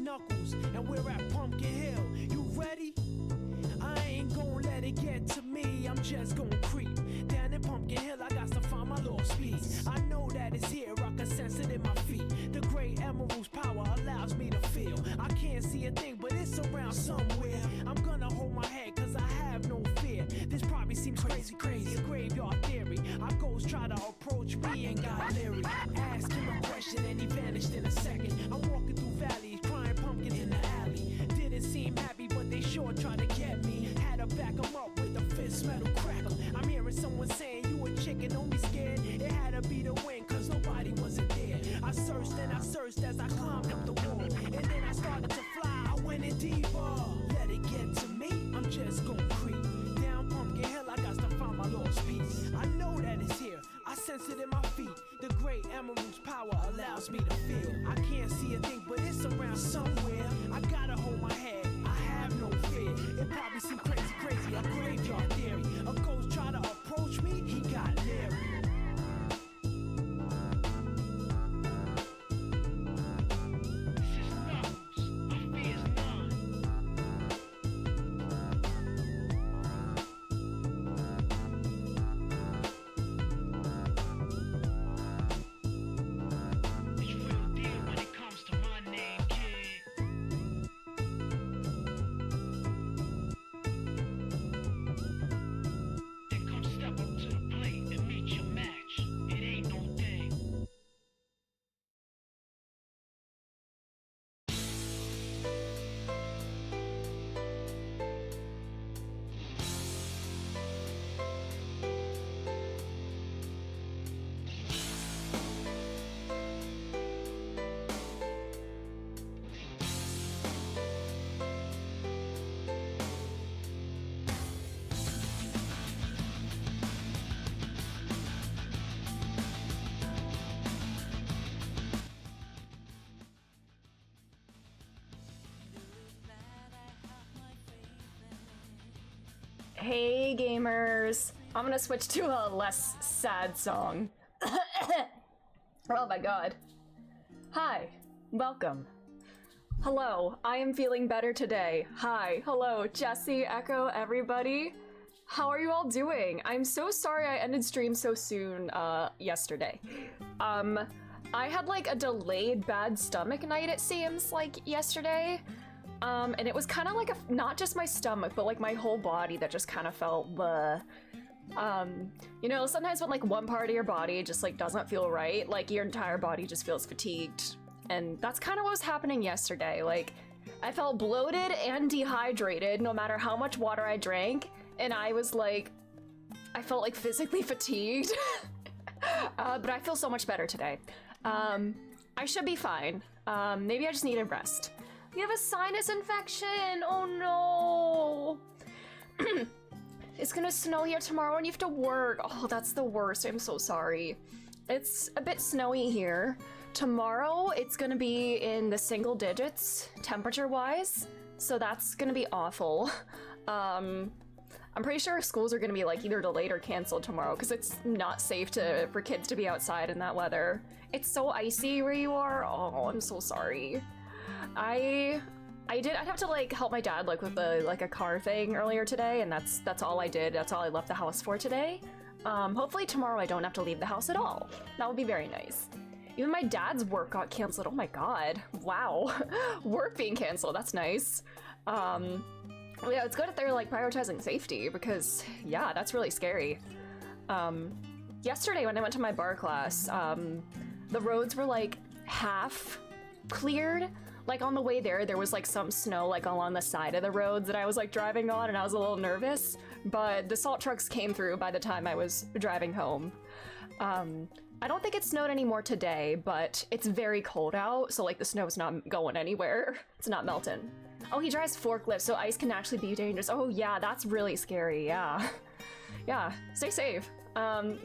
Knuckles, and we're at Pumpkin Hill. You ready? I ain't gon' let it get to me. I'm just gon' creep down in Pumpkin Hill. I got to find my lost piece. I know that it's here. I can sense it in my feet. The great emerald's power allows me to feel. I can't see a thing, but it's around somewhere. I'm gonna hold my head, cause I have no fear. This probably seems crazy, a graveyard theory. Our ghosts try to approach me and got leery. Ask him a question and he vanished in a second. I'm walking through valleys, crying pumpkins in the alley. Didn't seem happy, but they sure tried to get me. Had to back them up with a fist metal crackle. I'm hearing someone saying, you a chicken, don't be scared. It had to be the wind, cause nobody wasn't there. I searched and I searched as I climbed up the wall. And then I started to fly, I went in deeper. Let it get to me, I'm just gon' creep down Pumpkin Hill, I got to find my lost piece. I know that it's here, I sense it in my feet. The great emerald's power allows me to feel. I can't see a thing, but it's around somewhere. I gotta hold my head, I have no fear. It probably seems crazy, a graveyard theory. A ghost try to approach me, he got leery. Hey gamers! I'm gonna switch to a less sad song. Oh my god. Hi, welcome. Hello, I am feeling better today. Hi, hello, Jesse, Echo, everybody. How are you all doing? I'm so sorry I ended stream so soon yesterday. I had like a delayed bad stomach night, it seems like yesterday. And it was kind of like not just my stomach, but like my whole body that just kind of felt you know, sometimes when like one part of your body just like doesn't feel right, like your entire body just feels fatigued. And that's kind of what was happening yesterday. Like I felt bloated and dehydrated no matter how much water I drank. And I was like, I felt like physically fatigued, but I feel so much better today. I should be fine. Maybe I just need a rest. You have a sinus infection! Oh no! It's gonna snow here tomorrow and you have to work. Oh, that's the worst. I'm so sorry. It's a bit snowy here. Tomorrow, it's gonna be in the single digits, temperature-wise, so that's gonna be awful. I'm pretty sure schools are gonna be like either delayed or canceled tomorrow because it's not safe for kids to be outside in that weather. It's so icy where you are. Oh, I'm so sorry. I'd have to like help my dad like with a car thing earlier today, and that's all I did. That's all I left the house for today. Hopefully tomorrow I don't have to leave the house at all. That would be very nice. Even my dad's work got canceled. Oh my god. Wow. Work being canceled. That's nice. Yeah, it's good that they're like prioritizing safety because yeah, that's really scary. Yesterday when I went to my bar class, the roads were like half cleared. Like on the way there was like some snow like along the side of the roads that I was like driving on, and I was a little nervous, but the salt trucks came through by the time I was driving home. I don't think it snowed anymore today, but it's very cold out, so like the snow's not going anywhere. It's not melting. Oh, he drives forklifts, so ice can actually be dangerous. Oh yeah, that's really scary, yeah. Yeah, stay safe.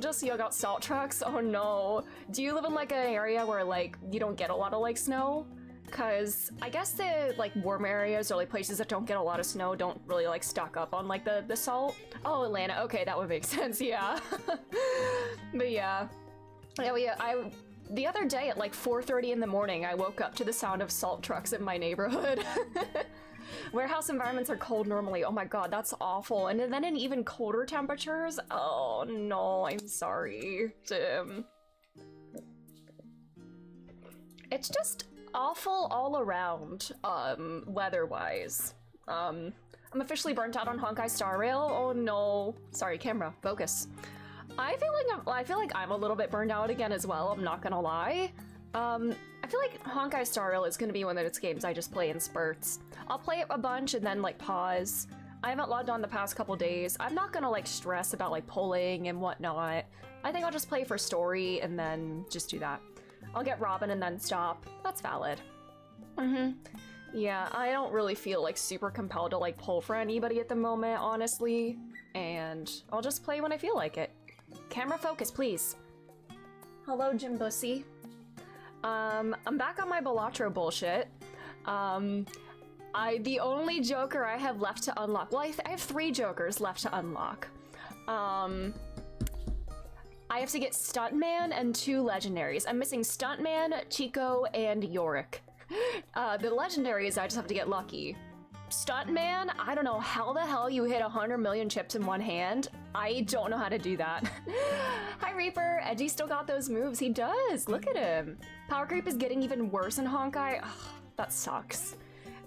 Just you got salt trucks? Oh no. Do you live in like an area where like you don't get a lot of like snow? Cause I guess the like warm areas or like places that don't get a lot of snow don't really like stock up on like the salt. Oh, Atlanta, okay, that would make sense, yeah. But yeah. The other day at like 4:30 in the morning, I woke up to the sound of salt trucks in my neighborhood. Warehouse environments are cold normally. Oh my god, that's awful. And then in even colder temperatures? Oh no, I'm sorry, Tim. It's just awful all around, weather-wise. I'm officially burnt out on Honkai Star Rail. Oh no. Sorry, camera, focus. I feel like I'm a little bit burned out again as well, I'm not gonna lie. I feel like Honkai Star Rail is gonna be one of those games I just play in spurts. I'll play it a bunch and then like pause. I haven't logged on the past couple days. I'm not gonna like stress about like polling and whatnot. I think I'll just play for story and then just do that. I'll get Robin and then stop. That's valid. Yeah, I don't really feel like super compelled to like pull for anybody at the moment, honestly. And I'll just play when I feel like it. Camera focus, please. Hello, Jim Bussy. I'm back on my Balatro bullshit. The only Joker I have left to unlock, well, I have 3 Jokers left to unlock. I have to get Stuntman and 2 legendaries. I'm missing Stuntman, Chico, and Yorick. The legendaries, I just have to get lucky. Stuntman, I don't know how the hell you hit 100 million chips in one hand. I don't know how to do that. Hi Reaper, Edgy still got those moves. He does, look at him. Power creep is getting even worse in Honkai. Ugh, that sucks.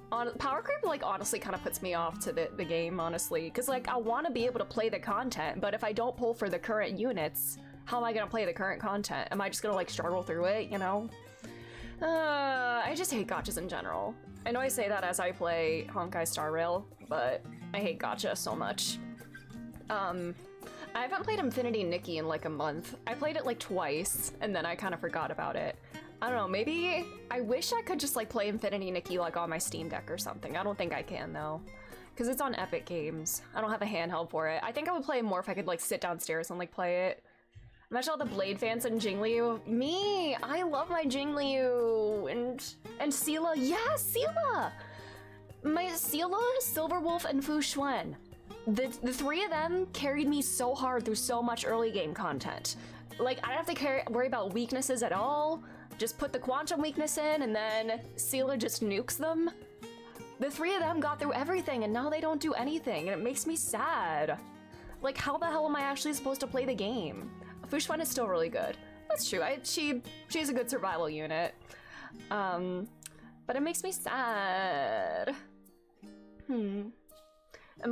Power creep like honestly kind of puts me off to the game, honestly. Cause like I want to be able to play the content, but if I don't pull for the current units, how am I gonna play the current content? Am I just gonna like struggle through it, you know? I just hate gachas in general. I know I say that as I play Honkai Star Rail, but I hate gacha so much. I haven't played Infinity Nikki in like a month. I played it like twice, and then I kind of forgot about it. I don't know, maybe I wish I could just like play Infinity Nikki like on my Steam Deck or something. I don't think I can though, because it's on Epic Games. I don't have a handheld for it. I think I would play more if I could like sit downstairs and like play it. Imagine all the Blade fans and Jingliu. Me! I love my Jingliu! And Sela. Yeah, Sela! My Sela, Silverwolf, and Fu Xuan. The 3 of them carried me so hard through so much early game content. Like, I don't have to worry about weaknesses at all. Just put the quantum weakness in, and then Sela just nukes them. The 3 of them got through everything, and now they don't do anything, and it makes me sad. Like, how the hell am I actually supposed to play the game? Fu Xuan is still really good. That's true. She's a good survival unit. But it makes me sad. Am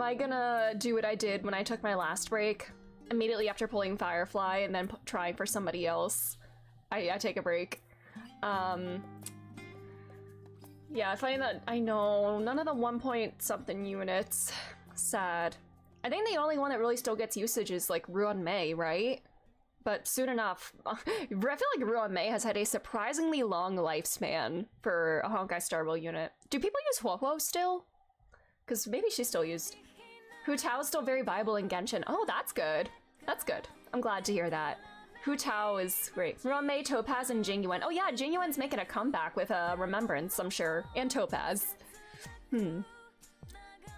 I gonna do what I did when I took my last break? Immediately after pulling Firefly and then trying for somebody else. I take a break. Yeah, I find that, I know, none of the 1 point something units. Sad. I think the only one that really still gets usage is like Ruan Mei, right? But soon enough, I feel like Ruan Mei has had a surprisingly long lifespan for a Honkai Star Rail unit. Do people use Huohuo still? Because maybe she's still used. Hu Tao is still very viable in Genshin. Oh, that's good. That's good. I'm glad to hear that. Hu Tao is great. Rame, Topaz, and Jingyuan. Oh yeah, Jingyuan's making a comeback with Remembrance, I'm sure. And Topaz.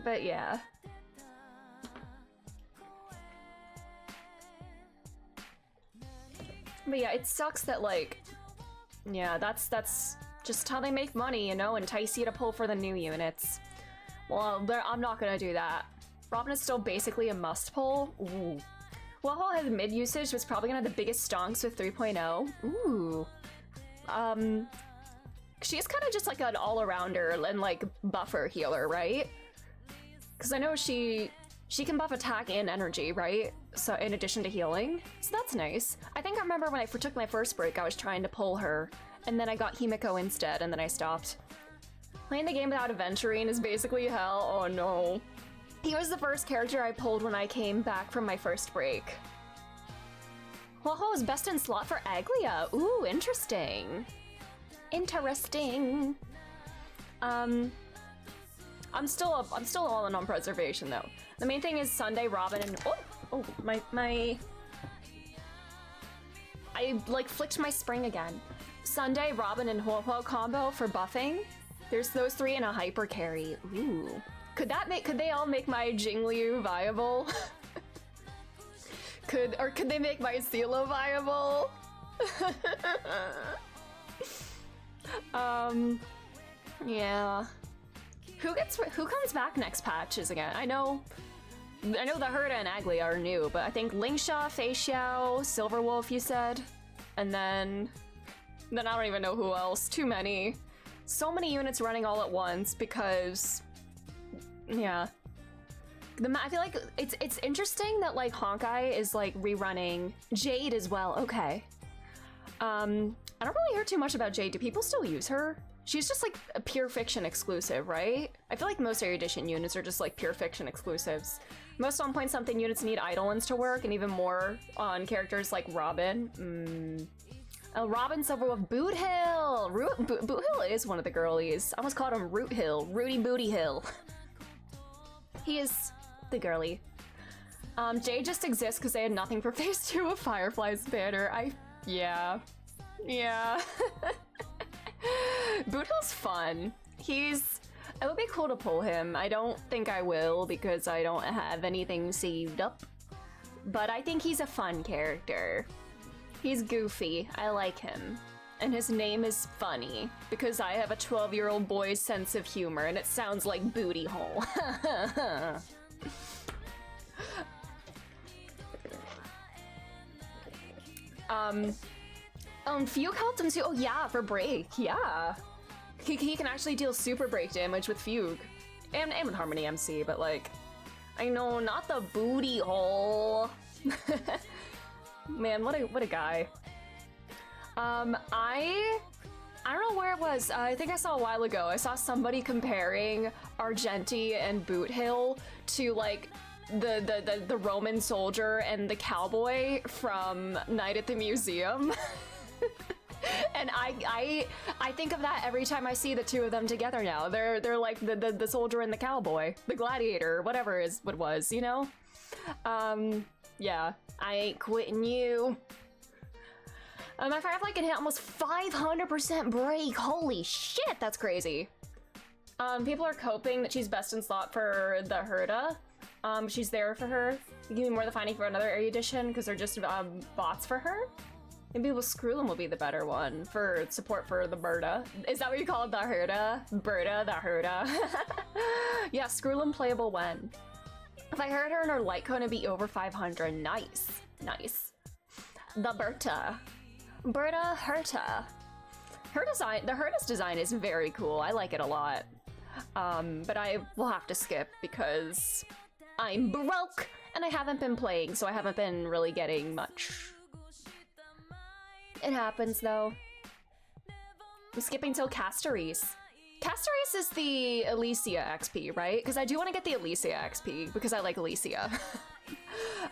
But yeah. But yeah, it sucks that, like... Yeah, that's just how they make money, you know? Entice you to pull for the new units. Well, I'm not gonna do that. Robin is still basically a must pull. Ooh. Waho has mid usage, was probably gonna have the biggest stonks with 3.0. Ooh. She's kind of just like an all-arounder and like buffer healer, right? Because I know she can buff attack and energy, right? So in addition to healing. So that's nice. I think I remember when I took my first break, I was trying to pull her, and then I got Himiko instead, and then I stopped. Playing the game without Aventurine is basically hell. Oh no. He was the first character I pulled when I came back from my first break. Waho is best in slot for Aglia. Ooh, interesting. Interesting. I'm still all in on preservation though. The main thing is Sunday, Robin, and I like flicked my spring again. Sunday, Robin, and Huohuo combo for buffing. There's those three in a hyper carry. Ooh. Could they all make my Jingliu viable? could they make my Silo viable? Yeah. Who comes back next patches again? I know the Herda and Aglia are new, but I think Lingsha, Fei Xiao, Silverwolf you said, and then I don't even know who else. Too many. So many units running all at once because yeah. I feel like it's interesting that like Honkai is like rerunning Jade as well. Okay. I don't really hear too much about Jade. Do people still use her? She's just like a Pure Fiction exclusive, right? I feel like most Erudition units are just like Pure Fiction exclusives. Most on point something units need Eidolons to work, and even more on characters like Robin. Robin Silverwolf, Boot Hill! Boot Hill is one of the girlies. I almost called him Root Hill. Rudy Booty Hill. He is the girly. Jade just exists because they had nothing for phase 2 of Firefly's banner. Yeah. Boot Hill's fun. It would be cool to pull him. I don't think I will because I don't have anything saved up. But I think he's a fun character. He's goofy. I like him. And his name is funny because I have a 12-year-old boy's sense of humor and it sounds like booty hole. Fugue helped him too. Oh yeah, for break. Yeah. He can actually deal super break damage with Fugue. And with Harmony MC, but like, I know, not the booty hole. Man, what a guy. I don't know where it was. I think I saw a while ago. I saw somebody comparing Argenti and Boot Hill to like the Roman soldier and the cowboy from Night at the Museum. And I think of that every time I see the two of them together now. They're like the soldier and the cowboy, the gladiator, whatever is what was, you know? Yeah, I ain't quitting you. My Firefly can hit almost 500% break. Holy shit, that's crazy. People are coping that she's best in slot for the Herda. She's there for her. Give me more the finding for another Erudition because they're just bots for her. Maybe Screwlum will be the better one for support for the Berta. Is that what you call it, the Herda? Berta, the Herda. Yeah, Screwlum playable when? If I heard her in her light cone, it'd be over 500. Nice. The Berta. Berta Herta. The Herta's design is very cool. I like it a lot. But I will have to skip because I'm broke and I haven't been playing, so I haven't been really getting much. It happens though. I'm skipping till Castoris. Castoris is the Elysia XP, right? Because I do want to get the Elysia XP because I like Elysia.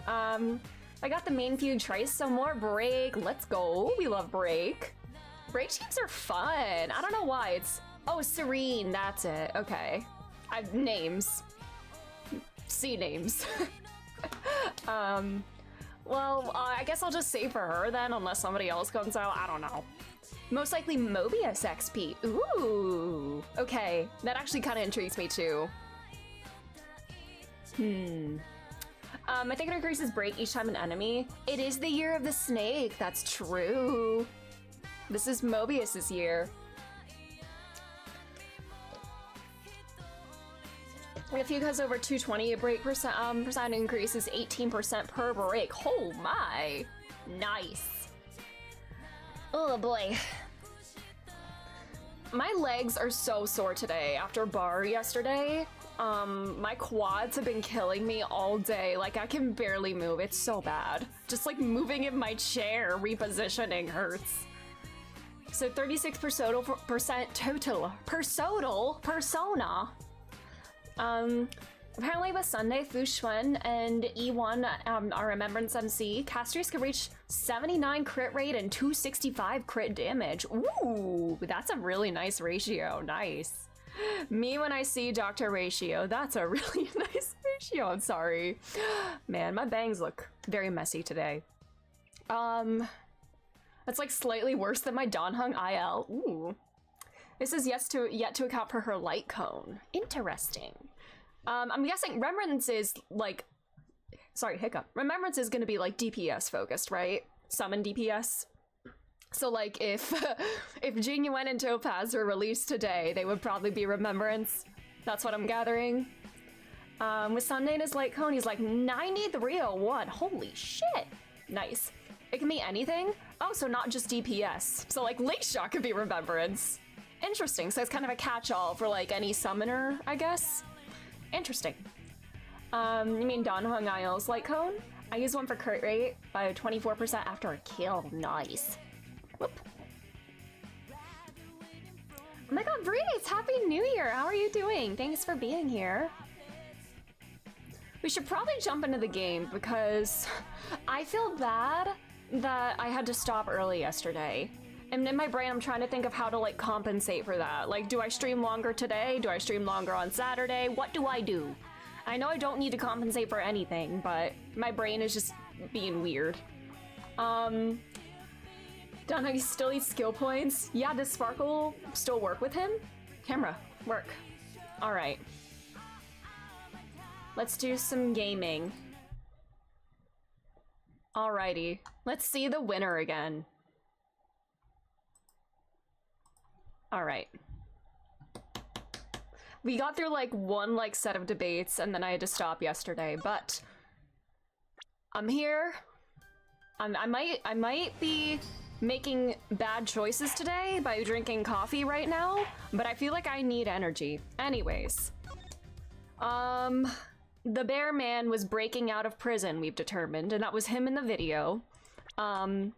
I got the main feud Trice, so more break. Let's go. We love break. Break teams are fun. I don't know why. Oh, Serene. That's it. Okay. I've names. C names. Well, I guess I'll just save for her then, unless somebody else comes out. I don't know. Most likely Mobius XP. Ooh. Okay, that actually kind of intrigues me too. I think it increases break each time an enemy. It is the year of the snake. That's true. This is Mobius's year. If you goes over 220, a break percent increase is 18% per break. Oh my! Nice. Oh boy. My legs are so sore today after bar yesterday. My quads have been killing me all day. Like, I can barely move. It's so bad. Just like moving in my chair, repositioning hurts. So 36% total. Persona. Apparently with Sunday, Fu Xuan and E1 our Remembrance MC, casters can reach 79 crit rate and 265 crit damage. Ooh, that's a really nice ratio. Nice. Me when I see Dr. Ratio, that's a really nice ratio. I'm sorry. Man, my bangs look very messy today. That's like slightly worse than my Donhung IL. Ooh. This is yet to account for her light cone. Interesting. I'm guessing Remembrance is like, sorry, hiccup. Remembrance is gonna be like DPS focused, right? Summon DPS. So like if if Genuine and Topaz were released today, they would probably be Remembrance. That's what I'm gathering. With Sunday and his light cone, he's like 9301. Holy shit. Nice. It can be anything. Oh, so not just DPS. So like Lake Shot could be Remembrance. Interesting. So it's kind of a catch-all for like any summoner, I guess. Interesting. You mean Donhung Isle's light cone? I use one for crit rate by 24% after a kill. Nice. Whoop. Oh my god, Breeze! Happy New Year! How are you doing? Thanks for being here. We should probably jump into the game because I feel bad that I had to stop early yesterday. And in my brain, I'm trying to think of how to like compensate for that. Like, do I stream longer today? Do I stream longer on Saturday? What do I do? I know I don't need to compensate for anything, but my brain is just being weird. Donhug still eats skill points. Yeah, does Sparkle still work with him? Camera, work. All right. Let's do some gaming. Alrighty, let's see the winner again. All right. We got through like one like set of debates and then I had to stop yesterday, but I'm here. I might be making bad choices today by drinking coffee right now, but I feel like I need energy. Anyways. The bear man was breaking out of prison, we've determined, and that was him in the video. And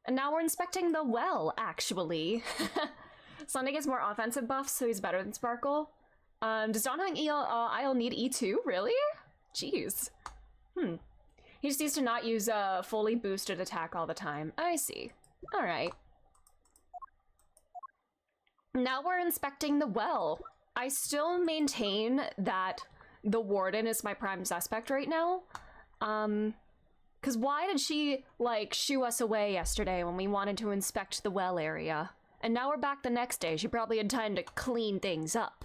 now we're inspecting the well, actually. Sunday gets more offensive buffs, so he's better than Sparkle. Does Donhung Isle need E2? Really? Jeez. He just needs to not use a fully boosted attack all the time. I see. Alright. Now we're inspecting the well. I still maintain that the warden is my prime suspect right now. Cause why did she, like, shoo us away yesterday when we wanted to inspect the well area? And now we're back the next day. She probably had time to clean things up.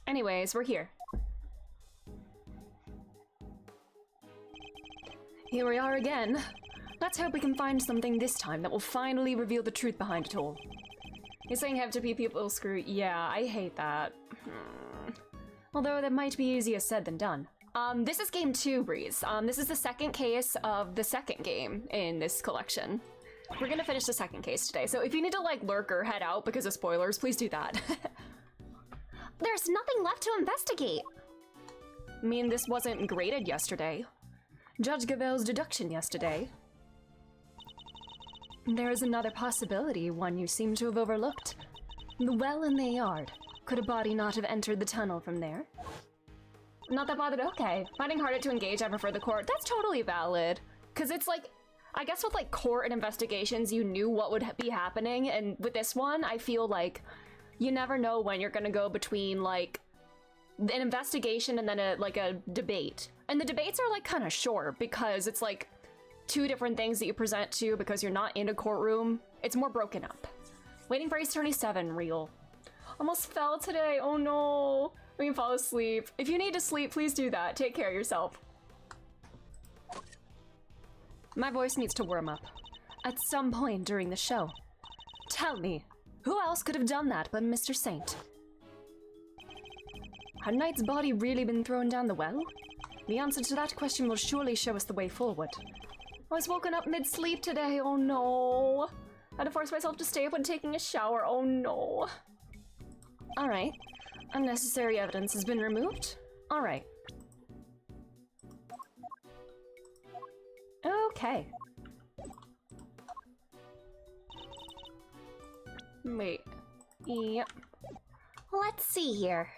Anyways, we're here. Here we are again. Let's hope we can find something this time that will finally reveal the truth behind it all. You're saying have to be people screw. Yeah, I hate that. Although that might be easier said than done. This is game 2, Breeze. This is the second case of the second game in this collection. We're gonna finish the second case today, so if you need to like lurk or head out because of spoilers, please do that. There's nothing left to investigate. I mean, this wasn't graded yesterday. Judge Gavel's deduction yesterday. There is another possibility, one you seem to have overlooked. The well in the yard. Could a body not have entered the tunnel from there? Not that bothered, okay. Finding harder to engage, I prefer the court. That's totally valid. Because it's like, I guess with like court and investigations, you knew what would be happening. And with this one, I feel like you never know when you're gonna go between like an investigation and then a debate. And the debates are like kind of short because it's like 2 different things that you present to because you're not in a courtroom. It's more broken up. Waiting for Ace 27, real. Almost fell today, oh no. We can fall asleep. If you need to sleep, please do that. Take care of yourself. My voice needs to warm up. At some point during the show. Tell me, who else could have done that but Mr. Saint? Had Knight's body really been thrown down the well? The answer to that question will surely show us the way forward. I was woken up mid-sleep today, oh no. I had to force myself to stay up when taking a shower, oh no. Alright. Unnecessary evidence has been removed? Alright. Okay. Wait. Yep. Let's see here.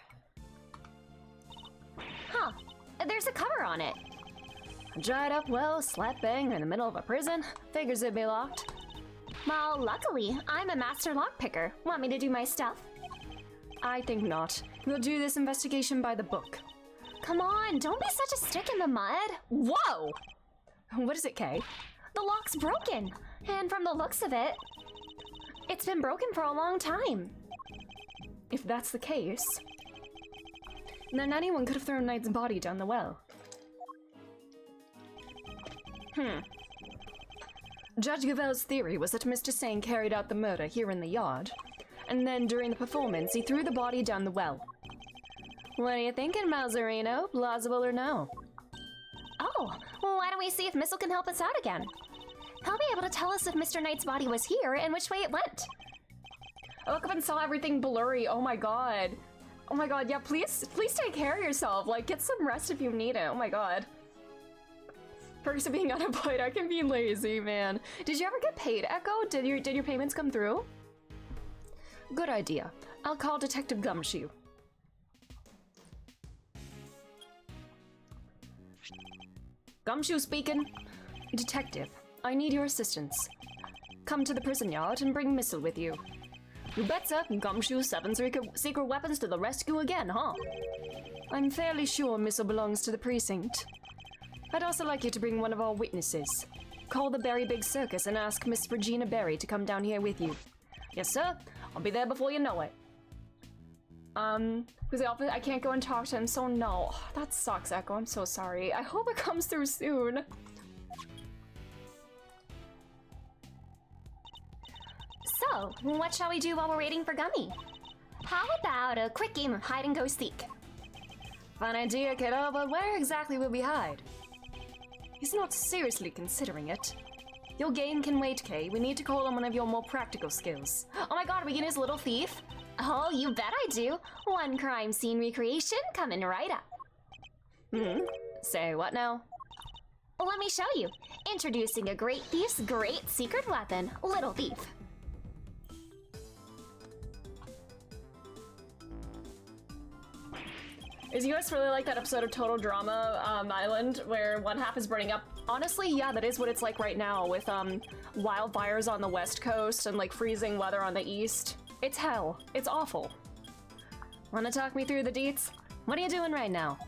Huh. There's a cover on it. A dried up well, slap bang in the middle of a prison. Figures it'd be locked. Well, luckily, I'm a master lockpicker. Want me to do my stuff? I think not. We'll do this investigation by the book. Come on, don't be such a stick in the mud. Whoa! What is it, Kay? The lock's broken. And from the looks of it, it's been broken for a long time. If that's the case, then anyone could have thrown Knight's body down the well. Judge Gavel's theory was that Mr. Sane carried out the murder here in the yard, and then during the performance, he threw the body down the well. What are you thinking, Malzerino? Plausible or no? Oh, well, why don't we see if Missile can help us out again? He'll be able to tell us if Mr. Knight's body was here and which way it went. I woke up and saw everything blurry. Oh my god. Oh my god, yeah, please take care of yourself. Like, get some rest if you need it. Oh my god. Perks of being unemployed, I can be lazy, man. Did you ever get paid, Echo? Did your payments come through? Good idea. I'll call Detective Gumshoe. Gumshoe speaking. Detective, I need your assistance. Come to the prison yard and bring Missile with you. You betcha, Gumshoe 7 secret weapons to the rescue again, huh? I'm fairly sure Missile belongs to the precinct. I'd also like you to bring one of our witnesses. Call the Berry Big Circus and ask Miss Regina Berry to come down here with you. Yes, sir. I'll be there before you know it. Because the office, I can't go and talk to him, so no. That sucks, Echo. I'm so sorry. I hope it comes through soon. So, what shall we do while we're waiting for Gummy? How about a quick game of hide and go seek? Fine idea, kiddo, but where exactly will we hide? He's not seriously considering it. Your game can wait, Kay. We need to call on one of your more practical skills. Oh my god, we can use Little Thief? Oh, you bet I do. One crime scene recreation coming right up. Say what now? Let me show you. Introducing a great thief's great secret weapon, Little Thief. Is you guys really like that episode of Total Drama Island where one half is burning up? Honestly, yeah, that is what it's like right now with wildfires on the west coast and like freezing weather on the east. It's hell. It's awful. Wanna talk me through the deets? What are you doing right now?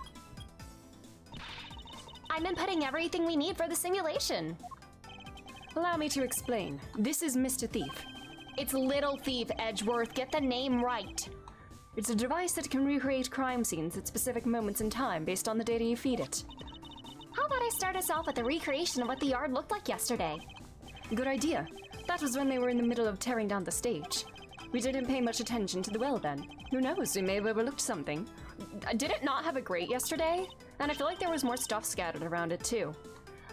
I'm inputting everything we need for the simulation. Allow me to explain. This is Mr. Thief. It's Little Thief, Edgeworth. Get the name right. It's a device that can recreate crime scenes at specific moments in time based on the data you feed it. How about I start us off with a recreation of what the yard looked like yesterday? Good idea. That was when they were in the middle of tearing down the stage. We didn't pay much attention to the well then. Who knows, we may have overlooked something. Did it not have a grate yesterday? And I feel like there was more stuff scattered around it too.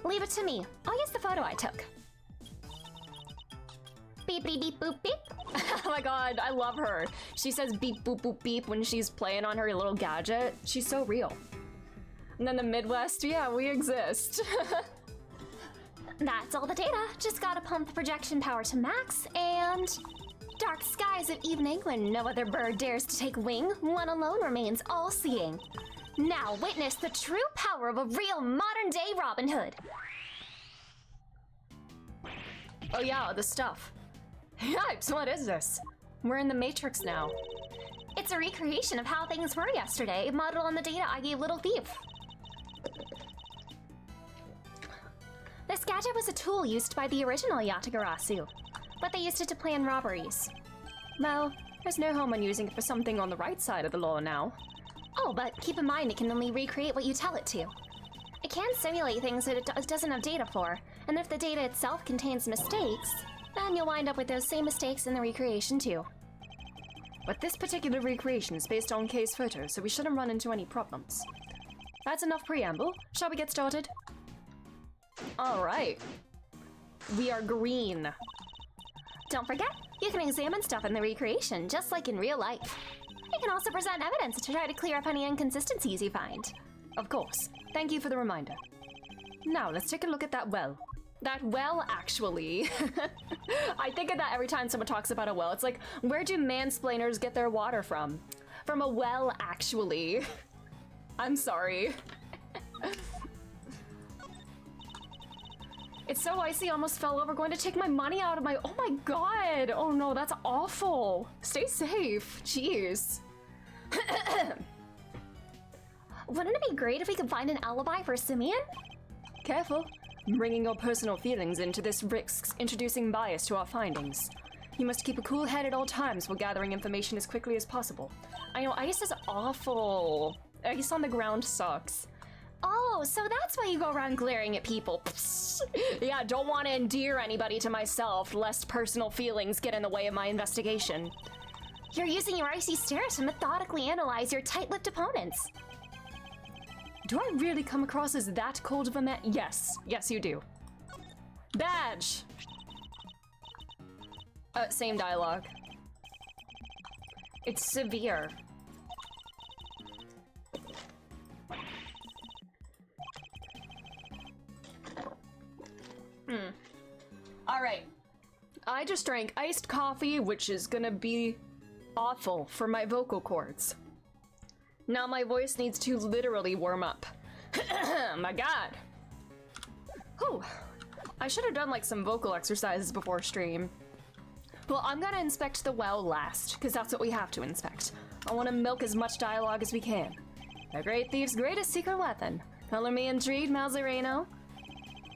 Leave it to me. I'll use the photo I took. Beep, beep, beep, boop, beep. Oh my god, I love her. She says beep, boop, boop, beep when she's playing on her little gadget. She's so real. And then the Midwest, yeah, we exist. That's all the data. Just gotta pump the projection power to max, and... dark skies at evening when no other bird dares to take wing, one alone remains all-seeing. Now witness the true power of a real modern-day Robin Hood. Oh yeah, the stuff. Yipes, what is this? We're in the Matrix now. It's a recreation of how things were yesterday, modeled on the data I gave Little Thief. This gadget was a tool used by the original Yatagarasu, but they used it to plan robberies. Well, there's no harm in using it for something on the right side of the law now. Oh, but keep in mind it can only recreate what you tell it to. It can simulate things that it doesn't have data for, and if the data itself contains mistakes, then you'll wind up with those same mistakes in the recreation too. But this particular recreation is based on case photos, so we shouldn't run into any problems. That's enough preamble. Shall we get started? Alright. We are green. Don't forget, you can examine stuff in the recreation, just like in real life. You can also present evidence to try to clear up any inconsistencies you find. Of course. Thank you for the reminder. Now, let's take a look at that well. That well, actually. I think of that every time someone talks about a well. It's like, where do mansplainers get their water from? From a well, actually. I'm sorry. It's so icy, I almost fell over, going to take my money out of my... Oh my god! Oh no, that's awful. Stay safe. Jeez. Wouldn't it be great if we could find an alibi for Simeon? Careful. Bringing your personal feelings into this risks introducing bias to our findings. You must keep a cool head at all times while gathering information as quickly as possible. I know, ice is awful. Ice on the ground sucks. Oh, so that's why you go around glaring at people. Yeah, don't want to endear anybody to myself, lest personal feelings get in the way of my investigation. You're using your icy stare to methodically analyze your tight-lipped opponents. Do I really come across as that cold of a man? Yes. Yes, you do. Badge! Same dialogue. It's severe. Alright. I just drank iced coffee, which is gonna be awful for my vocal cords. Now my voice needs to literally warm up. My god. Whew. I should have done like some vocal exercises before stream. Well, I'm gonna inspect the well last, because that's what we have to inspect. I want to milk as much dialogue as we can. A great thief's greatest secret weapon. Color me intrigued, Malzereno.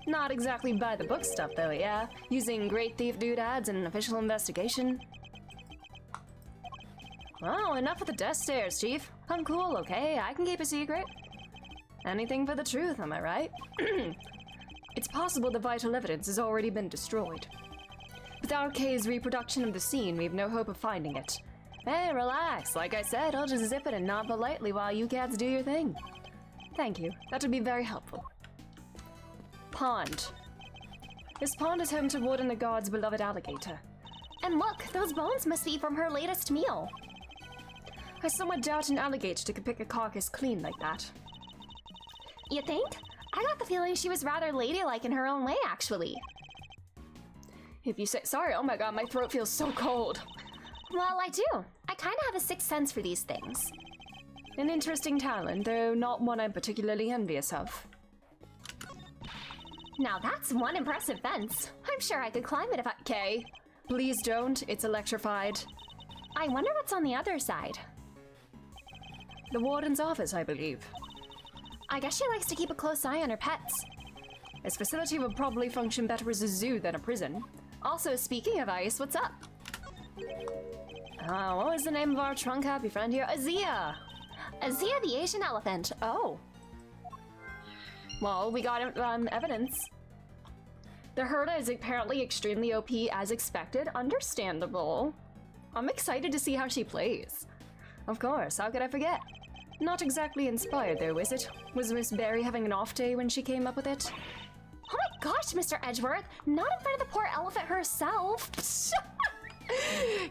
Not exactly by the book stuff though, yeah? Using great thief doodads in an official investigation. Oh, enough with the death stares, Chief. I'm cool, okay? I can keep a secret. Anything for the truth, am I right? It's possible the vital evidence has already been destroyed. Without Kay's reproduction of the scene, we've no hope of finding it. Hey, relax. Like I said, I'll just zip it and nod politely while you cats do your thing. Thank you. That would be very helpful. Pond. This pond is home to Warden the Guard's beloved alligator. And look, those bones must be from her latest meal. I somewhat doubt an alligator could pick a carcass clean like that. You think? I got the feeling she was rather ladylike in her own way, actually. If you say sorry, oh my god, my throat feels so cold. Well, I do. I kind of have a sixth sense for these things. An interesting talent, though not one I'm particularly envious of. Now that's one impressive fence. I'm sure I could climb it if I... Kay, please don't. It's electrified. I wonder what's on the other side. The warden's office, I believe. I guess she likes to keep a close eye on her pets. This facility would probably function better as a zoo than a prison. Also, speaking of ice, what's up? What was the name of our trunk-happy friend here? Azia! Azia the Asian elephant. Oh. Well, we got evidence. The Herda is apparently extremely OP as expected. Understandable. I'm excited to see how she plays. Of course, how could I forget? Not exactly inspired though, is it? Was Miss Berry having an off day when she came up with it? Oh my gosh, Mr. Edgeworth! Not in front of the poor elephant herself!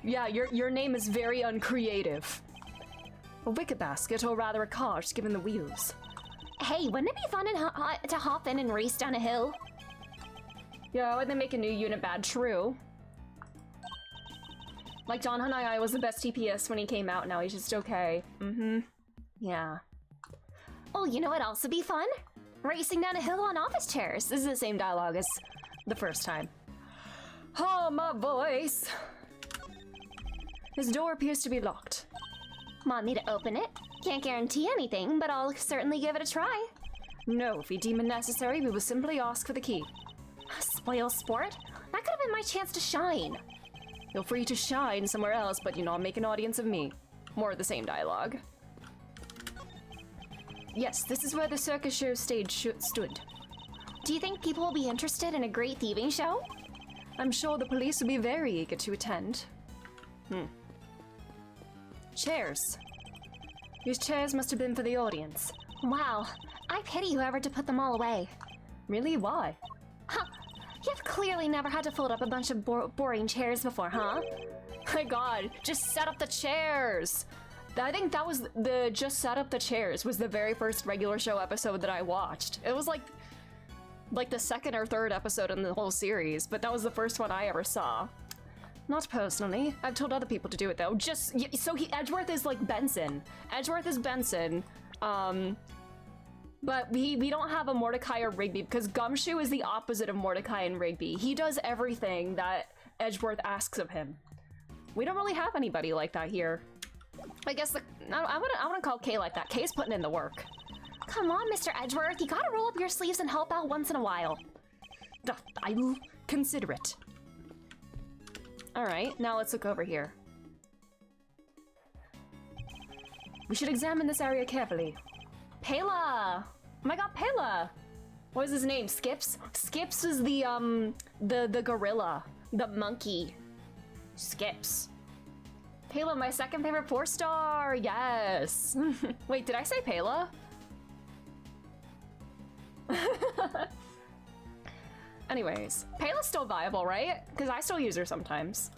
Yeah, your name is very uncreative. A wicket basket, or rather a cart, given the wheels. Hey, wouldn't it be fun to hop in and race down a hill? Yeah, when they make a new unit bad, true. Like, Don Hanai was the best TPS when he came out, now he's just okay. Yeah. Oh, you know what'd also be fun? Racing down a hill on office chairs. This is the same dialogue as the first time. Oh, my voice! This door appears to be locked. Want me to open it? Can't guarantee anything, but I'll certainly give it a try. No, if you deem it necessary, we will simply ask for the key. Spoil sport? That could have been my chance to shine. Feel free to shine somewhere else, but you not make an audience of me. More of the same dialogue. Yes, this is where the circus show stage stood. Do you think people will be interested in a great thieving show? I'm sure the police will be very eager to attend. Chairs. These chairs must have been for the audience. Wow, I pity whoever to put them all away. Really? Why? Huh, you've clearly never had to fold up a bunch of boring chairs before, huh? My god, just set up the chairs! I think that was the just set up the chairs was the very first regular show episode that I watched. It was like the second or third episode in the whole series, but that was the first one I ever saw. Not personally. I've told other people to do it though. Edgeworth is like Benson. Edgeworth is Benson. But we don't have a Mordecai or Rigby because Gumshoe is the opposite of Mordecai and Rigby. He does everything that Edgeworth asks of him. We don't really have anybody like that here. I guess I wouldn't call Kay like that. Kay's putting in the work. Come on, Mr. Edgeworth, you gotta roll up your sleeves and help out once in a while. I'll consider it. Alright, now let's look over here. We should examine this area carefully. Pela! Oh my god, Pela! What is his name? Skips? Skips is the gorilla. The monkey. Skips. Pela, my second favorite 4-star! Yes! Wait, did I say Pela? Anyways, Pela's still viable, right? Because I still use her sometimes.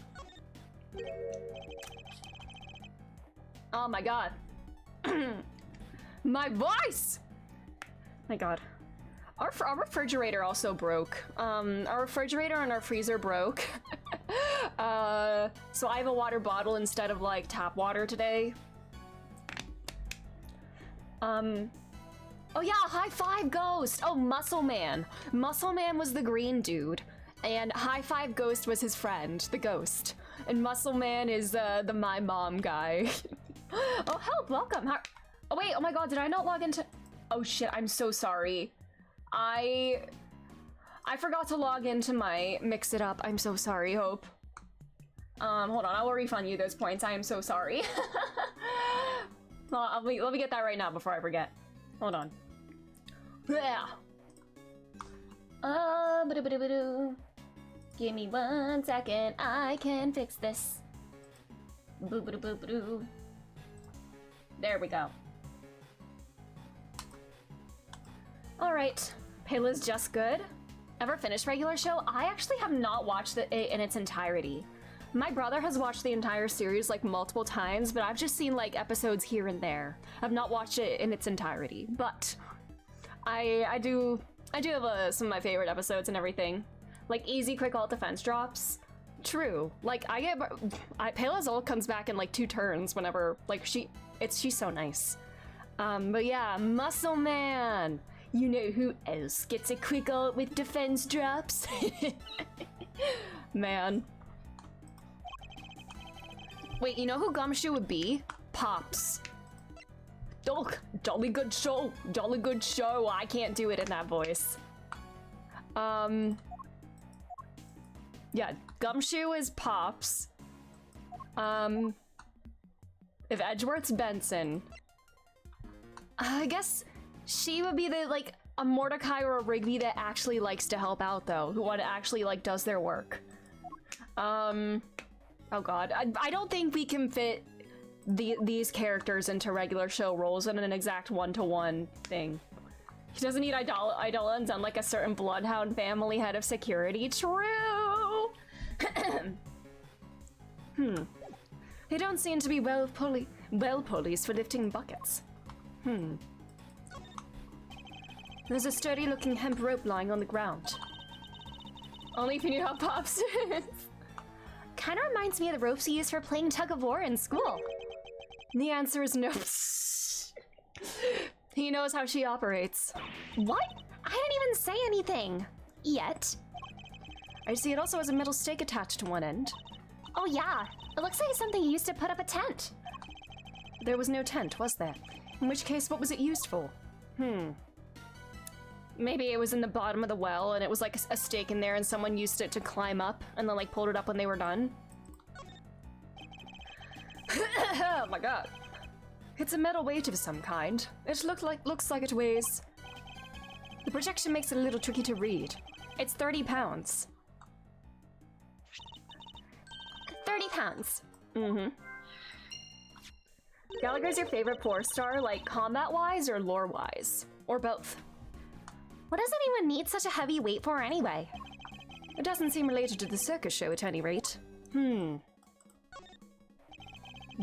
Oh my god. My voice! My god. Our refrigerator also broke. Our refrigerator and our freezer broke. So I have a water bottle instead of like tap water today. Oh yeah, High Five Ghost! Oh, Muscle Man. Muscle Man was the green dude. And High Five Ghost was his friend, the ghost. And Muscle Man is the My Mom guy. Oh, help, welcome. Oh wait, oh my god, did I not log into... Oh shit, I'm so sorry. I forgot to log into my Mix It Up. I'm so sorry, Hope. Hold on, I will refund you those points. I am so sorry. Well, let me get that right now before I forget. Hold on. Yeah. Give me 1 second, I can fix this. There we go. Alright, Pela's just good. Ever finished regular show? I actually have not watched it in its entirety. My brother has watched the entire series like multiple times, but I've just seen like episodes here and there. I've not watched it in its entirety, but I do have some of my favorite episodes and everything. Like easy quick alt defense drops. True. Like Pela's ult comes back in like 2 turns whenever like she's so nice. But yeah, Muscle Man. You know who else gets a quick ult with defense drops? Man. Wait, you know who Gumshoe would be? Pops. Oh, jolly good show. Jolly good show. I can't do it in that voice. Yeah, Gumshoe is Pops. If Edgeworth's Benson, I guess she would be the, like, a Mordecai or a Rigby that actually likes to help out, though. Who actually, like, does their work. Oh god, I don't think we can fit these characters into regular show roles in an exact one-to-one thing. He doesn't need Eidolons and like a certain Bloodhound family head of security. True! They don't seem to be well policed for lifting buckets. There's a sturdy-looking hemp rope lying on the ground. Only if you knew how Pops is. Kinda reminds me of the ropes you used for playing tug-of-war in school. The answer is no. He knows how she operates. What? I didn't even say anything. Yet. I see it also has a metal stake attached to one end. Oh yeah, it looks like it's something you used to put up a tent. There was no tent, was there? In which case, what was it used for? Maybe it was in the bottom of the well and it was like a stake in there and someone used it to climb up and then like pulled it up when they were done. Oh my god. It's a metal weight of some kind. It looks like it weighs... The projection makes it a little tricky to read. It's 30 pounds. 30 pounds. Gallagher's your favorite 4-star, like combat-wise or lore-wise? Or both? What does anyone need such a heavy weight for anyway? It doesn't seem related to the circus show at any rate.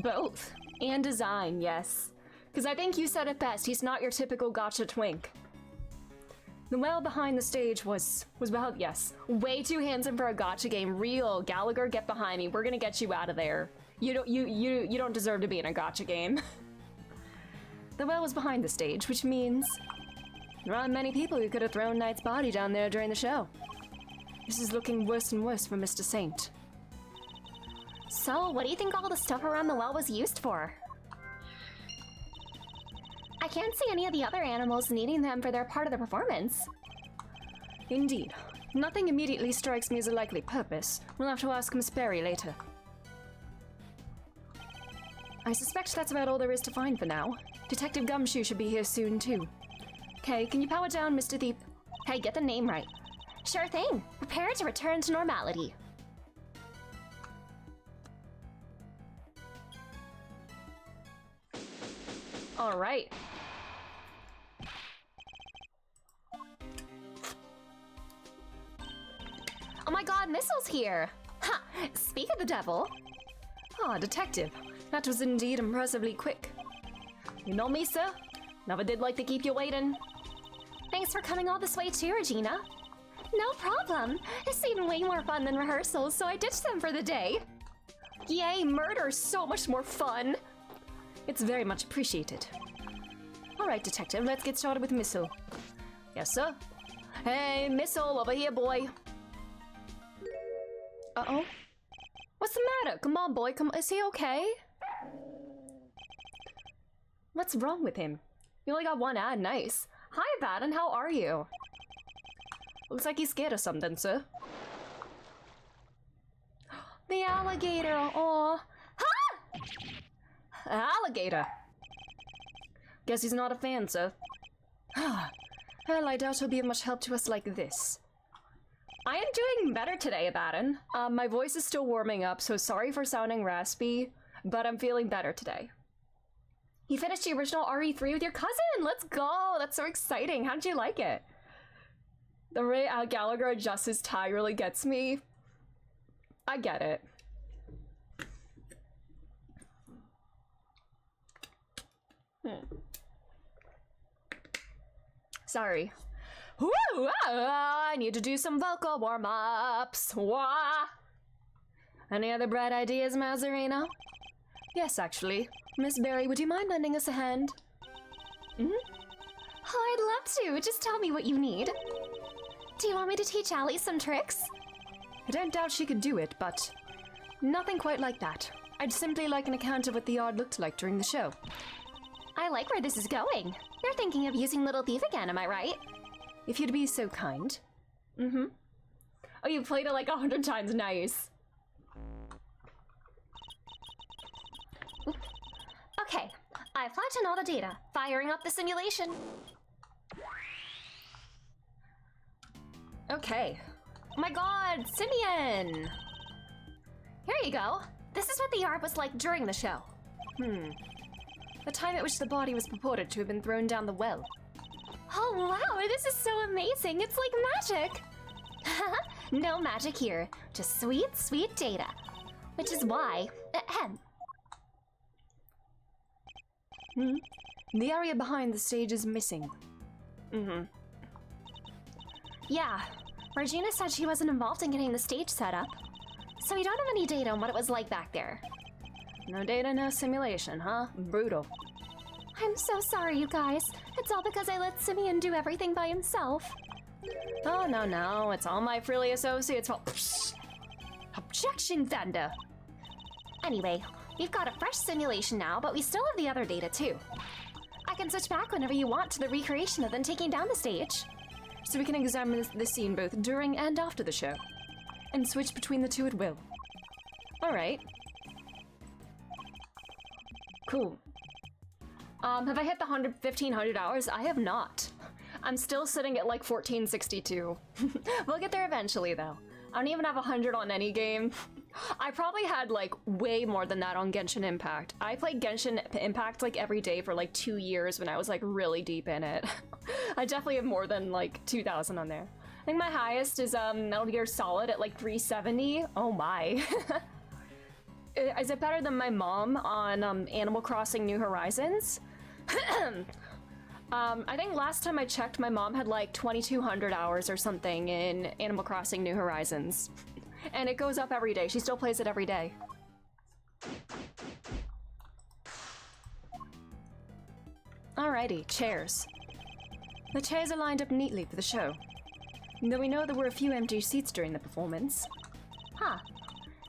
Both. And design, yes. Because I think you said it best, he's not your typical gotcha twink. The well behind the stage was well, yes. Way too handsome for a gotcha game. Real. Gallagher, get behind me. We're gonna get you out of there. You don't deserve to be in a gotcha game. The well was behind the stage, which means there aren't many people who could have thrown Knight's body down there during the show. This is looking worse and worse for Mr. Saint. So, what do you think all the stuff around the well was used for? I can't see any of the other animals needing them for their part of the performance. Indeed. Nothing immediately strikes me as a likely purpose. We'll have to ask Miss Berry later. I suspect that's about all there is to find for now. Detective Gumshoe should be here soon, too. Okay, can you power down, Mr. Thief? Hey, get the name right. Sure thing. Prepare to return to normality. All right. Oh my god, Missel's here! Ha! Speak of the devil. Ah, detective. That was indeed impressively quick. You know me, sir? Never did like to keep you waiting. Thanks for coming all this way too, Regina. No problem. It seemed way more fun than rehearsals, so I ditched them for the day. Yay, murder's so much more fun! It's very much appreciated. Alright, detective, let's get started with Missile. Yes, sir? Hey, Missile, over here, boy. Uh-oh. What's the matter? Come on, boy, come on. Is he okay? What's wrong with him? You only got one eye, nice. Hi, Baden, how are you? Looks like he's scared of something, sir. The alligator, aw. Ha! Alligator. Guess he's not a fan, sir. Well, I doubt he'll be of much help to us like this. I am doing better today, Abaddon. My voice is still warming up, so sorry for sounding raspy, but I'm feeling better today. You finished the original RE3 with your cousin! Let's go! That's so exciting! How did you like it? The way Gallagher adjusts his tie really gets me. I get it. Sorry. Woo! I need to do some vocal warm-ups. Wah! Any other bright ideas, Mazzarino? Yes, actually. Miss Berry, would you mind lending us a hand? Oh, I'd love to. Just tell me what you need. Do you want me to teach Allie some tricks? I don't doubt she could do it, but nothing quite like that. I'd simply like an account of what the yard looked like during the show. I like where this is going. You're thinking of using Little Thief again, am I right? If you'd be so kind. Oh, you played it like 100 times, nice. Okay, I've plugged in all the data. Firing up the simulation. Okay. Oh my god, Simeon! Here you go. This is what the yard was like during the show. The time at which the body was purported to have been thrown down the well. Oh wow, this is so amazing. It's like magic. No magic here. Just sweet, sweet data. Which is why... The area behind the stage is missing. Yeah, Regina said she wasn't involved in getting the stage set up. So we don't have any data on what it was like back there. No data, no simulation, huh? Brutal. I'm so sorry, you guys. It's all because I let Simeon do everything by himself. Oh, no, it's all my frilly associates' fault. Objection, Thunder! Anyway, We've got a fresh simulation now, but we still have the other data too. I can switch back whenever you want to the recreation of them taking down the stage. So we can examine the scene both during and after the show, and switch between the two at will. Alright. Cool. Have I hit the 1,500 hours? I have not. I'm still sitting at like 1462. We'll get there eventually though. I don't even have 100 on any game. I probably had like way more than that on Genshin Impact. I played Genshin Impact like every day for like 2 years when I was like really deep in it. I definitely have more than like 2,000 on there. I think my highest is Metal Gear Solid at like 370. Oh my. Is it better than my mom on Animal Crossing New Horizons? I think last time I checked, my mom had like 2,200 hours or something in Animal Crossing New Horizons. And it goes up every day. She still plays it every day. Alrighty, chairs. The chairs are lined up neatly for the show. Though we know there were a few empty seats during the performance. Huh.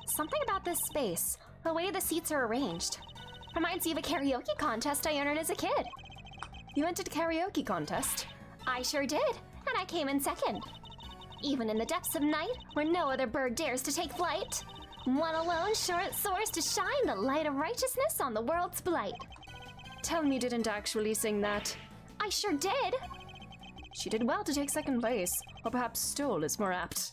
Something about this space, the way the seats are arranged, reminds me of a karaoke contest I entered as a kid. You entered a karaoke contest? I sure did, and I came in second. Even in the depths of night, where no other bird dares to take flight, one alone soars to shine the light of righteousness on the world's blight. Tell me you didn't actually sing that. I sure did. She did well to take second place, or perhaps stole is more apt.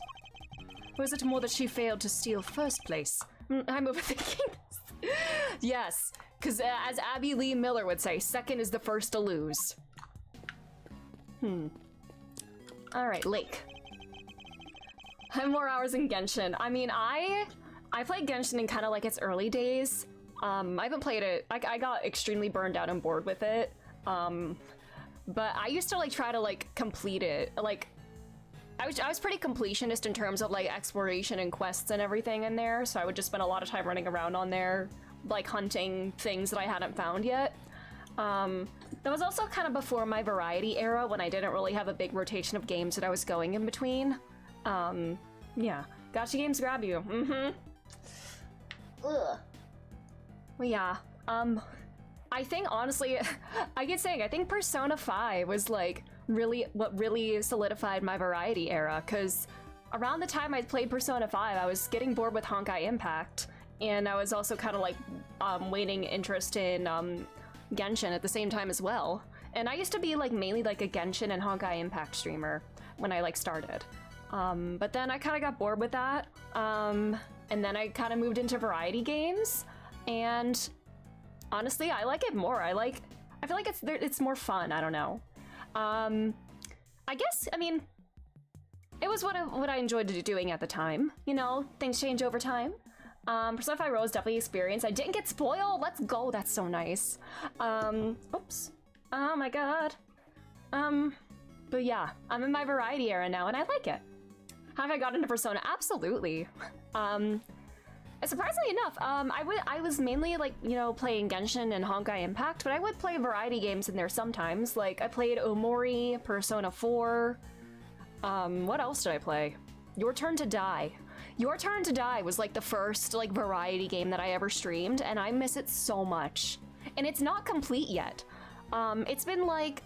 Or is it more that she failed to steal first place? I'm overthinking this. Yes, because as Abby Lee Miller would say, second is the first to lose. Alright, Lake. I have more hours in Genshin. I mean, I played Genshin in kind of like its early days. I haven't played it. I got extremely burned out and bored with it. But I used to like try to like complete it. Like, I was pretty completionist in terms of like exploration and quests and everything in there. So I would just spend a lot of time running around on there, like hunting things that I hadn't found yet. That was also kind of before my variety era when I didn't really have a big rotation of games that I was going in between. Yeah, gacha games grab you. Ugh. Well, yeah. I think honestly, I get saying I think Persona 5 was like what really solidified my variety era, because around the time I played Persona 5, I was getting bored with Honkai Impact, and I was also kind of like waning interest in Genshin at the same time as well. And I used to be like mainly like a Genshin and Honkai Impact streamer when I like started. But then I kind of got bored with that, and then I kind of moved into variety games, and honestly, I like it more. I feel like it's more fun. I don't know. I guess, I mean, it was what I enjoyed doing at the time. You know, things change over time. Persona 5 Royal is definitely experience. I didn't get spoiled. Let's go. That's so nice. Oops. Oh my god. But yeah, I'm in my variety era now, and I like it. Have I got into Persona? Absolutely. Surprisingly enough, I was mainly like, you know, playing Genshin and Honkai Impact, but I would play variety games in there sometimes. Like I played Omori, Persona 4. What else did I play? Your Turn to Die. Your Turn to Die was like the first like variety game that I ever streamed, and I miss it so much. And it's not complete yet. It's been like,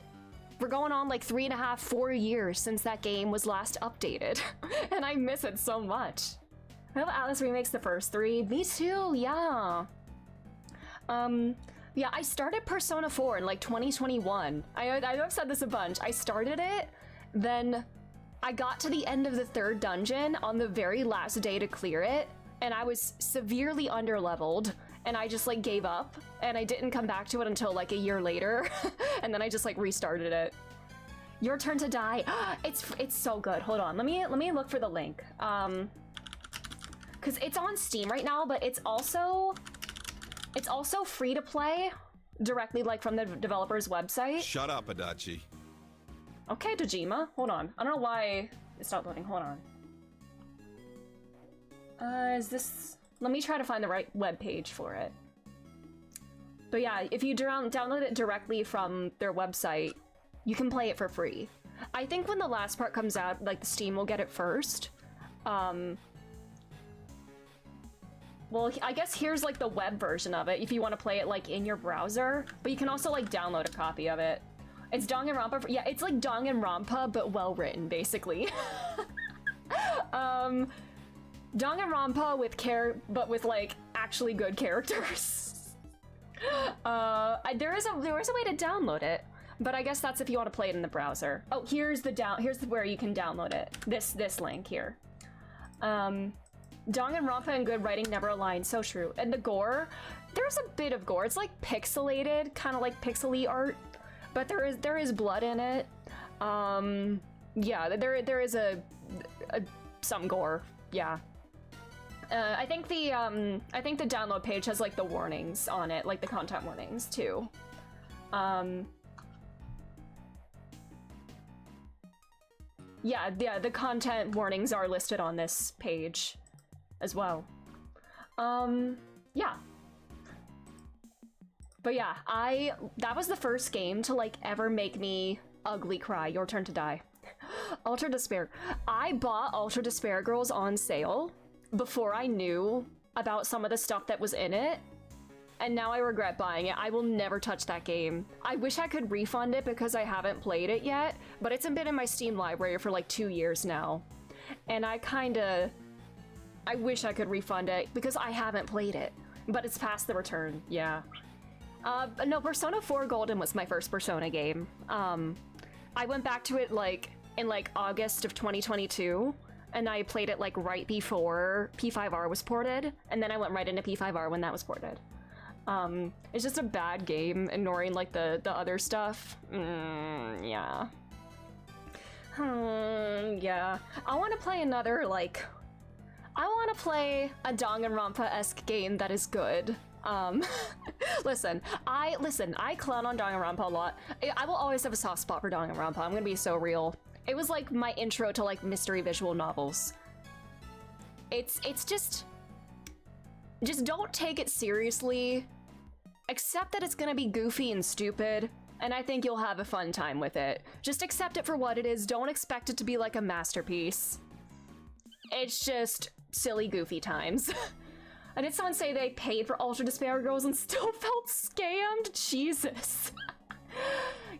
we're going on like 3.5, 4 years since that game was last updated, and I miss it so much. I hope Atlas remakes the first 3. Me too, yeah. Yeah, I started Persona 4 in like 2021. I know I've said this a bunch. I started it, then I got to the end of the 3rd dungeon on the very last day to clear it, and I was severely underleveled, and I just like gave up, and I didn't come back to it until like a year later, and then I just like restarted it. Your Turn to Die. It's so good. Hold on, let me look for the link. Because it's on Steam right now, but it's also free to play directly like from the developer's website. Shut up, Adachi. Okay, Dojima. Hold on. I don't know why it's not loading. Hold on. Is this... Let me try to find the right web page for it. But yeah, if you download it directly from their website, you can play it for free. I think when the last part comes out, like the Steam will get it first. well, I guess here's like the web version of it if you want to play it like in your browser, but you can also like download a copy of it. It's Danganronpa. Yeah, it's like Danganronpa, but well written, basically. Danganronpa but with like actually good characters. There is a way to download it, but I guess that's if you want to play it in the browser. Oh, here's where you can download it. This link here. Danganronpa and good writing never align. So true. And the gore, there's a bit of gore. It's like pixelated, kind of like pixely art, but there is blood in it. Yeah, there is some gore. Yeah. I think the download page has like the warnings on it, like the content warnings too. Yeah, the content warnings are listed on this page as well. Yeah. But yeah, that was the first game to like ever make me ugly cry. Your turn to die. Ultra Despair. I bought Ultra Despair Girls on sale before I knew about some of the stuff that was in it, and now I regret buying it. I will never touch that game. I wish I could refund it because I haven't played it yet, but it's been in my Steam library for like 2 years now, and I wish I could refund it because I haven't played it, but it's past the return. Yeah. No, Persona 4 Golden was my first Persona game. I went back to it like in like August of 2022, and I played it like right before P5R was ported, and then I went right into P5R when that was ported. It's just a bad game, ignoring like the other stuff. Yeah. Yeah. I want to play another like... I want to play a Danganronpa-esque game that is good. Listen, I clown on Danganronpa a lot. I will always have a soft spot for Danganronpa. I'm gonna be so real. It was like my intro to like mystery visual novels. It's just don't take it seriously. Accept that it's gonna be goofy and stupid, and I think you'll have a fun time with it. Just accept it for what it is. Don't expect it to be like a masterpiece. It's just silly, goofy times. I did someone say they paid for Ultra Despair Girls and still felt scammed? Jesus.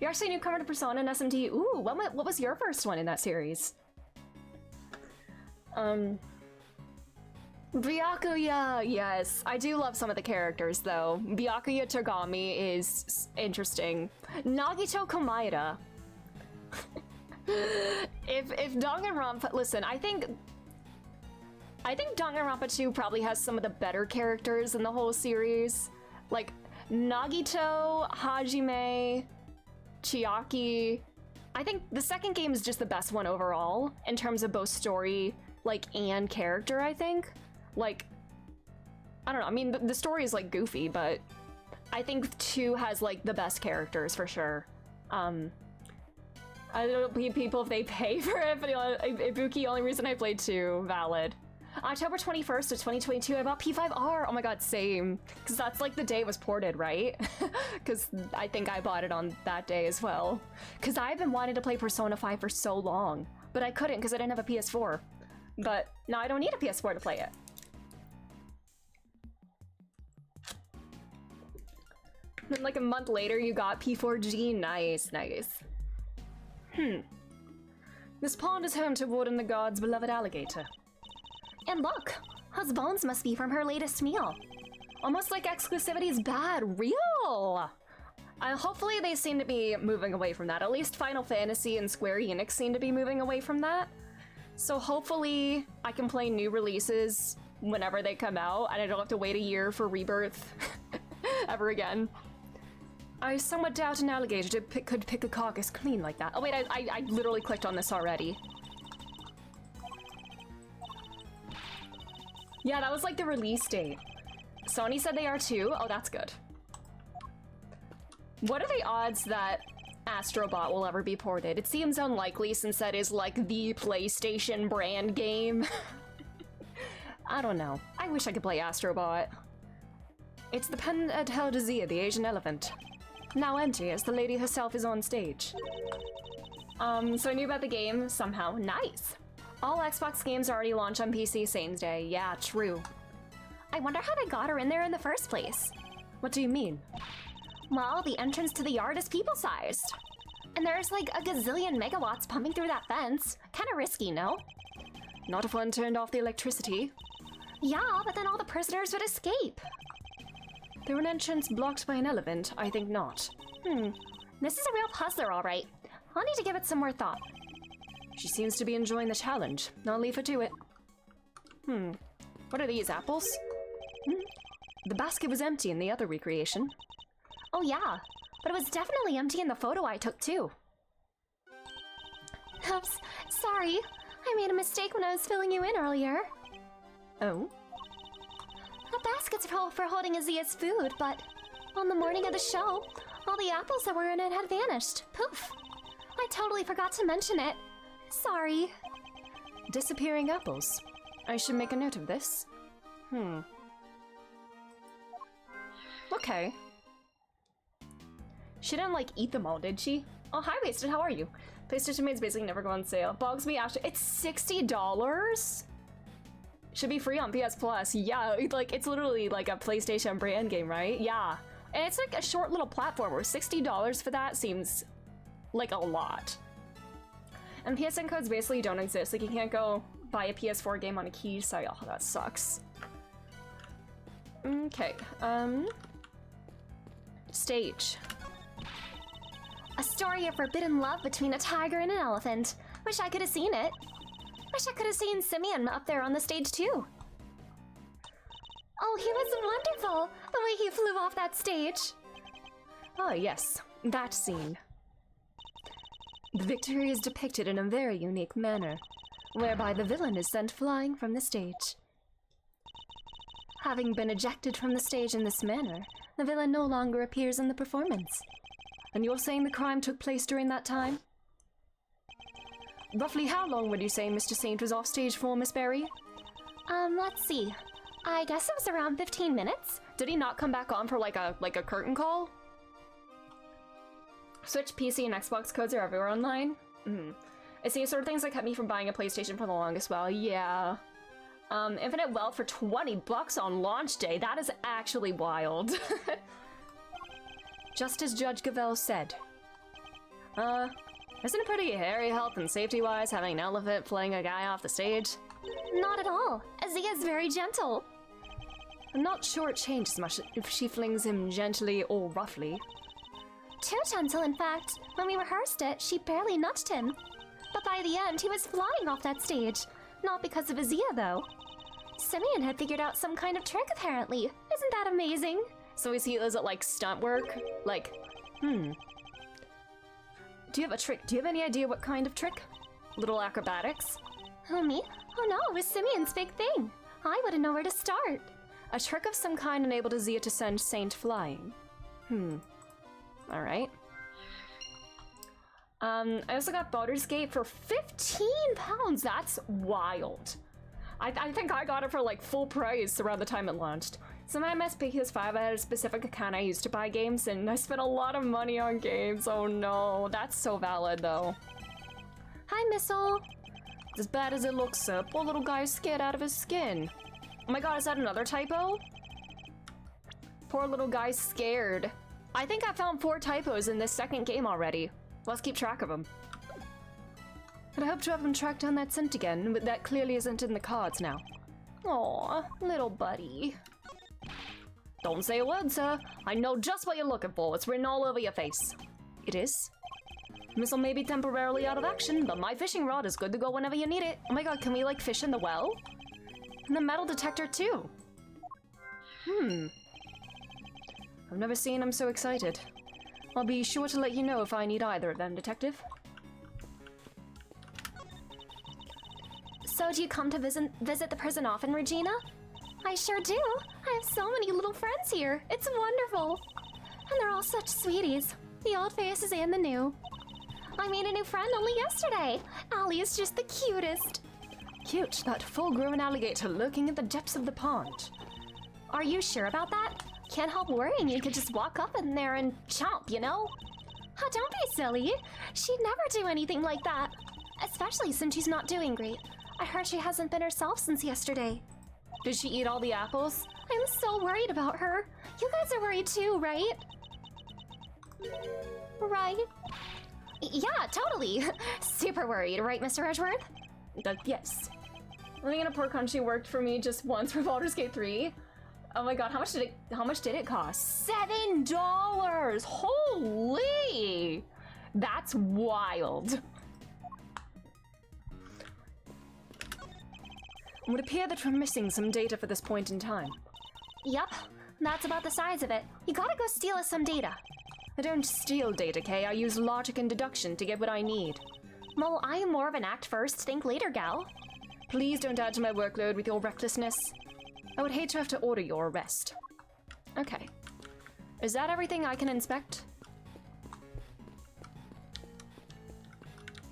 You're actually a newcomer to Persona and SMT. Ooh, what was your first one in that series? Byakuya, yes. I do love some of the characters, though. Byakuya Togami is interesting. Nagito Komaeda. If Danganronpa... Listen, I think Danganronpa 2 probably has some of the better characters in the whole series. Like, Nagito, Hajime, Chiaki. I think the second game is just the best one overall, in terms of both story, like, and character, I think. Like, I don't know, I mean, the story is, like, goofy, but I think 2 has, like, the best characters, for sure. I don't know, people, if they pay for it, but Ibuki, only reason I played 2, valid. October 21st of 2022, I bought P5R. Oh my god, same. Because that's like the day it was ported, right? Because I think I bought it on that day as well. Because I've been wanting to play Persona 5 for so long, but I couldn't because I didn't have a PS4. But now I don't need a PS4 to play it. Then like a month later, you got P4G. Nice, nice. This pond is home to Warden the God's beloved alligator. And look, those bones must be from her latest meal. Almost like exclusivity is bad. Real! Hopefully they seem to be moving away from that. At least Final Fantasy and Square Enix seem to be moving away from that. So hopefully I can play new releases whenever they come out, and I don't have to wait a year for Rebirth ever again. I somewhat doubt an alligator could pick a carcass clean like that. Oh wait, I literally clicked on this already. Yeah, that was like the release date. Sony said they are too. Oh, that's good. What are the odds that Astro Bot will ever be ported? It seems unlikely since that is like the PlayStation brand game. I don't know. I wish I could play Astro Bot. It's the pen at Heldazia, the Asian elephant. Now empty as the lady herself is on stage. So I knew about the game somehow. Nice! All Xbox games already launch on PC same day. Yeah, true. I wonder how they got her in there in the first place. What do you mean? Well, the entrance to the yard is people-sized. And there's like a gazillion megawatts pumping through that fence. Kinda risky, no? Not if one turned off the electricity. Yeah, but then all the prisoners would escape. Through an entrance blocked by an elephant, I think not. This is a real puzzler, all right. I'll need to give it some more thought. She seems to be enjoying the challenge. I'll leave her to it. What are these, apples? The basket was empty in the other recreation. Oh yeah, but it was definitely empty in the photo I took too. Oops, sorry. I made a mistake when I was filling you in earlier. Oh? The basket's full for holding Azia's food, but on the morning of the show, all the apples that were in it had vanished. Poof! I totally forgot to mention it. Sorry. Disappearing apples. I should make a note of this. Okay. She didn't, like, eat them all, did she? Oh, hi, Wasted, how are you? PlayStation Mates basically never go on sale. Bogsby After... It's $60?! Should be free on PS Plus. Yeah, like, it's literally like a PlayStation brand game, right? Yeah. And it's like a short little platformer. $60 for that seems like a lot. And PSN codes basically don't exist. Like, you can't go buy a PS4 game on a key site. Oh, that sucks. Okay, stage. A story of forbidden love between a tiger and an elephant. Wish I could have seen it. Wish I could have seen Simeon up there on the stage too. Oh, he was wonderful, the way he flew off that stage. Oh yes, that scene. The victory is depicted in a very unique manner, whereby the villain is sent flying from the stage. Having been ejected from the stage in this manner, the villain no longer appears in the performance. And you're saying the crime took place during that time? Roughly how long would you say Mr. Saint was off stage for, Miss Berry? Let's see. I guess it was around 15 minutes. Did he not come back on for like a curtain call? Switch, PC, and Xbox codes are everywhere online. It's these sort of things that kept me from buying a PlayStation for the longest while. Yeah. Infinite Wealth for $20 on launch day. That is actually wild. Just as Judge Gavelle said. Isn't it pretty hairy health and safety-wise having an elephant flaying a guy off the stage? Not at all. Azia's very gentle. I'm not sure it changes much if she flings him gently or roughly. Too gentle, in fact. When we rehearsed it, she barely nudged him. But by the end, he was flying off that stage. Not because of Azia, though. Simeon had figured out some kind of trick, apparently. Isn't that amazing? So is it like stunt work? Like, Do you have a trick? Do you have any idea what kind of trick? Little acrobatics? Who, me? Oh no, it was Simeon's big thing. I wouldn't know where to start. A trick of some kind enabled Azia to send Saint flying. Alright. I also got Baldur's Gate for £15. That's wild. I think I got it for like full price around the time it launched. So my PS5, I had a specific account I used to buy games, and I spent a lot of money on games. Oh no, that's so valid though. Hi, Missile. As bad as it looks, sir, poor little guy's scared out of his skin. Oh my god, is that another typo? Poor little guy's scared. I think I found 4 typos in this second game already. Let's keep track of them. And I hope to have him track down that scent again, but that clearly isn't in the cards now. Aw, little buddy. Don't say a word, sir. I know just what you're looking for. It's written all over your face. It is? Missile may be temporarily out of action, but my fishing rod is good to go whenever you need it. Oh my god, can we like fish in the well? And the metal detector too. I've never seen him so excited. I'll be sure to let you know if I need either of them, Detective. So do you come to visit the prison often, Regina? I sure do. I have so many little friends here. It's wonderful. And they're all such sweeties. The old faces and the new. I made a new friend only yesterday. Allie is just the cutest. Cute, that full-grown alligator lurking at the depths of the pond. Are you sure about that? Can't help worrying you could just walk up in there and chomp, you know? Oh, don't be silly. She'd never do anything like that. Especially since she's not doing great. I heard she hasn't been herself since yesterday. Did she eat all the apples? I'm so worried about her. You guys are worried too, right? Right? Yeah, totally. Super worried, right, Mr. Edgeworth? Yes. Living in a poor country worked for me just once for Baldur's Gate 3. Oh my god, how much did it cost? $7! Holy! That's wild. It would appear that we're missing some data for this point in time. Yup, that's about the size of it. You gotta go steal us some data. I don't steal data, Kay. I use logic and deduction to get what I need. Well, I am more of an act first, think later gal. Please don't add to my workload with your recklessness. I would hate to have to order your arrest. Okay. Is that everything I can inspect?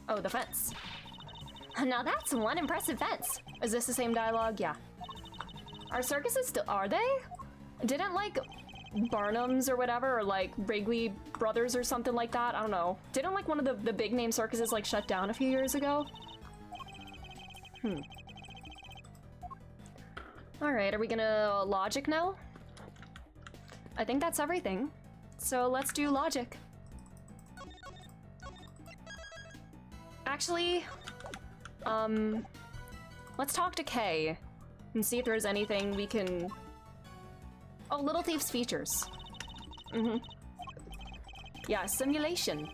Oh, the fence. Now that's one impressive fence. Is this the same dialogue? Yeah. Are circuses still... Are they? Didn't, like, Barnum's or whatever, or, like, Wrigley Brothers or something like that? I don't know. Didn't, like, one of the big-name circuses, like, shut down a few years ago? Alright, are we gonna logic now? I think that's everything. So let's do logic. Actually, let's talk to Kay and see if there's anything we can... Oh, Little Thief's features. Yeah, simulation.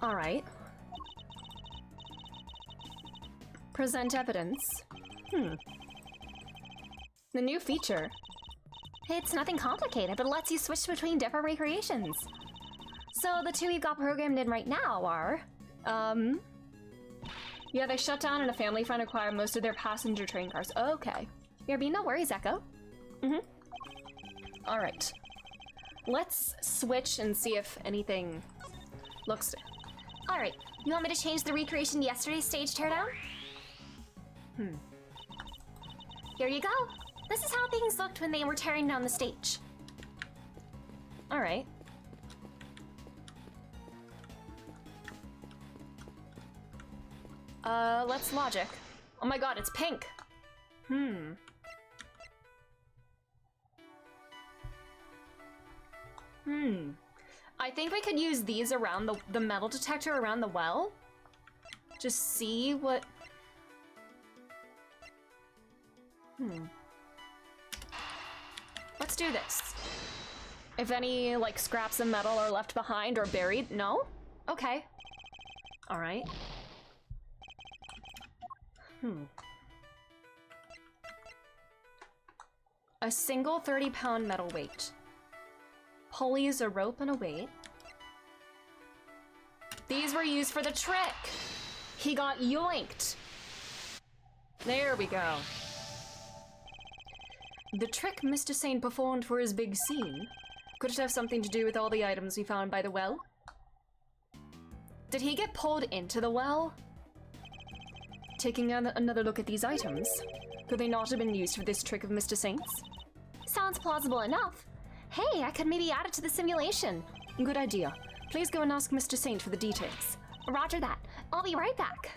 All right. Present evidence. The new feature. It's nothing complicated, but it lets you switch between different recreations. So the two we've got programmed in right now are... Yeah, they shut down and a family friend acquired most of their passenger train cars. Okay. BRB, no worries, Echo. All right. Let's switch and see if anything looks... Alright, you want me to change the recreation to yesterday's stage teardown? Here you go. This is how things looked when they were tearing down the stage. All right. Let's logic. Oh my god, it's pink. I think we could use these around the metal detector around the well. Just see what... Let's do this. If any, like, scraps of metal are left behind or buried, no? Okay. All right. A single 30-pound metal weight. Pulleys, a rope, and a weight. These were used for the trick! He got yoinked! There we go. The trick Mr. Saint performed for his big scene. Could it have something to do with all the items we found by the well? Did he get pulled into the well? Taking another look at these items, could they not have been used for this trick of Mr. Saint's? Sounds plausible enough. Hey, I could maybe add it to the simulation. Good idea. Please go and ask Mr. Saint for the details. Roger that. I'll be right back.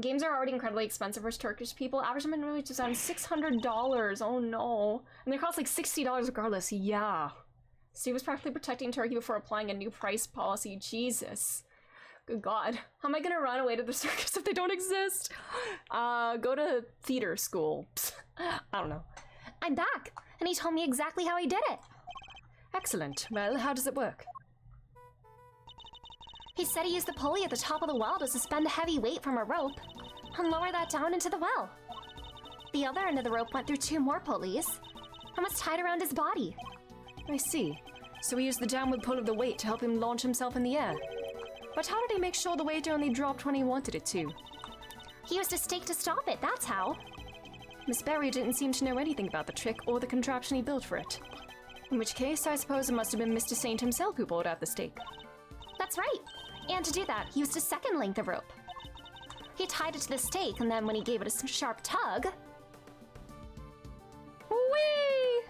Games are already incredibly expensive for Turkish people. Average minimum wage is around $600. Oh no. And they cost like $60 regardless. Yeah. Steve was practically protecting Turkey before applying a new price policy. Jesus. Good God. How am I gonna run away to the circus if they don't exist? Go to theater school. I don't know. I'm back, and he told me exactly how he did it. Excellent. Well, how does it work? He said he used the pulley at the top of the well to suspend a heavy weight from a rope and lower that down into the well. The other end of the rope went through 2 more pulleys and was tied around his body. I see. So he used the downward pull of the weight to help him launch himself in the air. But how did he make sure the weight only dropped when he wanted it to? He used a stake to stop it, that's how. Miss Berry didn't seem to know anything about the trick or the contraption he built for it. In which case, I suppose it must have been Mr. Saint himself who pulled out the stake. That's right. And to do that, he used a second length of rope. He tied it to the stake, and then when he gave it a sharp tug... Whee!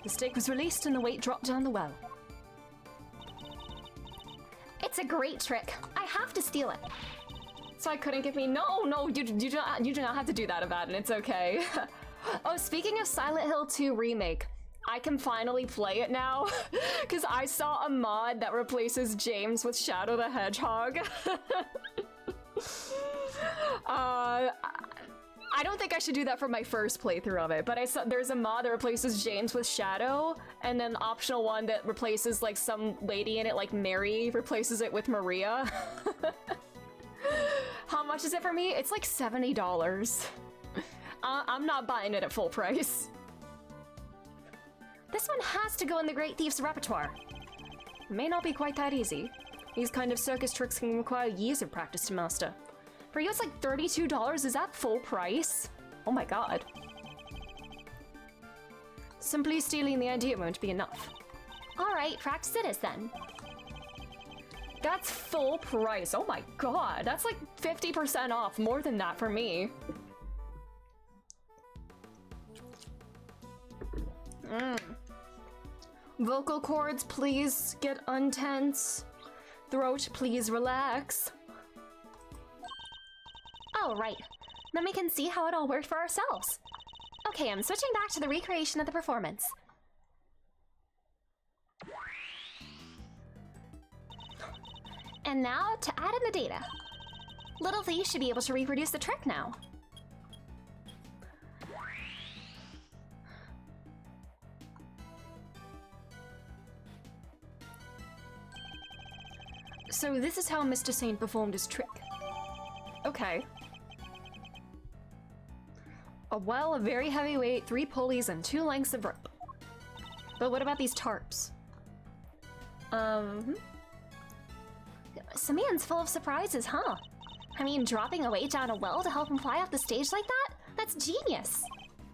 The stake was released and the weight dropped down the well. It's a great trick. I have to steal it. So I couldn't give me— No, you do not have to do that, Abaddon. It's okay. Oh, speaking of Silent Hill 2 Remake, I can finally play it now because I saw a mod that replaces James with Shadow the Hedgehog. I don't think I should do that for my first playthrough of it, but I saw there's a mod that replaces James with Shadow, and then the optional one that replaces like some lady in it, like Mary, replaces it with Maria. How much is it for me? It's like $70. I'm not buying it at full price. This one has to go in the Great Thief's repertoire. It may not be quite that easy. These kind of circus tricks can require years of practice to master. For you, it's like $32. Is that full price? Oh my god. Simply stealing the idea won't be enough. Alright, practice it is then. That's full price. Oh my god. That's like 50% off. More than that for me. Vocal cords, please get untense. Throat, please relax. Oh, right. Then we can see how it all worked for ourselves. Okay, I'm switching back to the recreation of the performance. And now to add in the data. Little Thief should be able to reproduce the trick now. So this is how Mr. Saint performed his trick. Okay. A well, a very heavy weight, 3 pulleys, and 2 lengths of rope. But what about these tarps? Simeon's full of surprises, huh? I mean, dropping a weight down a well to help him fly off the stage like that? That's genius!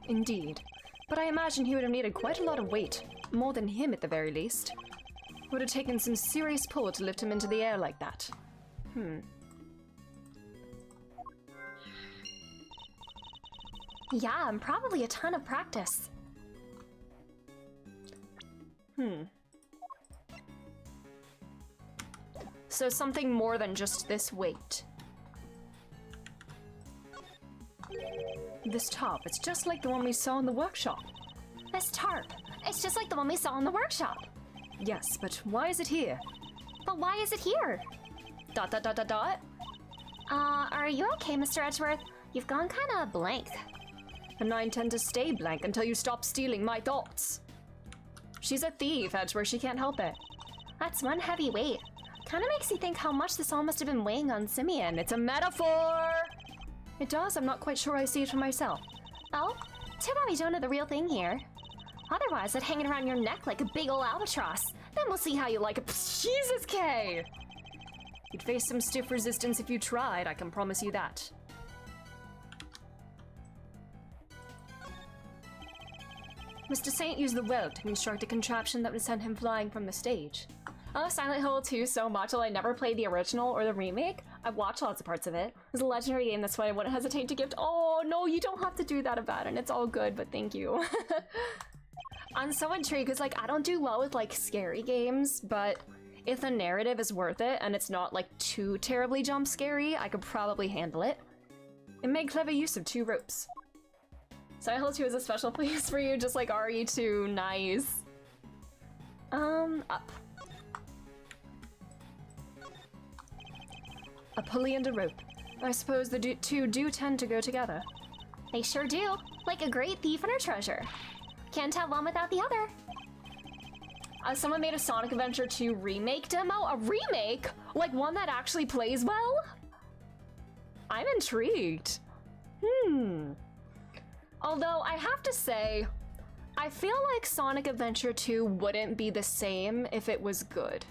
Indeed. But I imagine he would have needed quite a lot of weight. More than him, at the very least. It would have taken some serious pull to lift him into the air like that. Yeah, and probably a ton of practice. So something more than just this weight. This tarp, it's just like the one we saw in the workshop. This tarp, it's just like the one we saw in the workshop. Yes, but why is it here? But why is it here? ... Are you okay, Mr. Edgeworth? You've gone kinda blank. And I intend to stay blank until you stop stealing my thoughts. She's a thief, Edgeworth, she can't help it. That's one heavy weight. Kinda makes you think how much this all must have been weighing on Simeon. It's a metaphor! It does, I'm not quite sure I see it for myself. Oh, too bad we don't know the real thing here. Otherwise, I'd hang it around your neck like a big ol' albatross. Then we'll see how you like it. Jesus, Kay! You'd face some stiff resistance if you tried, I can promise you that. Mr. Saint used the well to construct a contraption that would send him flying from the stage. I love Silent Hill 2 so much, while I never played the original or the remake. I've watched lots of parts of it. It's a legendary game, that's why I wouldn't hesitate to gift— Oh, no, you don't have to do that, Abaddon. It's all good, but thank you. I'm so intrigued, because, like, I don't do well with, like, scary games, but if the narrative is worth it, and it's not, like, too terribly jump-scary, I could probably handle it. It made clever use of 2 ropes. Silent Hill 2 is a special place for you, just like RE2, nice. Up. A pulley and a rope. I suppose the two do tend to go together. They sure do. Like a great thief and her treasure. Can't have one without the other. Someone made a Sonic Adventure 2 remake demo? A remake? Like one that actually plays well? I'm intrigued. Although, I have to say, I feel like Sonic Adventure 2 wouldn't be the same if it was good.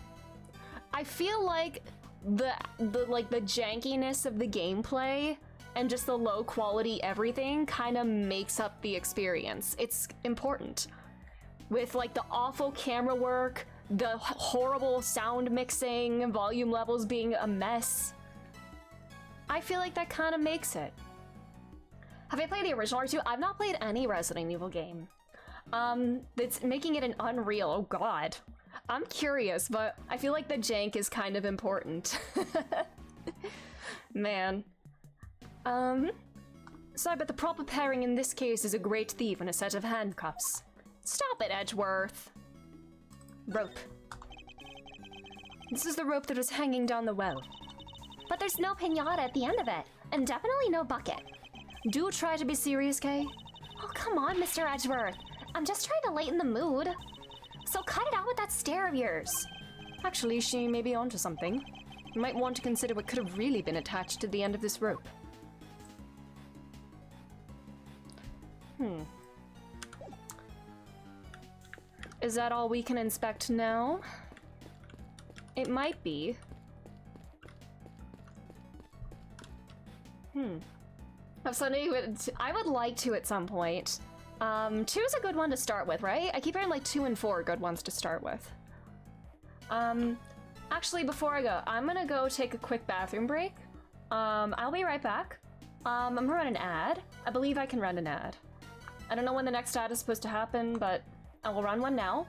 I feel like the jankiness of the gameplay and just the low quality everything kind of makes up the experience. It's important. With like the awful camera work, the horrible sound mixing, volume levels being a mess. I feel like that kind of makes it. Have I played the original R2? I've not played any Resident Evil game. It's making it an Unreal. Oh god. I'm curious, but I feel like the jank is kind of important. Man. So I bet the proper pairing in this case is a great thief and a set of handcuffs. Stop it, Edgeworth. Rope. This is the rope that was hanging down the well. But there's no pinata at the end of it, and definitely no bucket. Do try to be serious, Kay. Oh, come on, Mr. Edgeworth. I'm just trying to lighten the mood. So cut it out with that stare of yours. Actually, she may be onto something. You might want to consider what could have really been attached to the end of this rope. Is that all we can inspect now? It might be. I would like to at some point. 2 is a good one to start with, right? I keep hearing like 2 and 4 are good ones to start with. Actually, before I go, I'm gonna go take a quick bathroom break. I'll be right back. I'm gonna run an ad. I believe I can run an ad. I don't know when the next ad is supposed to happen, but I will run one now.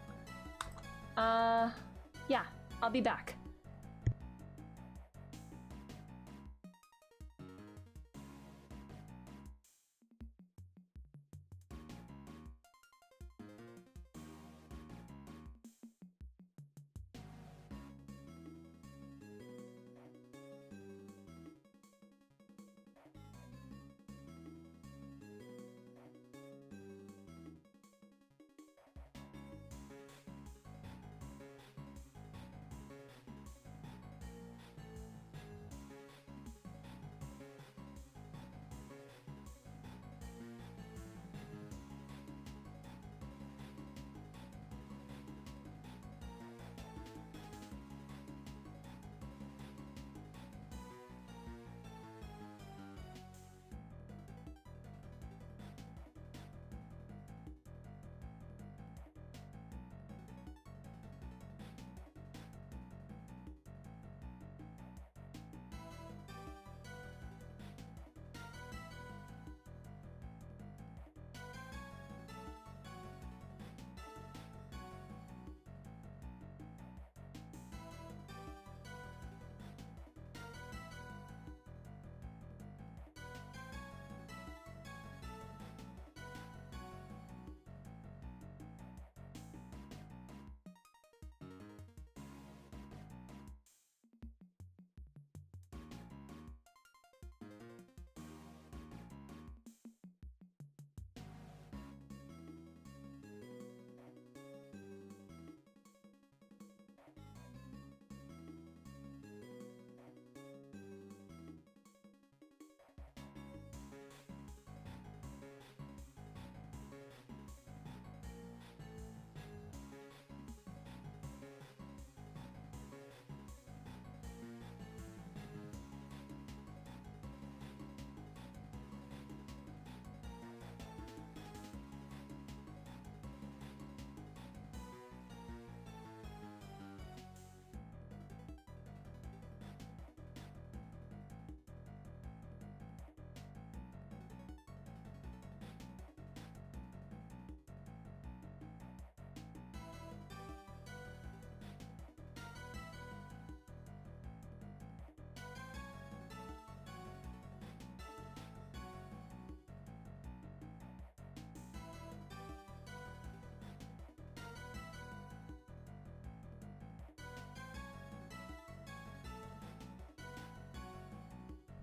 Yeah, I'll be back.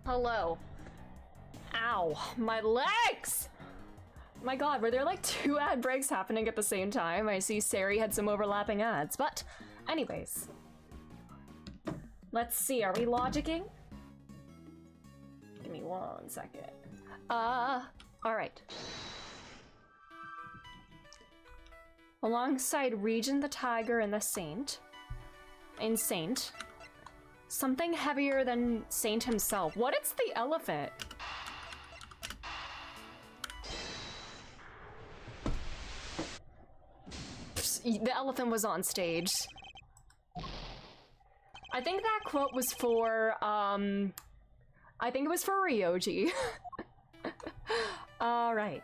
Hello. Ow, my legs! My god, were there like 2 ad breaks happening at the same time? I see Sari had some overlapping ads, but anyways. Let's see, are we logicking? Give me 1 second. Alright. Alongside Regent the Tiger and the Saint. Something heavier than Saint himself. What is the elephant? The elephant was on stage. I think that quote was for, I think it was for Ryoji. Alright.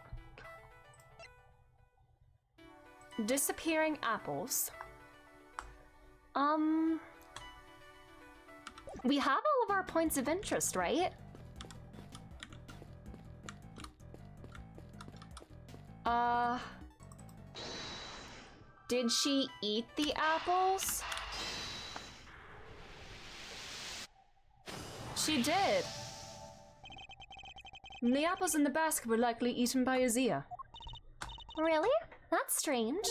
disappearing apples. We have all of our points of interest, right? Did she eat the apples? She did. The apples in the basket were likely eaten by Azia. Really? That's strange.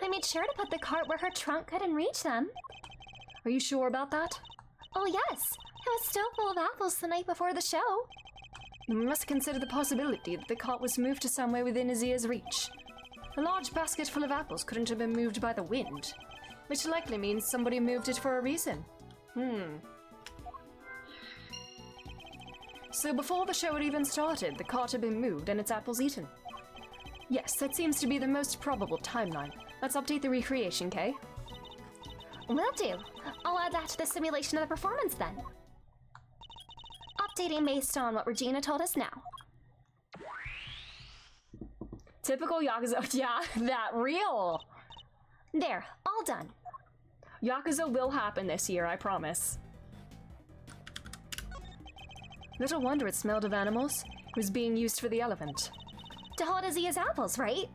I made sure to put the cart where her trunk couldn't reach them. Are you sure about that? Oh yes, it was still full of apples the night before the show. We must consider the possibility that the cart was moved to somewhere within Azia's reach. A large basket full of apples couldn't have been moved by the wind, which likely means somebody moved it for a reason. So before the show had even started, the cart had been moved and its apples eaten. Yes, that seems to be the most probable timeline. Let's update the recreation, Kay. Will do. I'll add that to the simulation of the performance then. Updating based on what Regina told us now. Typical Yakuza. Yeah, that real. There, all done. Yakuza will happen this year, I promise. Little wonder it smelled of animals. It was being used for the elephant. To hold Azia's apples, right?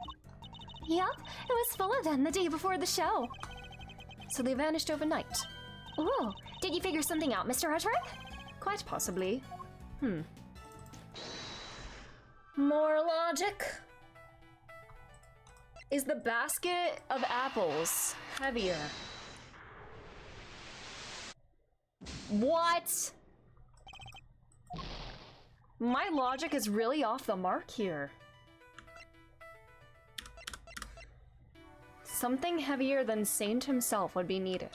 Yup, it was full of them the day before the show. So they vanished overnight. Ooh, did you figure something out, Mr. Hutchworth? Quite possibly. More logic? Is the basket of apples heavier? What? My logic is really off the mark here. Something heavier than Saint himself would be needed.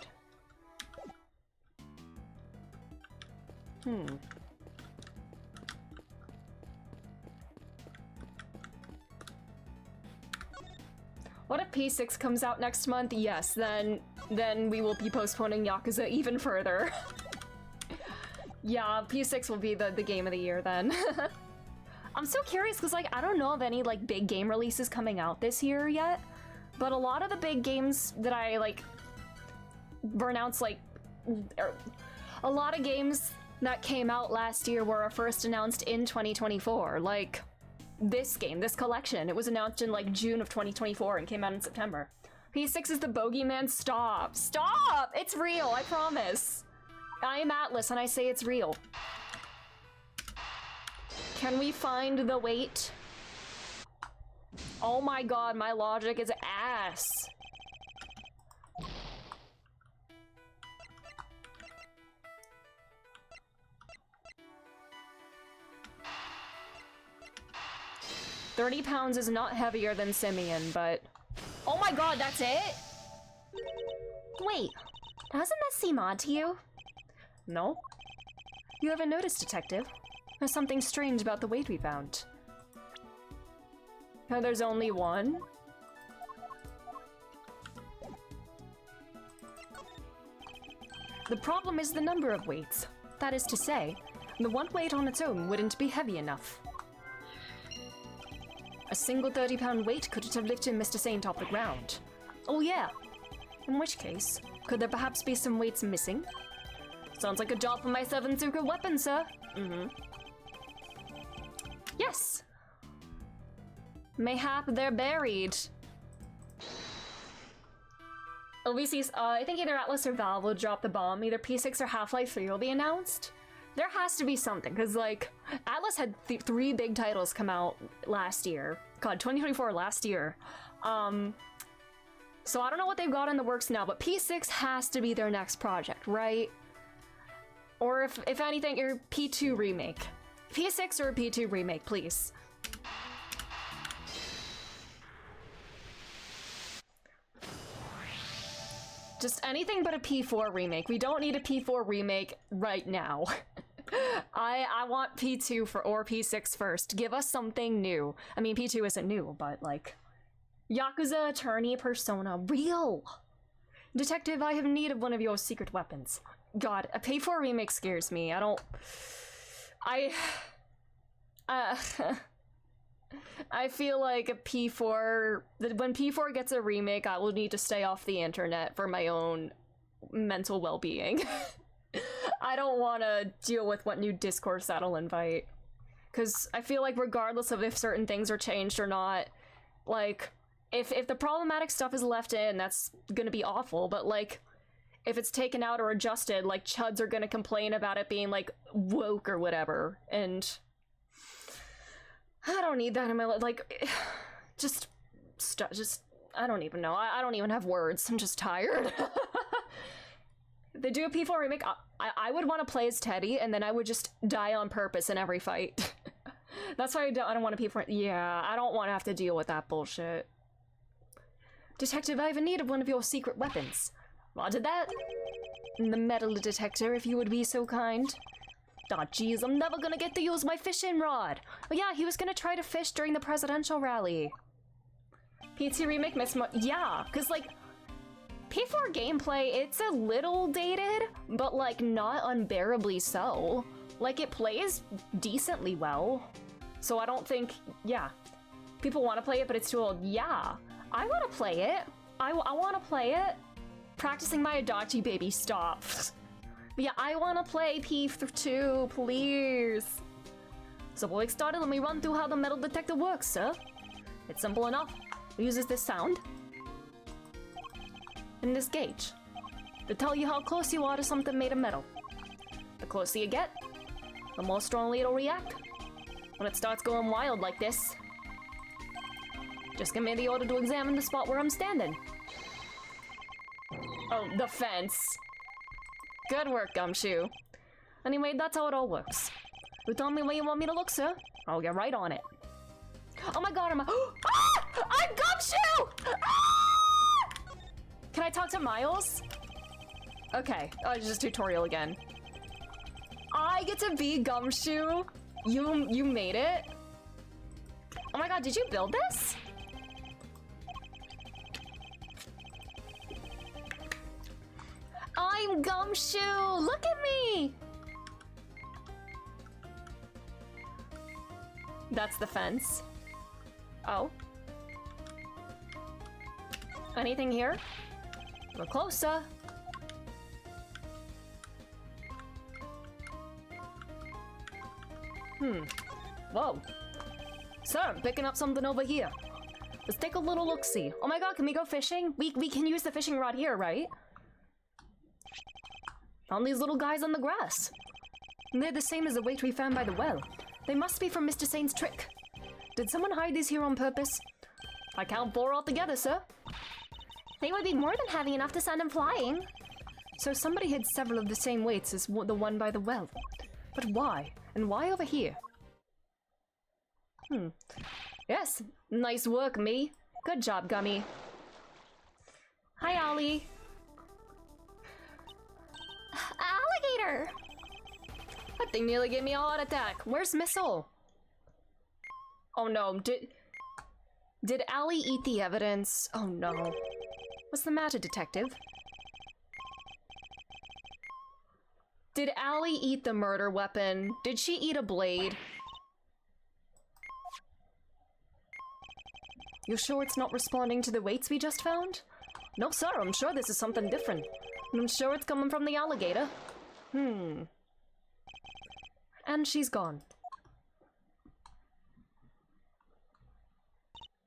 What if P6 comes out next month? Yes, then we will be postponing Yakuza even further. Yeah, P6 will be the game of the year then. I'm so curious because like I don't know of any like big game releases coming out this year yet, but a lot of the big games that I like announced like a lot of games that came out last year were first announced in 2024. Like this game, this collection, it was announced in like June of 2024 and came out in September. P6 is the bogeyman. Stop! Stop! It's real, I promise. I am Atlas and I say it's real. Can we find the weight? Oh my god, my logic is ass. £30 is not heavier than Simeon, but... Oh my god, that's it? Wait, doesn't that seem odd to you? No. You haven't noticed, Detective. There's something strange about the weight we found. Oh, there's only one? The problem is the number of weights. That is to say, the one weight on its own wouldn't be heavy enough. A single 30-pound weight couldn't have lifted Mr. Saint off the ground. Oh yeah. In which case, could there perhaps be some weights missing? Sounds like a job for my 7th secret weapon, sir. Yes. Mayhap they're buried. LVC's, I think either Atlas or Valve will drop the bomb. Either P6 or Half-Life 3 will be announced. There has to be something, because, like, Atlas had 3 big titles come out last year. God, 2024 last year. So I don't know what they've got in the works now, but P6 has to be their next project, right? Or if anything, your P2 remake. P6 or a P2 remake, please. Just anything but a P4 remake. We don't need a P4 remake right now. I want P2 or P6 first. Give us something new. I mean, P2 isn't new, but like... Yakuza Attorney Persona. Real! Detective, I have need of one of your secret weapons. God, a P4 remake scares me. I feel like when P4 gets a remake, I will need to stay off the internet for my own mental well-being. I don't want to deal with what new discourse that'll invite. Because I feel like regardless of if certain things are changed or not, like, if the problematic stuff is left in, that's gonna be awful, but like, if it's taken out or adjusted, like, chuds are gonna complain about it being, like, woke or whatever, and I don't need that in my life. Like, just, I don't even know. I don't even have words. I'm just tired. If they do a P4 remake, I would want to play as Teddy, and then I would just die on purpose in every fight. That's why I don't want to P4. Yeah, I don't want to have to deal with that bullshit. Detective, I have a need of one of your secret weapons. Roger that. The metal detector, if you would be so kind. Aw, jeez, I'm never gonna get to use my fishing rod. Oh yeah, he was gonna try to fish during the presidential rally. PT Remake yeah, cause like, P4 gameplay, it's a little dated, but like not unbearably so. Like, it plays decently well. So I don't think, yeah. People want to play it, but it's too old. Yeah, I want to play it. I want to play it. Practicing my Adachi baby, stop. Yeah, I want to play P2, please. So we'll get started. Let me run through how the metal detector works, sir. It's simple enough. It uses this sound and this gauge to tell you how close you are to something made of metal. The closer you get, the more strongly it'll react. When it starts going wild like this, just give me the order to examine the spot where I'm standing. Oh, the fence. Good work, Gumshoe. Anyway, that's how it all works. You tell me where you want me to look, sir. I'll get right on it. Oh my god, I'm Gumshoe! Ah! Can I talk to Miles? Okay, it's just tutorial again. I get to be Gumshoe? You made it? Oh my god, did you build this? I'm Gumshoe! Look at me! That's the fence. Oh. Anything here? Look closer. Whoa. Sir, I'm picking up something over here. Let's take a little look-see. Oh my god, can we go fishing? We can use the fishing rod here, right? Found these little guys on the grass. And they're the same as the weight we found by the well. They must be from Mr. Saint's trick. Did someone hide these here on purpose? I count 4 altogether, sir. They would be more than heavy enough to send him flying. So somebody hid several of the same weights as the one by the well. But why? And why over here? Yes, nice work, me. Good job, Gummy. Hi, Ollie. Alligator! That thing nearly gave me a heart attack. Where's Missile? Oh no, did Allie eat the evidence? Oh no. What's the matter, detective? Did Allie eat the murder weapon? Did she eat a blade? You sure it's not responding to the weights we just found? No, sir, I'm sure this is something different. And I'm sure it's coming from the alligator. And she's gone.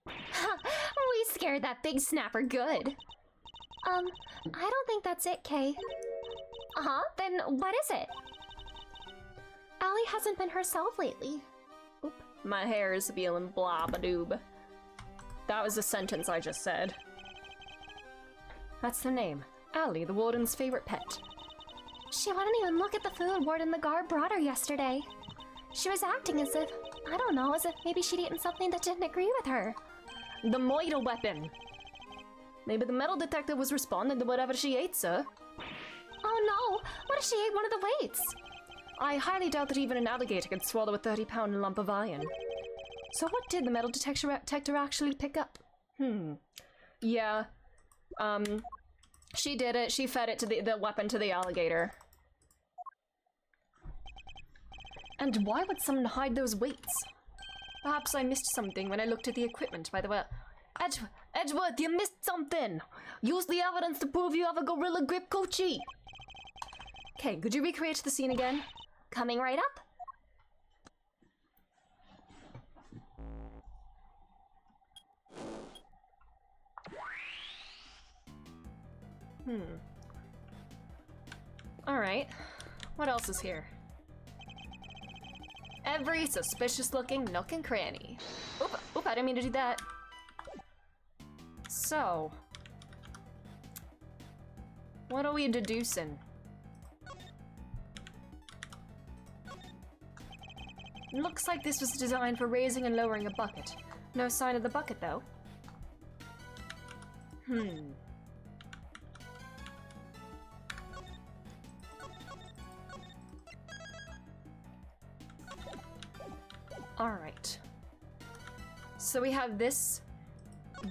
We scared that big snapper good. I don't think that's it, Kay. Then what is it? Allie hasn't been herself lately. Oop, my hair is feeling blah-ba-doob. That was a sentence I just said. That's the name. Allie, the warden's favorite pet. She wouldn't even look at the food Warden the guard brought her yesterday. She was acting as if, I don't know, as if maybe she'd eaten something that didn't agree with her. The murder weapon! Maybe the metal detector was responding to whatever she ate, sir. Oh no! What if she ate one of the weights? I highly doubt that even an alligator could swallow a 30-pound lump of iron. So what did the metal detector actually pick up? Yeah. She did it. She fed it to the weapon to the alligator. And why would someone hide those weights? Perhaps I missed something when I looked at the equipment by the well. Edgeworth, you missed something! Use the evidence to prove you have a gorilla grip, Kochi! Okay, could you recreate the scene again? Coming right up. Alright. What else is here? Every suspicious looking nook and cranny. Oop, I didn't mean to do that. So, what are we deducing? Looks like this was designed for raising and lowering a bucket. No sign of the bucket, though. Alright. So we have this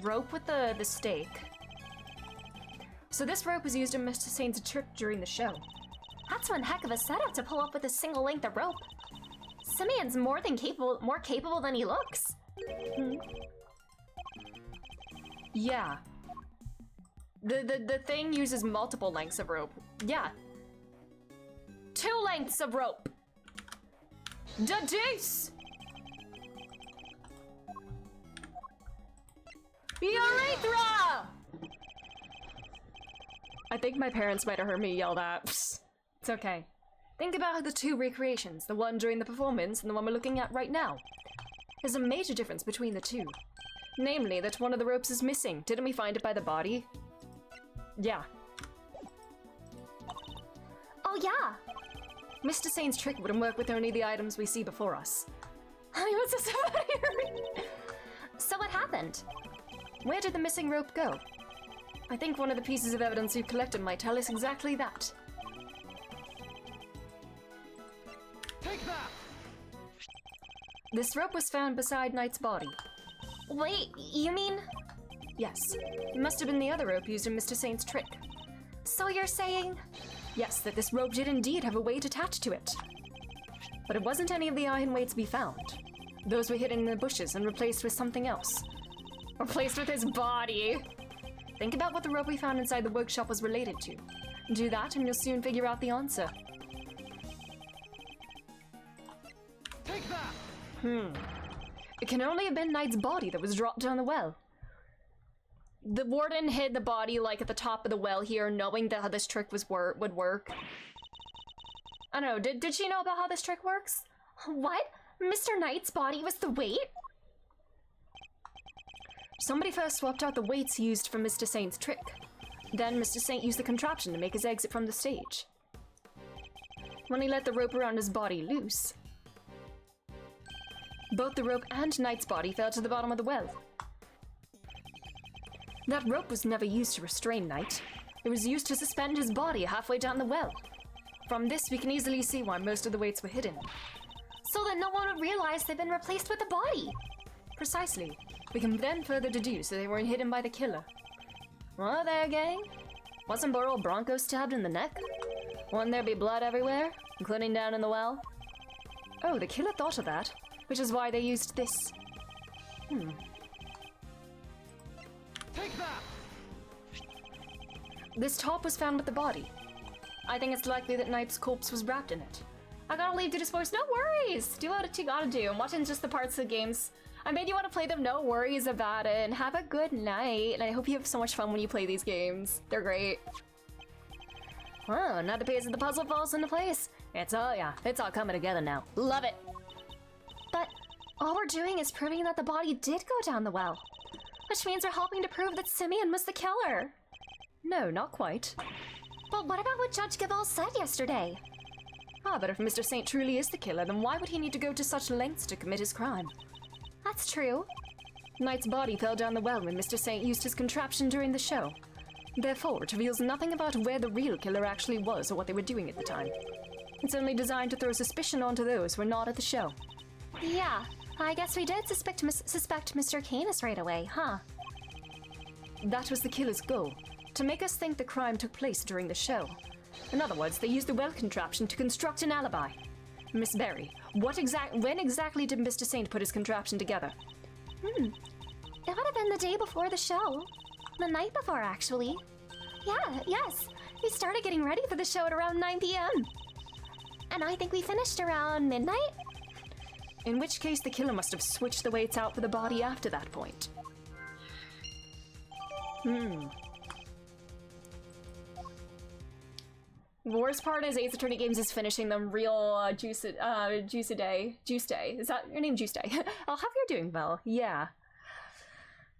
rope with the stake. So this rope was used in Mr. Saint's trick during the show. That's one heck of a setup to pull up with a single length of rope. Simeon's more capable than he looks. Yeah. The thing uses multiple lengths of rope. Yeah. 2 lengths of rope. Deduce! Urethra! I think my parents might have heard me yell that. Psst. It's okay. Think about the 2 recreations, the one during the performance and the one we're looking at right now. There's a major difference between the 2. Namely, that one of the ropes is missing. Didn't we find it by the body? Yeah. Oh yeah! Mr. Saint's trick wouldn't work with only the items we see before us. What's this about here? So what happened? Where did the missing rope go? I think one of the pieces of evidence you've collected might tell us exactly that. Take that! This rope was found beside Knight's body. Wait, you mean? Yes, it must have been the other rope used in Mr. Saint's trick. So you're saying? Yes, that this rope did indeed have a weight attached to it. But it wasn't any of the iron weights we found. Those were hidden in the bushes and replaced with something else. Replaced with his body! Think about what the rope we found inside the workshop was related to. Do that and you'll soon figure out the answer. Take that! It can only have been Knight's body that was dropped down the well. The warden hid the body like at the top of the well here, knowing that how this trick would work. I don't know, did she know about how this trick works? What? Mr. Knight's body was the weight? Somebody first swapped out the weights used for Mr. Saint's trick. Then Mr. Saint used the contraption to make his exit from the stage. When he let the rope around his body loose, both the rope and Knight's body fell to the bottom of the well. That rope was never used to restrain Knight. It was used to suspend his body halfway down the well. From this, we can easily see why most of the weights were hidden. So that no one would realize they've been replaced with a body. Precisely. We can then further deduce that they weren't hidden by the killer. Well there, gang. Wasn't poor old Bronco stabbed in the neck? Wouldn't there be blood everywhere, including down in the well? Oh, the killer thought of that, which is why they used this. Take that! This top was found with the body. I think it's likely that Knight's corpse was wrapped in it. I gotta leave to dispose. No worries! Do what you gotta do. I'm watching just the parts of the games I made you want to play them. No worries about it. And have a good night. And I hope you have so much fun when you play these games. They're great. Oh, another piece of the puzzle falls into place. It's all coming together now. Love it. But all we're doing is proving that the body did go down the well. Which means we're helping to prove that Simeon was the killer. No, not quite. But what about what Judge Gabal said yesterday? But if Mr. Saint truly is the killer, then why would he need to go to such lengths to commit his crime? That's true. Knight's body fell down the well when Mr. Saint used his contraption during the show. Therefore, it reveals nothing about where the real killer actually was or what they were doing at the time. It's only designed to throw suspicion onto those who were not at the show. Yeah, I guess we did suspect Mr. Canis right away, huh? That was the killer's goal, to make us think the crime took place during the show. In other words, they used the well contraption to construct an alibi. Miss Berry, when exactly did Mr. Saint put his contraption together? It would have been the day before the show. The night before, actually. Yes. We started getting ready for the show at around 9 p.m. And I think we finished around midnight? In which case, the killer must have switched the weights out for the body after that point. The worst part is Ace Attorney Games is finishing them real Juice Day. Is that your name, Juice Day? I'll have you doing well, yeah.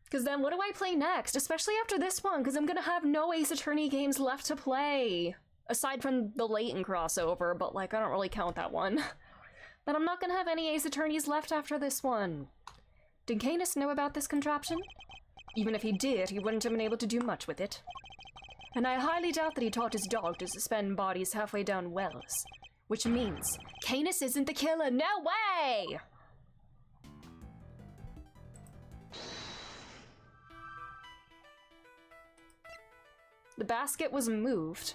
Because then what do I play next? Especially after this one, because I'm gonna have no Ace Attorney games left to play. Aside from the Layton crossover, but like, I don't really count that one. But I'm not gonna have any Ace Attorneys left after this one. Did Canis know about this contraption? Even if he did, he wouldn't have been able to do much with it. And I highly doubt that he taught his dog to suspend bodies halfway down wells. Which means, Canis isn't the killer, no way! The basket was moved.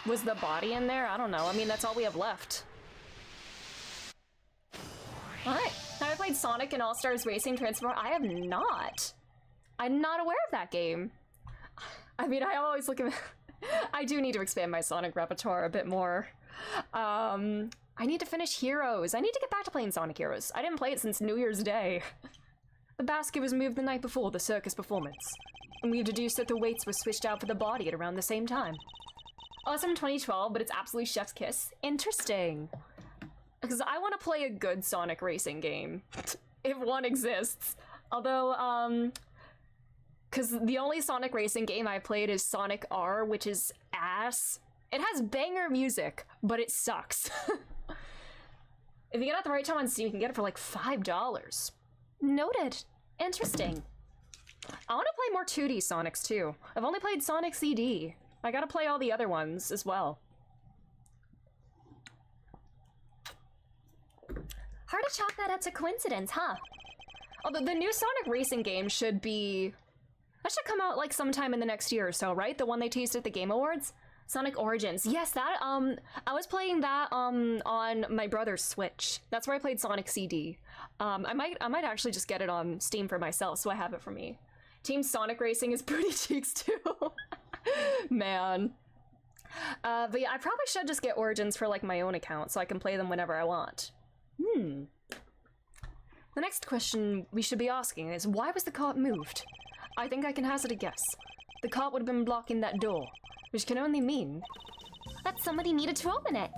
Was the body in there? I don't know. I mean, that's all we have left. Alright, have I played Sonic and All-Stars Racing Transform? I have not. I'm not aware of that game. I mean, I always look at... I do need to expand my Sonic repertoire a bit more. I need to finish Heroes. I need to get back to playing Sonic Heroes. I didn't play it since New Year's Day. The basket was moved the night before the circus performance, and we've deduced that the weights were switched out for the body at around the same time. Awesome 2012, but it's absolutely chef's kiss. Interesting. Because I want to play a good Sonic racing game, if one exists. Although, because the only Sonic racing game I played is Sonic R, which is ass. It has banger music, but it sucks. If you get it at the right time on Steam, you can get it for like $5. Noted. Interesting. I want to play more 2D Sonics too. I've only played Sonic CD. I gotta play all the other ones as well. Hard to chalk that up to coincidence, huh? Although the new Sonic racing game should be... That should come out like sometime in the next year or so, right? The one they teased at the Game Awards? Sonic Origins. Yes, that, I was playing that, on my brother's Switch. That's where I played Sonic CD. I might actually just get it on Steam for myself, so I have it for me. Team Sonic Racing is pretty cheeks too. Man. But yeah, I probably should just get Origins for like my own account so I can play them whenever I want. The next question we should be asking is, why was the cart moved? I think I can hazard a guess. The cart would have been blocking that door, which can only mean that somebody needed to open it.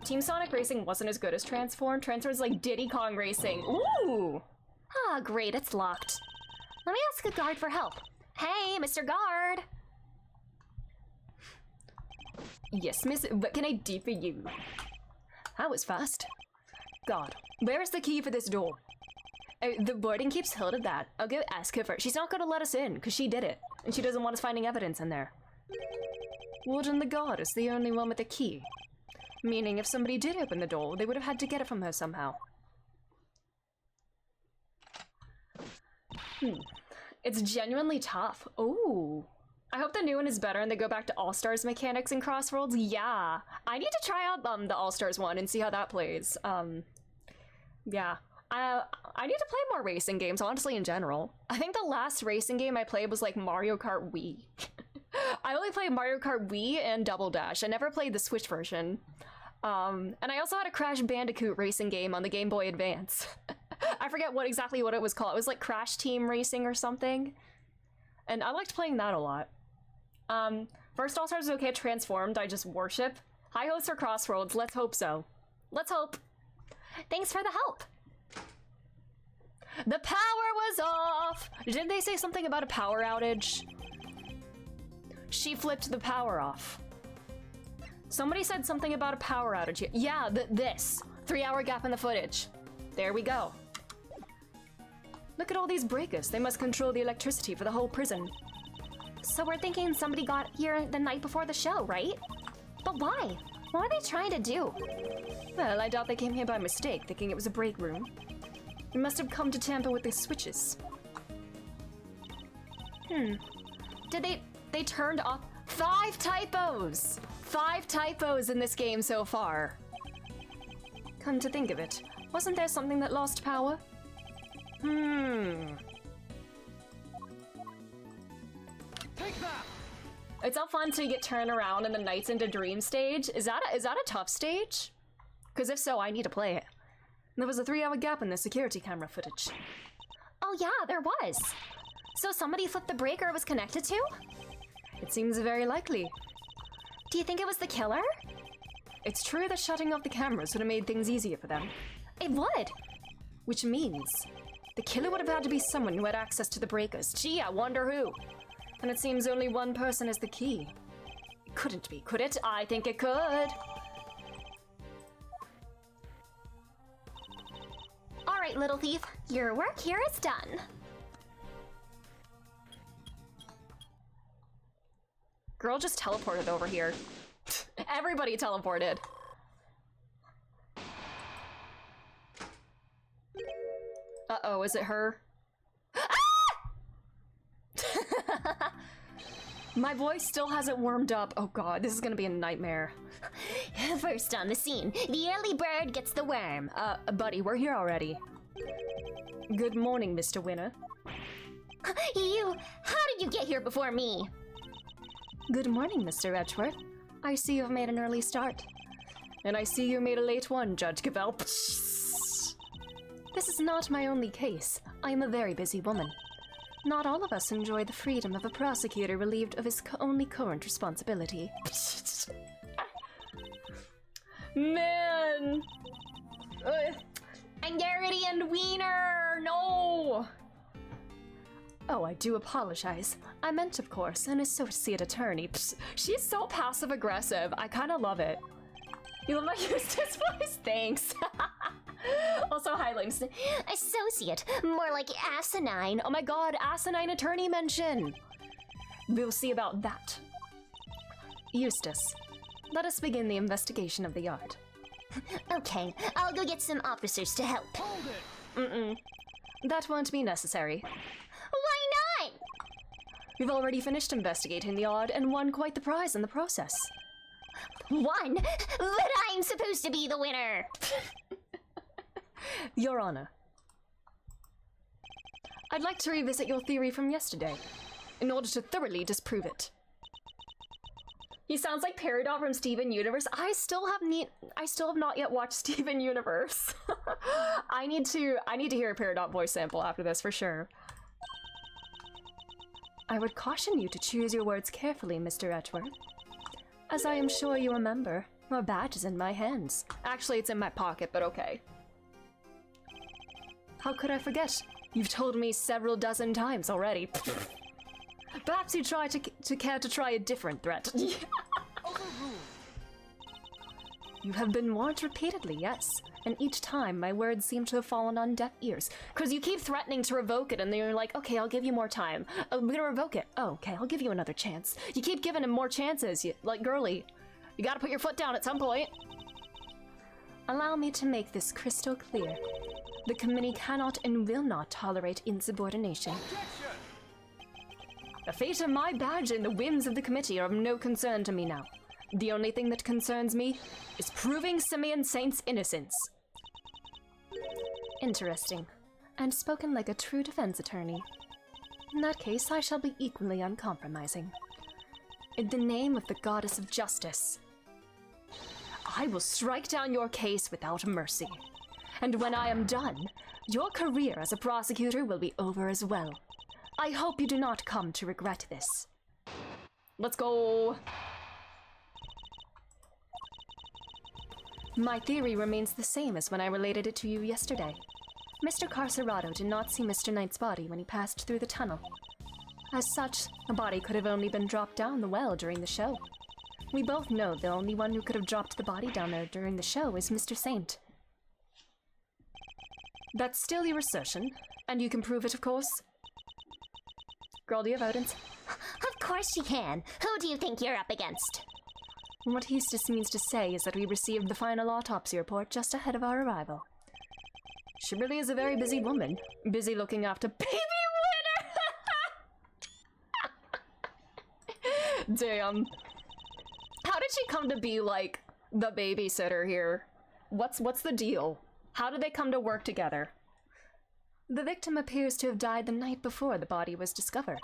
Team Sonic Racing wasn't as good as Transform. Transform's like Diddy Kong Racing. Ooh! Ah, great, it's locked. Let me ask a guard for help. Hey, Mr. Guard! Yes, miss, what can I do for you? That was fast. God, where is the key for this door? The warden keeps hold of that. I'll go ask her first. She's not gonna let us in, because she did it. And she doesn't want us finding evidence in there. Warden the guard is the only one with the key. Meaning if somebody did open the door, they would have had to get it from her somehow. It's genuinely tough. Ooh. I hope the new one is better and they go back to All-Stars mechanics in Crossroads. Yeah. I need to try out the All-Stars one and see how that plays. Yeah. I need to play more racing games, honestly, in general. I think the last racing game I played was like Mario Kart Wii. I only played Mario Kart Wii and Double Dash. I never played the Switch version. And I also had a Crash Bandicoot racing game on the Game Boy Advance. I forget exactly what it was called. It was like Crash Team Racing or something. And I liked playing that a lot. First All-Stars is okay, Transformed, I just worship. High hopes for Crossroads, let's hope so. Let's hope. Thanks for the help. The power was off! Didn't they say something about a power outage? She flipped the power off. Somebody said something about a power outage. Yeah, this. 3-hour gap in the footage. There we go. Look at all these breakers. They must control the electricity for the whole prison. So we're thinking somebody got here the night before the show, right? But why? What are they trying to do? Well, I doubt they came here by mistake, thinking it was a break room. You must have come to tamper with the switches. Did they turned off 5 typos? 5 typos in this game so far. Come to think of it, wasn't there something that lost power? Take that! It's all fun till you get turned around in the Nights into Dream stage. Is that a tough stage? Because if so, I need to play it. There was a 3-hour gap in the security camera footage. Oh yeah, there was. So somebody flipped the breaker it was connected to? It seems very likely. Do you think it was the killer? It's true that shutting off the cameras would have made things easier for them. It would. Which means the killer would have had to be someone who had access to the breakers. Gee, I wonder who. And it seems only one person has the key. It couldn't be, could it? I think it could. All right, little thief, your work here is done. Girl just teleported over here. Everybody teleported. Uh-oh, is it her? My voice still hasn't warmed up. Oh god, this is gonna be a nightmare. First on the scene, the early bird gets the worm. Buddy, we're here already. Good morning, Mr. Winner. How did you get here before me? Good morning, Mr. Edgeworth. I see you've made an early start. And I see you made a late one, Judge Gavel. This is not my only case. I am a very busy woman. Not all of us enjoy the freedom of a prosecutor relieved of his only current responsibility. Man! And Garrity and Wiener, no! Oh, I do apologize. I meant, of course, an associate attorney. She's so passive-aggressive. I kind of love it. You love my Eustace voice? Thanks. Also, hi, Langston. Associate, more like asinine. Oh my god, asinine attorney mention! We'll see about that. Eustace, let us begin the investigation of the yard. Okay, I'll go get some officers to help. Hold it! That won't be necessary. Why not? We've already finished investigating the yard and won quite the prize in the process. Won? But I'm supposed to be the winner. Your Honor, I'd like to revisit your theory from yesterday, in order to thoroughly disprove it. He sounds like Peridot from Steven Universe. I still have not yet watched Steven Universe. I need to hear a Peridot voice sample after this for sure. I would caution you to choose your words carefully, Mr. Edgeworth. As I am sure you remember, your badge is in my hands. Actually, it's in my pocket, but okay. How could I forget? You've told me several dozen times already. Perhaps you care to try a different threat. You have been warned repeatedly, yes. And each time, my words seem to have fallen on deaf ears. Because you keep threatening to revoke it, and then you're like, okay, I'll give you more time. I'm gonna revoke it. Oh, okay, I'll give you another chance. You keep giving him more chances. Like, girly, you gotta put your foot down at some point. Allow me to make this crystal clear. The committee cannot and will not tolerate insubordination. Objection! The fate of my badge and the whims of the committee are of no concern to me now. The only thing that concerns me is proving Simeon Saint's innocence. Interesting. And spoken like a true defense attorney. In that case, I shall be equally uncompromising. In the name of the goddess of justice, I will strike down your case without mercy. And when I am done, your career as a prosecutor will be over as well. I hope you do not come to regret this. Let's go! My theory remains the same as when I related it to you yesterday. Mr. Carcerado did not see Mr. Knight's body when he passed through the tunnel. As such, the body could have only been dropped down the well during the show. We both know the only one who could have dropped the body down there during the show is Mr. Saint. That's still your assertion, and you can prove it, of course. Girl, do you have evidence? Of course you can. Who do you think you're up against? What Eustace means to say is that we received the final autopsy report just ahead of our arrival. She really is a very busy woman. Busy looking after baby Winner! Damn. How did she come to be, like, the babysitter here? What's the deal? How did they come to work together? The victim appears to have died the night before the body was discovered.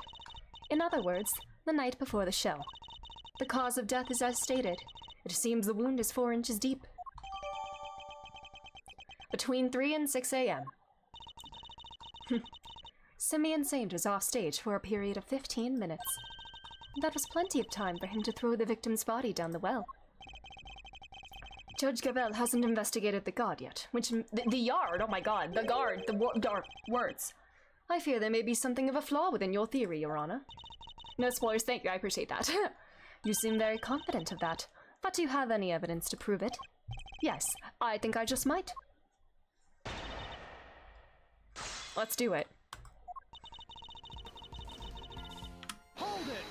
In other words, the night before the show. The cause of death is as stated. It seems the wound is 4 inches deep. Between 3 and 6 a.m. Simeon Saint was off stage for a period of 15 minutes. That was plenty of time for him to throw the victim's body down the well. Judge Gabel hasn't investigated the guard yet, which... The yard! Oh my god, the guard! The words. I fear there may be something of a flaw within your theory, Your Honor. No spoilers, thank you, I appreciate that. You seem very confident of that, but do you have any evidence to prove it? Yes, I think I just might. Let's do it. Hold it!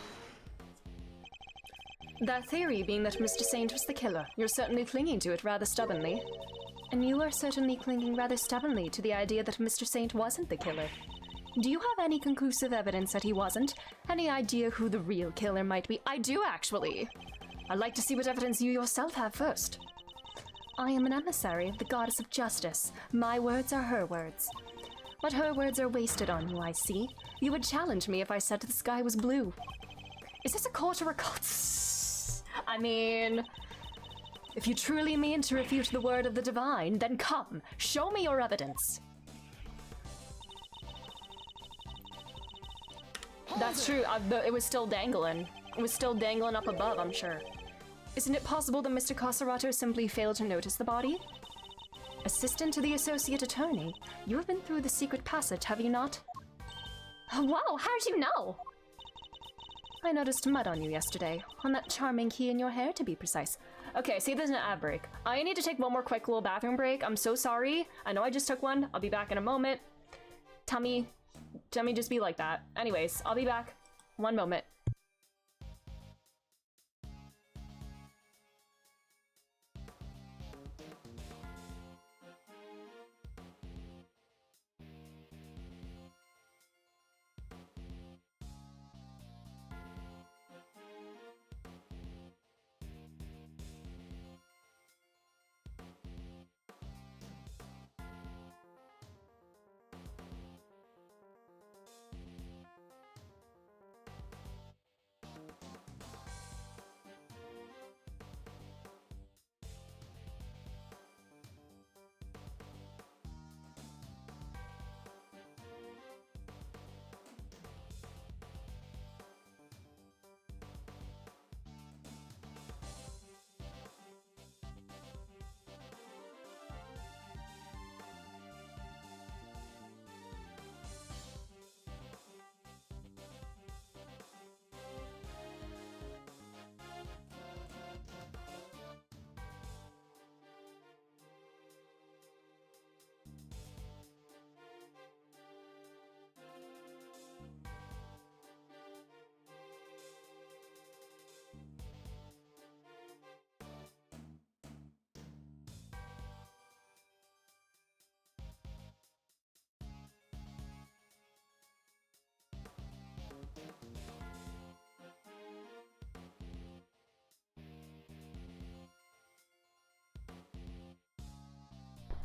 That theory being that Mr. Saint was the killer, you're certainly clinging to it rather stubbornly. And you are certainly clinging rather stubbornly to the idea that Mr. Saint wasn't the killer. Do you have any conclusive evidence that he wasn't? Any idea who the real killer might be? I do, actually. I'd like to see what evidence you yourself have first. I am an emissary of the goddess of justice. My words are her words. But her words are wasted on you, I see. You would challenge me if I said the sky was blue. Is this a court or a cult? I mean, if you truly mean to refute the word of the divine, then come, show me your evidence. That's true, it was still dangling. It was still dangling up above, I'm sure. Isn't it possible that Mr. Coserato simply failed to notice the body? Assistant to the Associate Attorney, you have been through the secret passage, have you not? Whoa, how'd you know? I noticed mud on you yesterday, on that charming key in your hair, to be precise. Okay, see, there's an ad break. I need to take one more quick little bathroom break. I'm so sorry. I know I just took one. I'll be back in a moment. Tummy just be like that. Anyways, I'll be back. One moment.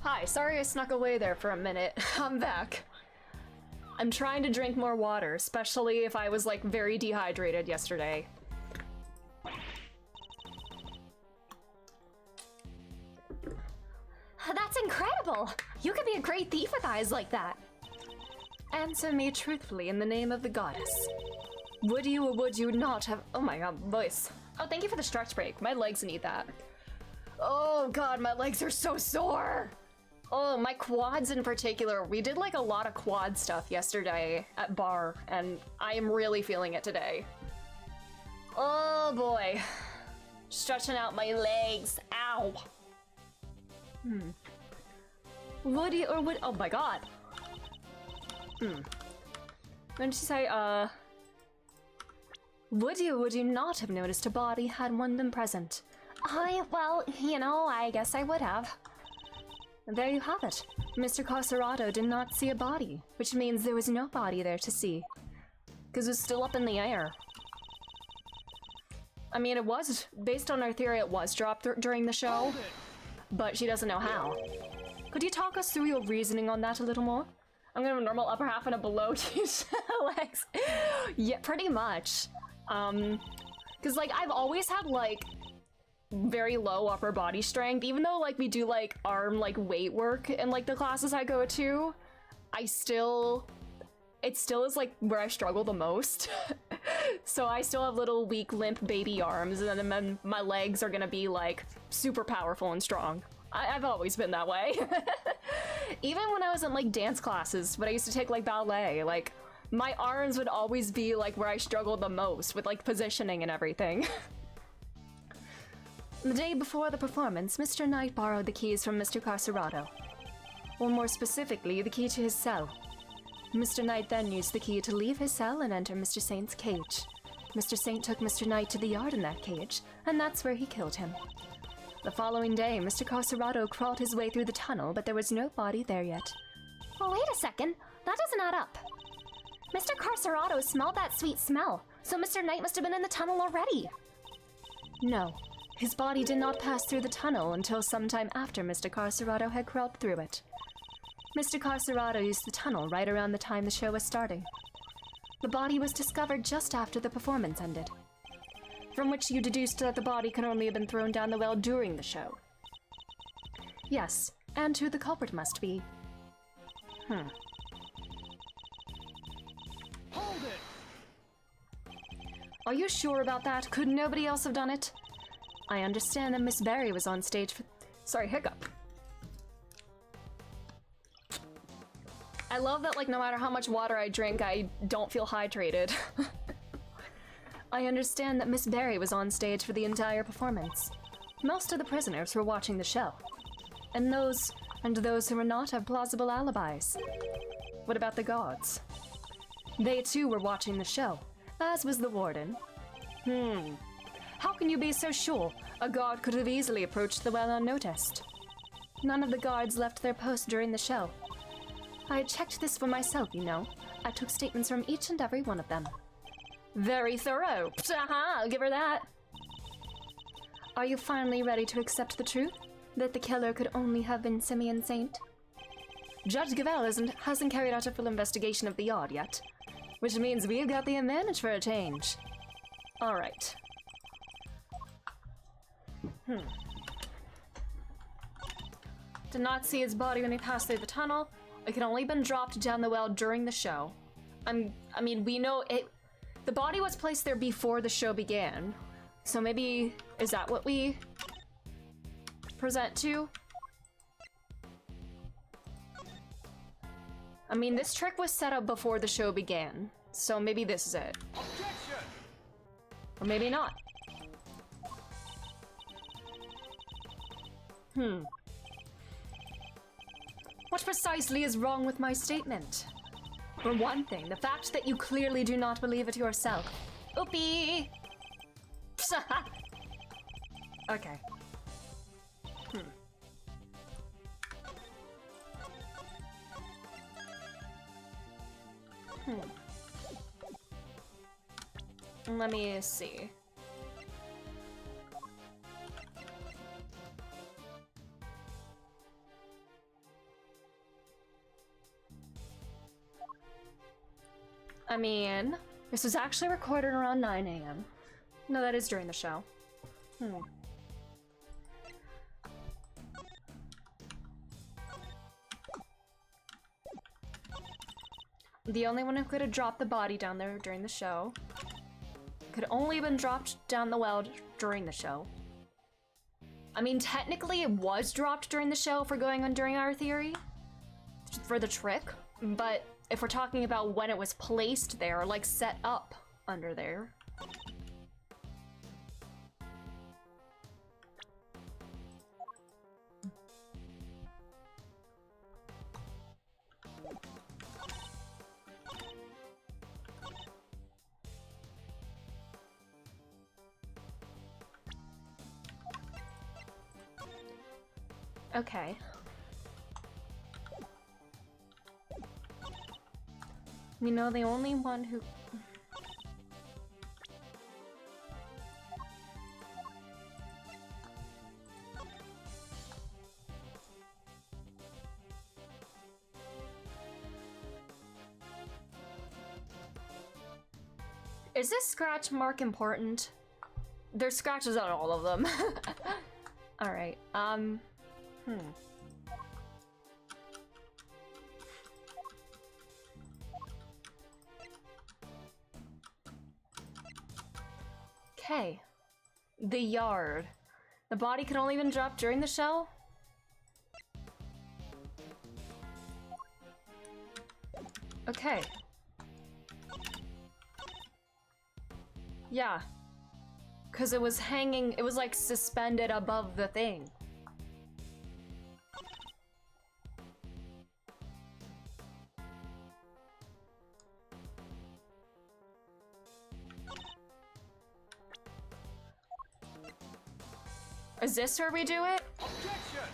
Hi, sorry I snuck away there for a minute. I'm back. I'm trying to drink more water, especially if I was like very dehydrated yesterday. That's incredible! You could be a great thief with eyes like that. Answer me truthfully in the name of the goddess. Would you or would you not have— oh my god, voice. Oh, thank you for the stretch break. My legs need that. Oh god, my legs are so sore! Oh, my quads in particular. We did like a lot of quad stuff yesterday at bar, and I am really feeling it today. Oh boy. Stretching out my legs. Ow. Would you or would— oh my god. When did she say, would you or would you not have noticed a body had one been present? Well, you know, I guess I would have. And there you have it. Mr. Coserato did not see a body, which means there was no body there to see. Because it was still up in the air. I mean, it was, based on our theory, it was dropped during the show, but she doesn't know how. Could you talk us through your reasoning on that a little more? I'm gonna have a normal upper half and a below legs. Yeah, pretty much. Cause like, I've always had like, very low upper body strength, even though like we do like arm like weight work in like the classes I go to, it still is like where I struggle the most. So I still have little weak limp baby arms, and then my legs are gonna be like super powerful and strong. I've always been that way. Even when I was in like dance classes, when I used to take like ballet, like my arms would always be like where I struggled the most with like positioning and everything. The day before the performance, Mr. Knight borrowed the keys from Mr. Carcerado. Or more specifically, the key to his cell. Mr. Knight then used the key to leave his cell and enter Mr. Saint's cage. Mr. Saint took Mr. Knight to the yard in that cage, and that's where he killed him. The following day, Mr. Carcerado crawled his way through the tunnel, but there was no body there yet. Well, wait a second. That doesn't add up. Mr. Carcerado smelled that sweet smell, so Mr. Knight must have been in the tunnel already. No. His body did not pass through the tunnel until sometime after Mr. Carcerado had crawled through it. Mr. Carcerado used the tunnel right around the time the show was starting. The body was discovered just after the performance ended, from which you deduced that the body could only have been thrown down the well during the show. Yes, and who the culprit must be. Hold it! Are you sure about that? Could nobody else have done it? I understand that Miss Berry was on stage for— Sorry, hiccup. I love that, like, no matter how much water I drink, I don't feel hydrated. I understand that Miss Berry was on stage for the entire performance. Most of the prisoners were watching the show. And those who were not have plausible alibis. What about the guards? They too were watching the show, as was the warden. How can you be so sure? A guard could have easily approached the well unnoticed. None of the guards left their post during the show. I had checked this for myself, you know. I took statements from each and every one of them. Very thorough. I'll give her that. Are you finally ready to accept the truth? That the killer could only have been Simeon Saint? Judge Gavel hasn't carried out a full investigation of the yard yet, which means we've got the advantage for a change. Alright. Did not see his body when he passed through the tunnel. It could only been dropped down the well during the show. I mean, we know it. The body was placed there before the show began. So maybe, is that what we present to? I mean, this trick was set up before the show began. So maybe this is it. Objection! Or maybe not. What precisely is wrong with my statement? For one thing, the fact that you clearly do not believe it yourself. Oopie! Okay. Let me see. I mean, this was actually recorded around 9 a.m. No, that is during the show. The only one who could have dropped the body down there during the show could only have been dropped down the well during the show. I mean, technically it was dropped during the show for going on during our theory, for the trick, but if we're talking about when it was placed there, like set up under there. Okay. We know the only one who... Is this scratch mark important? There's scratches on all of them. Alright, Okay. The yard. The body can only been dropped during the show? Okay. Yeah. Because it was hanging, it was like suspended above the thing. Is this where we do it? Objection!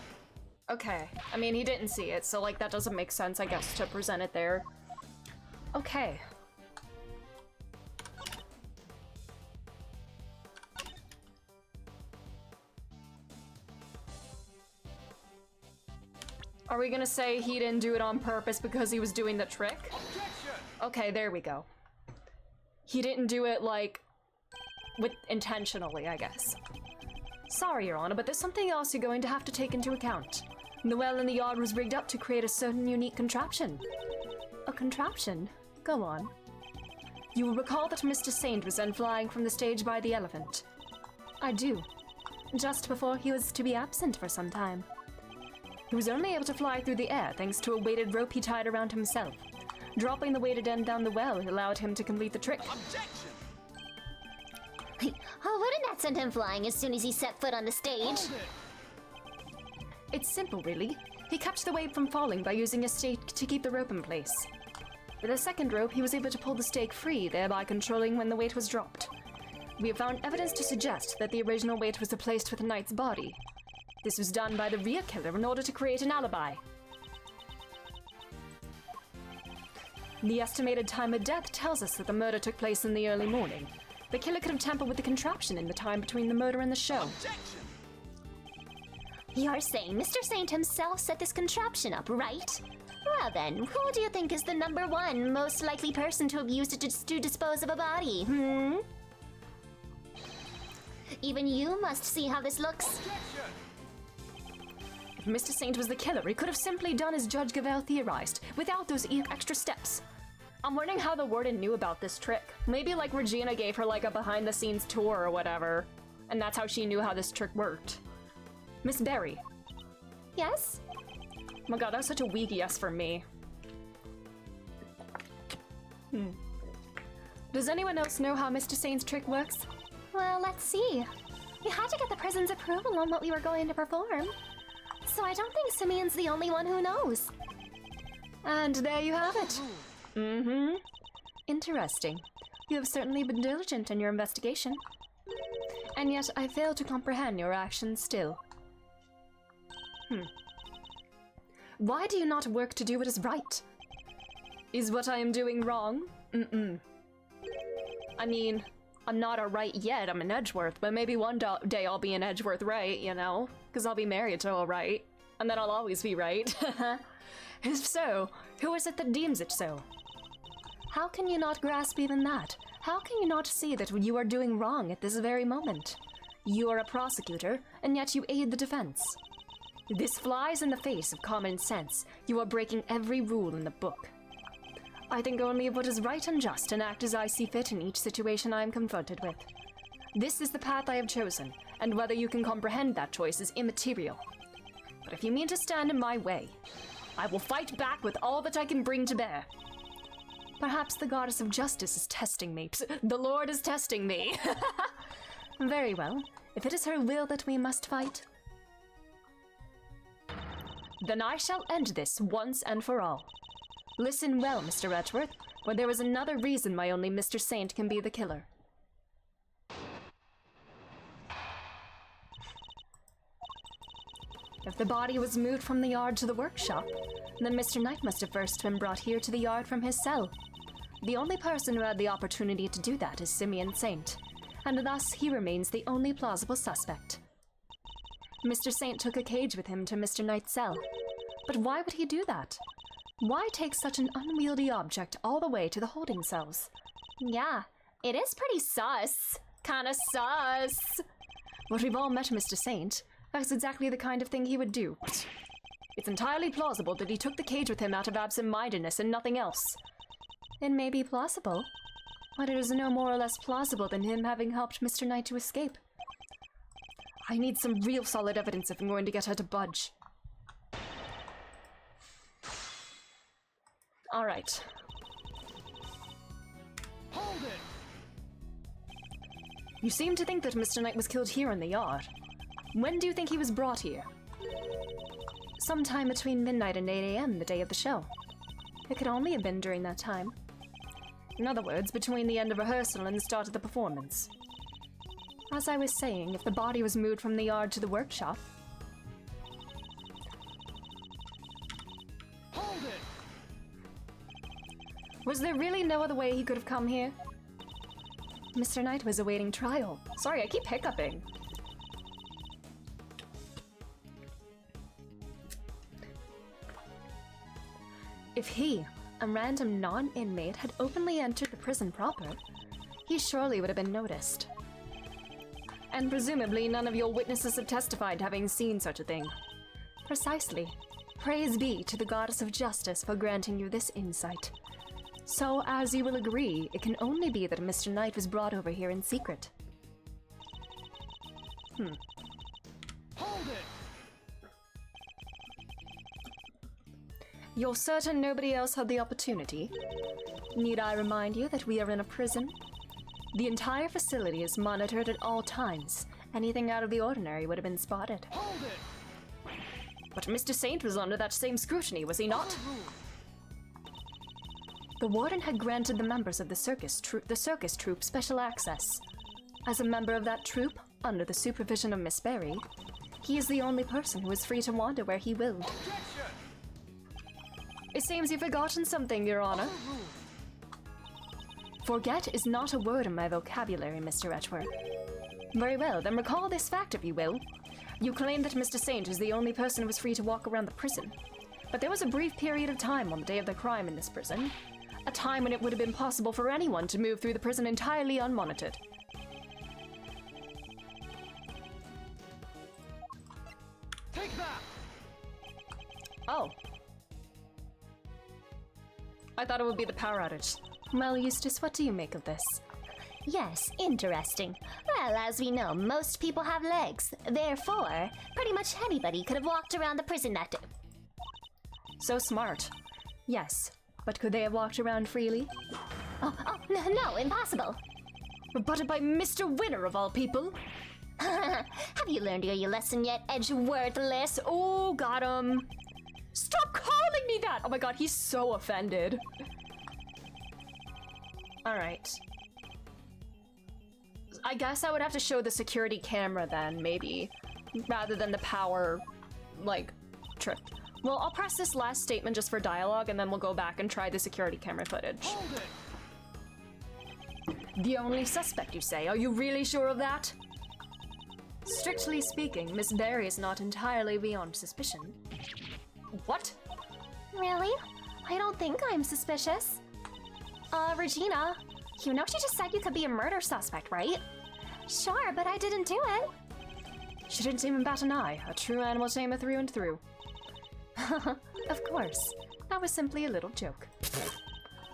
Okay. I mean, he didn't see it, so like that doesn't make sense, I guess, to present it there. Okay. Are we gonna say he didn't do it on purpose because he was doing the trick? Objection! Okay, there we go. He didn't do it, like, intentionally, I guess. Sorry, Your Honor, but there's something else you're going to have to take into account. The well in the yard was rigged up to create a certain unique contraption. A contraption? Go on. You will recall that Mr. Saint was then flying from the stage by the elephant. I do. Just before he was to be absent for some time. He was only able to fly through the air thanks to a weighted rope he tied around himself. Dropping the weighted end down the well allowed him to complete the trick. Objection! Oh, wouldn't that send him flying as soon as he set foot on the stage? Hold it! It's simple, really. He kept the weight from falling by using a stake to keep the rope in place. With a second rope, he was able to pull the stake free, thereby controlling when the weight was dropped. We have found evidence to suggest that the original weight was replaced with the knight's body. This was done by the real killer in order to create an alibi. The estimated time of death tells us that the murder took place in the early morning. The killer could have tampered with the contraption in the time between the murder and the show. Objection! You're saying Mr. Saint himself set this contraption up, right? Well then, who do you think is the number one most likely person to have used it to dispose of a body, Even you must see how this looks. Objection! If Mr. Saint was the killer, he could have simply done as Judge Gavel theorized, without those extra steps. I'm wondering how the warden knew about this trick. Maybe like Regina gave her like a behind-the-scenes tour or whatever, and that's how she knew how this trick worked. Miss Berry. Yes? Oh my god, that was such a weak yes for me. Does anyone else know how Mr. Saint's trick works? Well, let's see. We had to get the prison's approval on what we were going to perform. So I don't think Simeon's the only one who knows. And there you have it. Interesting. You have certainly been diligent in your investigation. And yet I fail to comprehend your actions still. Why do you not work to do what is right? Is what I am doing wrong? I mean, I'm not a right yet, I'm an Edgeworth, but maybe one day I'll be an Edgeworth right, you know? Because I'll be married to a right, and then I'll always be right. If so, who is it that deems it so? How can you not grasp even that? How can you not see that you are doing wrong at this very moment? You are a prosecutor, and yet you aid the defense. This flies in the face of common sense. You are breaking every rule in the book. I think only of what is right and just and act as I see fit in each situation I am confronted with. This is the path I have chosen, and whether you can comprehend that choice is immaterial. But if you mean to stand in my way, I will fight back with all that I can bring to bear. Perhaps the goddess of justice is testing me. The Lord is testing me. Very well. If it is her will that we must fight, then I shall end this once and for all. Listen well, Mr. Edgeworth, for there is another reason why only Mr. Saint can be the killer. If the body was moved from the yard to the workshop, then Mr. Knight must have first been brought here to the yard from his cell. The only person who had the opportunity to do that is Simeon Saint, and thus he remains the only plausible suspect. Mr. Saint took a cage with him to Mr. Knight's cell. But why would he do that? Why take such an unwieldy object all the way to the holding cells? Yeah, It is pretty sus. Kinda sus. But we've all met Mr. Saint. That's exactly the kind of thing he would do. It's entirely plausible that he took the cage with him out of absent-mindedness and nothing else. It may be plausible, but it is no more or less plausible than him having helped Mr. Knight to escape. I need some real solid evidence if I'm going to get her to budge. Alright. Hold it! You seem to think that Mr. Knight was killed here in the yard. When do you think he was brought here? Sometime between midnight and 8 a.m. the day of the show. It could only have been during that time. In other words, between the end of rehearsal and the start of the performance. As I was saying, if the body was moved from the yard to the workshop... Hold it! Was there really no other way he could have come here? Mr. Knight was awaiting trial. Sorry, I keep hiccuping. If he, a random non-inmate, had openly entered the prison proper, he surely would have been noticed. And presumably none of your witnesses have testified having seen such a thing. Precisely. Praise be to the goddess of justice for granting you this insight. So, as you will agree, it can only be that Mr. Knight was brought over here in secret. Hold it! You're certain nobody else had the opportunity? Need I remind you that we are in a prison? The entire facility is monitored at all times. Anything out of the ordinary would have been spotted. Hold it! But Mr. Saint was under that same scrutiny, was he not? The warden had granted the members of the circus troupe special access. As a member of that troupe, under the supervision of Miss Berry, he is the only person who is free to wander where he will. Objection! It seems you've forgotten something, Your Honor. Forget is not a word in my vocabulary, Mr. Etchworth. Very well, then recall this fact if you will. You claim that Mr. Saint is the only person who was free to walk around the prison. But there was a brief period of time on the day of the crime in this prison. A time when it would have been possible for anyone to move through the prison entirely unmonitored. Take that! Oh. I thought it would be the power outage. Well, Eustace, what do you make of this? Yes, interesting. Well, as we know, most people have legs. Therefore, pretty much anybody could have walked around the prison that day. So smart. Yes, but could they have walked around freely? No, impossible. Rebutted by Mr. Winner of all people. Have you learned your lesson yet, Edgeworthless? Oh, got him. Stop calling me that! Oh my god, he's so offended. Alright. I guess I would have to show the security camera then, maybe. Rather than the power, like, trip. Well, I'll press this last statement just for dialogue, and then we'll go back and try the security camera footage. Hold it! The only suspect, you say? Are you really sure of that? Strictly speaking, Miss Berry is not entirely beyond suspicion. What? Really? I don't think I'm suspicious. Regina, you know she just said you could be a murder suspect, right? Sure, but I didn't do it. She didn't even bat an eye. A true animal tamer through and through. Of course. That was simply a little joke.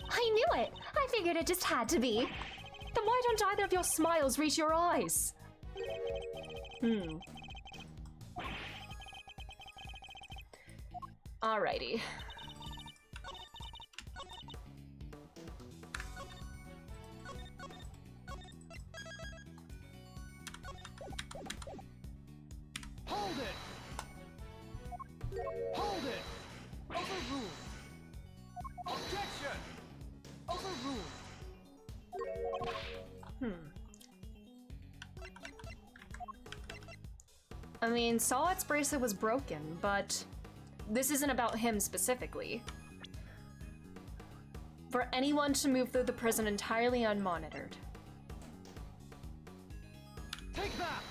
I knew it. I figured it just had to be. Then why don't either of your smiles reach your eyes? Alrighty. Hold it! Hold it! Overruled! Objection! Overruled! I mean, Sawat's bracelet was broken, but this isn't about him specifically. For anyone to move through the prison entirely unmonitored. Take that!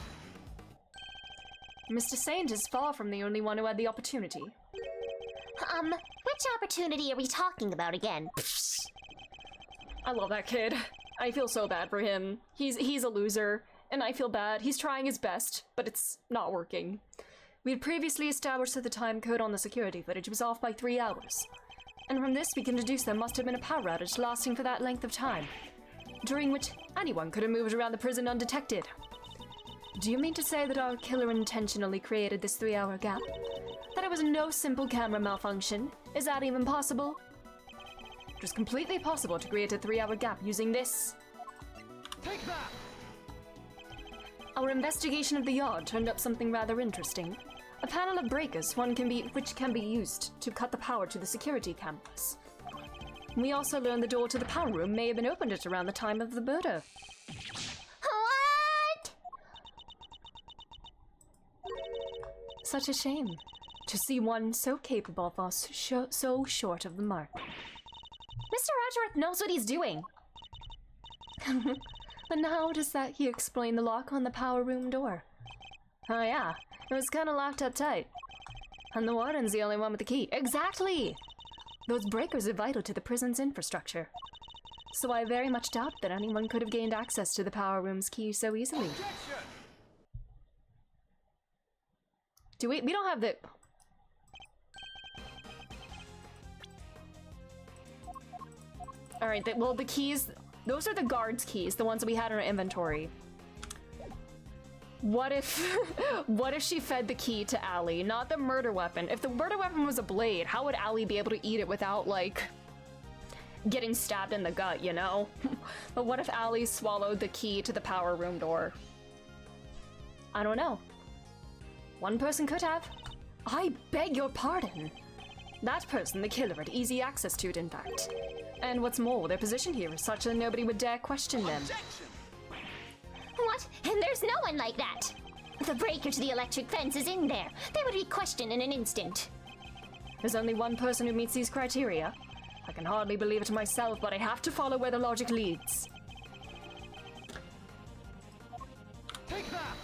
Mr. Saint is far from the only one who had the opportunity. Which opportunity are we talking about again? I love that kid. I feel so bad for him. He's a loser, and I feel bad. He's trying his best, but it's not working. We had previously established that the time code on the security footage was off by 3 hours. And from this, we can deduce there must have been a power outage lasting for that length of time, during which anyone could have moved around the prison undetected. Do you mean to say that our killer intentionally created this 3-hour gap? That it was no simple camera malfunction? Is that even possible? It was completely possible to create a 3-hour gap using this. Take that! Our investigation of the yard turned up something rather interesting. A panel of breakers, which can be used to cut the power to the security cameras. We also learned the door to the power room may have been opened at around the time of the murder. What? Such a shame to see one so capable fall so short of the mark. Mr. Edgeworth knows what he's doing. Then how does that he explain the lock on the power room door? Oh yeah, it was kind of locked up tight. And the warden's the only one with the key. Exactly! Those breakers are vital to the prison's infrastructure. So I very much doubt that anyone could have gained access to the power room's key so easily. Do we don't have the... Alright, well the keys, those are the guards' keys, the ones that we had in our inventory. What if, what if she fed the key to Allie, not the murder weapon? If the murder weapon was a blade, how would Allie be able to eat it without, like, getting stabbed in the gut, you know? But what if Allie swallowed the key to the power room door? I don't know. One person could have. I beg your pardon. That person, the killer, had easy access to it, in fact. And what's more, their position here is such that nobody would dare question them. What? And there's no one like that. The breaker to the electric fence is in there. They would be questioned in an instant. There's only one person who meets these criteria. I can hardly believe it myself, but I have to follow where the logic leads. Take that!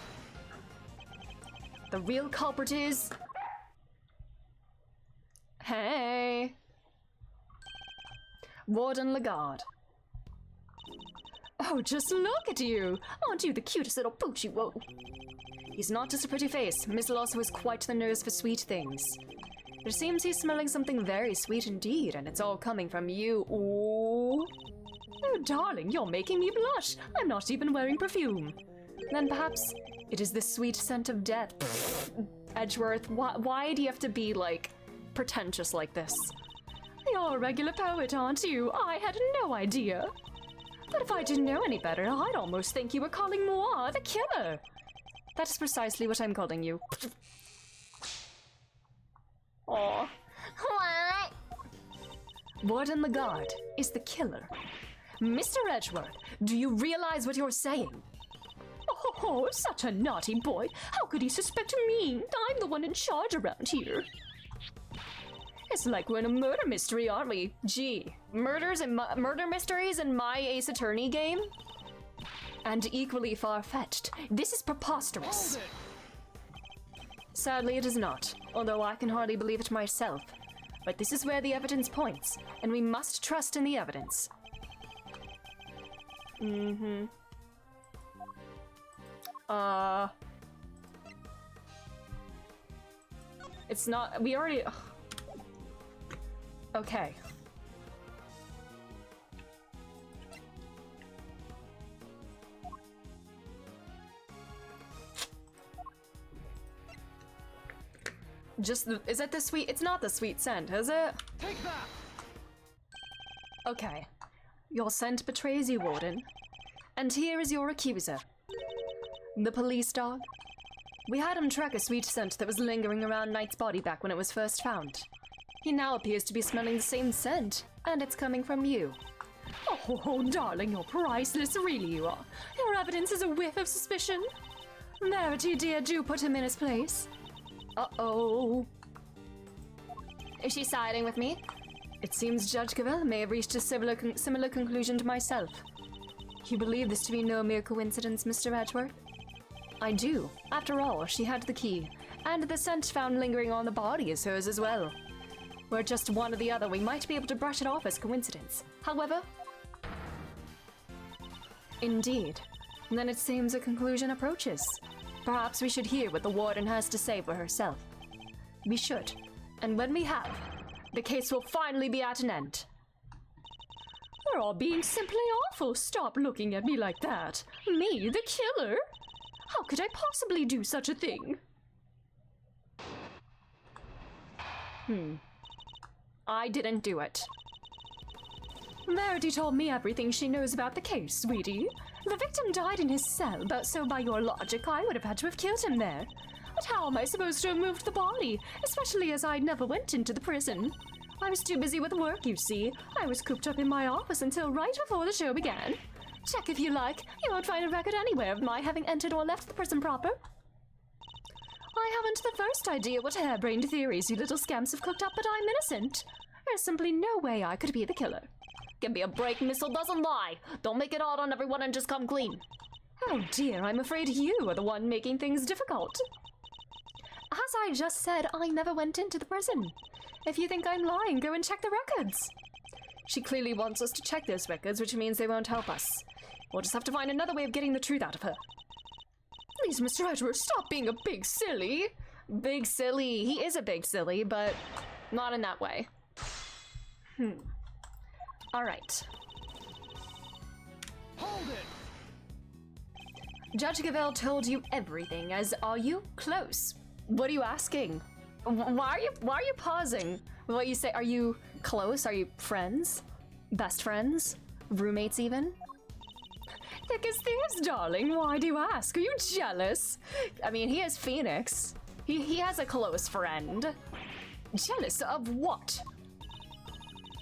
The real culprit is... Hey! Warden Lagarde. Oh, just look at you! Aren't you the cutest little poochie? Whoa. He's not just a pretty face. Miss Lawson has quite the nose for sweet things. It seems he's smelling something very sweet indeed, and it's all coming from you. Ooh. Oh, darling, you're making me blush. I'm not even wearing perfume. Then perhaps it is the sweet scent of death. Edgeworth, why do you have to be, like, pretentious like this? You're a regular poet, aren't you? I had no idea. But if I didn't know any better, I'd almost think you were calling moi the killer. That is precisely what I'm calling you. Aw. What? Warden Lagarde is the killer. Mr. Edgeworth, do you realize what you're saying? Oh, such a naughty boy. How could he suspect me? I'm the one in charge around here. It's like we're in a murder mystery, aren't we? Gee, murder mysteries in my Ace Attorney game? And equally far-fetched. This is preposterous. Hold it! Sadly, it is not, although I can hardly believe it myself. But this is where the evidence points, and we must trust in the evidence. It's not, we already, ugh. Okay. Just, is it the sweet? It's not the sweet scent, is it? Take that! Okay. Your scent betrays you, Warden. And here is your accuser. The police dog. We had him track a sweet scent that was lingering around Knight's body back when it was first found. He now appears to be smelling the same scent, and it's coming from you. Oh, darling, you're priceless, really you are. Your evidence is a whiff of suspicion. Verity, dear, do put him in his place. Uh-oh. Is she siding with me? It seems Judge Cavell may have reached a similar conclusion to myself. You believe this to be no mere coincidence, Mr. Edgeworth? I do. After all, she had the key, and the scent found lingering on the body is hers as well. Were just one or the other, we might be able to brush it off as coincidence. However, Indeed. Then it seems a conclusion approaches. Perhaps we should hear what the warden has to say for herself. We should. And when we have, the case will finally be at an end. You're all being simply awful. Stop looking at me like that. Me, the killer? How could I possibly do such a thing? I didn't do it. Verity told me everything she knows about the case, sweetie. The victim died in his cell, but so by your logic, I would have had to have killed him there. But how am I supposed to have moved the body, especially as I never went into the prison? I was too busy with work, you see. I was cooped up in my office until right before the show began. Check if you like. You won't find a record anywhere of my having entered or left the prison proper. I haven't the first idea what harebrained theories you little scamps have cooked up, but I'm innocent. There's simply no way I could be the killer. Give me a break, Missile doesn't lie. Don't make it hard on everyone and just come clean. Oh dear, I'm afraid you are the one making things difficult. As I just said, I never went into the prison. If you think I'm lying, go and check the records. She clearly wants us to check those records, which means they won't help us. We'll just have to find another way of getting the truth out of her. Please, Mr. Edward, stop being a big silly. Big silly. He is a big silly, but not in that way. All right. Hold it! Judge Gavelle told you everything, as are you close? What are you asking? Why are you pausing? What you say, are you close? Are you friends? Best friends? Roommates even? Thick as thieves, darling. Why do you ask? Are you jealous? I mean, he is Phoenix. He has a close friend. Jealous of what?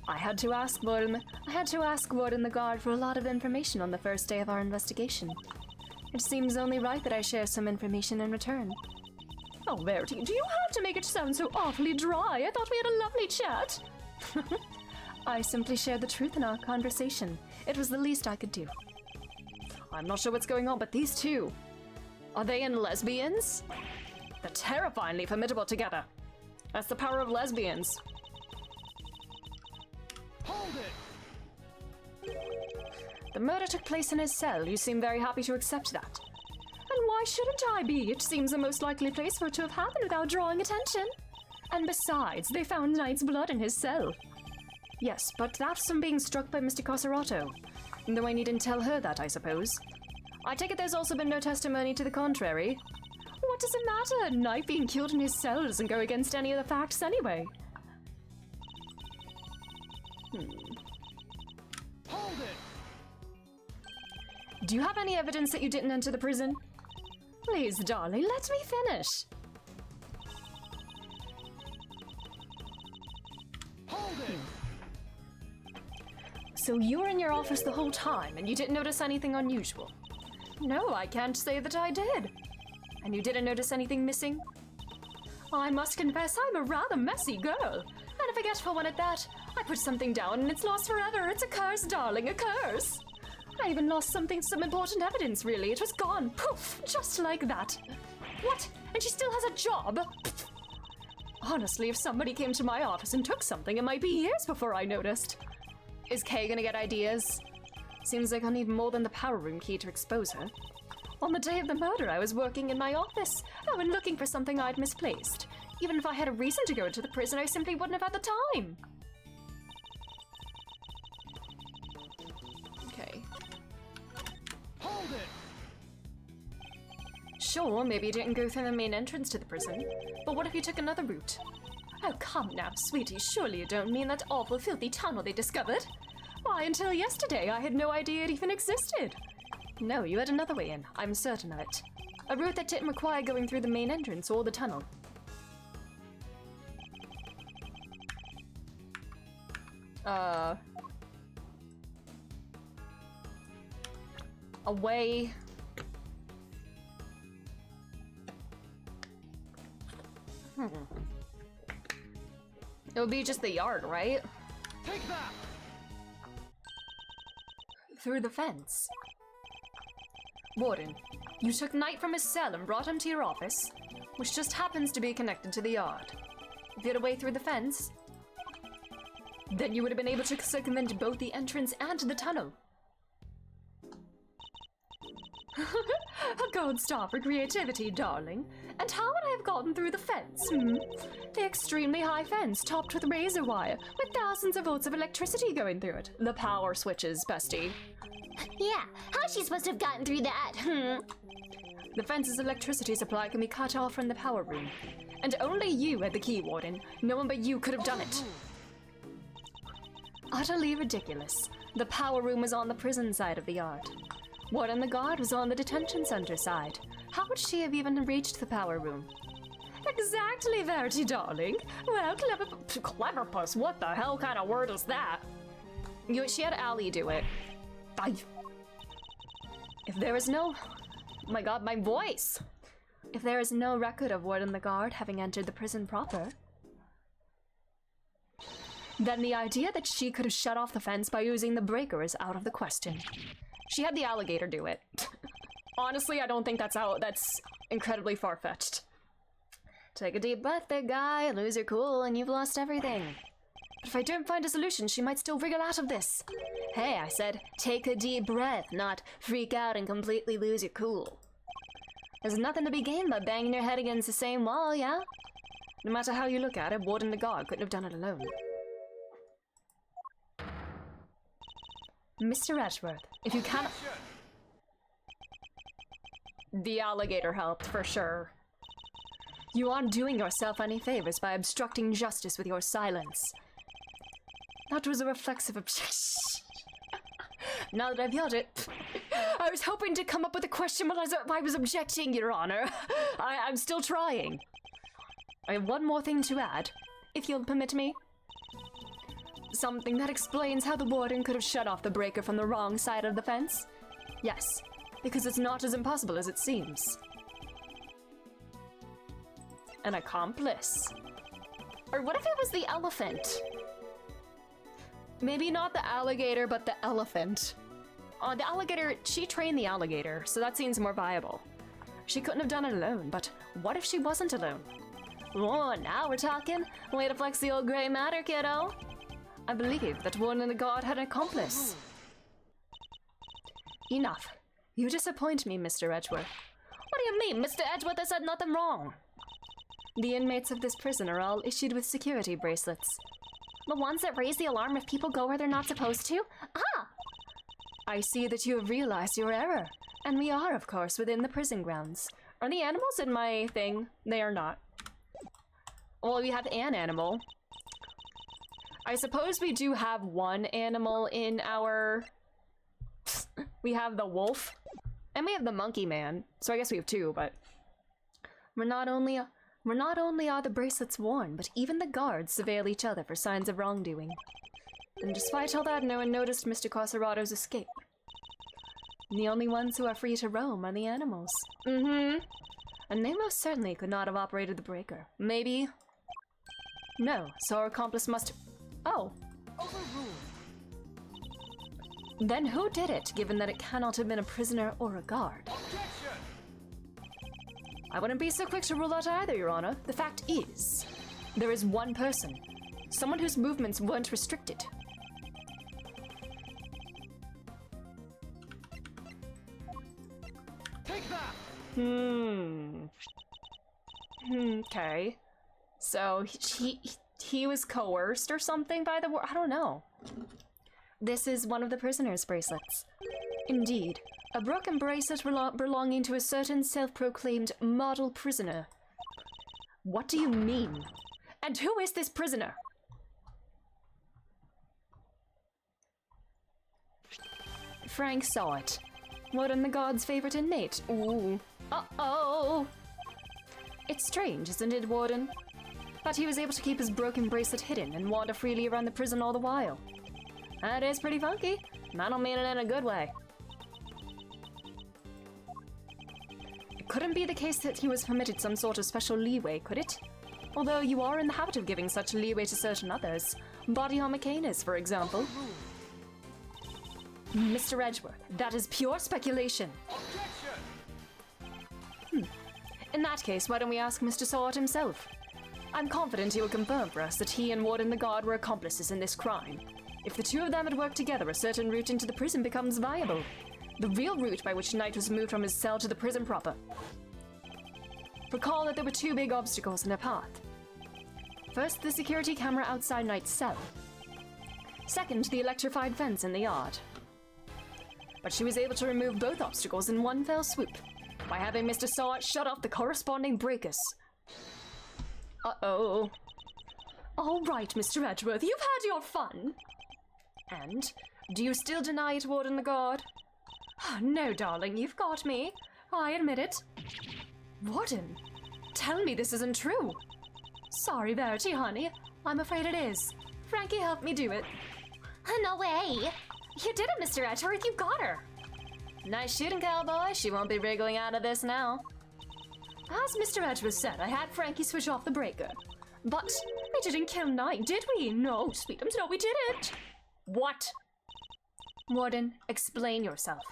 I had to ask Warden the guard for a lot of information on the first day of our investigation. It seems only right that I share some information in return. Oh, Verity, do you have to make it sound so awfully dry? I thought we had a lovely chat. I simply shared the truth in our conversation. It was the least I could do. I'm not sure what's going on, but these two... Are they in lesbians? They're terrifyingly formidable together. That's the power of lesbians. Hold it! The murder took place in his cell. You seem very happy to accept that. And why shouldn't I be? It seems the most likely place for it to have happened without drawing attention. And besides, they found Knight's blood in his cell. Yes, but that's from being struck by Mr. Coserato. Though I needn't tell her that, I suppose. I take it there's also been no testimony to the contrary. What does it matter? Knight being killed in his cell doesn't go against any of the facts anyway. Hold it! Do you have any evidence that you didn't enter the prison? Please, darling, let me finish. Hold it! So you were in your office the whole time and you didn't notice anything unusual? No, I can't say that I did. And you didn't notice anything missing? I must confess I'm a rather messy girl. And a forgetful one at that. I put something down and it's lost forever. It's a curse, darling, a curse. I even lost some important evidence, really. It was gone. Poof! Just like that. What? And she still has a job? Pfft. Honestly, if somebody came to my office and took something, it might be years before I noticed. Is Kay gonna get ideas? Seems like I'll need more than the power room key to expose her. On the day of the murder, I was working in my office. And looking for something I'd misplaced. Even if I had a reason to go into the prison, I simply wouldn't have had the time. Okay. Hold it! Sure, maybe you didn't go through the main entrance to the prison. But what if you took another route? Oh, come now, sweetie. Surely you don't mean that awful, filthy tunnel they discovered? Why, until yesterday, I had no idea it even existed. No, you had another way in. I'm certain of it. A route that didn't require going through the main entrance or the tunnel. A way... It would be just the yard, right? Take that! Through the fence. Warden, you took Knight from his cell and brought him to your office, which just happens to be connected to the yard. If you had a way through the fence, then you would have been able to circumvent both the entrance and the tunnel. A gold star for creativity, darling. And how would I have gotten through the fence? The extremely high fence, topped with razor wire, with thousands of volts of electricity going through it. The power switches, bestie. Yeah, how's she supposed to have gotten through that? The fence's electricity supply can be cut off from the power room. And only you had the key, Warden. No one but you could have done it. Utterly ridiculous. The power room was on the prison side of the yard. Warden the guard was on the detention center side. How would she have even reached the power room? Exactly, Verity, darling. Well, clever puss, what the hell kind of word is that? She had Allie do it. If there is no... Oh my god, my voice! If there is no record of Warden the guard having entered the prison proper, then the idea that she could have shut off the fence by using the breaker is out of the question. She had the alligator do it. Honestly, I don't think that's incredibly far-fetched. Take a deep breath there, guy, lose your cool, and you've lost everything. But if I don't find a solution, she might still wriggle out of this. Hey, I said, take a deep breath, not freak out and completely lose your cool. There's nothing to be gained by banging your head against the same wall, yeah? No matter how you look at it, Warden the guard couldn't have done it alone. Mr. Edgeworth, if you cannot... The alligator helped, for sure. You aren't doing yourself any favors by obstructing justice with your silence. That was a reflexive objection. Now that I've yelled it, I was hoping to come up with a question while I was objecting, Your Honor. I'm still trying. I have one more thing to add, if you'll permit me. Something that explains how the warden could have shut off the breaker from the wrong side of the fence. Yes, because it's not as impossible as it seems. An accomplice. Or what if it was the elephant? Maybe not the alligator, but the elephant. The alligator, she trained the alligator, so that seems more viable. She couldn't have done it alone, but what if she wasn't alone? Oh, now we're talking. Way to flex the old gray matter, kiddo. I believe that Warden the guard had an accomplice. Enough. You disappoint me, Mr. Edgeworth. What do you mean, Mr. Edgeworth? I said nothing wrong. The inmates of this prison are all issued with security bracelets. The ones that raise the alarm if people go where they're not supposed to? Ah! I see that you have realized your error. And we are, of course, within the prison grounds. Are the animals in my thing? They are not. Well, we have an animal. I suppose we do have one animal in our... We have the wolf. And we have the monkey man. So I guess we have two, but... We're not only are the bracelets worn, but even the guards surveil each other for signs of wrongdoing. And despite all that, no one noticed Mr. Coserado's escape. The only ones who are free to roam are the animals. And they most certainly could not have operated the breaker. Maybe... No, so our accomplice must... Oh. Then who did it, given that it cannot have been a prisoner or a guard? I wouldn't be so quick to rule out either, Your Honor. The fact is, there is one person. Someone whose movements weren't restricted. Take that! Okay. So he was coerced or something by the I don't know. This is one of the prisoner's bracelets. Indeed, a broken bracelet belonging to a certain self-proclaimed model prisoner. What do you mean? And who is this prisoner? Frank saw it. Warden the guard's favorite inmate. Ooh. Uh-oh! It's strange, isn't it, Warden? That he was able to keep his broken bracelet hidden and wander freely around the prison all the while. That is pretty funky. I don't mean it in a good way. It couldn't be the case that he was permitted some sort of special leeway, could it? Although you are in the habit of giving such leeway to certain others. Body armor Canis, for example. Mr. Edgeworth, that is pure speculation. In that case, why don't we ask Mr. Sword himself? I'm confident he will confirm for us that he and Warden the Guard were accomplices in this crime. If the two of them had worked together, a certain route into the prison becomes viable. The real route by which Knight was moved from his cell to the prison proper. Recall that there were two big obstacles in her path. First, the security camera outside Knight's cell. Second, the electrified fence in the yard. But she was able to remove both obstacles in one fell swoop by having Mr. Sawat shut off the corresponding breakers. Uh-oh. All right, Mr. Edgeworth, you've had your fun. And, do you still deny it, Warden the Guard? No, darling, you've got me. I admit it. Warden, tell me this isn't true. Sorry, Verity, honey. I'm afraid it is. Frankie helped me do it. No way! You did it, Mr. Edgeworth, you got her! Nice shooting, cowboy. She won't be wriggling out of this now. As Mr. Edgeworth said, I had Frankie switch off the breaker. But we didn't kill Knight, did we? No, Sweetums, no, we didn't. What? Warden, explain yourself.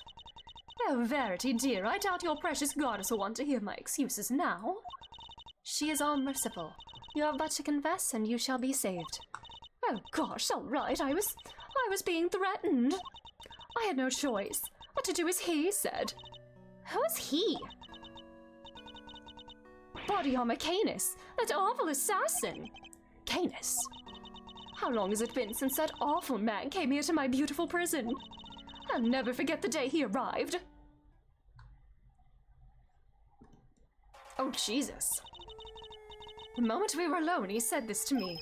Oh, Verity, dear, I doubt your precious goddess will want to hear my excuses now. She is all merciful. You have but to confess, and you shall be saved. Oh gosh, all right, I was being threatened. I had no choice. What to do as he said. Who's he? Body armor Canis, that awful assassin. Canis. How long has it been since that awful man came here to my beautiful prison? I'll never forget the day he arrived. Oh, Jesus. The moment we were alone, he said this to me.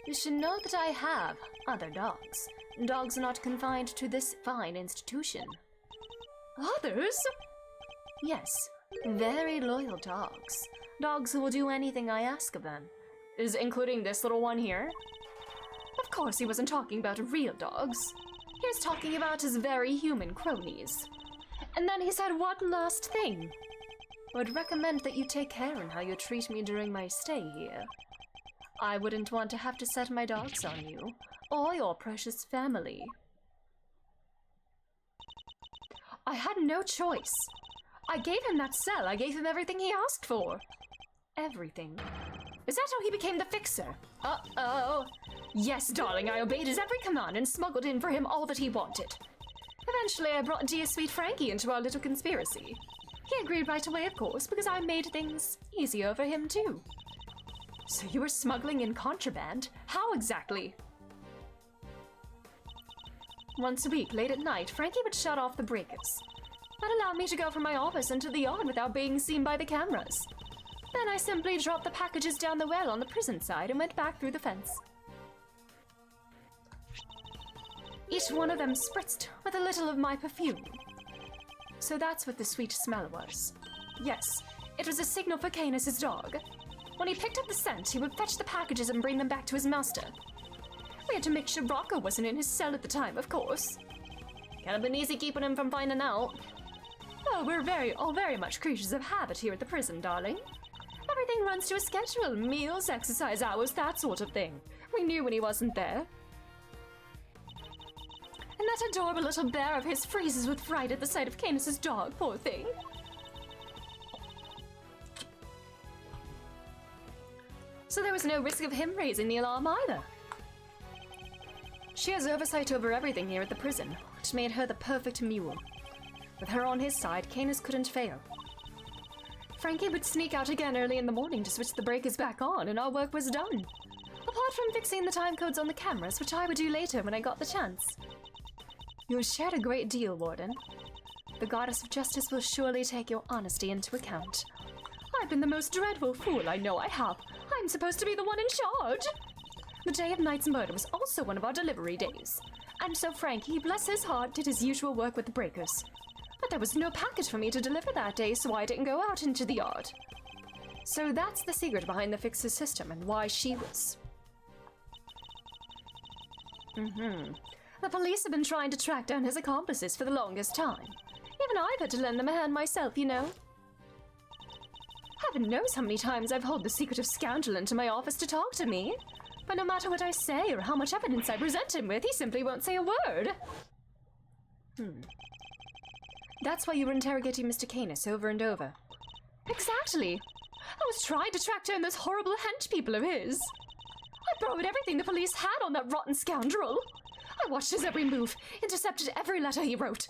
You should know that I have other dogs. Dogs not confined to this fine institution. Others? Yes, very loyal dogs. Dogs who will do anything I ask of them. Is including this little one here? Of course he wasn't talking about real dogs. He was talking about his very human cronies. And then he said one last thing. Would recommend that you take care in how you treat me during my stay here. I wouldn't want to have to set my dogs on you, or your precious family. I had no choice. I gave him that cell. I gave him everything he asked for. Everything. Is that how he became the fixer? Uh-oh. Yes, darling, I obeyed his every command and smuggled in for him all that he wanted. Eventually, I brought dear sweet Frankie into our little conspiracy. He agreed right away, of course, because I made things easier for him, too. So you were smuggling in contraband? How exactly? Once a week, late at night, Frankie would shut off the breakers. That allowed me to go from my office into the yard without being seen by the cameras. Then I simply dropped the packages down the well on the prison side and went back through the fence. Each one of them spritzed with a little of my perfume. So that's what the sweet smell was. Yes, it was a signal for Canis' dog. When he picked up the scent, he would fetch the packages and bring them back to his master. We had to make sure Rocco wasn't in his cell at the time, of course. Can't have been easy keeping him from finding out. Oh, we're all very much creatures of habit here at the prison, darling. Everything runs to a schedule, meals, exercise hours, that sort of thing. We knew when he wasn't there. And that adorable little bear of his freezes with fright at the sight of Canis' dog, poor thing. So there was no risk of him raising the alarm either. She has oversight over everything here at the prison, which made her the perfect mule. With her on his side, Canis couldn't fail. Frankie would sneak out again early in the morning to switch the breakers back on, and our work was done. Apart from fixing the time codes on the cameras, which I would do later when I got the chance. You have shared a great deal, Warden. The Goddess of Justice will surely take your honesty into account. I've been the most dreadful fool, I know I have. I'm supposed to be the one in charge. The day of Knight's murder was also one of our delivery days. And so Frankie, bless his heart, did his usual work with the breakers. But there was no package for me to deliver that day, so I didn't go out into the yard. So that's the secret behind the Fixer's system and why she was... The police have been trying to track down his accomplices for the longest time. Even I've had to lend them a hand myself, you know. Heaven knows how many times I've hauled the secretive scoundrel into my office to talk to me. But no matter what I say or how much evidence I present him with, he simply won't say a word. That's why you were interrogating Mr. Canis over and over. Exactly. I was trying to track down those horrible hench people of his. I borrowed everything the police had on that rotten scoundrel. I watched his every move, intercepted every letter he wrote.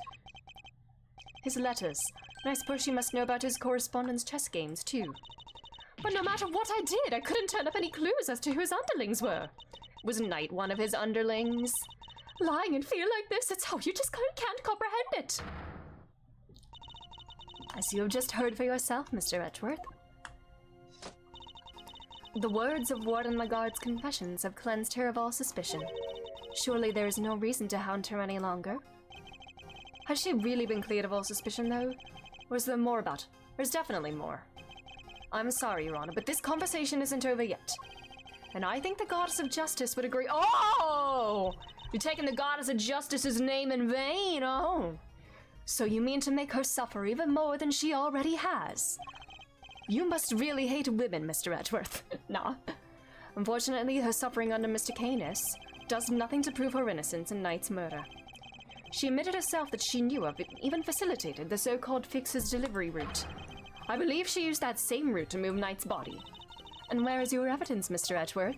his letters, and I suppose she must know about his correspondence chess games, too. But no matter what I did, I couldn't turn up any clues as to who his underlings were. Was Knight one of his underlings? Lying in fear like this, it's how you just can't comprehend it. As you have just heard for yourself, Mr. Edgeworth. The words of Warden Lagarde's confessions have cleansed her of all suspicion. Surely there is no reason to hound her any longer. Has she really been cleared of all suspicion, though? Or is there more about? There's definitely more. I'm sorry, Your Honor, but this conversation isn't over yet. And I think the Goddess of Justice would agree— Oh! You're taking the Goddess of Justice's name in vain, oh! So you mean to make her suffer even more than she already has? You must really hate women, Mr. Edgeworth. Nah. Unfortunately, her suffering under Mr. Canis does nothing to prove her innocence in Knight's murder. She admitted herself that she knew of it, even facilitated the so-called Fix's delivery route. I believe she used that same route to move Knight's body. And where is your evidence, Mr. Edgeworth?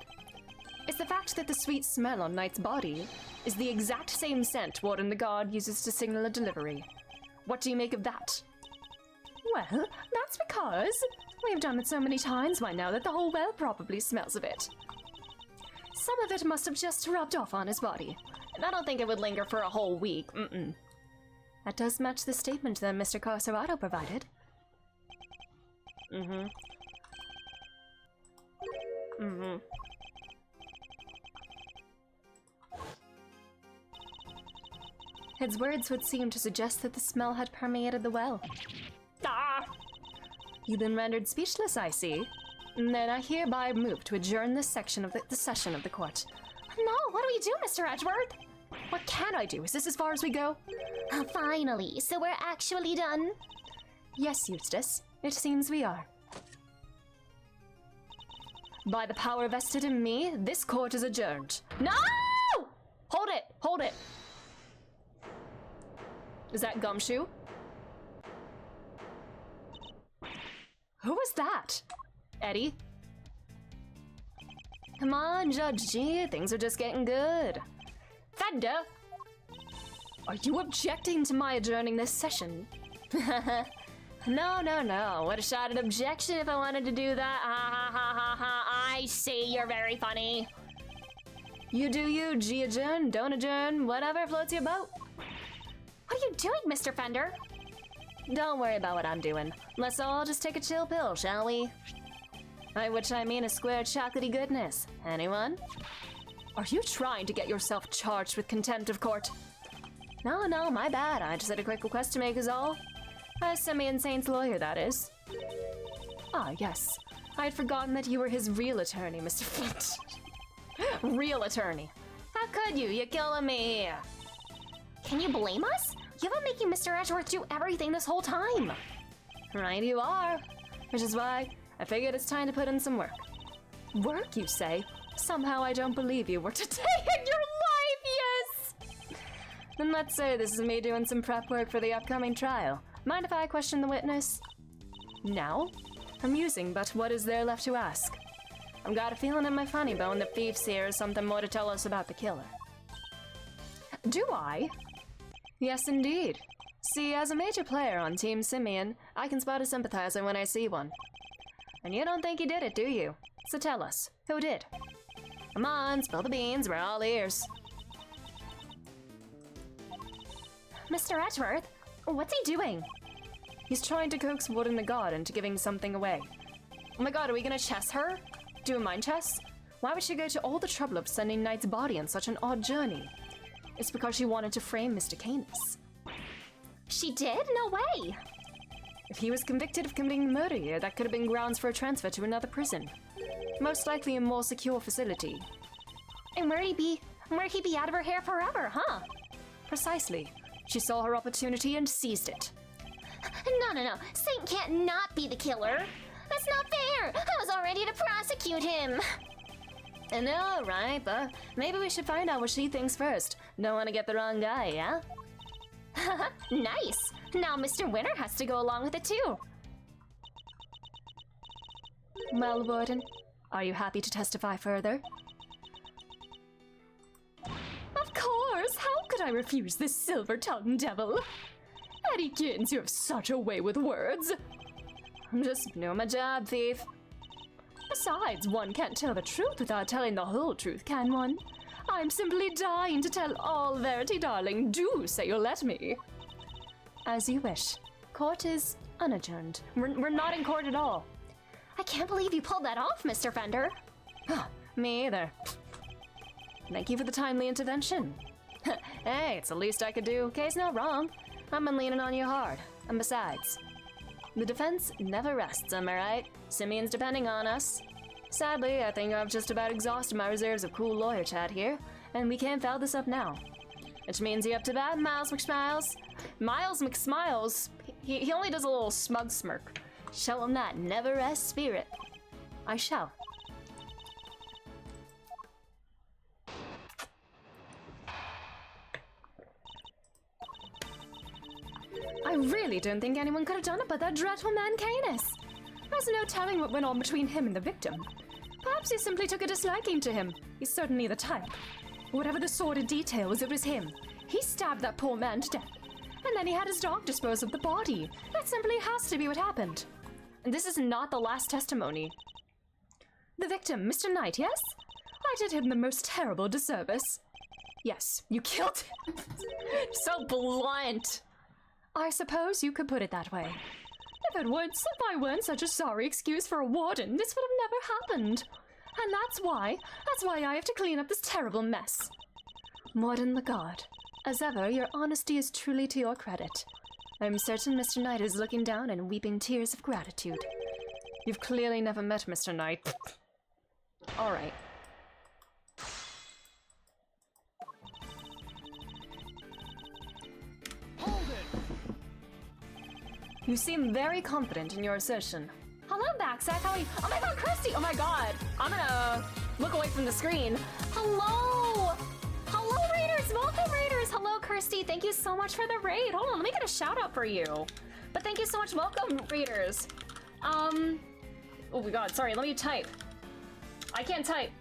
It's the fact that the sweet smell on Knight's body is the exact same scent Warden the Guard uses to signal a delivery. What do you make of that? Well, that's because we've done it so many times by now that the whole well probably smells of it. Some of it must have just rubbed off on his body, and I don't think it would linger for a whole week. That does match the statement that Mr. Carcerado provided. His words would seem to suggest that the smell had permeated the well. Ah! You've been rendered speechless, I see. Then I hereby move to adjourn this section of the session of the court. No, what do we do, Mr. Edgeworth? What can I do? Is this as far as we go? Finally, so we're actually done? Yes, Eustace. It seems we are. By the power vested in me, this court is adjourned. No! Hold it! Hold it! Is that Gumshoe? Who was that? Eddie? Come on, Judge G, things are just getting good. Fender! Are you objecting to my adjourning this session? No. Would have shot an objection if I wanted to do that. Ha. I see, you're very funny. You do you, G adjourn, don't adjourn, whatever floats your boat. What are you doing, Mr. Fender? Don't worry about what I'm doing. Let's all just take a chill pill, shall we? By which I mean a square of chocolatey goodness. Anyone? Are you trying to get yourself charged with contempt of court? No, my bad. I just had a quick request to make is all. A semi-insane's lawyer, that is. Ah, yes. I had forgotten that you were his real attorney, Mr. Flint. Real attorney. How could you? You're killing me. Can you blame us? You've been making Mr. Edgeworth do everything this whole time. Right you are. Which is why I figured it's time to put in some work. Work, you say? Somehow I don't believe you worked a day in your life, yes! Then let's say this is me doing some prep work for the upcoming trial. Mind if I question the witness? Now? Amusing, but what is there left to ask? I've got a feeling in my funny bone that Thief's here has something more to tell us about the killer. Do I? Yes, indeed. See, as a major player on Team Simeon, I can spot a sympathizer when I see one. And you don't think he did it, do you? So tell us, who did? Come on, spill the beans, we're all ears. Mr. Edgeworth, what's he doing? He's trying to coax Warden the God into giving something away. Oh my god, are we gonna chess her? Do a mind chess? Why would she go to all the trouble of sending Knight's body on such an odd journey? It's because she wanted to frame Mr. Canis. She did? No way! If he was convicted of committing murder here, that could have been grounds for a transfer to another prison. Most likely a more secure facility. And where'd he be out of her hair forever, huh? Precisely. She saw her opportunity and seized it. No. Saint can't not be the killer. That's not fair. I was all ready to prosecute him. I know, right? But maybe we should find out what she thinks first. Don't want to get the wrong guy, yeah? Nice. Now Mr. Winter has to go along with it too. Well, Warden, are you happy to testify further? Of course! How could I refuse this silver-tongued devil? Eddykins, you have such a way with words. I'm just doing my job, thief. Besides, one can't tell the truth without telling the whole truth, can one? I'm simply dying to tell all verity, darling. Do say you'll let me. As you wish. Court is unadjourned. We're not in court at all. I can't believe you pulled that off, Mr. Fender. Me either. Thank you for the timely intervention. Hey, it's the least I could do. Case no wrong. I've been leaning on you hard. And besides, the defense never rests, am I right? Simeon's depending on us. Sadly, I think I've just about exhausted my reserves of cool lawyer chat here, and we can't foul this up now. Which means you up to bat, Miles McSmiles? Miles McSmiles? He only does a little smug smirk. Show him that never rest spirit. I shall. I really don't think anyone could have done it but that dreadful man Canis. There's no telling what went on between him and the victim. Perhaps he simply took a disliking to him. He's certainly the type. Whatever the sordid details, it was him. He stabbed that poor man to death. And then he had his dog dispose of the body. That simply has to be what happened. And this is not the last testimony. The victim, Mr. Knight, yes? I did him the most terrible disservice. Yes, you killed him. So blunt. I suppose you could put it that way. If I weren't such a sorry excuse for a warden, this would have never happened. And that's why I have to clean up this terrible mess. Warden Lagarde, as ever, your honesty is truly to your credit. I'm certain Mr. Knight is looking down and weeping tears of gratitude. You've clearly never met Mr. Knight. Alright. Hold it! You seem very confident in your assertion. Hello, Backsack. How are you? Oh my god, Kirsty! Oh my god! I'm gonna look away from the screen. Hello! Hello, Raiders! Welcome, Raiders! Hello, Kirsty. Thank you so much for the raid. Hold on, let me get a shout out for you. But thank you so much. Welcome, readers. Oh my god, sorry, let me type. I can't type.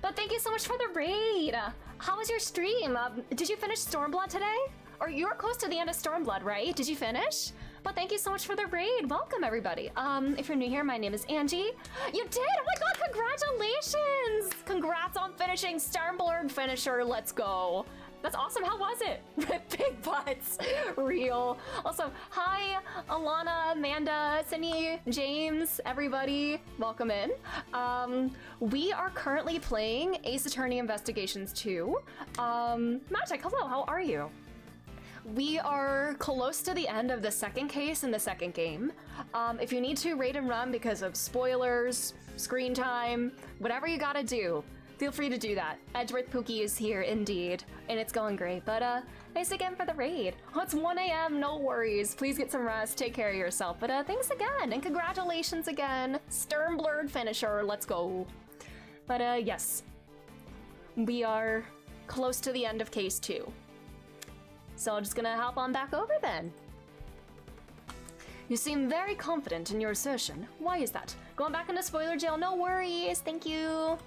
But thank you so much for the raid. How was your stream? Did you finish Stormblood today? Or you were close to the end of Stormblood, right? Did you finish? But thank you so much for the raid. Welcome, everybody. If you're new here, my name is Angie. You did? Oh my god, congratulations! Congrats on finishing Stormblood Finisher. Let's go. That's awesome. How was it? Big butts. Real. Also, hi, Alana, Amanda, Sydney, James, everybody. Welcome in. We are currently playing Ace Attorney Investigations 2. Magic, hello, how are you? We are close to the end of the second case in the second game. If you need to raid and run because of spoilers, screen time, whatever you gotta do, feel free to do that. Edgeworth Pookie is here indeed, and it's going great. But thanks again for the raid. Oh, it's 1 a.m., no worries. Please get some rest, take care of yourself. But thanks again, and congratulations again. Stormblood Finisher, let's go. But yes, we are close to the end of case 2. So I'm just gonna hop on back over then. You seem very confident in your assertion. Why is that? Going back into spoiler jail, no worries, thank you.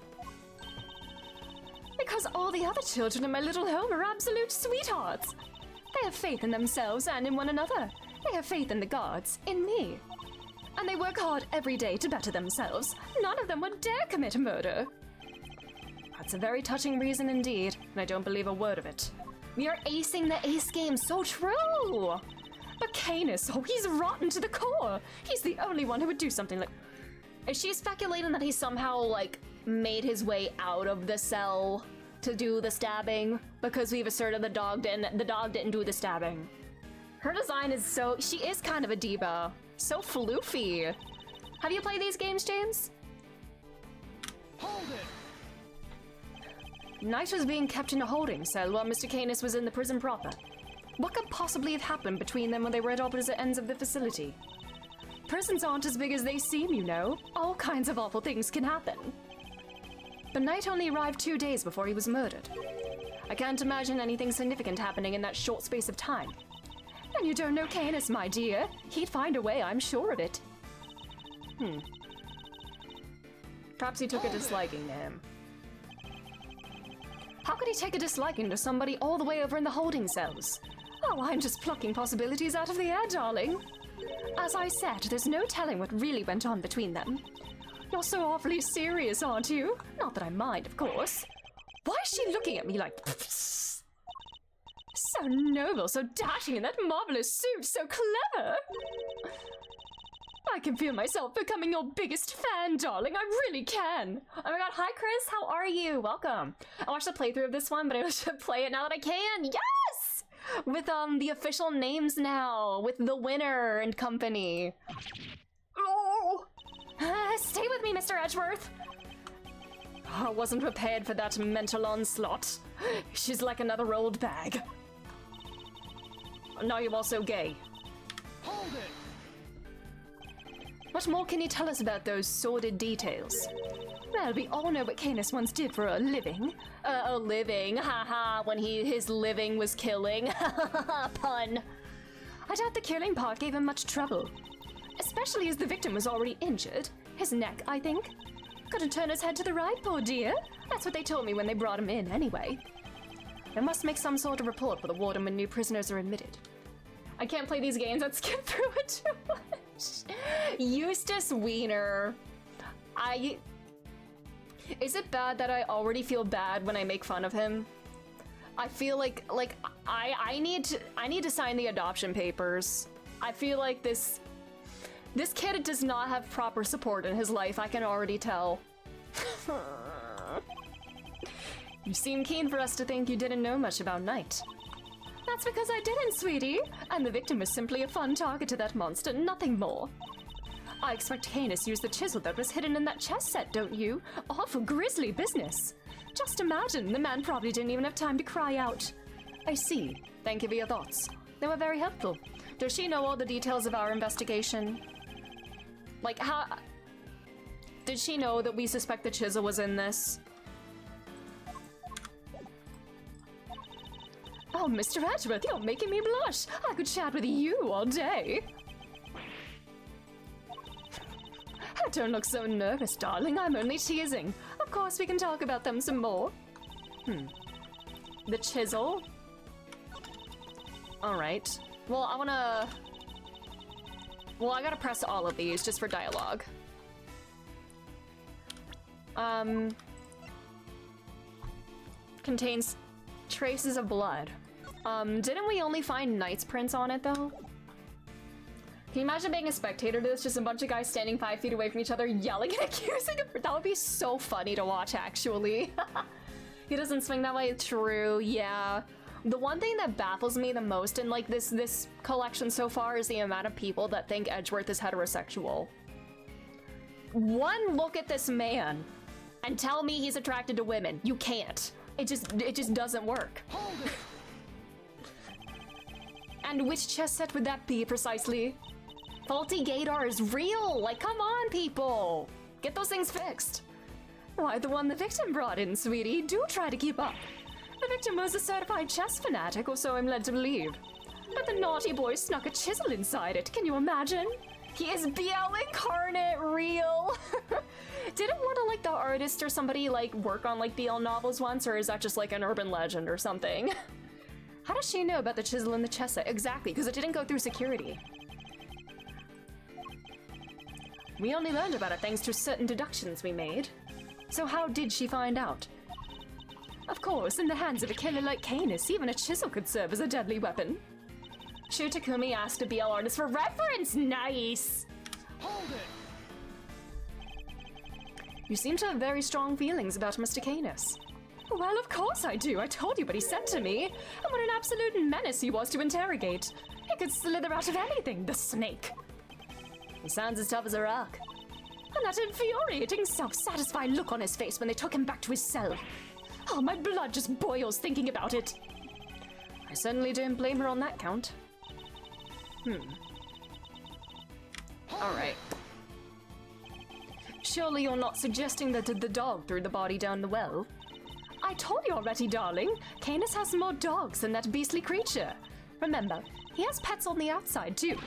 Because all the other children in my little home are absolute sweethearts. They have faith in themselves and in one another. They have faith in the gods, in me. And they work hard every day to better themselves. None of them would dare commit murder. That's a very touching reason indeed, and I don't believe a word of it. We are acing the ace game, so true! But Canis, oh, he's rotten to the core! He's the only one who would do something like... Is she speculating that he somehow, like, made his way out of the cell to do the stabbing? Because we've asserted the dog didn't do the stabbing. Her design is so... She is kind of a diva. So floofy. Have you played these games, James? Hold it! Knight was being kept in a holding cell while Mr. Canis was in the prison proper. What could possibly have happened between them when they were at opposite ends of the facility? Prisons aren't as big as they seem, you know. All kinds of awful things can happen. But Knight only arrived 2 days before he was murdered. I can't imagine anything significant happening in that short space of time. And you don't know Canis, my dear. He'd find a way, I'm sure of it. Perhaps he took a disliking to him. How could he take a disliking to somebody all the way over in the holding cells? Oh, I'm just plucking possibilities out of the air, darling. As I said, there's no telling what really went on between them. You're so awfully serious, aren't you? Not that I mind, of course. Why is she looking at me like... So noble, so dashing in that marvelous suit, so clever! I can feel myself becoming your biggest fan, darling. I really can. Oh my god, hi Chris, how are you? Welcome. I watched the playthrough of this one, but I should play it now that I can. Yes! With the official names now, with the winner and company. Oh! Stay with me, Mr. Edgeworth. I wasn't prepared for that mental onslaught. She's like another old bag. Now you're also gay. Hold it! What more can you tell us about those sordid details? Well, we all know what Canis once did for a living. A living, haha, when his living was killing. Pun. I doubt the killing part gave him much trouble. Especially as the victim was already injured. His neck, I think. Couldn't turn his head to the right, poor dear. That's what they told me when they brought him in, anyway. They must make some sort of report for the warden when new prisoners are admitted. I can't play these games, I'd skip through it too much. Eustace Wiener. Is it bad that I already feel bad when I make fun of him? I feel like I need to sign the adoption papers. I feel like this kid does not have proper support in his life, I can already tell. You seem keen for us to think you didn't know much about Knight. That's because I didn't, sweetie. And the victim was simply a fun target to that monster, nothing more. I expect Canis used the chisel that was hidden in that chess set, don't you? Awful grisly business. Just imagine, the man probably didn't even have time to cry out. I see. Thank you for your thoughts. They were very helpful. Does she know all the details of our investigation? Like, how... Did she know that we suspect the chisel was in this? Oh, Mr. Edgeworth, you're making me blush. I could chat with you all day. Don't look so nervous, darling. I'm only teasing. Of course, we can talk about them some more. The chisel? Alright. Well, I gotta press all of these just for dialogue. Contains traces of blood. Didn't we only find Knight's prints on it, though? Can you imagine being a spectator to this? Just a bunch of guys standing 5 feet away from each other, yelling and accusing him? That would be so funny to watch, actually. He doesn't swing that way. True, yeah. The one thing that baffles me the most in, like, this collection so far is the amount of people that think Edgeworth is heterosexual. One look at this man and tell me he's attracted to women. You can't. It just doesn't work. And which chess set would that be, precisely? Faulty Gator is real! Like, come on, people! Get those things fixed! Why, the one the victim brought in, sweetie. Do try to keep up. The victim was a certified chess fanatic, or so I'm led to believe. But the naughty boy snuck a chisel inside it. Can you imagine? He is BL incarnate real! Didn't one of, like, the artist or somebody, like, work on, like, BL novels once, or is that just, like, an urban legend or something? How does she know about the chisel in the chess set? Exactly, because it didn't go through security. We only learned about it thanks to certain deductions we made. So how did she find out? Of course, in the hands of a killer like Canis, even a chisel could serve as a deadly weapon. Shu Takumi asked a BL artist for reference! Nice! Hold it! You seem to have very strong feelings about Mr. Canis. Well, of course I do. I told you what he said to me. And what an absolute menace he was to interrogate. He could slither out of anything, the snake. He sounds as tough as a rock. And that infuriating, self-satisfied look on his face when they took him back to his cell. Oh, my blood just boils thinking about it. I certainly don't blame her on that count. Alright. Surely you're not suggesting that the dog threw the body down the well? I told you already, darling. Canis has more dogs than that beastly creature. Remember, he has pets on the outside, too.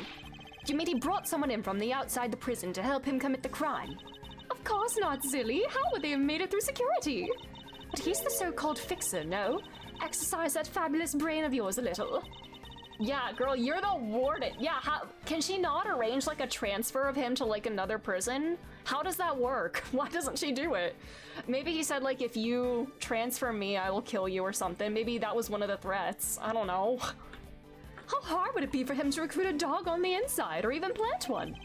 You mean he brought someone in from the outside the prison to help him commit the crime? Of course not, silly. How would they have made it through security? But he's the so-called fixer, no? Exercise that fabulous brain of yours a little. Yeah, girl, you're the warden. Yeah, how can she not arrange like a transfer of him to like another prison? How does that work? Why doesn't she do it? Maybe he said like, if you transfer me, I will kill you or something. Maybe that was one of the threats. I don't know. How hard would it be for him to recruit a dog on the inside or even plant one?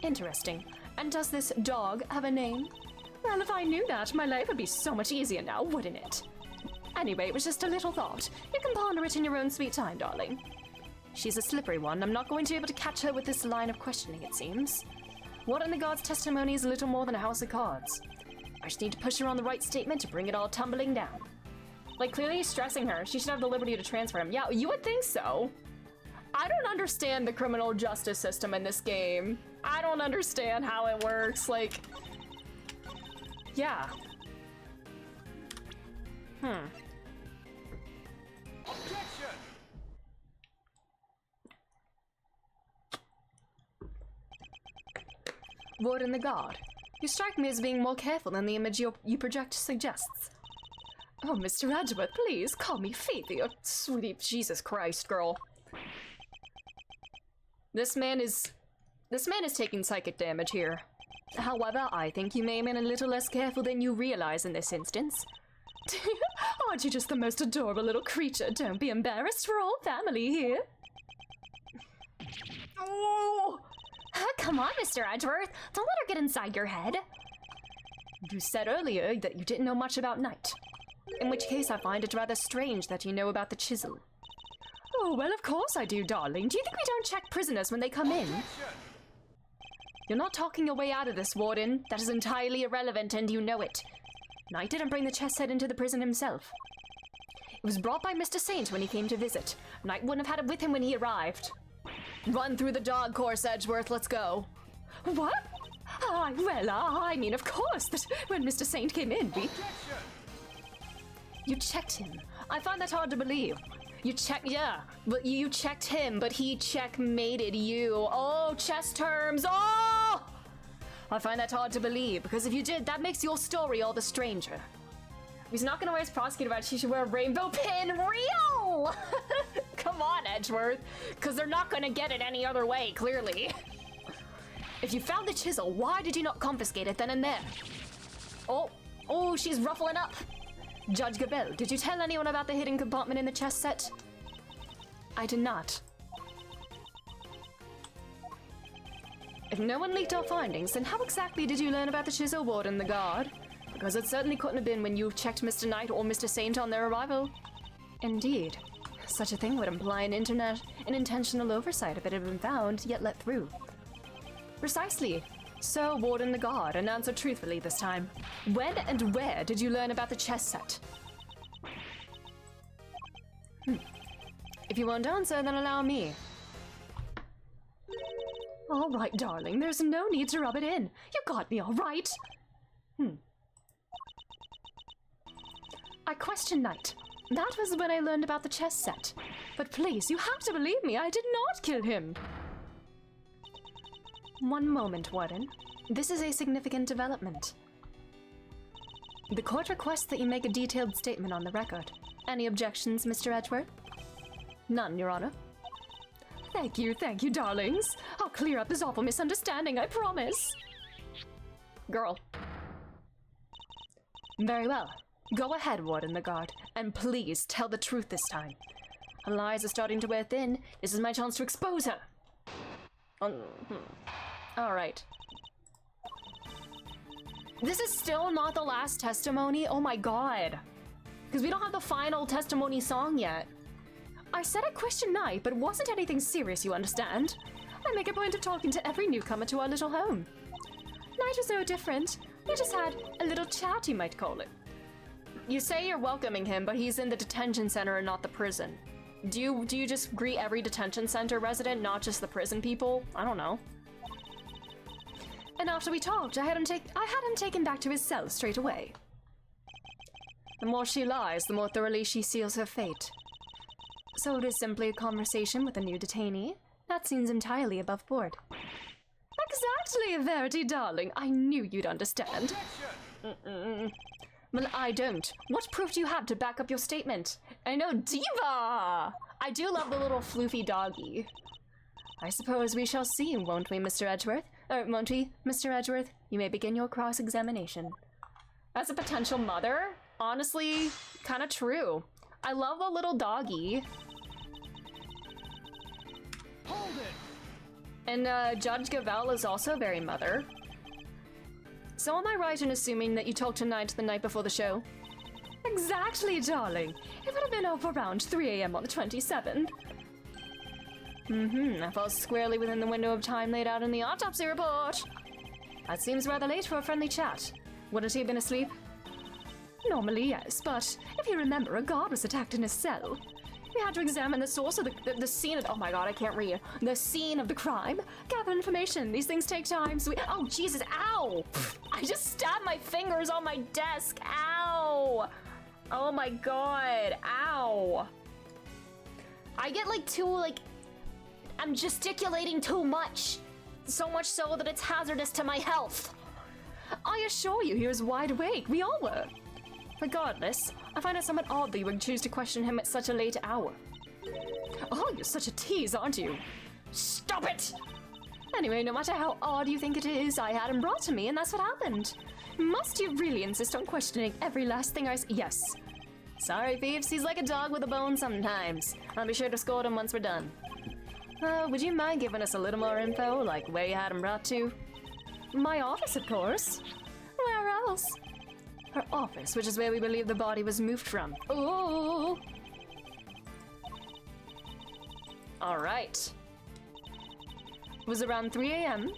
Interesting. And does this dog have a name? Well, if I knew that, my life would be so much easier now, wouldn't it? Anyway, it was just a little thought. You can ponder it in your own sweet time, darling. She's a slippery one. I'm not going to be able to catch her with this line of questioning, it seems. What in the God's testimony is a little more than a house of cards? I just need to push her on the right statement to bring it all tumbling down. Like, clearly he's stressing her. She should have the liberty to transfer him. Yeah, you would think so. I don't understand the criminal justice system in this game. I don't understand how it works. Like, yeah. Objection! Warden the Guard, you strike me as being more careful than the image you project suggests. Oh, Mr. Edgeworth, please call me Phoebe, or sweetie. Jesus Christ, girl. This man is taking psychic damage here. However, I think you may have been a little less careful than you realize in this instance. Aren't you just the most adorable little creature? Don't be embarrassed, we're all family here. Oh! Come on, Mr. Edgeworth. Don't let her get inside your head. You said earlier that you didn't know much about Knight. In which case, I find it rather strange that you know about the chisel. Oh, well, of course I do, darling. Do you think we don't check prisoners when they come in? You're not talking your way out of this, Warden. That is entirely irrelevant, and you know it. Knight didn't bring the chess set into the prison himself. It was brought by Mr. Saint when he came to visit. Knight wouldn't have had it with him when he arrived. Run through the dog course, Edgeworth. Let's go. What? I mean, of course, that when Mr. Saint came in, You checked him. I find that hard to believe. You checked him, but he checkmated you. Oh, chess terms. Oh! I find that hard to believe, because if you did, that makes your story all the stranger. If he's not gonna wear his prosecutor badge, he should wear a rainbow pin. Real! Come on, Edgeworth, because they're not gonna get it any other way, clearly. If you found the chisel, why did you not confiscate it then and there? Oh, she's ruffling up. Judge Gabel, did you tell anyone about the hidden compartment in the chess set? I did not. If no one leaked our findings, then how exactly did you learn about the chisel, Warden the Guard? Because it certainly couldn't have been when you checked Mr. Knight or Mr. Saint on their arrival. Indeed. Such a thing would imply an intentional oversight if it had been found, yet let through. Precisely. So, Warden the Guard, and answer truthfully this time. When and where did you learn about the chess set? If you won't answer, then allow me. All right, darling, there's no need to rub it in. You got me all right. I questioned Knight. That was when I learned about the chess set. But please, you have to believe me, I did not kill him. One moment, Warden. This is a significant development. The court requests that you make a detailed statement on the record. Any objections, Mr. Edgeworth? None, Your Honor. Thank you, darlings. I'll clear up this awful misunderstanding, I promise. Girl. Very well. Go ahead, Warden the Guard, and please tell the truth this time. Her lies are starting to wear thin. This is my chance to expose her. Alright. This is still not the last testimony? Oh my god. Because we don't have the final testimony song yet. I said I questioned Knight, but it wasn't anything serious, you understand? I make a point of talking to every newcomer to our little home. Knight was no different. We just had a little chat, you might call it. You say you're welcoming him, but he's in the detention center and not the prison. Do you just greet every detention center resident, not just the prison people? I don't know. And after we talked, I had him taken back to his cell straight away. The more she lies, the more thoroughly she seals her fate. So it is simply a conversation with a new detainee? That seems entirely above board. Exactly, Verity, darling. I knew you'd understand. Well, I don't. What proof do you have to back up your statement? I know, Diva! I do love the little floofy doggy. I suppose we shall see, won't we, Mr. Edgeworth? Won't we, Mr. Edgeworth? You may begin your cross-examination. As a potential mother, honestly, kind of true. I love the little doggy. Hold it! And Judge Gavel is also very mother. So am I right in assuming that you talked to Knight the night before the show? Exactly, darling. It would have been over around 3 a.m. on the 27th. That falls squarely within the window of time laid out in the autopsy report. That seems rather late for a friendly chat. Wouldn't he have been asleep? Normally, yes, but if you remember, a guard was attacked in his cell. We had to examine the source of the scene of— oh my god, I can't read. The scene of the crime. Gather information. These things take time, so we— oh, Jesus, ow! I just stabbed my fingers on my desk. Ow! Oh my god, ow. I get I'm gesticulating too much. So much so that it's hazardous to my health. I assure you he was wide awake. We all were. Regardless, I find it somewhat odd that you would choose to question him at such a late hour. Oh, you're such a tease, aren't you? Stop it! Anyway, no matter how odd you think it is, I had him brought to me and that's what happened. Must you really insist on questioning every last thing I— yes. Sorry, Phoebes, he's like a dog with a bone sometimes. I'll be sure to scold him once we're done. Would you mind giving us a little more info, like where you had him brought to? My office, of course. Where else? Her office, which is where we believe the body was moved from. Ooh! Alright. It was around 3 a.m.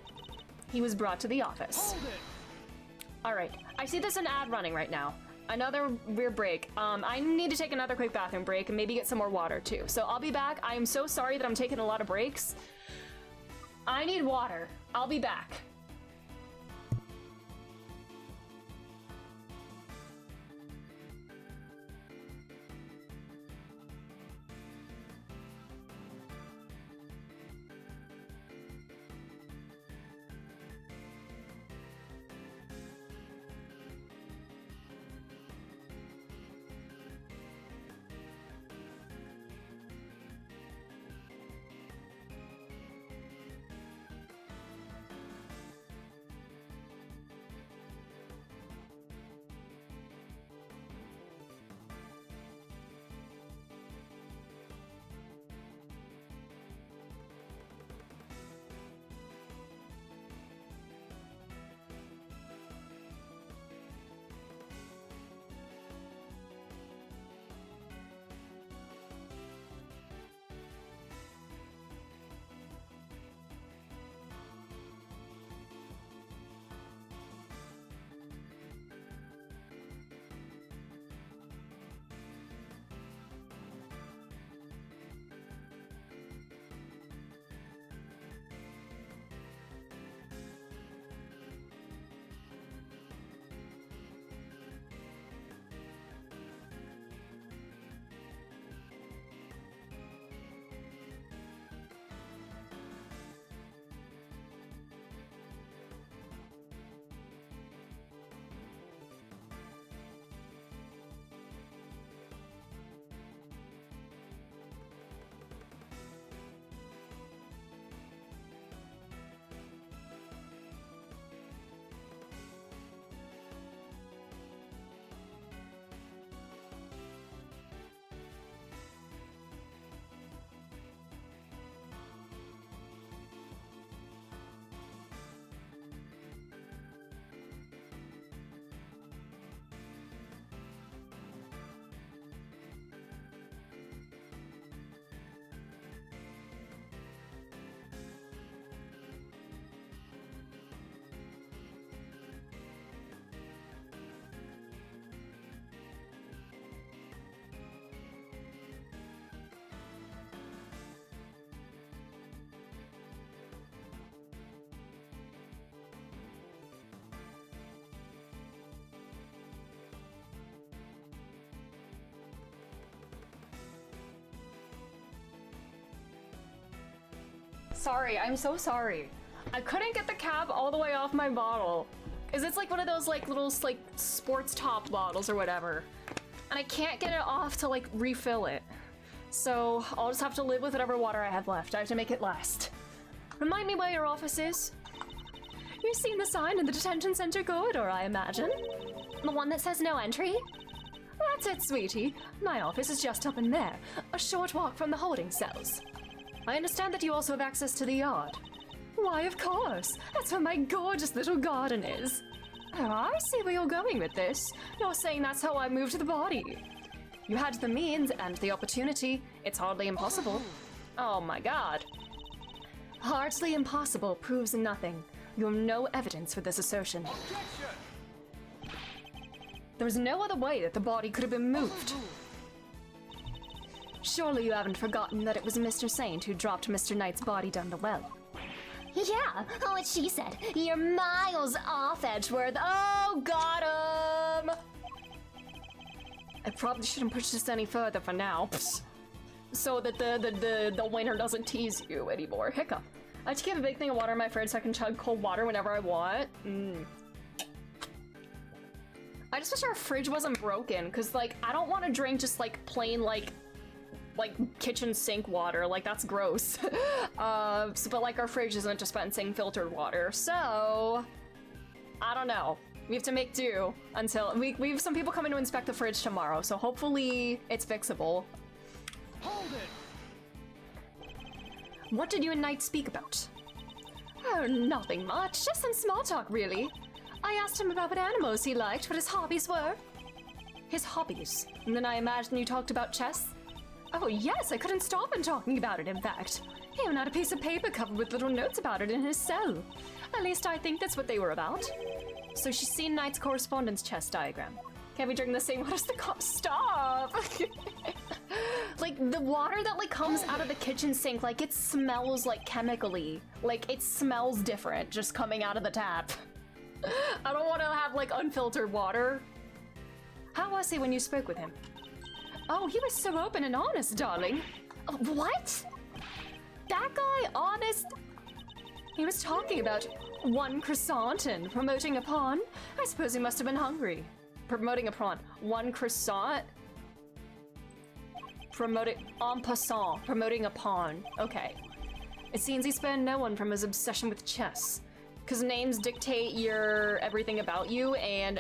He was brought to the office. Hold it! Alright, I see there's an ad running right now. Another weird break. I need to take another quick bathroom break and maybe get some more water too. So I'll be back. I am so sorry that I'm taking a lot of breaks. I need water. I'll be back. Sorry, I'm so sorry. I couldn't get the cap all the way off my bottle. Because it's like one of those like little like sports top bottles or whatever. And I can't get it off to like refill it. So I'll just have to live with whatever water I have left. I have to make it last. Remind me where your office is. You've seen the sign in the detention center corridor, I imagine. The one that says no entry? That's it, sweetie. My office is just up in there, a short walk from the holding cells. I understand that you also have access to the yard. Why, of course. That's where my gorgeous little garden is. Oh, I see where you're going with this. You're saying that's how I moved the body. You had the means and the opportunity. It's hardly impossible. Oh my god. Hardly impossible proves nothing. You have no evidence for this assertion. There's no other way that the body could have been moved. Surely you haven't forgotten that it was Mr. Saint who dropped Mr. Knight's body down the well. Yeah, what she said. You're miles off, Edgeworth. Oh, got him! I probably shouldn't push this any further for now. So that the winner doesn't tease you anymore. Hiccup. I like to keep a big thing of water in my fridge so I can chug cold water whenever I want. I just wish our fridge wasn't broken, because, like, I don't want to drink just, like, plain, like kitchen sink water. Like, that's gross. But, like, our fridge isn't dispensing filtered water, so... I don't know. We have to make do until... We have some people coming to inspect the fridge tomorrow, so hopefully it's fixable. Hold it! What did you and Knight speak about? Oh, nothing much. Just some small talk, really. I asked him about what animals he liked, what his hobbies were. His hobbies? And then I imagine you talked about chess? Oh, yes, I couldn't stop him talking about it, in fact. He even had a piece of paper covered with little notes about it in his cell. At least I think that's what they were about. So she's seen Knight's correspondence chess diagram. Can't be drinking the same water as the cup. Stop! Like, the water that, like, comes out of the kitchen sink, like, it smells, like, chemically. Like, it smells different just coming out of the tap. I don't want to have, like, unfiltered water. How was he when you spoke with him? Oh, he was so open and honest, darling. What? That guy honest? He was talking about one croissant and promoting a pawn. I suppose he must have been hungry. Promoting a prawn. One croissant? Promoting en passant. Promoting a pawn. Okay. It seems he spared no one from his obsession with chess. Because names dictate your everything about you, and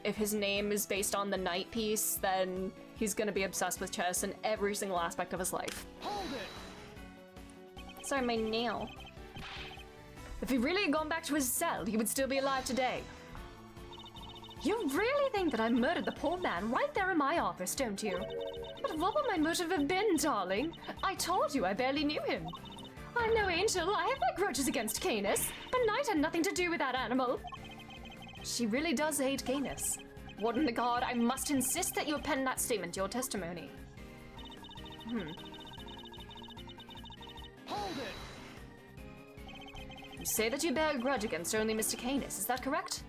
if his name is based on the knight piece, then he's gonna be obsessed with chess in every single aspect of his life. Hold it! Sorry, my nail. If he really had gone back to his cell, he would still be alive today. You really think that I murdered the poor man right there in my office, don't you? But what would my motive have been, darling? I told you I barely knew him. I'm no angel, I have no grudges against Canis, but Knight had nothing to do with that animal. She really does hate Canis. Warden the God, I must insist that you append that statement to your testimony. Hold it! You say that you bear a grudge against only Mr. Canis, is that correct?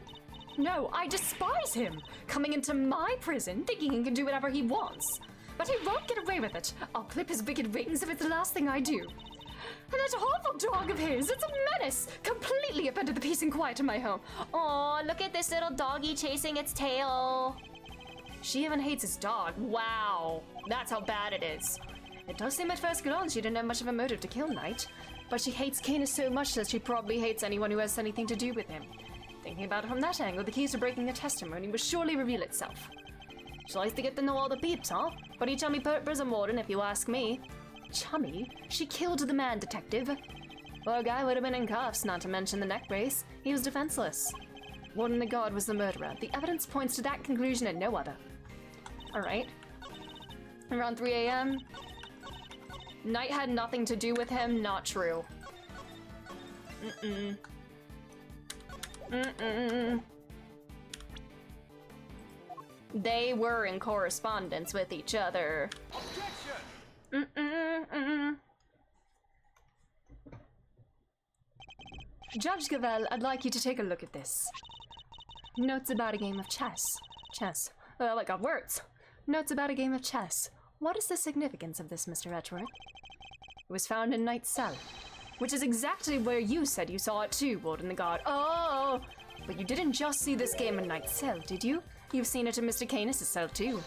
No, I despise him, coming into my prison thinking he can do whatever he wants. But he won't get away with it. I'll clip his wicked wings if it's the last thing I do. And that awful dog of his, it's a menace! Completely offended the peace and quiet in my home. Aw, look at this little doggy chasing its tail. She even hates his dog. Wow, that's how bad it is. It does seem at first glance she didn't have much of a motive to kill Knight, but she hates Canis so much that she probably hates anyone who has anything to do with him. Thinking about it from that angle, the keys to breaking a testimony will surely reveal itself. She likes to get to know all the peeps, huh? Pretty chummy prison warden, if you ask me. Chummy? She killed the man, detective. Poor guy would have been in cuffs, not to mention the neck brace. He was defenseless. Warden the God was the murderer. The evidence points to that conclusion and no other. Alright. Around 3 a.m. Knight had nothing to do with him, not true. They were in correspondence with each other. Judge Gavel, I'd like you to take a look at this. Notes about a game of chess. Chess. Well, I got words. Notes about a game of chess. What is the significance of this, Mr. Edgeworth? It was found in Knight's cell, which is exactly where you said you saw it too, Warden the God. Oh! But you didn't just see this game in Knight's cell, did you? You've seen it in Mr. Canis' cell too.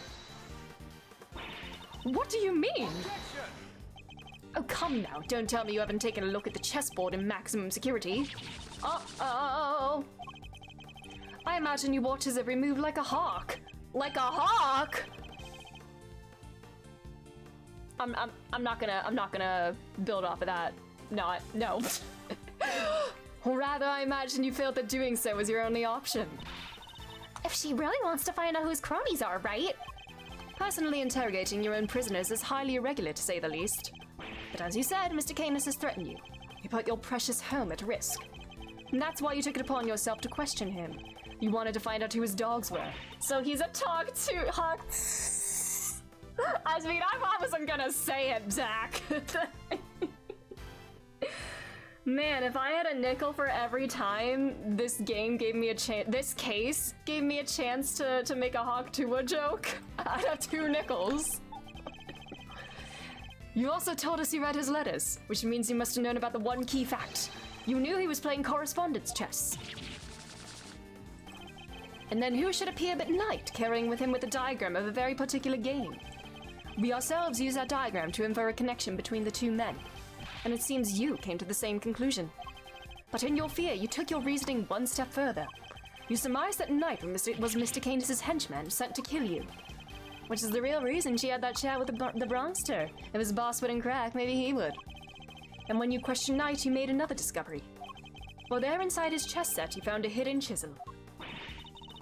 What do you mean? Oh, come now. Don't tell me you haven't taken a look at the chessboard in maximum security. Uh-oh. I imagine you watch his every move like a hawk. Like a hawk? I'm not gonna build off of that. No. Or rather, I imagine you felt that doing so was your only option. If she really wants to find out whose cronies are, right? Personally interrogating your own prisoners is highly irregular, to say the least. But as you said, Mr. Canis has threatened you. You put your precious home at risk. And that's why you took it upon yourself to question him. You wanted to find out who his dogs were. So he's a talk to hawk. I mean, I wasn't gonna say it, Zach. Man, if I had a nickel for every time this game gave me a chance, this case gave me a chance to make a Hawk Tuah joke, I'd have 2 nickels. You also told us you read his letters, which means you must have known about the one key fact. You knew he was playing correspondence chess. And then who should appear but Knight, carrying with him a diagram of a very particular game? We ourselves use that diagram to infer a connection between the 2 men. And it seems you came to the same conclusion. But in your fear, you took your reasoning one step further. You surmised that Knight was Mr. Canis' henchman sent to kill you. Which is the real reason she had that chat with the Bronster. If his boss wouldn't crack, maybe he would. And when you questioned Knight, you made another discovery. Well, there inside his chess set, you found a hidden chisel.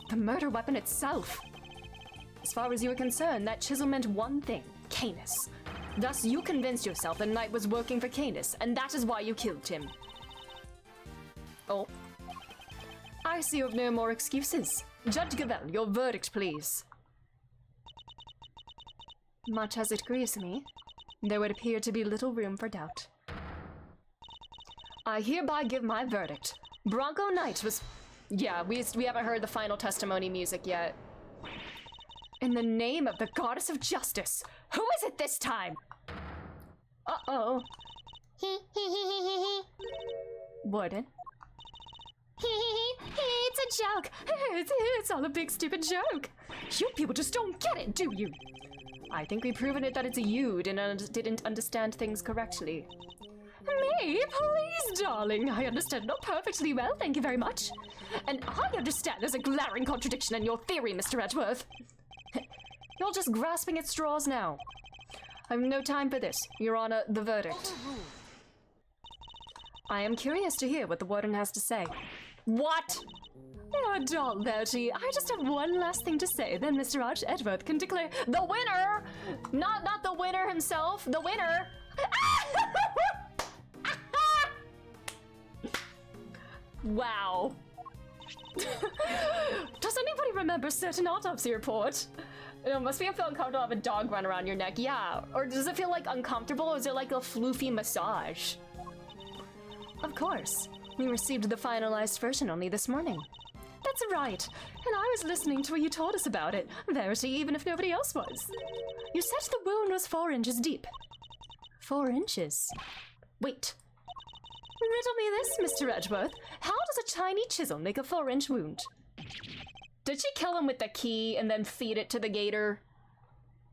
The murder weapon itself. As far as you were concerned, that chisel meant one thing, Canis. Thus, you convinced yourself that Knight was working for Canis, and that is why you killed him. Oh. I see you have no more excuses. Judge Gavel, your verdict, please. Much as it grieves me, there would appear to be little room for doubt. I hereby give my verdict. Bronco Knight was... Yeah, we haven't heard the final testimony music yet. In the name of the goddess of justice, who is it this time? Uh-oh. Warden? It's a joke. It's all a big stupid joke. You people just don't get it, do you? I think we've proven it that it's you didn't understand things correctly. Me? Please, darling. I understand not perfectly well, thank you very much. And I understand there's a glaring contradiction in your theory, Mr. Edgeworth. You're just grasping at straws now. I have no time for this. Your Honor, the verdict. I am curious to hear what the warden has to say. What? Oh, don't, Bertie. I just have one last thing to say, then Mr. Arch Edgeworth can declare the winner! Not the winner himself, the winner! Wow. Does anybody remember certain autopsy report? It must be a feel uncomfortable to have a dog run around your neck, yeah. Or does it feel like uncomfortable, or is it like a floofy massage? Of course. We received the finalized version only this morning. That's right. And I was listening to what you told us about it. Verity, even if nobody else was. You said the wound was 4 inches deep. 4 inches? Wait. Riddle me this, Mr. Edgeworth. How does a tiny chisel make a 4-inch wound? Did she kill him with the key and then feed it to the gator?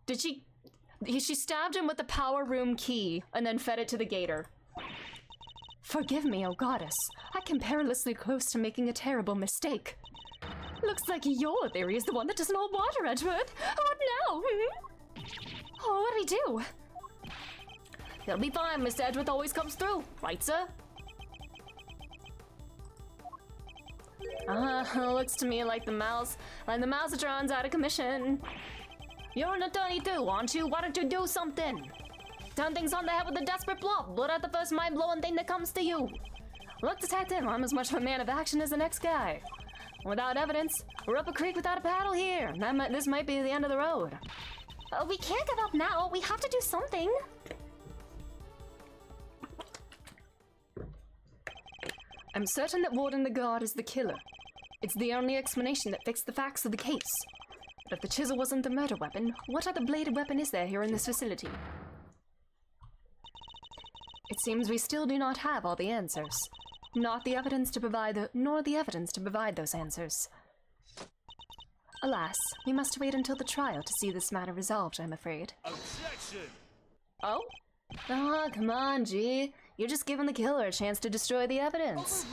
Did she... She stabbed him with the power room key and then fed it to the gator. Forgive me, oh goddess. I came perilously close to making a terrible mistake. Looks like your theory is the one that doesn't hold water, Edgeworth. What now? Oh, what do we do? It'll be fine, Mr. Edgeworth always comes through. Right, sir? Looks to me like the Mousatron's out of commission. You're an attorney too, aren't you? Why don't you do something? Turn things on the head with a desperate bluff. Blow out the first mind-blowing thing that comes to you. Look, detective, I'm as much of a man of action as the next guy. Without evidence, we're up a creek without a paddle here. This might be the end of the road. We can't give up now. We have to do something. I'm certain that Warden the Guard is the killer. It's the only explanation that fits the facts of the case. But if the chisel wasn't the murder weapon, what other bladed weapon is there here in this facility? It seems we still do not have all the answers. nor the evidence to provide those answers. Alas, we must wait until the trial to see this matter resolved, I'm afraid. Objection! Oh? Ah, come on, G. You're just giving the killer a chance to destroy the evidence.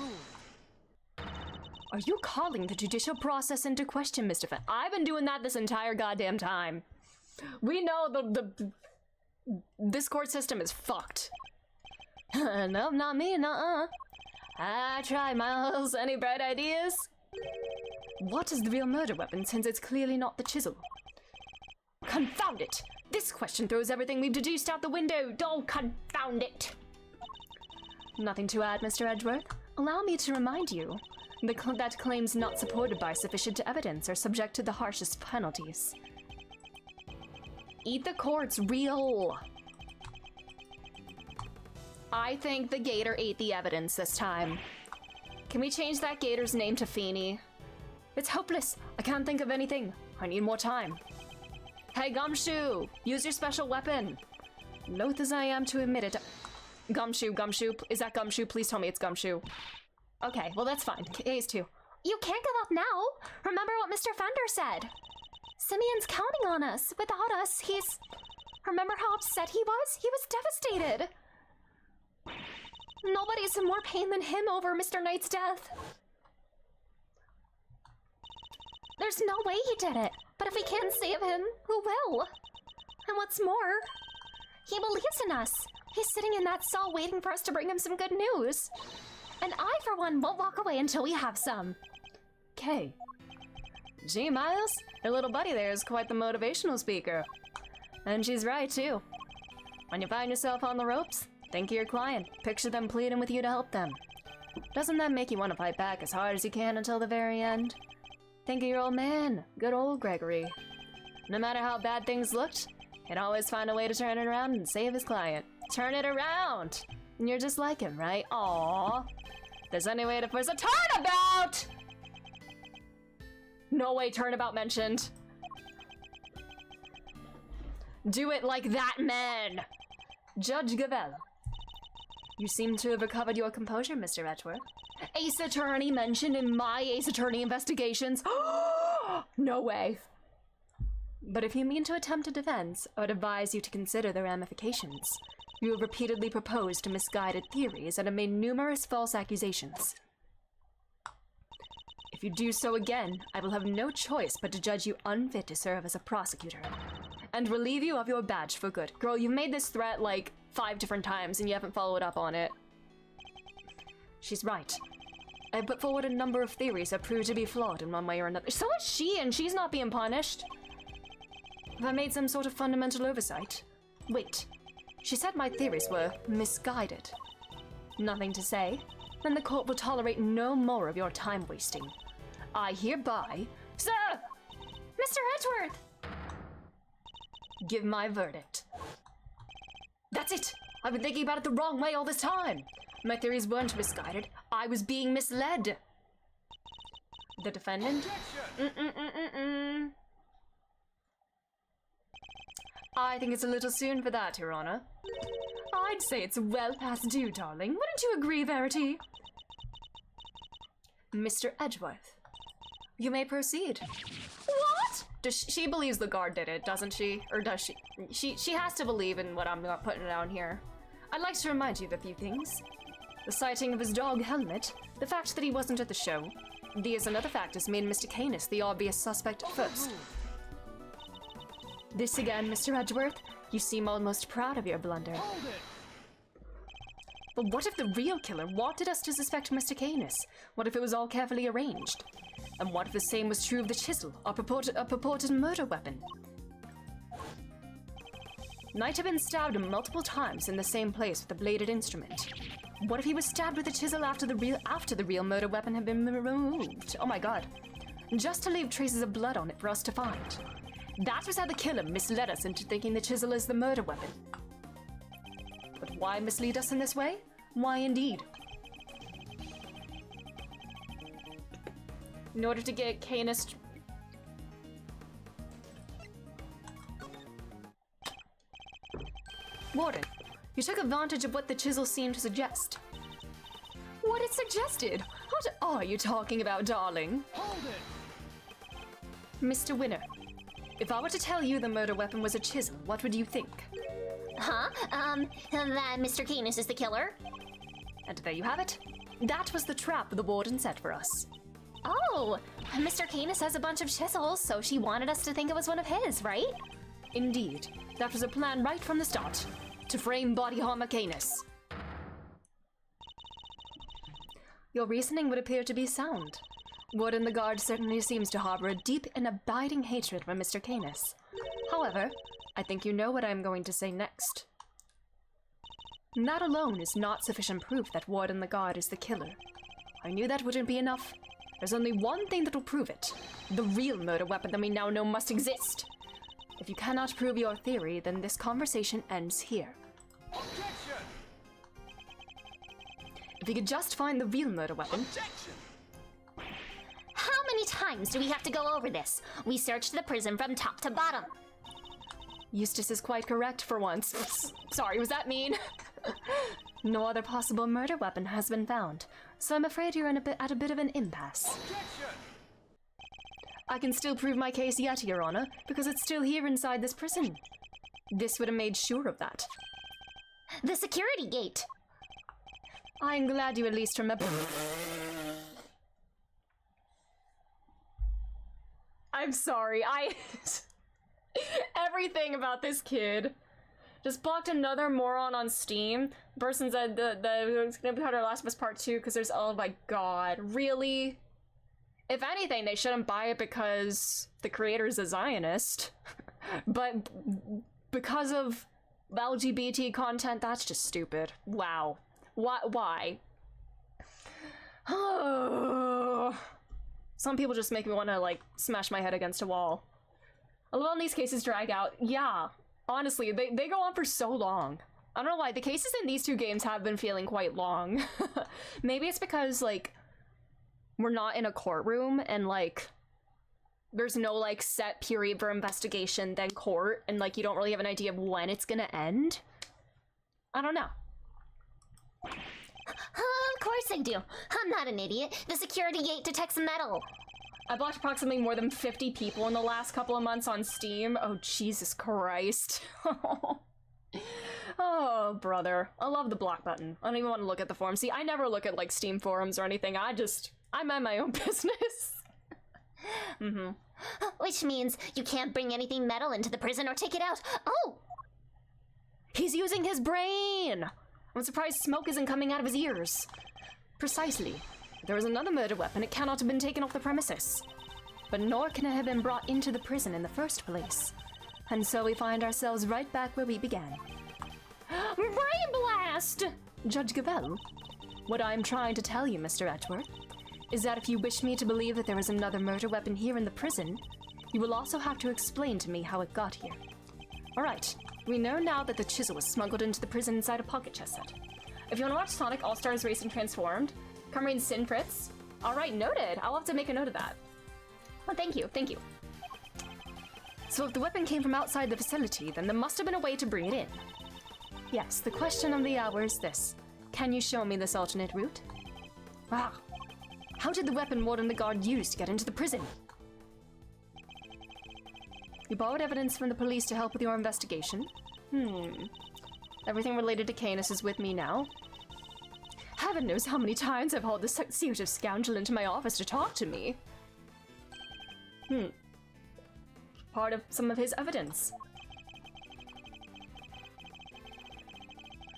Are you calling the judicial process into question, Mr. Fenn? I've been doing that this entire goddamn time. We know this court system is fucked. No, not me, nuh-uh. I tried, Miles. Any bright ideas? What is the real murder weapon, since it's clearly not the chisel? Confound it! This question throws everything we've deduced out the window! Oh, confound it! Nothing to add, Mr. Edgeworth. Allow me to remind you that claims not supported by sufficient evidence are subject to the harshest penalties. Eat the courts real! I think the gator ate the evidence this time. Can we change that gator's name to Feeny? It's hopeless. I can't think of anything. I need more time. Hey, Gumshoe! Use your special weapon! Loath as I am to admit it. Gumshoe, is that Gumshoe? Please tell me it's Gumshoe. Okay, well that's fine. Case 2. You can't give up now. Remember what Mr. Fender said. Simeon's counting on us. Without us, he's... Remember how upset he was? He was devastated. Nobody's in more pain than him over Mr. Knight's death. There's no way he did it. But if we can't save him, who will? And what's more, he believes in us. He's sitting in that cell waiting for us to bring him some good news. And I, for one, won't walk away until we have some. Okay. Gee, Miles, your little buddy there is quite the motivational speaker. And she's right, too. When you find yourself on the ropes, think of your client. Picture them pleading with you to help them. Doesn't that make you want to fight back as hard as you can until the very end? Think of your old man, good old Gregory. No matter how bad things looked, he'd always find a way to turn it around and save his client. Turn it around! And you're just like him, right? Aww. There's any way to force a turnabout! No way turnabout mentioned. Do it like that, man! Judge Gavel. You seem to have recovered your composure, Mr. Edgeworth. Ace Attorney mentioned in my Ace Attorney investigations. No way. But if you mean to attempt a defense, I would advise you to consider the ramifications. You have repeatedly proposed misguided theories and have made numerous false accusations. If you do so again, I will have no choice but to judge you unfit to serve as a prosecutor and relieve you of your badge for good. Girl, you've made this threat like 5 different times and you haven't followed up on it. She's right. I put forward a number of theories that proved to be flawed in one way or another. So is she, and she's not being punished. Have I made some sort of fundamental oversight? Wait. She said my theories were misguided. Nothing to say? Then the court will tolerate no more of your time wasting. I hereby... Sir! Mr. Edgeworth! Give my verdict. That's it! I've been thinking about it the wrong way all this time! My theories weren't misguided. I was being misled. The defendant? I think it's a little soon for that, Your Honor. I'd say it's well past due, darling. Wouldn't you agree, Verity? Mr. Edgeworth, you may proceed. What? She believes the guard did it, doesn't she? Or does she? She has to believe in what I'm not putting down here. I'd like to remind you of a few things. The sighting of his dog Helmet, the fact that he wasn't at the show. These and other factors made Mr. Canis the obvious suspect at first. This again, Mr. Edgeworth, you seem almost proud of your blunder. But what if the real killer wanted us to suspect Mr. Canis? What if it was all carefully arranged? And what if the same was true of the chisel, a purported murder weapon? Knight had been stabbed multiple times in the same place with a bladed instrument. What if he was stabbed with a chisel after the real murder weapon had been removed? Oh my god. Just to leave traces of blood on it for us to find. That was how the killer misled us into thinking the chisel is the murder weapon. But why mislead us in this way? Why indeed? In order to get Canis... Warden, you took advantage of what the chisel seemed to suggest. Well, what it suggested. What are you talking about, darling? Hold it! Mr. Winner, if I were to tell you the murder weapon was a chisel, what would you think? Huh? That Mr. Canis is the killer? And there you have it. That was the trap the warden set for us. Oh, Mr. Canis has a bunch of chisels, so she wanted us to think it was one of his, right? Indeed, that was a plan right from the start. To frame Body Armor Canis. Your reasoning would appear to be sound. Warden the Guard certainly seems to harbor a deep and abiding hatred for Mr. Canis. However, I think you know what I am going to say next. That alone is not sufficient proof that Warden the Guard is the killer. I knew that wouldn't be enough. There's only one thing that will prove it. The real murder weapon that we now know must exist. If you cannot prove your theory, then this conversation ends here. Objection! If you could just find the real murder weapon... Objection! How many times do we have to go over this? We searched the prison from top to bottom. Eustace is quite correct for once. Sorry, was that mean? No other possible murder weapon has been found, so I'm afraid you're at a bit of an impasse. Objection! I can still prove my case yet, Your Honor, because it's still here inside this prison. This would have made sure of that. The security gate. I'm glad you at least remember. I'm sorry, everything about this kid. Just blocked another moron on Steam. Person said it's gonna be part of Last of Us Part 2 because there's, oh my god, really? If anything, they shouldn't buy it because the creator's a Zionist. But because of LGBT content, that's just stupid. Wow. Why? Some people just make me want to, like, smash my head against a wall. A lot of these cases drag out. Yeah, honestly, they go on for so long. I don't know why. The cases in these two games have been feeling quite long. Maybe it's because, like, we're not in a courtroom and, like, there's no, like, set period for investigation, then court, and, like, you don't really have an idea of when it's gonna end. I don't know. Of course I do. I'm not an idiot. The security gate detects metal. I blocked approximately more than 50 people in the last couple of months on Steam. Oh, Jesus Christ. Oh, brother. I love the block button. I don't even want to look at the forum. See, I never look at, like, Steam forums or anything. I mind my own business. Which means you can't bring anything metal into the prison or take it out. Oh! He's using his brain! I'm surprised smoke isn't coming out of his ears. Precisely. If there is another murder weapon, it cannot have been taken off the premises. But nor can it have been brought into the prison in the first place. And so we find ourselves right back where we began. Brain blast! Judge Gavelle, what I'm trying to tell you, Mr. Edgeworth, is that if you wish me to believe that there is another murder weapon here in the prison, you will also have to explain to me how it got here. Alright, we know now that the chisel was smuggled into the prison inside a pocket chess set. If you want to watch Sonic All-Stars Racing Transformed, come read Sin Fritz. Alright, noted. I'll have to make a note of that. Oh, thank you, thank you. So if the weapon came from outside the facility, then there must have been a way to bring it in. Yes, the question of the hour is this. Can you show me this alternate route? Wow. How did the weapon Warden the Guard use to get into the prison? You borrowed evidence from the police to help with your investigation? Everything related to Canis is with me now. Heaven knows how many times I've hauled this suit scoundrel into my office to talk to me. Part of some of his evidence.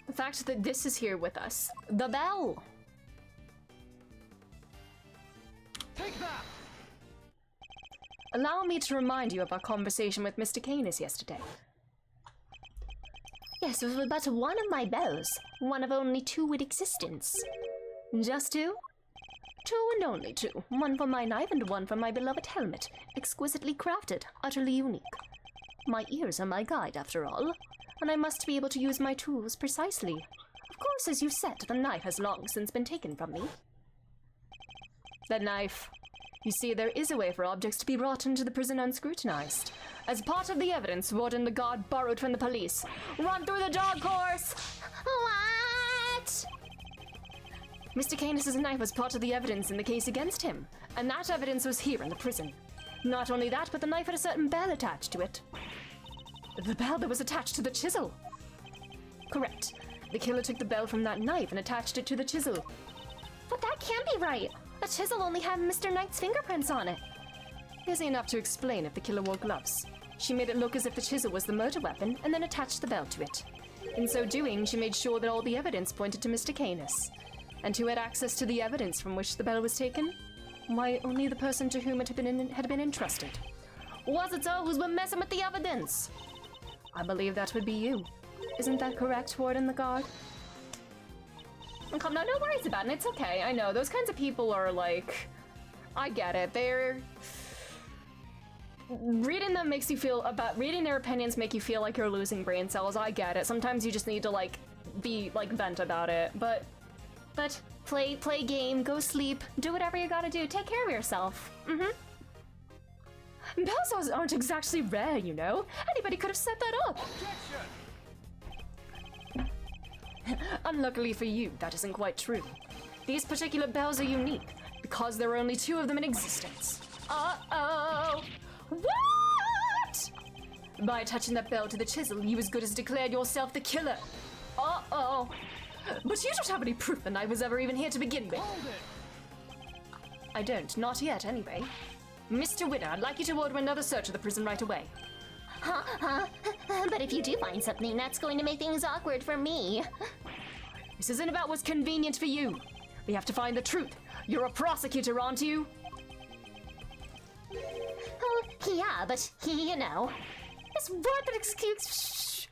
The fact that this is here with us. The bell! Take that! Allow me to remind you of our conversation with Mr. Canis yesterday. Yes, it was but one of my bells. One of only two in existence. Just two? Two and only two. One for my knife and one for my beloved helmet. Exquisitely crafted, utterly unique. My ears are my guide, after all, and I must be able to use my tools precisely. Of course, as you said, the knife has long since been taken from me. That knife. You see, there is a way for objects to be brought into the prison unscrutinized. As part of the evidence, Warden the Guard borrowed from the police. Run through the dog course! What? Mr. Canis' knife was part of the evidence in the case against him, and that evidence was here in the prison. Not only that, but the knife had a certain bell attached to it. The bell that was attached to the chisel. Correct. The killer took the bell from that knife and attached it to the chisel. But that can't be right. The chisel only had Mr. Knight's fingerprints on it. Easy enough to explain if the killer wore gloves. She made it look as if the chisel was the murder weapon and then attached the bell to it. In so doing, she made sure that all the evidence pointed to Mr. Canis. And who had access to the evidence from which the bell was taken? Why, only the person to whom it had been entrusted. Was it so? Who's been messing with the evidence? I believe that would be you. Isn't that correct, Warden the Guard? Come, no worries about it. It's okay. I know those kinds of people are like, I get it. They're reading them makes you feel reading their opinions make you feel like you're losing brain cells. I get it. Sometimes you just need to like be like vent about it. But play game, go sleep, do whatever you gotta do. Take care of yourself. Bells aren't exactly rare, you know. Anybody could have set that up. Unluckily for you, that isn't quite true. These particular bells are unique because there are only 2 of them in existence. Uh-oh! What? By attaching that bell to the chisel, you as good as declared yourself the killer. Uh-oh. But you don't have any proof the knife was ever even here to begin with. I don't. Not yet, anyway. Mr. Winner, I'd like you to order another search of the prison right away. But if you do find something, that's going to make things awkward for me. This isn't about what's convenient for you. We have to find the truth. You're a prosecutor, aren't you? Oh, yeah, but you know. It's worth an excuse. Shh.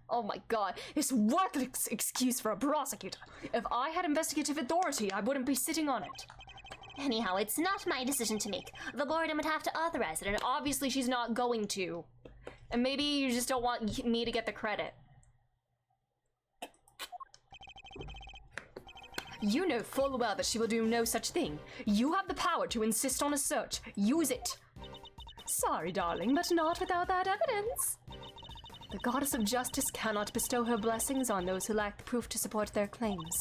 Oh my god, it's worth an excuse for a prosecutor. If I had investigative authority, I wouldn't be sitting on it. Anyhow, it's not my decision to make. The Warden would have to authorize it, And obviously she's not going to. And maybe you just don't want me to get the credit. You know full well that she will do no such thing. You have the power to insist on a search. Use it. Sorry, darling, but not without that evidence. The goddess of justice cannot bestow her blessings on those who lack the proof to support their claims.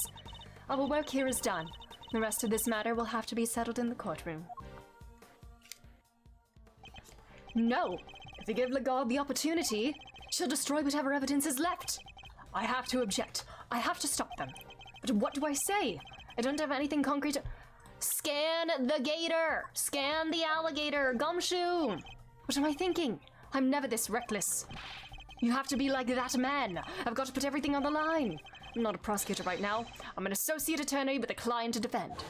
Our work here is done. The rest of this matter will have to be settled in the courtroom. No! If you give Lagarde the opportunity, she'll destroy whatever evidence is left. I have to object. I have to stop them. But what do I say? I don't have anything concrete to— Scan the gator! Scan the alligator! Gumshoe! What am I thinking? I'm never this reckless. You have to be like that man. I've got to put everything on the line. I'm not a prosecutor right now. I'm an associate attorney with a client to defend.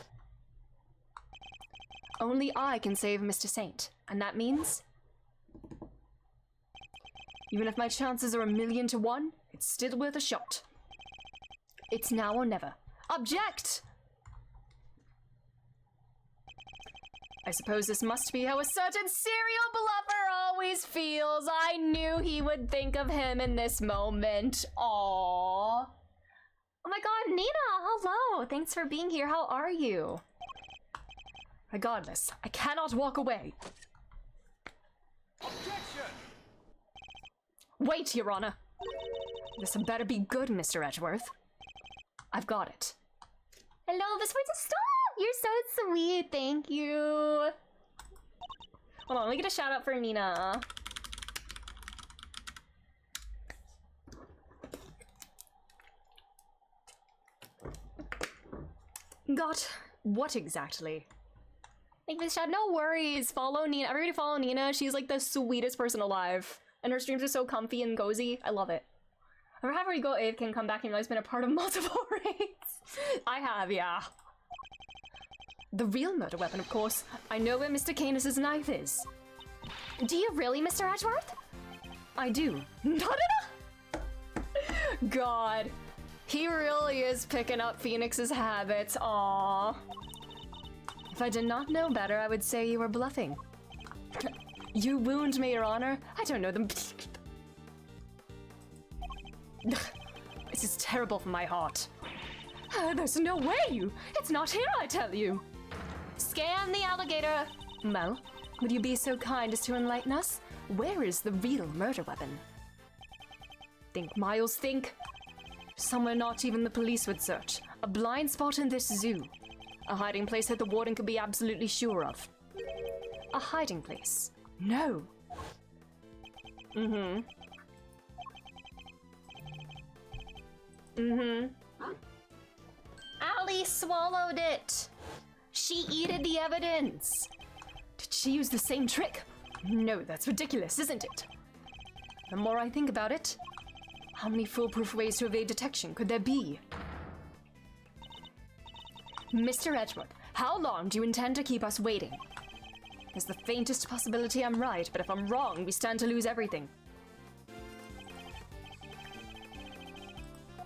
Only I can save Mr. Saint, and that means even if my chances are 1,000,000 to 1, it's still worth a shot. It's now or never. Object! I suppose this must be how a certain serial bluffer always feels. I knew he would think of him in this moment. Aww. Oh my god, Nina, hello! Thanks for being here. How are you? Regardless, I cannot walk away. Objection! Wait, Your Honor. This had better be good, Mr. Edgeworth. I've got it. Hello, this way to stop! You're so sweet, thank you. Hold on, let me get a shout out for Nina. Got what exactly? Make this shout. No worries. Follow Nina. Everybody follow Nina. She's like the sweetest person alive. And her streams are so comfy and cozy. I love it. Ever have her go AFK and come back and realize been a part of multiple raids? I have, yeah. The real murder weapon, of course. I know where Mr. Canis' knife is. Do you really, Mr. Edgeworth? I do. Not enough! God. He really is picking up Phoenix's habits. Aww. If I did not know better, I would say you were bluffing. You wound me, Your Honor. I don't know them. This is terrible for my heart. There's no way! It's not here, I tell you! Scan the alligator! Well, would you be so kind as to enlighten us? Where is the real murder weapon? Think, Miles, think. Somewhere not even the police would search. A blind spot in this zoo. A hiding place that the warden could be absolutely sure of. A hiding place. No. Allie swallowed it. She eated the evidence. Did she use the same trick? No, that's ridiculous, isn't it? The more I think about it, how many foolproof ways to evade detection could there be? Mr. Edgeworth, how long do you intend to keep us waiting? There's the faintest possibility I'm right, but if I'm wrong, we stand to lose everything.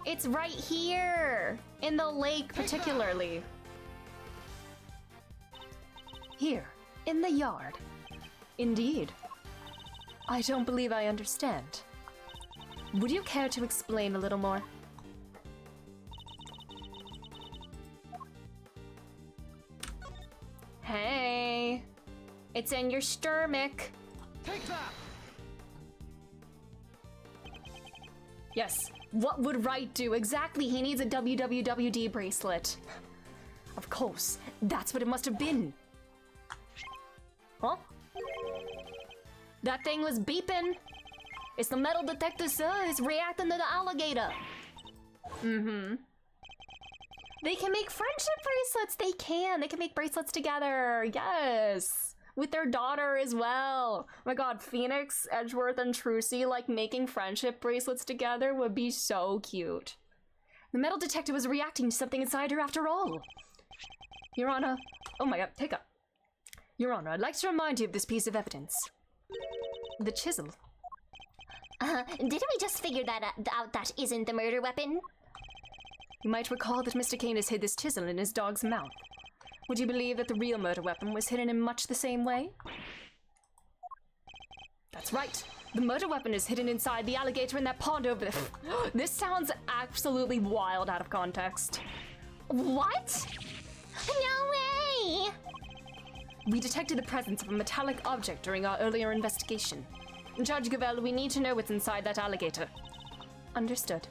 It's right here. In the lake, particularly. Here, in the yard. Indeed. I don't believe I understand. Would you care to explain a little more? Hey, it's in your stomach. Take that! Yes, what would Wright do? Exactly, he needs a WWWD bracelet. Of course, that's what it must have been. Huh? That thing was beeping. It's the metal detector, sir. It's reacting to the alligator. They can make friendship bracelets. They can make bracelets together. Yes. With their daughter as well. Oh my god, Phoenix, Edgeworth, and Trucy, like, making friendship bracelets together would be so cute. The metal detector was reacting to something inside her after all. Your Honor. Oh my god, take up. Your Honor, I'd like to remind you of this piece of evidence. The chisel. Didn't we just figure that out that isn't the murder weapon? You might recall that Mr. Canis hid this chisel in his dog's mouth. Would you believe that the real murder weapon was hidden in much the same way? That's right. The murder weapon is hidden inside the alligator in that pond over there. This sounds absolutely wild out of context. What? No way! We detected the presence of a metallic object during our earlier investigation. Judge Gavel, we need to know what's inside that alligator. Understood.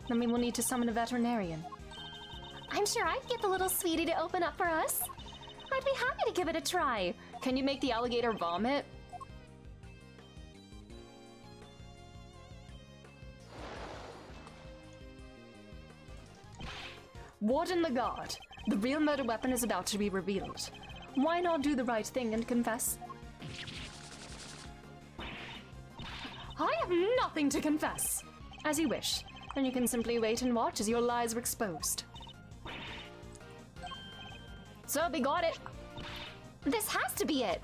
Then we will need to summon a veterinarian. I'm sure I'd get the little sweetie to open up for us. I'd be happy to give it a try. Can you make the alligator vomit? Warden Lagarde, the real murder weapon is about to be revealed. Why not do the right thing and confess? I have nothing to confess. As you wish. Then you can simply wait and watch as your lies are exposed. So we got it. This has to be it.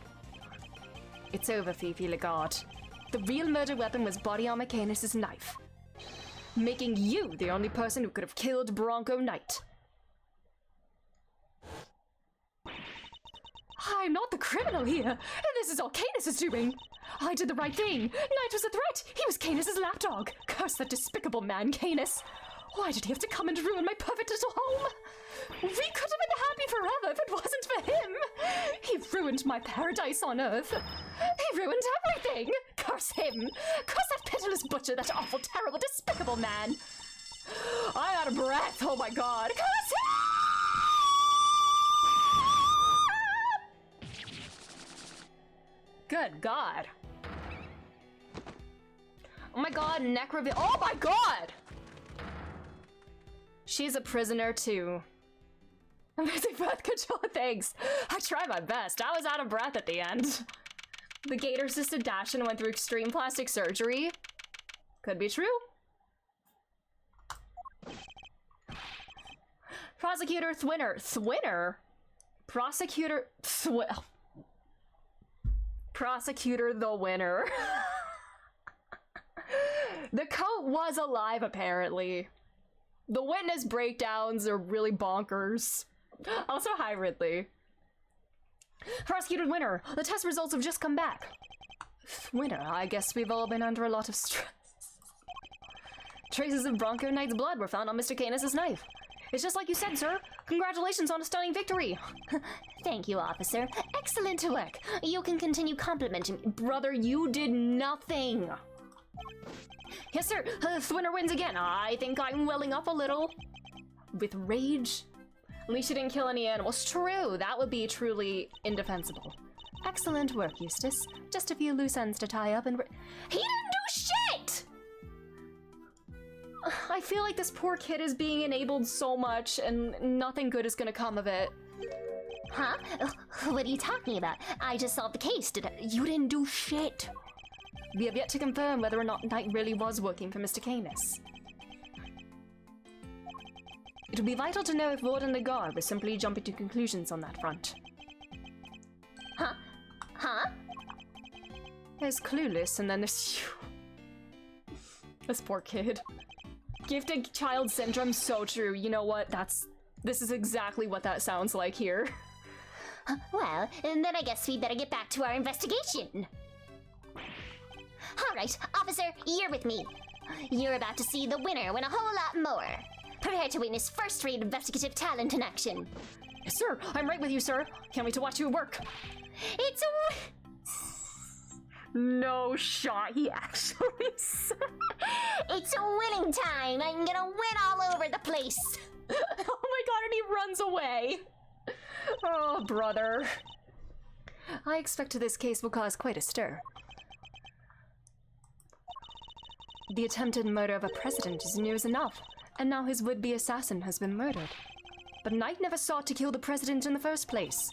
It's over, Fifi Lagarde. The real murder weapon was Body Armor Canis' knife. Making you the only person who could have killed Bronco Knight. I'm not the criminal here, and this is all Canis is doing. I did the right thing. Knight was a threat. He was Canis' lapdog. Curse that despicable man, Canis. Why did he have to come and ruin my perfect little home? We could have been happy forever if it wasn't for him. He ruined my paradise on Earth. He ruined everything. Curse him. Curse that pitiless butcher, that awful, terrible, despicable man. I'm out of breath. Oh my god. Curse him! Good god. Oh my god, neck reveal. Oh my god! She's a prisoner too. Amazing breath control, thanks. I tried my best. I was out of breath at the end. The gator assisted dash and went through extreme plastic surgery. Could be true. Prosecutor Thwinner? Prosecutor Prosecutor the winner. The coat was alive, apparently. The witness breakdowns are really bonkers. Also, hi, Ridley. Prosecutor Winner, the test results have just come back. Winner, I guess we've all been under a lot of stress. Traces of Bronco Knight's blood were found on Mr. Canis' knife. It's just like you said, sir. Congratulations on a stunning victory. Thank you, officer. Excellent work. You can continue complimenting me. Brother, you did nothing. Yes, sir. The winner wins again. I think I'm welling up a little. With rage. At least you didn't kill any animals. True, that would be truly indefensible. Excellent work, Eustace. Just a few loose ends to tie up and he didn't do shit! I feel like this poor kid is being enabled so much and nothing good is gonna come of it. Huh? What are you talking about? I just solved the case, You didn't do shit. We have yet to confirm whether or not Knight really was working for Mr. Canis. It would be vital to know if Warden Legar was simply jumping to conclusions on that front. Huh? Huh? There's Clueless, and then there's you. This poor kid. Gifted child syndrome, so true. You know what? This is exactly what that sounds like here. Well, and then I guess we better get back to our investigation. Alright, officer, you're with me. You're about to see the winner win a whole lot more. Prepare to witness first-rate investigative talent in action. Yes, sir. I'm right with you, sir. Can't wait to watch you work. It's No shot, he actually said. It's winning time. I'm gonna win all over the place. Oh my god, and he runs away. Oh, brother. I expect this case will cause quite a stir. The attempted murder of a president is news enough, and now his would-be assassin has been murdered. But Knight never sought to kill the president in the first place.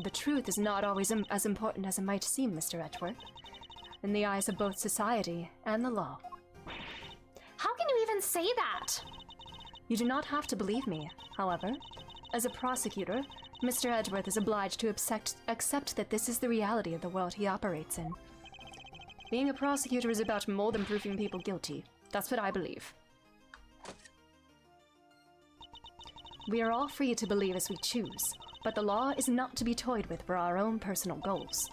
The truth is not always as important as it might seem, Mr. Edgeworth, in the eyes of both society and the law. How can you even say that? You do not have to believe me, however. As a prosecutor, Mr. Edgeworth is obliged to accept that this is the reality of the world he operates in. Being a prosecutor is about more than proving people guilty. That's what I believe. We are all free to believe as we choose, but the law is not to be toyed with for our own personal goals.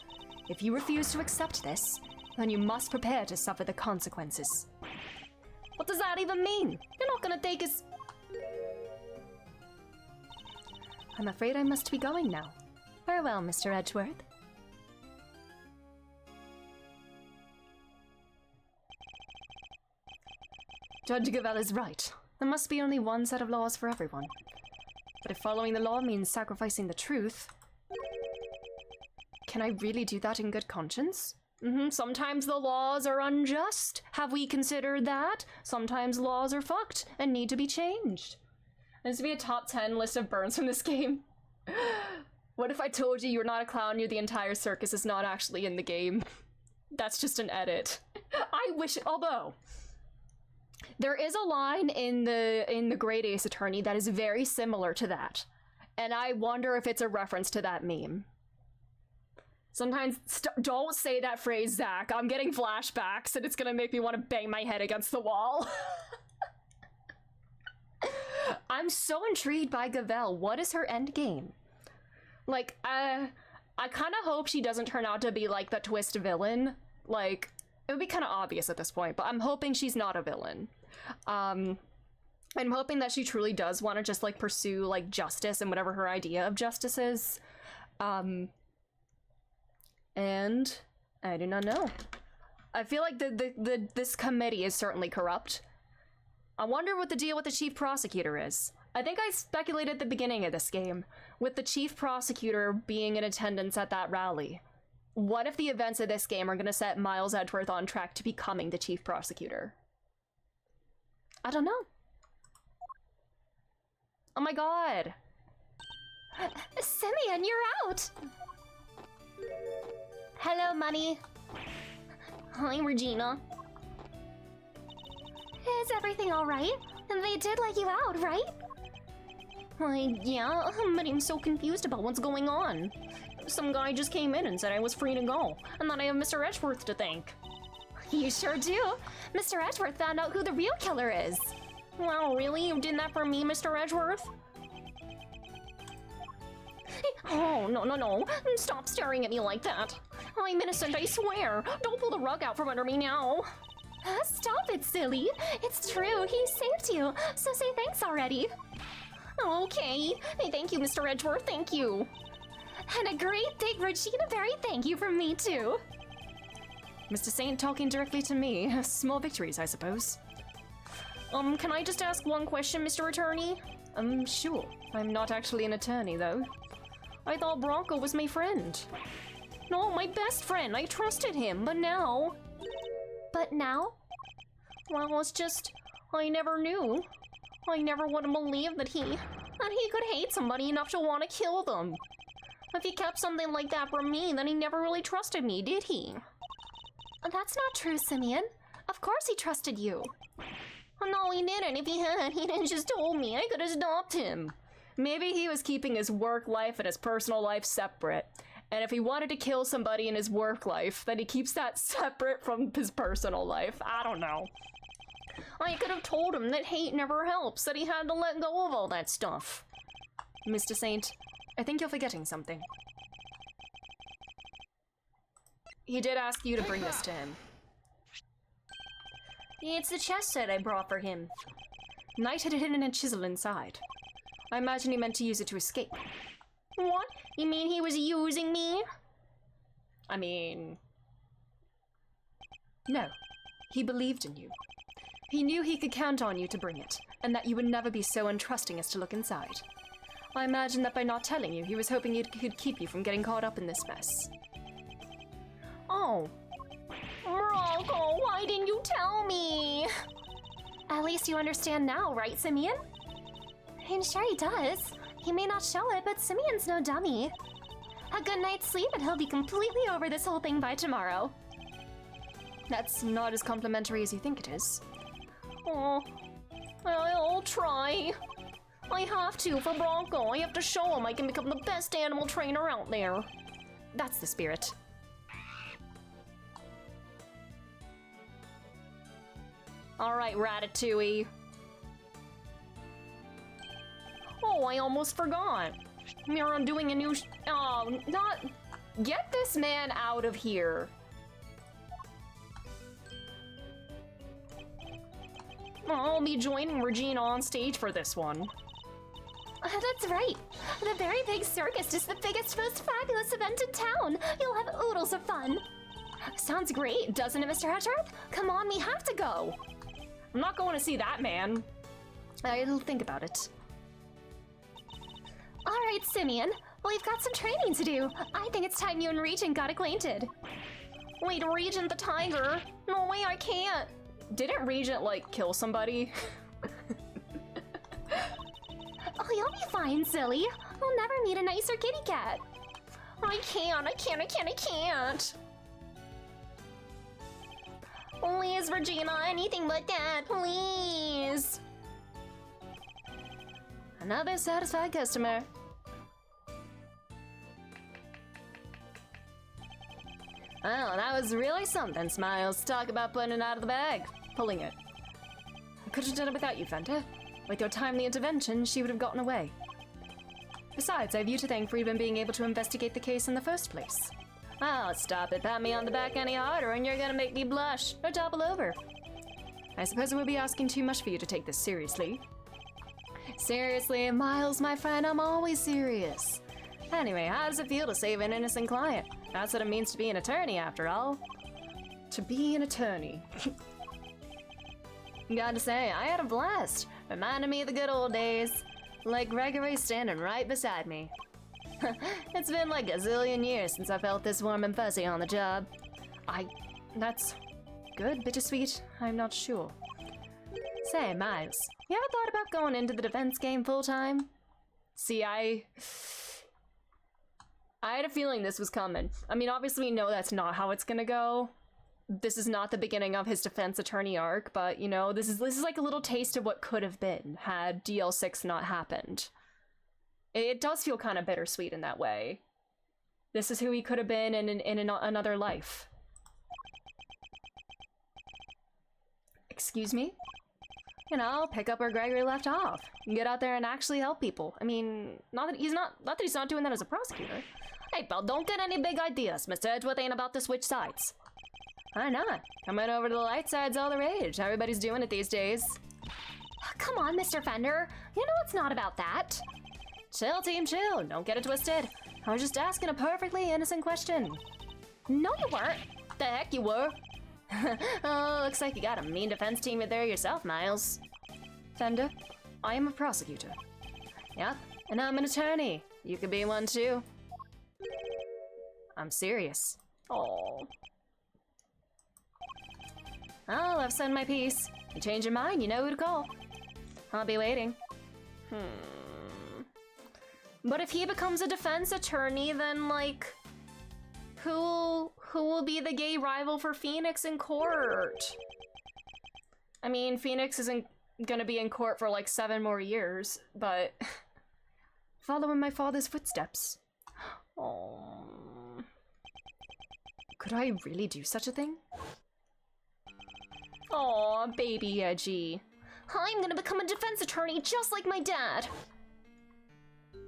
If you refuse to accept this, then you must prepare to suffer the consequences. What does that even mean? You're not gonna take us... I'm afraid I must be going now. Farewell, Mr. Edgeworth. Judge Gavel is right. There must be only one set of laws for everyone. But if following the law means sacrificing the truth... Can I really do that in good conscience? Sometimes the laws are unjust. Have we considered that? Sometimes laws are fucked and need to be changed. This would be a top 10 list of burns from this game. What if I told you you're not a clown, the entire circus is not actually in the game? That's just an edit. I wish, although... There is a line in the Great Ace Attorney that is very similar to that. And I wonder if it's a reference to that meme. Sometimes, don't say that phrase, Zach. I'm getting flashbacks and it's gonna make me want to bang my head against the wall. I'm so intrigued by Gavel. What is her end game? Like, I kind of hope she doesn't turn out to be like the twist villain. Like, it would be kind of obvious at this point, but I'm hoping she's not a villain. I'm hoping that she truly does want to just like pursue like justice and whatever her idea of justice is. And I do not know. I feel like this committee is certainly corrupt. I wonder what the deal with the chief prosecutor is. I think I speculated at the beginning of this game, with the chief prosecutor being in attendance at that rally. What if the events of this game are going to set Miles Edgeworth on track to becoming the chief prosecutor? I don't know. Oh my god! Simeon, you're out! Hello, Money. Hi, Regina. Is everything alright? They did let you out, right? Yeah, but I'm so confused about what's going on. Some guy just came in and said I was free to go, and that I have Mr. Edgeworth to thank. You sure do. Mr. Edgeworth found out who the real killer is. Wow, really? You did that for me, Mr. Edgeworth? Oh, no. Stop staring at me like that. I'm innocent, I swear. Don't pull the rug out from under me now. Stop it, silly. It's true, he saved you, so say thanks already. Okay. Thank you, Mr. Edgeworth, thank you. And a great big Regina Berry thank you from me, too. Mr. Saint talking directly to me. Small victories, I suppose. Can I just ask one question, Mr. Attorney? Sure. I'm not actually an attorney, though. I thought Bronco was my friend. No, my best friend. I trusted him, but now... But now? Well, it's just... I never knew. I never would have believed that he could hate somebody enough to want to kill them. If he kept something like that from me, then he never really trusted me, did he? That's not true, Simeon. Of course he trusted you. No, he didn't. If he had, he didn't just told me. I could have stopped him. Maybe he was keeping his work life and his personal life separate. And if he wanted to kill somebody in his work life, then he keeps that separate from his personal life. I don't know. I could have told him that hate never helps, that he had to let go of all that stuff. Mr. Saint, I think you're forgetting something. He did ask you to bring this to him. It's the chess set I brought for him. Knight had hidden a chisel inside. I imagine he meant to use it to escape. What? You mean he was using me? I mean... No. He believed in you. He knew he could count on you to bring it, and that you would never be so untrusting as to look inside. I imagine that by not telling you, he was hoping he could keep you from getting caught up in this mess. Oh. Bronco, why didn't you tell me? At least you understand now, right, Simeon? I'm sure he does. He may not show it, but Simeon's no dummy. A good night's sleep and he'll be completely over this whole thing by tomorrow. That's not as complimentary as you think it is. Oh, I'll try. I have to for Bronco. I have to show him I can become the best animal trainer out there. That's the spirit. Alright, Ratatouille. Oh, I almost forgot. You're doing a new not... Get this man out of here. I'll be joining Regina on stage for this one. That's right. The Very Big Circus is the biggest, most fabulous event in town. You'll have oodles of fun. Sounds great, doesn't it, Mr. Hedgeworth? Come on, we have to go. I'm not going to see that man. I'll think about it. All right, Simeon. We've got some training to do. I think it's time you and Regent got acquainted. Wait, Regent the tiger? No way, I can't. Didn't Regent, like, kill somebody? Oh, you'll be fine, silly. I'll never meet a nicer kitty cat. I can't. Please, Regina, anything but that, please. Another satisfied customer. Oh, that was really something, Smiles. Talk about putting it out of the bag. Pulling it. I could have done it without you, Fenta. With your timely intervention, she would have gotten away. Besides, I have you to thank for even being able to investigate the case in the first place. Oh, stop it. Pat me on the back any harder and you're gonna make me blush or topple over. I suppose it would be asking too much for you to take this seriously. Seriously, Miles, my friend, I'm always serious. Anyway, how does it feel to save an innocent client? That's what it means to be an attorney, after all. To be an attorney. Gotta say, I had a blast. Reminded me of the good old days. Like Gregory standing right beside me. It's been like a zillion years since I felt this warm and fuzzy on the job. That's good, bittersweet? I'm not sure. Say, Miles, you ever thought about going into the defense game full-time? See, I had a feeling this was coming. I mean, obviously we know that's not how it's gonna go. This is not the beginning of his defense attorney arc, but, you know, this is like a little taste of what could have been had DL6 not happened. It does feel kind of bittersweet in that way. This is who he could have been in another life. Excuse me? You know, pick up where Gregory left off. Get out there and actually help people. I mean, not that he's not doing that as a prosecutor. Hey, pal, don't get any big ideas. Mr. Edgeworth ain't about to switch sides. Why not? Coming over to the light side's all the rage. Everybody's doing it these days. Come on, Mr. Fender. You know it's not about that. Chill, team, chill. Don't get it twisted. I was just asking a perfectly innocent question. No, you weren't. the heck you were. Oh, looks like you got a mean defense team there yourself, Miles. Fender, I am a prosecutor. Yep, and I'm an attorney. You could be one too. I'm serious. Oh. Well, I've said my piece. You change your mind, you know who to call. I'll be waiting. But if he becomes a defense attorney, then like, who will be the gay rival for Phoenix in court? I mean, Phoenix isn't gonna be in court for like 7 more years, but follow in my father's footsteps. Oh. Could I really do such a thing? Aw, baby Edgy. I'm gonna become a defense attorney just like my dad.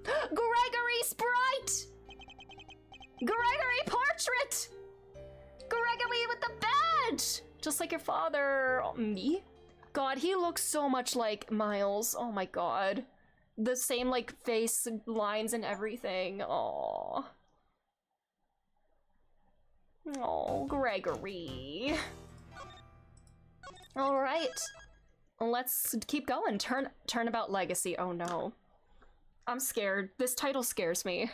Gregory Sprite! Gregory Portrait! Gregory with the badge! Just like your father. Oh, me? God, he looks so much like Miles. Oh my god. The same, like, face lines and everything. Aww. Oh, Gregory. Alright. Let's keep going. Turnabout Legacy. Oh no. I'm scared. This title scares me.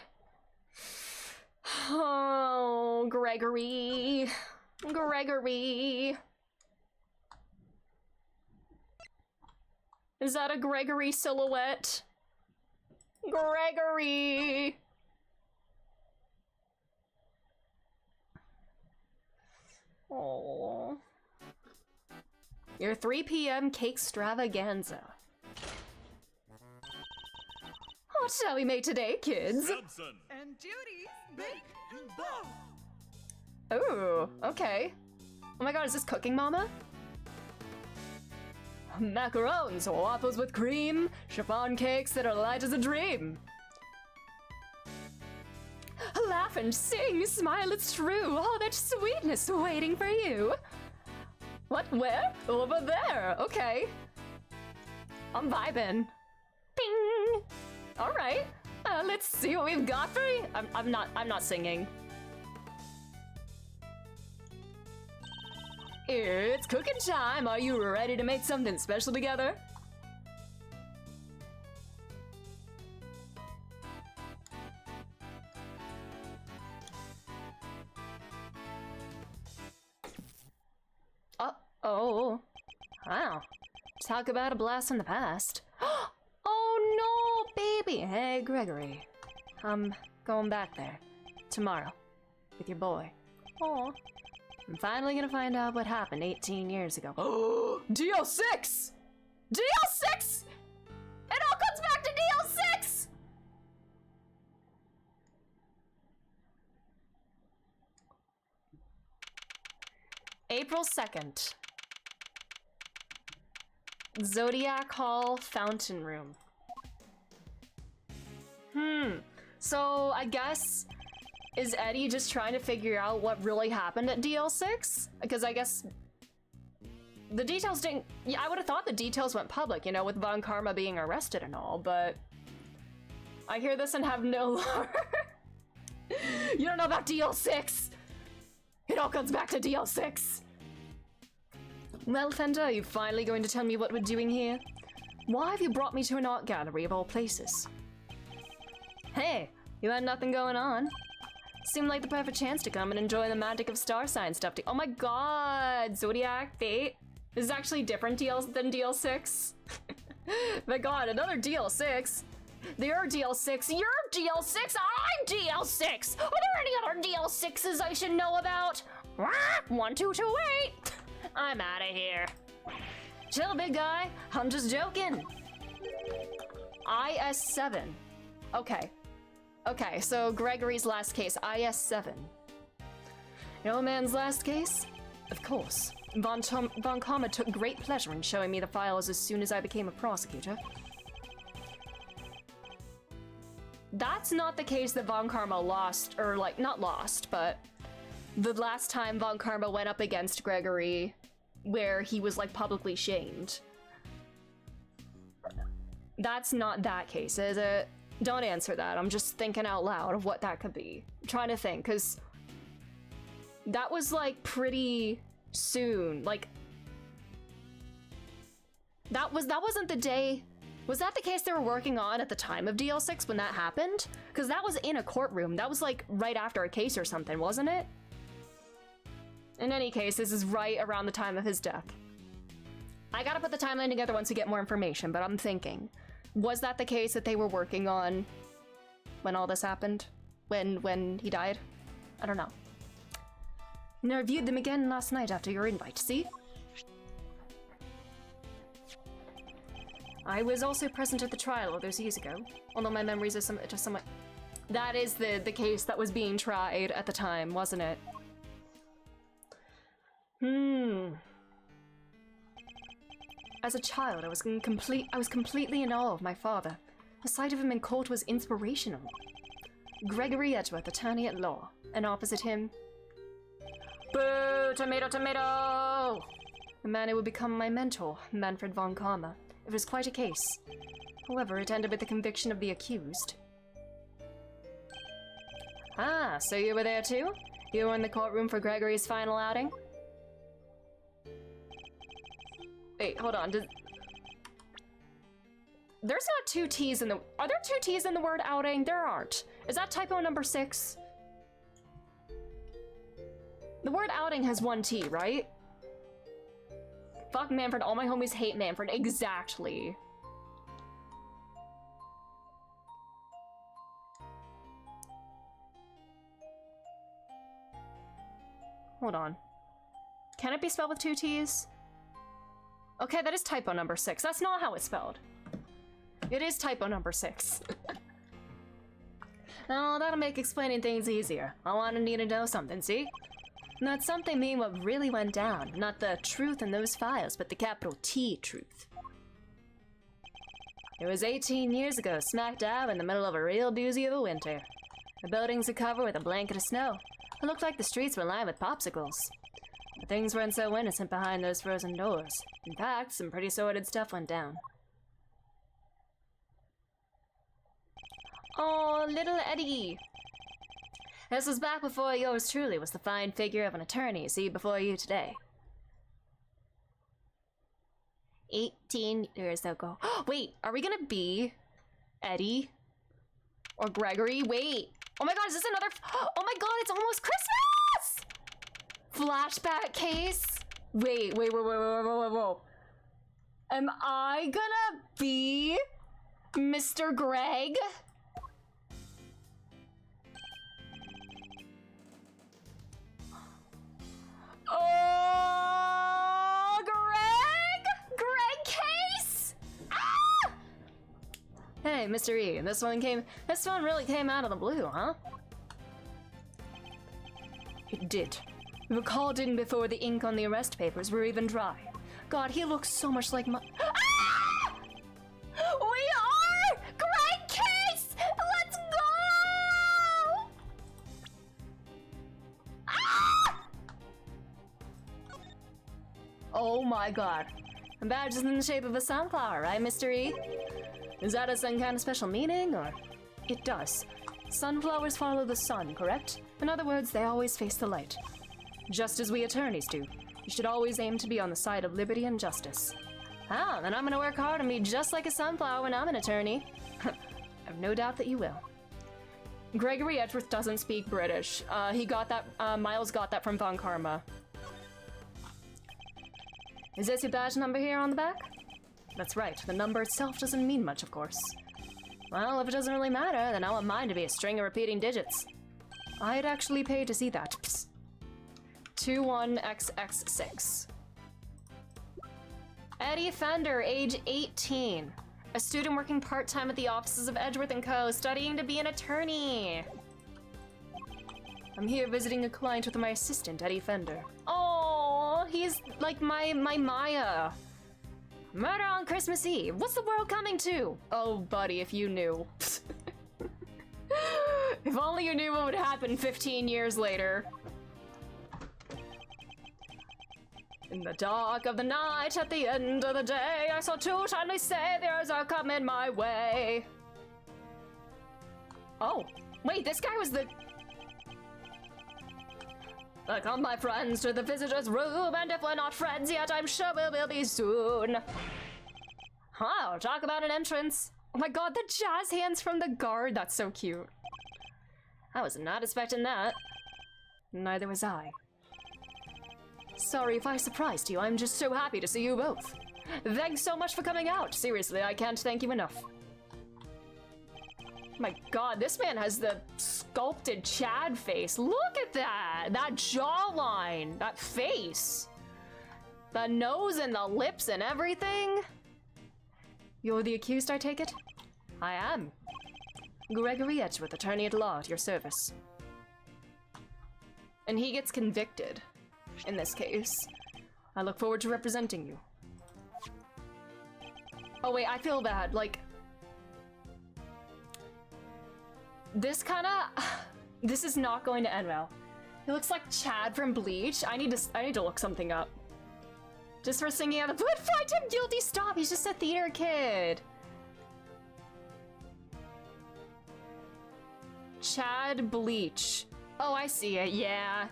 Oh, Gregory. Gregory. Is that a Gregory silhouette? Gregory. Oh. Your 3 p.m. cake extravaganza. What shall we make today, kids? Samson. And Judy's Bake and Bow. Ooh, okay. Oh my god, is this Cooking Mama? Macarons, waffles with cream, chiffon cakes that are light as a dream. Laugh and sing, smile, it's true, all that sweetness waiting for you. What, where? Over there, okay. I'm vibing. Bing! Alright, let's see what we've got for you. I'm not singing. It's cooking time. Are you ready to make something special together? Oh. Wow. Talk about a blast from the past. Oh no, baby. Hey, Gregory. I'm going back there. Tomorrow. With your boy. Oh. I'm finally gonna find out what happened 18 years ago. Oh, DL6! DL6! It all comes back to DL6! April 2nd. Zodiac Hall Fountain Room. So I guess, is Eddie just trying to figure out what really happened at DL6? Because I guess the details didn't, I would have thought the details went public, you know, with Von Karma being arrested and all, but I hear this and have no lore. You don't know about DL6! It all comes back to DL6! Well, Fender, are you finally going to tell me what we're doing here? Why have you brought me to an art gallery of all places? Hey, you had nothing going on. Seemed like the perfect chance to come and enjoy the magic of star sign stuff. Oh my god, Zodiac Fate. This is actually different DLs than DL6. My god, another DL6. They're DL6, you're DL6, I'm DL6! Are there any other DL6s I should know about? 1228! I'm out of here. Chill, big guy, I'm just joking. IS7. Okay, so Gregory's last case, IS7. No man's last case? Of course. Von Karma took great pleasure in showing me the files as soon as I became a prosecutor. That's not the case that Von Karma lost, or like, not lost, but the last time Von Karma went up against Gregory, where he was like publicly shamed. That's not that case, is it? Don't answer that, I'm just thinking out loud of what that could be. I'm trying to think, because That was like pretty soon. Like that wasn't the day. Was that the case they were working on at the time of DL6 when that happened? Because that was in a courtroom. That was like right after a case or something, wasn't it? In any case, this is right around the time of his death. I gotta put the timeline together once we get more information, but I'm thinking, was that the case that they were working on when all this happened? When he died? I don't know. And I reviewed them again last night after your invite, see? I was also present at the trial all those years ago, although my memories are just somewhat... That is the case that was being tried at the time, wasn't it? As a child, I was completely in awe of my father. The sight of him in court was inspirational. Gregory Edgeworth, attorney at law, and opposite him... Boo! Tomato, tomato! The man who would become my mentor, Manfred von Karma. It was quite a case. However, it ended with the conviction of the accused. Ah, so you were there too? You were in the courtroom for Gregory's final outing? Wait, hold on. There's not two T's in the... Are there two T's in the word outing? There aren't. Is that typo number 6? The word outing has one T, right? Fuck Manfred, all my homies hate Manfred. Exactly. Hold on. Can it be spelled with two T's? Okay, that is typo number 6. That's not how it's spelled. It is typo number 6. Oh, that'll make explaining things easier. I want to need to know something, see? Not something mean what really went down. Not the truth in those files, but the capital T truth. It was 18 years ago, smack dab in the middle of a real doozy of a winter. The buildings were covered with a blanket of snow. It looked like the streets were lined with popsicles. But things weren't so innocent behind those frozen doors. In fact, some pretty sordid stuff went down. Oh, little Eddie! This was back before yours truly was the fine figure of an attorney see before you today. 18 years ago. Wait, are we gonna be Eddie? Or Gregory? Wait! Oh my god, is this another... Oh my god, it's almost Christmas! Flashback case? Wait. Am I gonna be Mr. Greg? Oh, Greg? Greg case? Ah! Hey, Mr. E, this one really came out of the blue, huh? It did. The call didn't before the ink on the arrest papers were even dry. God, he looks so much like my... Ah! We are Greg case! Let's go! Ah! Oh my god. The badge is in the shape of a sunflower, right, Mr. E? Is that some kind of special meaning, or? It does. Sunflowers follow the sun, correct? In other words, they always face the light. Just as we attorneys do. You should always aim to be on the side of liberty and justice. Ah, then I'm gonna work hard and be just like a sunflower when I'm an attorney. I've no doubt that you will. Gregory Edgeworth doesn't speak British. He got that, Miles got that from Von Karma. Is this your badge number here on the back? That's right, the number itself doesn't mean much, of course. Well, if it doesn't really matter, then I want mine to be a string of repeating digits. I'd actually pay to see that. Psst. 21XX6. Eddie Fender, age 18. A student working part-time at the offices of Edgeworth & Co., studying to be an attorney. I'm here visiting a client with my assistant, Eddie Fender. Oh, he's like my Maya. Murder on Christmas Eve. What's the world coming to? Oh, buddy, if you knew. If only you knew what would happen 15 years later. In the dark of the night, at the end of the day, I saw two tiny saviors are coming my way. Oh, wait, this guy was the... Welcome, my friends, to the visitor's room, and if we're not friends yet, I'm sure we will be soon. Huh, talk about an entrance. Oh my god, the jazz hands from the guard, that's so cute. I was not expecting that. Neither was I. Sorry if I surprised you, I'm just so happy to see you both. Thanks so much for coming out. Seriously, I can't thank you enough. My god, this man has the sculpted Chad face. Look at that! That jawline! That face! The nose and the lips and everything? You're the accused, I take it? I am. Gregory Edgeworth, attorney at law, at your service. And he gets convicted in this case. I look forward to representing you. Oh wait, I feel bad, like... This is not going to end well. He looks like Chad from Bleach. I need to look something up. Just for singing out of the find him guilty, stop, he's just a theater kid. Chad Bleach. Oh, I see it, yeah.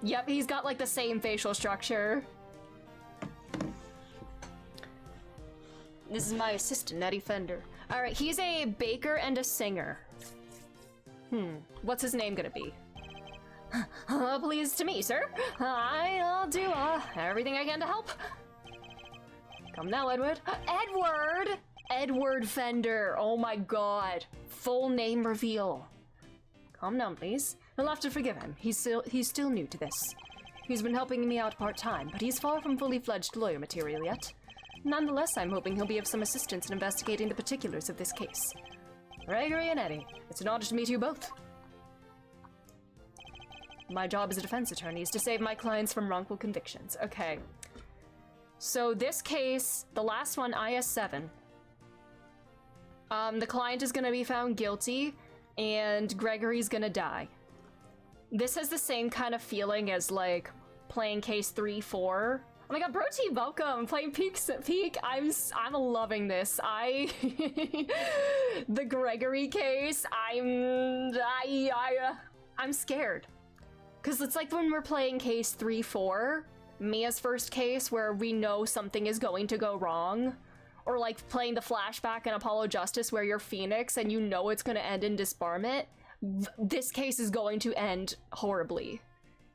Yep, he's got like the same facial structure. This is my assistant, Eddie Fender. All right, he's a baker and a singer. What's his name gonna be? Pleased to meet, sir. I'll do everything I can to help. Come now, Edward. Edward! Edward Fender. Oh my god. Full name reveal. Calm down, please. You'll have to forgive him. He's still new to this. He's been helping me out part-time, but he's far from fully fledged lawyer material yet. Nonetheless, I'm hoping he'll be of some assistance in investigating the particulars of this case. Gregory and Eddie, it's an honor to meet you both. My job as a defense attorney is to save my clients from wrongful convictions. Okay. So this case, the last one, IS-7. The client is gonna be found guilty, and Gregory's gonna die. This has the same kind of feeling as, like, playing case 3-4. Oh my god, Bro T, welcome! Playing Peak. I'm loving this. The Gregory case, I'm scared. Cause it's like when we're playing case 3-4, Mia's first case where we know something is going to go wrong. Or like playing the flashback in Apollo Justice where you're Phoenix and you know it's gonna end in disbarment. This case is going to end horribly.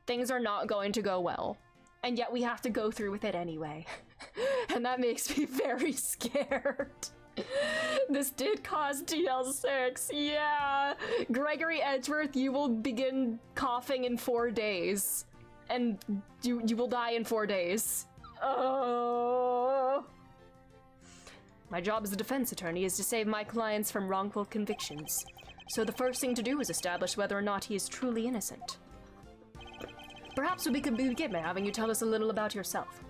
Things are not going to go well. And yet we have to go through with it anyway. And that makes me very scared. This did cause DL6, yeah! Gregory Edgeworth, you will begin coughing in 4 days. And you will die in 4 days. Oh. My job as a defense attorney is to save my clients from wrongful convictions. So the first thing to do is establish whether or not he is truly innocent. Perhaps we could begin by having you tell us a little about yourself.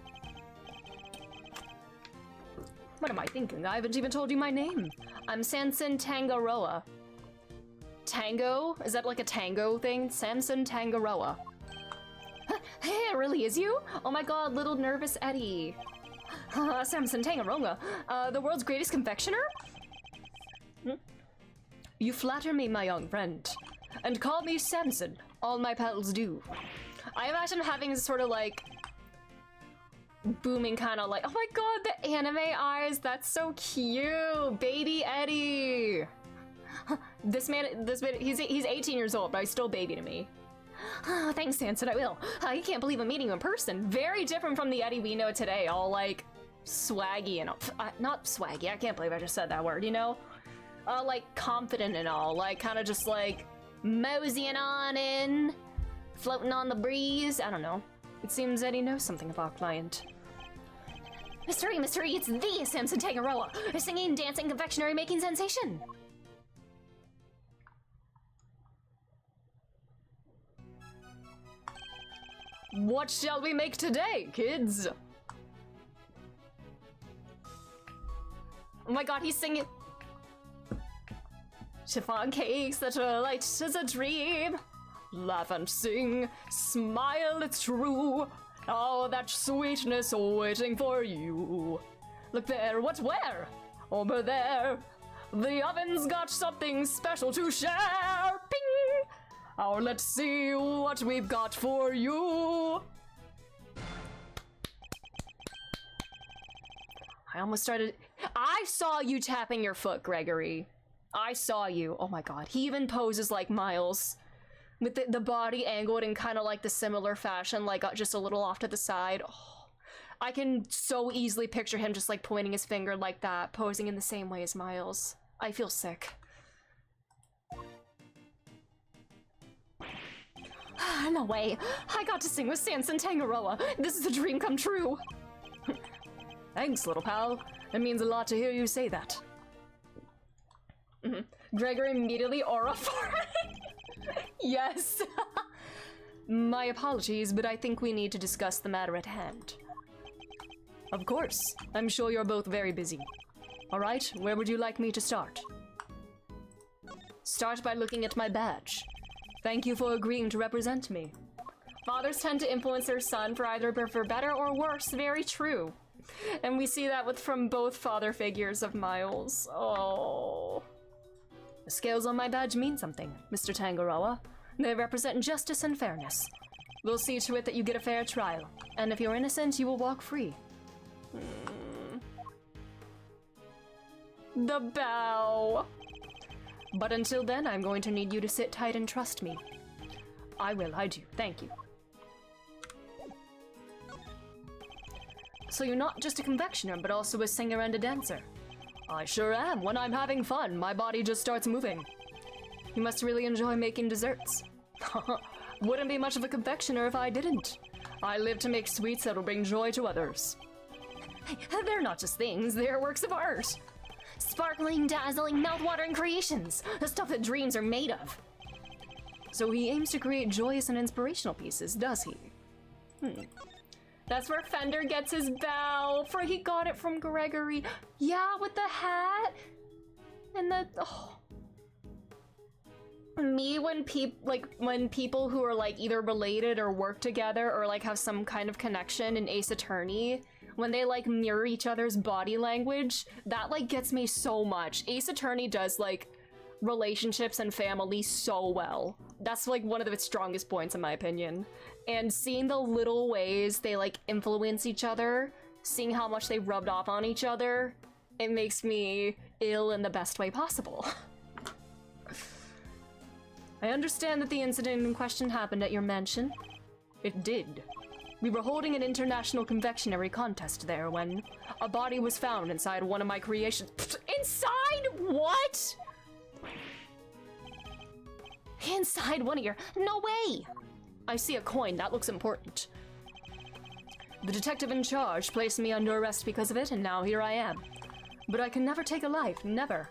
What am I thinking? I haven't even told you my name. I'm Samson Tangaroa. Tango? Is that like a tango thing? Samson Tangaroa. Hey, it really is you? Oh my god, little nervous Eddie. Samson Tangaroa, the world's greatest confectioner? You flatter me, my young friend. And call me Samson. All my pals do. I imagine having this sort of like booming kind of like, oh my god, the anime eyes, that's so cute, baby Eddie. This man, he's 18 years old, but he's still baby to me. Thanks, Samson, I will. I can't believe I'm meeting you in person. Very different from the Eddie we know today, all like swaggy and not swaggy, I can't believe I just said that word, you know? Like confident and all, like kind of just like moseying on in. Floating on the breeze? I don't know. It seems Eddie knows something of our client. Mystery, it's the Samson Tangaroa! A singing, dancing, confectionery making sensation! What shall we make today, kids? Oh my god, he's singing... Chiffon cakes that are light as a dream. Laugh and sing, smile, it's true. All that sweetness waiting for you. Look there, what's where? Over there. The oven's got something special to share. Ping! Oh, let's see what we've got for you. I almost started. I saw you tapping your foot, Gregory. I saw you. Oh my god. He even poses like Miles. With the body angled in kind of like the similar fashion, like just a little off to the side. Oh, I can so easily picture him just like pointing his finger like that, posing in the same way as Miles. I feel sick. No way. I got to sing with Samson Tangaroa. This is a dream come true. Thanks, little pal. It means a lot to hear you say that. Gregory immediately aura for it. Yes. My apologies, but I think we need to discuss the matter at hand. Of course. I'm sure you're both very busy. All right, where would you like me to start? Start by looking at my badge. Thank you for agreeing to represent me. Fathers tend to influence their son for either for better or worse. Very true. And we see that from both father figures of Miles. Oh. The scales on my badge mean something, Mr. Tangaroa. They represent justice and fairness. We'll see to it that you get a fair trial. And if you're innocent, you will walk free. The bow. But until then, I'm going to need you to sit tight and trust me. I will, I do. Thank you. So you're not just a confectioner, but also a singer and a dancer. I sure am. When I'm having fun, my body just starts moving. You must really enjoy making desserts. Wouldn't be much of a confectioner if I didn't. I live to make sweets that'll bring joy to others. They're not just things, they're works of art. Sparkling, dazzling, mouth-watering creations. The stuff that dreams are made of. So he aims to create joyous and inspirational pieces, does he? That's where Fender gets his bell, for he got it from Gregory. Yeah, with the hat. And the... Oh. Me, when people who are like either related or work together or like have some kind of connection in Ace Attorney, when they like mirror each other's body language, that like gets me so much. Ace Attorney does like relationships and family so well. That's like one of its strongest points in my opinion. And seeing the little ways they like influence each other, seeing how much they rubbed off on each other, it makes me ill in the best way possible. I understand that the incident in question happened at your mansion. It did. We were holding an international confectionery contest there when a body was found inside one of my creations. Inside what? Inside one of your... No way! I see a coin. That looks important. The detective in charge placed me under arrest because of it, and now here I am. But I can never take a life, never.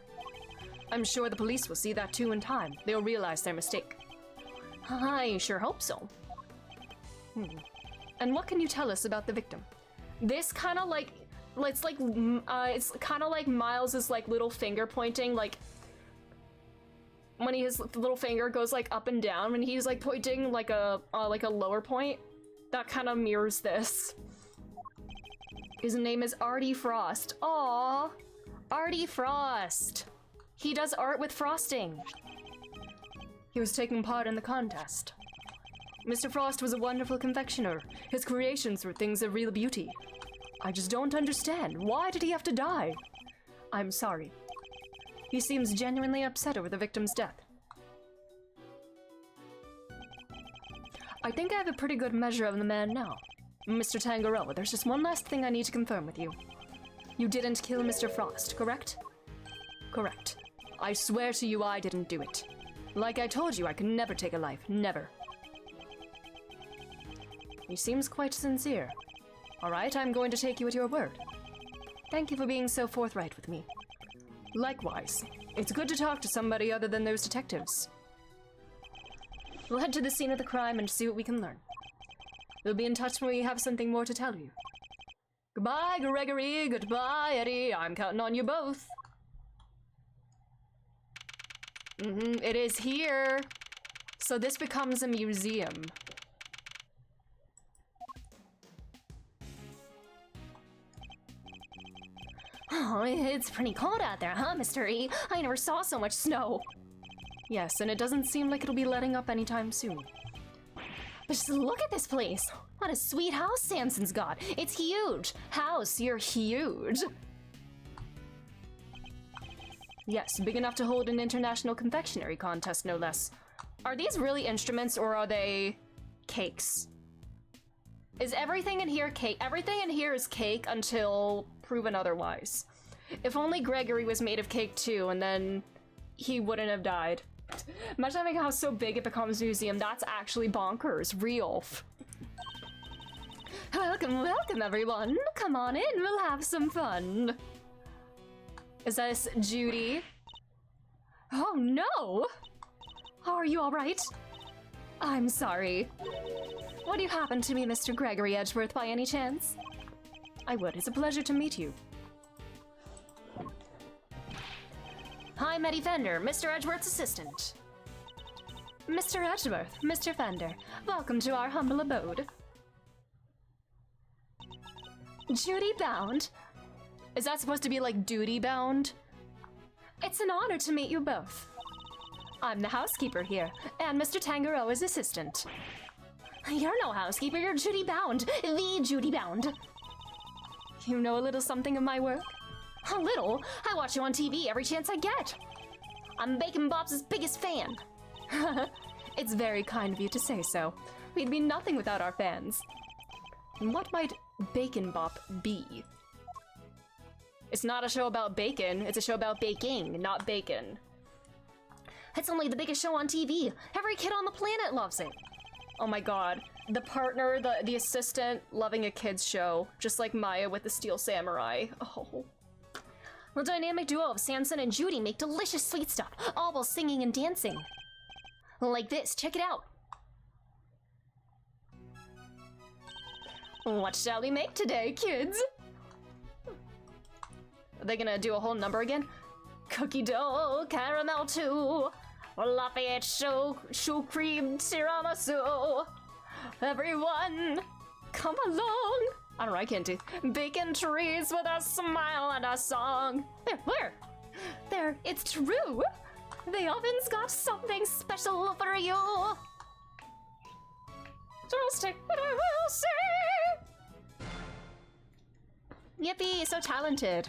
I'm sure the police will see that too in time. They'll realize their mistake. I sure hope so. And what can you tell us about the victim? This kind of like, it's kind of like Miles's like little finger pointing, like when his little finger goes like up and down when he's like pointing like a lower point. That kind of mirrors this. His name is Artie Frost. Aww, Artie Frost. He does art with frosting. He was taking part in the contest. Mr. Frost was a wonderful confectioner. His creations were things of real beauty. I just don't understand. Why did he have to die? I'm sorry. He seems genuinely upset over the victim's death. I think I have a pretty good measure of the man now. Mr. Tangaroa, there's just one last thing I need to confirm with you. You didn't kill Mr. Frost, correct? Correct. I swear to you I didn't do it. Like I told you, I could never take a life. Never. He seems quite sincere. Alright, I'm going to take you at your word. Thank you for being so forthright with me. Likewise. It's good to talk to somebody other than those detectives. We'll head to the scene of the crime and see what we can learn. We'll be in touch when we have something more to tell you. Goodbye, Gregory. Goodbye, Eddie. I'm counting on you both. It is here. So this becomes a museum. Oh, it's pretty cold out there, huh, Mr. E? I never saw so much snow. Yes, and it doesn't seem like it'll be letting up anytime soon. But just look at this place. What a sweet house Samson's got. It's huge. House, you're huge. Yes, big enough to hold an international confectionery contest, no less. Are these really instruments or are they cakes? Is everything in here cake? Everything in here is cake until proven otherwise. If only Gregory was made of cake too, and then he wouldn't have died. Imagine having a house so big it becomes a museum. That's actually bonkers. Real. Welcome, welcome everyone. Come on in, we'll have some fun. Is this Judy? Oh no! Are you alright? I'm sorry. Would you happen to be Mr. Gregory Edgeworth by any chance? I would. It's a pleasure to meet you. I'm Eddie Fender, Mr. Edgeworth's assistant. Mr. Edgeworth, Mr. Fender, welcome to our humble abode. Judy Bound. Is that supposed to be like duty bound? It's an honor to meet you both. I'm the housekeeper here, and Mr. Tangaroa's assistant. You're no housekeeper, you're Judy Bound, the Judy Bound. You know a little something of my work? A little? I watch you on TV every chance I get. I'm Bacon Bob's biggest fan. It's very kind of you to say so. We'd be nothing without our fans. What might Bacon Bop be? It's not a show about bacon, it's a show about baking, not bacon. It's only the biggest show on TV. Every kid on the planet loves it. Oh my god. The partner, the assistant, loving a kid's show. Just like Maya with the Steel Samurai. Oh. The dynamic duo of Samson and Judy make delicious sweet stuff, all while singing and dancing. Like this, check it out. What shall we make today, kids? Are they gonna do a whole number again? Cookie dough, caramel too. Lafayette choux cream tiramisu. Everyone, come along. I don't know, I can't do. Bacon trees with a smile and a song. Where? There, it's true. The oven's got something special for you. Just take what I will say. Yippee, so talented.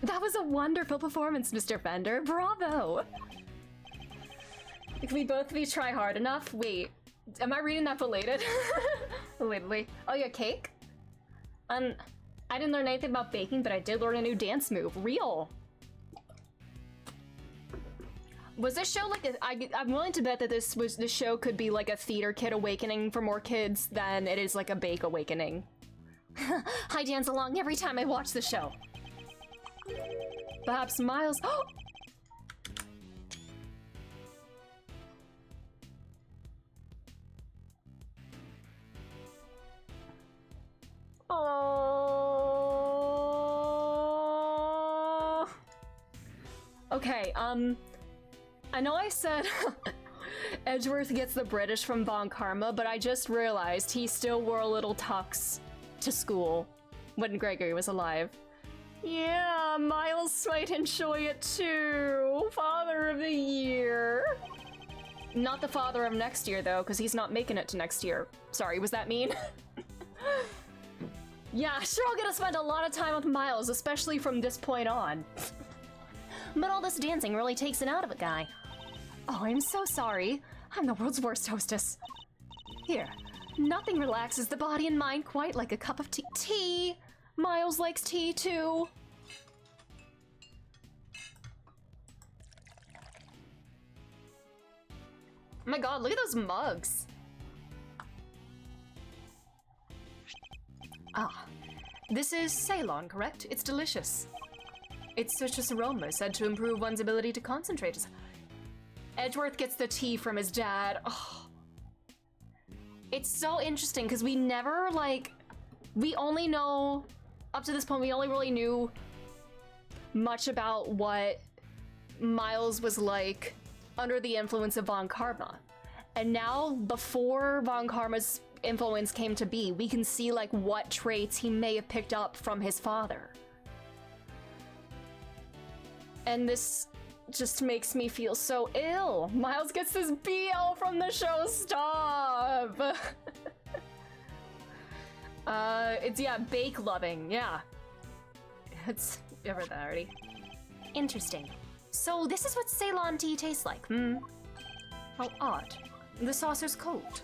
That was a wonderful performance, Mr. Fender. Bravo. If we both be try hard enough. Wait, am I reading that belated? Belatedly. Oh yeah, cake? I didn't learn anything about baking, but I did learn a new dance move. Real. Was this show like I'm willing to bet that this show could be like a theater kid awakening for more kids than it is like a bake awakening. I dance along every time I watch the show. Perhaps Miles. Oh. Okay, I know I said Edgeworth gets the British from Von Karma, but I just realized he still wore a little tux to school when Gregory was alive. Yeah, Miles might enjoy it too. Father of the Year. Not the father of next year, though, because he's not making it to next year. Sorry, was that mean? Yeah, sure, I'll get to spend a lot of time with Miles, especially from this point on. But all this dancing really takes it out of a guy. Oh, I'm so sorry. I'm the world's worst hostess. Here, nothing relaxes the body and mind quite like a cup of tea. Tea! Miles likes tea, too. Oh my god, look at those mugs. Ah, this is Ceylon, correct? It's delicious. Its citrus aroma is said to improve one's ability to concentrate. Edgeworth gets the tea from his dad. Oh. It's so interesting because we never, we only know, up to this point, we only really knew much about what Miles was like under the influence of Von Karma. And now, before Von Karma's influence came to be, we can see, what traits he may have picked up from his father. And this just makes me feel so ill. Miles gets this BL from the show. Stop. It's, yeah, bake loving. Yeah. It's ever that already. Interesting. So this is what Ceylon tea tastes like, How odd. The saucer's cold.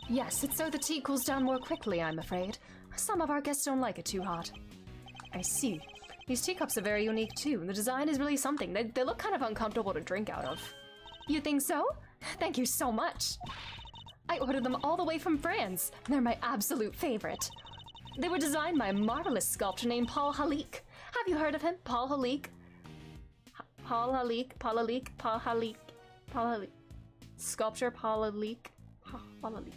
Yes, it's so the tea cools down more quickly, I'm afraid. Some of our guests don't like it too hot. I see. These teacups are very unique too. The design is really something. They look kind of uncomfortable to drink out of. You think so? Thank you so much. I ordered them all the way from France. They're my absolute favorite. They were designed by a marvelous sculptor named Paul Halik. Have you heard of him? Paul Halik? Paul Halik. Sculpture Paul Halik. Paul Halik.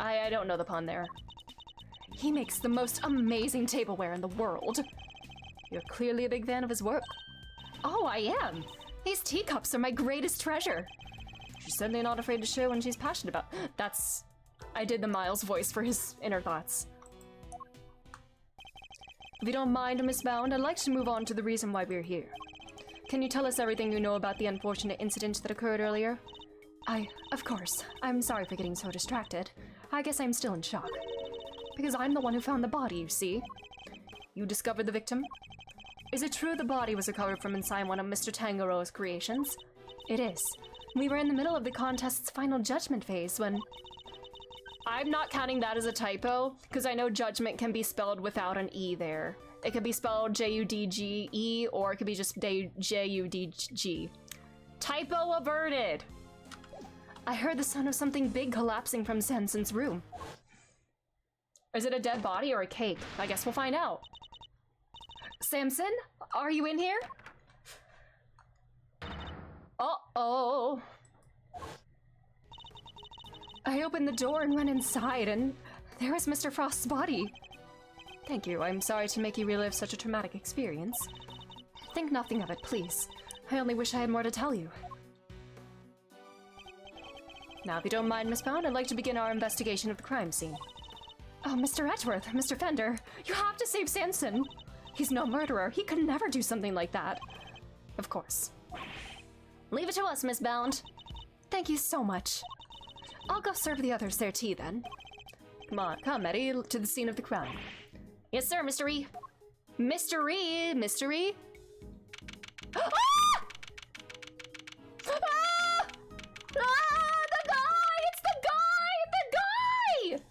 I don't know the pun there. He makes the most amazing tableware in the world. You're clearly a big fan of his work. Oh, I am. These teacups are my greatest treasure. She's certainly not afraid to share when she's passionate about. That's... I did the Miles voice for his inner thoughts. If you don't mind, Miss Bound, I'd like to move on to the reason why we're here. Can you tell us everything you know about the unfortunate incident that occurred earlier? Of course. I'm sorry for getting so distracted. I guess I'm still in shock. Because I'm the one who found the body, you see. You discovered the victim? Is it true the body was recovered from inside one of Mr. Tangaroa's creations? It is. We were in the middle of the contest's final judgment phase when... I'm not counting that as a typo, because I know judgment can be spelled without an E there. It could be spelled J-U-D-G-E, or it could be just J-U-D-G. Typo averted! I heard the sound of something big collapsing from Samson's room. Is it a dead body or a cake? I guess we'll find out. Samson, are you in here? Uh-oh. I opened the door and went inside, and there was Mr. Frost's body. Thank you. I'm sorry to make you relive such a traumatic experience. Think nothing of it, please. I only wish I had more to tell you. Now, if you don't mind, Miss Pound, I'd like to begin our investigation of the crime scene. Oh, Mr. Edgeworth, Mr. Fender, you have to save Samson. He's no murderer. He could never do something like that. Of course. Leave it to us, Miss Bound. Thank you so much. I'll go serve the others their tea, then. Come on, come, Eddie, to the scene of the crime. Yes, sir, Mr. E. Mr. E, Mr. E. Ah! Ah! Ah! The guy! It's the guy! The guy!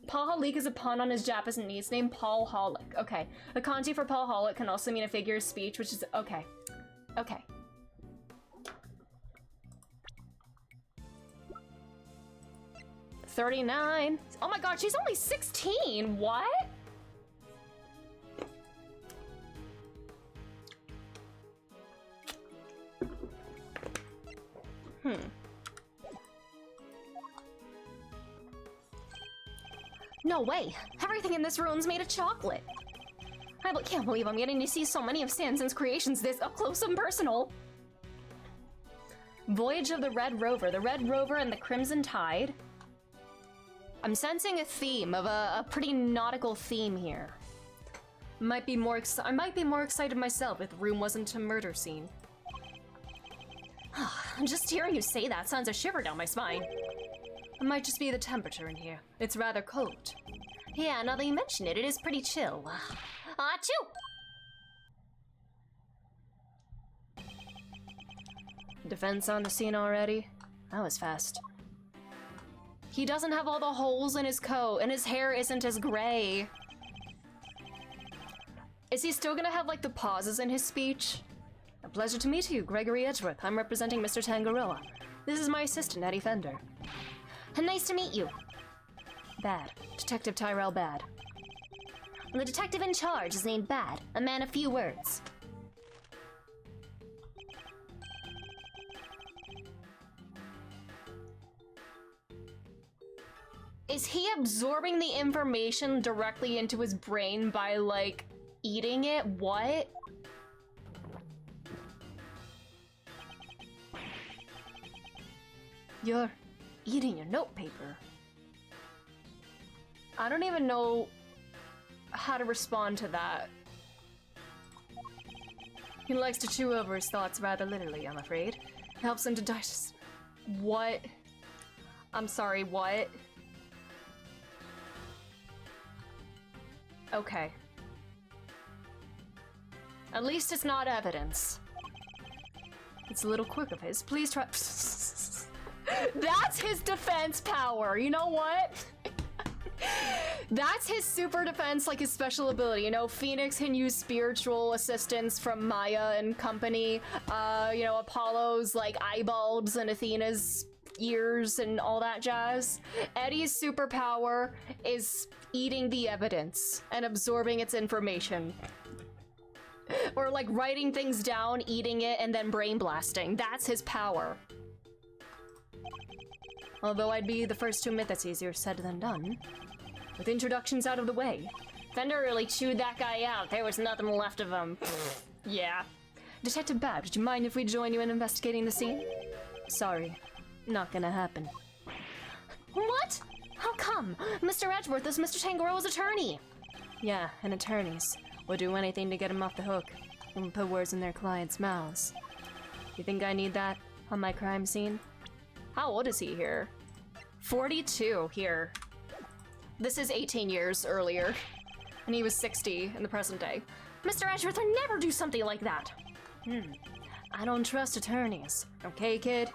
Paul Halik is a pun on his Japanese name, Paul Holic. Okay. A kanji for Paul Holic can also mean a figure of speech, which is... Okay. Okay. $39. Oh my god, she's only 16! What? No way! Everything in this room's made of chocolate! I can't believe I'm getting to see so many of Samson's creations this up close and personal! Voyage of the Red Rover and the Crimson Tide. I'm sensing a theme of a pretty nautical theme here. I might be more excited myself if the room wasn't a murder scene. Just hearing you say that sends a shiver down my spine. It might just be the temperature in here. It's rather cold. Yeah, now that you mention it, it is pretty chill. Achoo! Defense on the scene already? That was fast. He doesn't have all the holes in his coat, and his hair isn't as gray. Is he still gonna have, like, the pauses in his speech? A pleasure to meet you, Gregory Edgeworth. I'm representing Mr. Tangaroa. This is my assistant, Eddie Fender. Nice to meet you. Bad. Detective Tyrell Bad. The detective in charge is named Bad, a man of few words. Is he absorbing the information directly into his brain by, like, eating it? What? You're eating your notepaper. I don't even know how to respond to that. He likes to chew over his thoughts rather literally, I'm afraid. It helps him to digest. What? I'm sorry, what? Okay. At least it's not evidence. It's a little quick of his. Please try. That's his defense power. You know what? That's his super defense, like his special ability. You know, Phoenix can use spiritual assistance from Maya and company. You know, Apollo's like eyeballs and Athena's ears and all that jazz. Eddie's superpower is eating the evidence and absorbing its information. Or like writing things down, eating it, and then brain blasting. That's his power. Although I'd be the first to admit that's easier said than done. With introductions out of the way. Fender really chewed that guy out. There was nothing left of him. Yeah. Detective Bab, would you mind if we join you in investigating the scene? Sorry. Not gonna happen. What? How come? Mr. Edgeworth is Mr. Tangaroa's attorney. Yeah, and attorneys will do anything to get him off the hook and put words in their clients' mouths. You think I need that on my crime scene? How old is he here? 42 here. This is 18 years earlier, and he was 60 in the present day. Mr. Edgeworth would never do something like that. I don't trust attorneys. Okay, kid?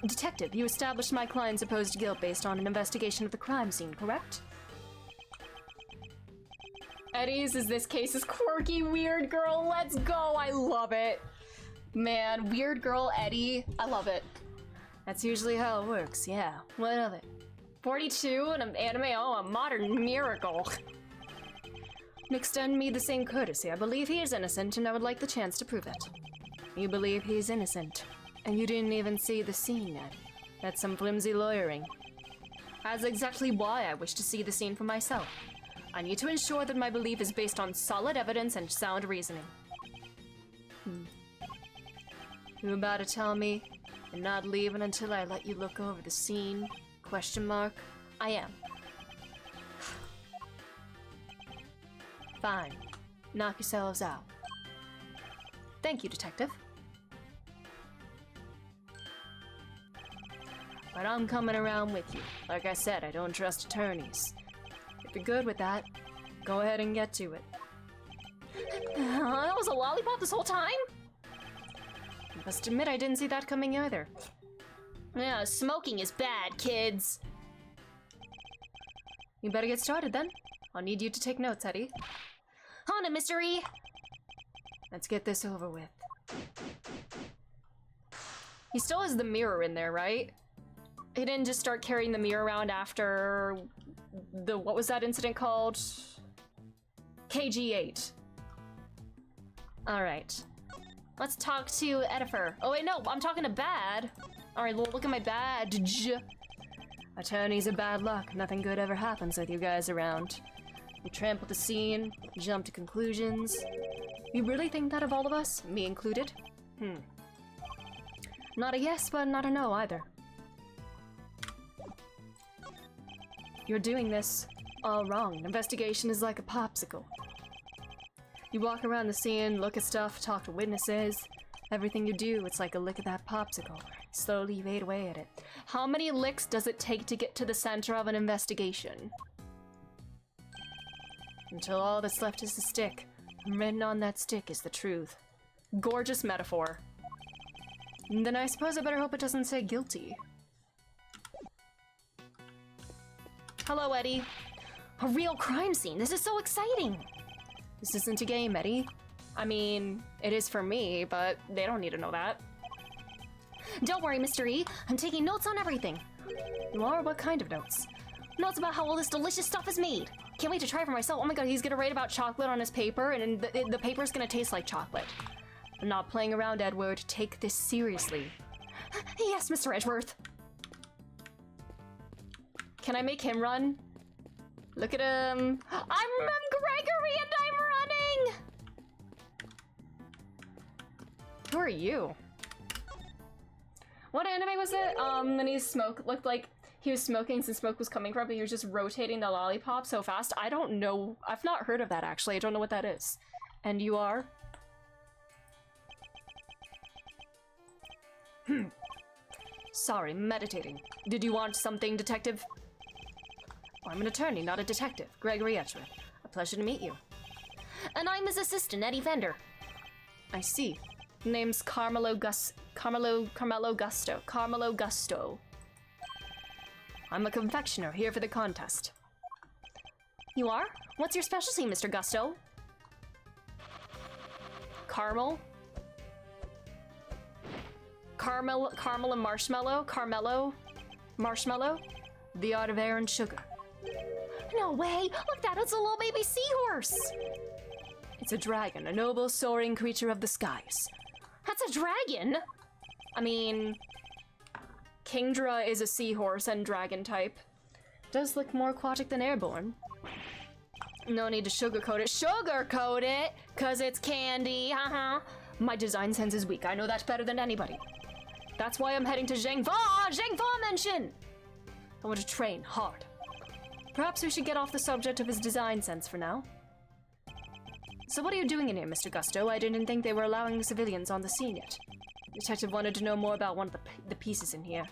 Detective, you established my client's supposed guilt based on an investigation of the crime scene, correct? Eddie's is this case's quirky weird girl. Let's go. I love it. Man, weird girl Eddie. I love it. That's usually how it works, yeah. What of it? 42 and an anime, oh, a modern miracle. Extend me the same courtesy. I believe he is innocent and I would like the chance to prove it. You believe he's innocent, and you didn't even see the scene yet. That's some flimsy lawyering. That's exactly why I wish to see the scene for myself. I need to ensure that my belief is based on solid evidence and sound reasoning. You about to tell me you're not leaving until I let you look over the scene? Question mark. I am. Fine. Knock yourselves out. Thank you, Detective. But I'm coming around with you. Like I said, I don't trust attorneys. If you're good with that, go ahead and get to it. That was a lollipop this whole time? I must admit I didn't see that coming either. Yeah, smoking is bad, kids. You better get started then. I'll need you to take notes, Eddie. On it, Mr. E. Let's get this over with. He still has the mirror in there, right? He didn't just start carrying the mirror around after the, what was that incident called? KG8. Alright. Let's talk to Edifer. Oh wait, no, I'm talking to Bad. Alright, well, look at my badge. Attorneys are bad luck. Nothing good ever happens with you guys around. You trample the scene, you jump to conclusions. You really think that of all of us? Me included? Not a yes, but not a no either. You're doing this all wrong. Investigation is like a popsicle. You walk around the scene, look at stuff, talk to witnesses. Everything you do, it's like a lick of that popsicle. Slowly you fade away at it. How many licks does it take to get to the center of an investigation? Until all that's left is the stick. And written on that stick is the truth. Gorgeous metaphor. And then I suppose I better hope it doesn't say guilty. Hello, Eddie. A real crime scene. This is so exciting. This isn't a game, Eddie. I mean, it is for me, but they don't need to know that. Don't worry, Mr. E. I'm taking notes on everything. You are? What kind of notes? Notes about how all this delicious stuff is made. Can't wait to try it for myself. Oh my god, he's gonna write about chocolate on his paper, and the paper's gonna taste like chocolate. I'm not playing around, Edward. Take this seriously. Yes, Mr. Edgeworth. Can I make him run? Look at him. I'm Gregory and I'm running! Who are you? What anime was it? And he looked like He was smoking since smoke was coming from, but he was just rotating the lollipop so fast. I don't know. I've not heard of that, actually. I don't know what that is. And you are? Sorry, meditating. Did you want something, detective? Oh, I'm an attorney, not a detective. Gregory Etcher. A pleasure to meet you. And I'm his assistant, Eddie Fender. I see. Name's Carmelo Gusto. I'm a confectioner here for the contest. You are? What's your specialty, Mr. Gusto? Caramel? Caramel and marshmallow? Carmelo? Marshmallow? The art of air and sugar. No way! Look, that is a little baby seahorse! It's a dragon, a noble soaring creature of the skies. That's a dragon? I mean, Kingdra is a seahorse and dragon type. Does look more aquatic than airborne. No need to sugarcoat it. Sugarcoat it? Cause it's candy, My design sense is weak. I know that better than anybody. That's why I'm heading to Zhengfa! Zhengfa mention! I want to train hard. Perhaps we should get off the subject of his design sense for now. So what are you doing in here, Mr. Gusto? I didn't think they were allowing civilians on the scene yet. The detective wanted to know more about one of the pieces in here.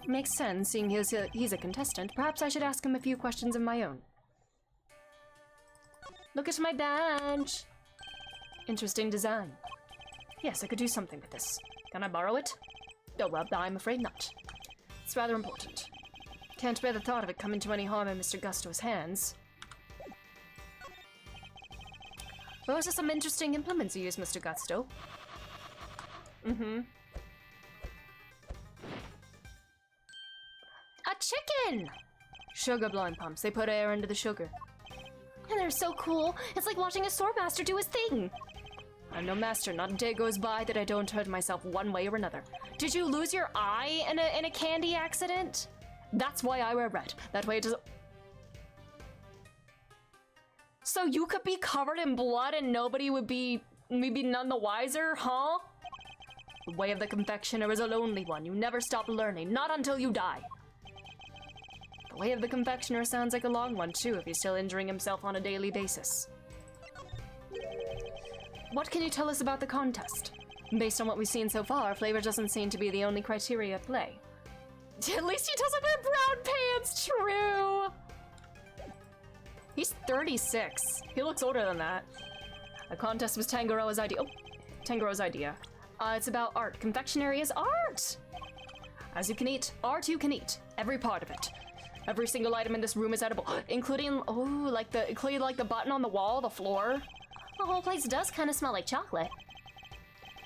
Makes sense, seeing he's a contestant. Perhaps I should ask him a few questions of my own. Look at my badge! Interesting design. Yes, I could do something with this. Can I borrow it? Oh, well, I'm afraid not. It's rather important. Can't bear the thought of it coming to any harm in Mr. Gusto's hands. Those are some interesting implements you use, Mr. Gusto. A chicken! Sugar blowing pumps. They put air into the sugar. And they're so cool. It's like watching a swordmaster do his thing. I'm no master. Not a day goes by that I don't hurt myself one way or another. Did you lose your eye in a candy accident? That's why I wear red. That way it doesn't... So you could be covered in blood and nobody would be maybe none the wiser, huh? The way of the confectioner is a lonely one. You never stop learning, not until you die. The way of the confectioner sounds like a long one too, if he's still injuring himself on a daily basis. What can you tell us about the contest? Based on what we've seen so far, flavor doesn't seem to be the only criteria at play. At least he doesn't wear brown pants, true! He's 36. He looks older than that. The contest was Tangaroa's idea. Oh, Tangaroa's idea. It's about art. Confectionery is art! As you can eat, art you can eat. Every part of it. Every single item in this room is edible, including like the button on the wall, the floor. The whole place does kind of smell like chocolate.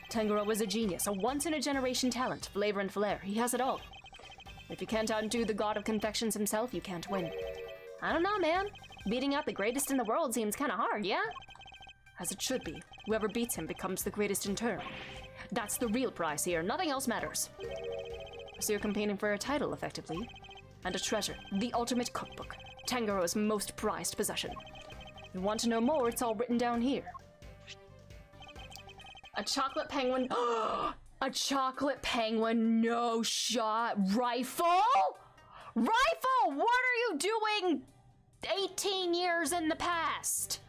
Tangaroa was a genius, a once-in-a-generation talent, flavor and flair. He has it all. If you can't outdo the god of confections himself, you can't win. I don't know, man. Beating out the greatest in the world seems kind of hard, yeah? As it should be. Whoever beats him becomes the greatest in turn. That's the real prize here. Nothing else matters. So you're competing for a title, effectively. And a treasure. The ultimate cookbook. Tangaroa's most prized possession. If you want to know more, it's all written down here. A chocolate penguin. A chocolate penguin, no shot. Rifle? Rifle! What are you doing 18 years in the past?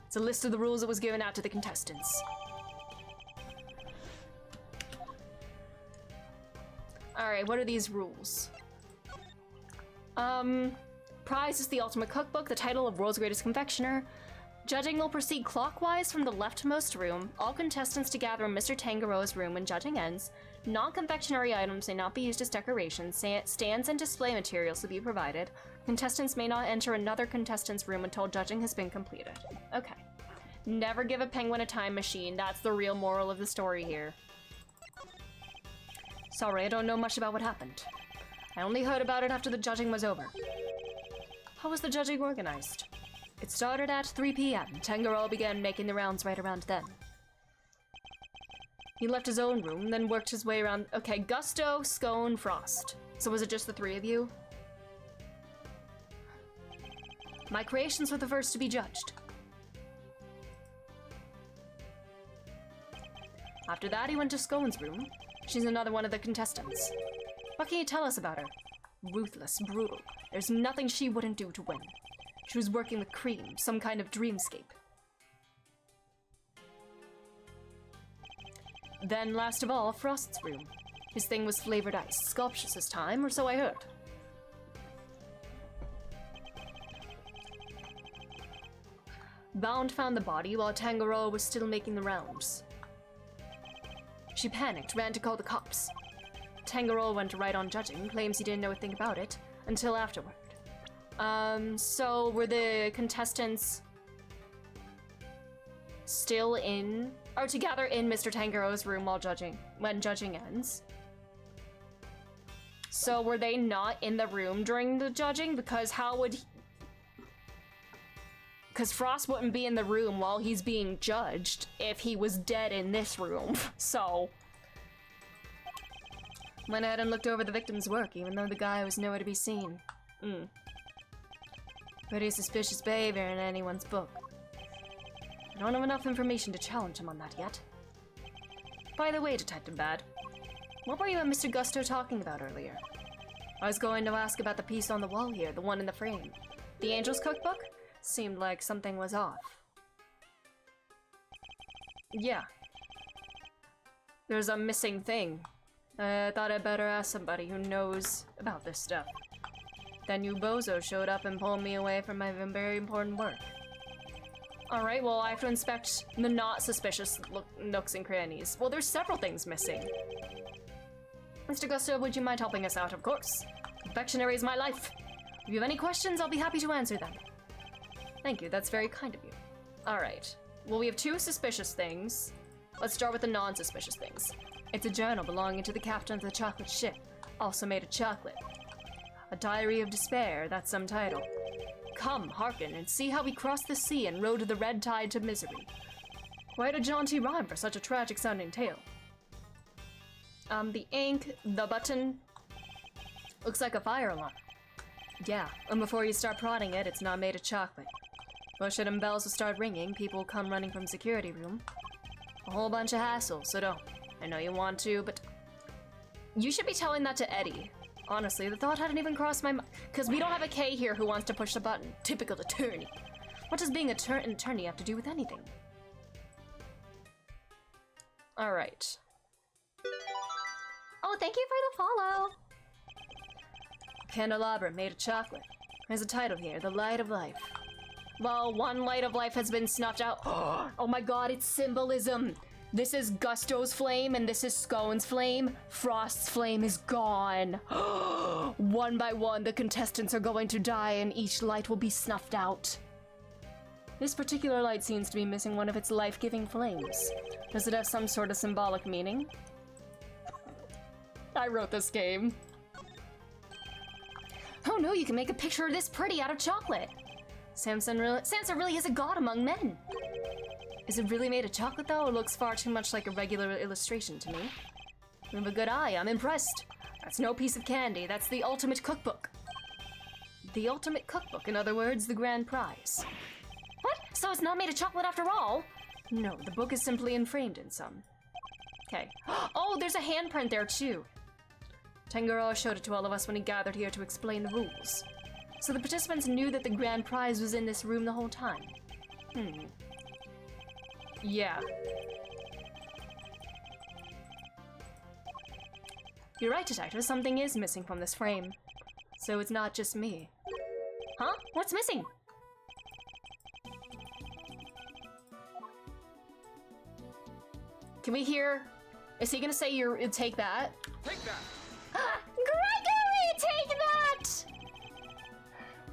It's a list of the rules that was given out to the contestants. Alright, what are these rules? Prize is the ultimate cookbook, the title of World's Greatest Confectioner. Judging will proceed clockwise from the leftmost room. All contestants to gather in Mr. Tangaroa's room when judging ends. Non-confectionery items may not be used as decorations. Stands and display materials will be provided. Contestants may not enter another contestant's room until judging has been completed. Okay. Never give a penguin a time machine. That's the real moral of the story here. Sorry, I don't know much about what happened. I only heard about it after the judging was over. How was the judging organized? It started at 3 p.m. Tangaroa began making the rounds right around then. He left his own room, then worked his way around. Okay, Gusto, Scone, Frost. So was it just the three of you? My creations were the first to be judged. After that, he went to Scone's room. She's another one of the contestants. What can you tell us about her? Ruthless, brutal. There's nothing she wouldn't do to win. She was working with Cream, some kind of dreamscape. Then, last of all, Frost's room. His thing was flavored ice. Scrumptious this time, or so I heard. Bound found the body while Tangaroa was still making the rounds. She panicked, ran to call the cops. Tangaroa went right on judging, claims he didn't know a thing about it until afterward. So were the contestants still in, or together in Mr. Tangaroa's room while judging, when judging ends? So were they not in the room during the judging? Because how would because Frost wouldn't be in the room while he's being judged if he was dead in this room. So went ahead and looked over the victim's work, even though the guy was nowhere to be seen. Pretty suspicious behavior in anyone's book. I don't have enough information to challenge him on that yet. By the way, Detective Bad, what were you and Mr. Gusto talking about earlier? I was going to ask about the piece on the wall here, the one in the frame. The Angel's Cookbook? Seemed like something was off. Yeah. There's a missing thing. I thought I'd better ask somebody who knows about this stuff. Then you bozo showed up and pulled me away from my very important work. Alright, well I have to inspect the not suspicious nooks and crannies. Well, there's several things missing. Mr. Gusto, would you mind helping us out? Of course. Confectionery is my life. If you have any questions, I'll be happy to answer them. Thank you, that's very kind of you. Alright, well we have two suspicious things. Let's start with the non-suspicious things. It's a journal belonging to the captain of the chocolate ship, also made of chocolate. A diary of despair, that's some title. Come, hearken, and see how we crossed the sea and rode the red tide to misery. Quite a jaunty rhyme for such a tragic-sounding tale. The ink, the button, looks like a fire alarm. Yeah, and before you start prodding it, it's not made of chocolate. Push it and bells will start ringing, people will come running from security room. A whole bunch of hassle, so don't. I know you want to, but... You should be telling that to Eddie. Honestly, the thought hadn't even crossed my mind. Because we don't have a K here who wants to push the button. Typical attorney. What does being an attorney have to do with anything? Alright. Oh, thank you for the follow. Candelabra made of chocolate. There's a title here, The Light of Life. Well, one light of life has been snuffed out. Oh my god, it's symbolism. This is Gusto's flame and this is Scone's flame. Frost's flame is gone. One by one, the contestants are going to die and each light will be snuffed out. This particular light seems to be missing one of its life-giving flames. Does it have some sort of symbolic meaning? I wrote this game. Oh no, you can make a picture of this pretty out of chocolate. Samson really is a god among men. Is it really made of chocolate though? It looks far too much like a regular illustration to me. You have a good eye, I'm impressed. That's no piece of candy, that's the ultimate cookbook. The ultimate cookbook, in other words, the grand prize. What? So it's not made of chocolate after all? No, the book is simply enframed in some. Okay. Oh, there's a handprint there too. Tangaroa showed it to all of us when he gathered here to explain the rules. So the participants knew that the grand prize was in this room the whole time. Yeah. You're right, Detective. Something is missing from this frame. So it's not just me. Huh? What's missing? Can we hear? Is he gonna say take that? Take that. Gregory, take that!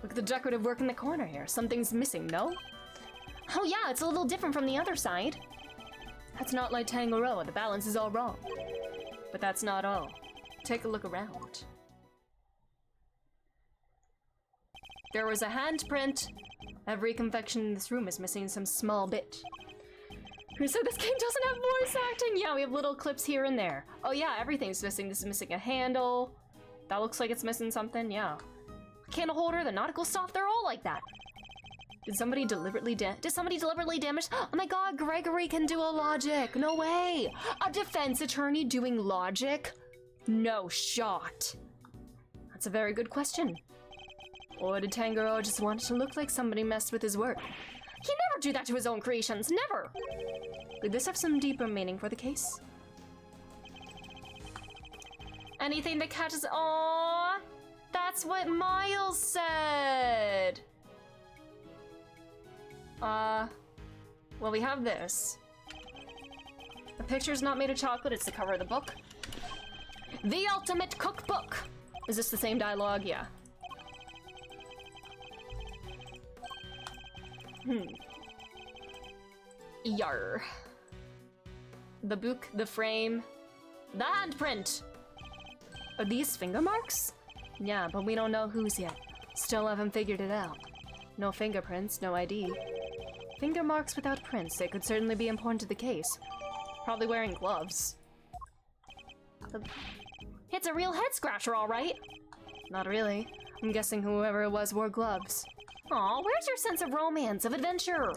Look at the decorative work in the corner here. Something's missing, no? Oh yeah, it's a little different from the other side. That's not like Tangaroa. The balance is all wrong. But that's not all. Take a look around. There was a handprint. Every confection in this room is missing some small bit. Who said this game doesn't have voice acting? Yeah, we have little clips here and there. Oh yeah, everything's missing. This is missing a handle. That looks like it's missing something, yeah. Candle holder, the nautical stuff, they're all like that. Did somebody deliberately damage? Oh my god, Gregory can do a logic. No way. A defense attorney doing logic? No shot. That's a very good question. Or did Tanjiro just want it to look like somebody messed with his work? He'd never do that to his own creations, never! Could this have some deeper meaning for the case? Anything that catches— Aww! That's what Miles said! Well, we have this. The picture's not made of chocolate, it's the cover of the book. The Ultimate Cookbook! Is this the same dialogue? Yeah. Yar. The book, the frame, the handprint! Are these finger marks? Yeah, but we don't know whose yet. Still haven't figured it out. No fingerprints, no ID. Finger marks without prints, they could certainly be important to the case. Probably wearing gloves. It's a real head scratcher, all right. Not really. I'm guessing whoever it was wore gloves. Aw, where's your sense of romance, of adventure?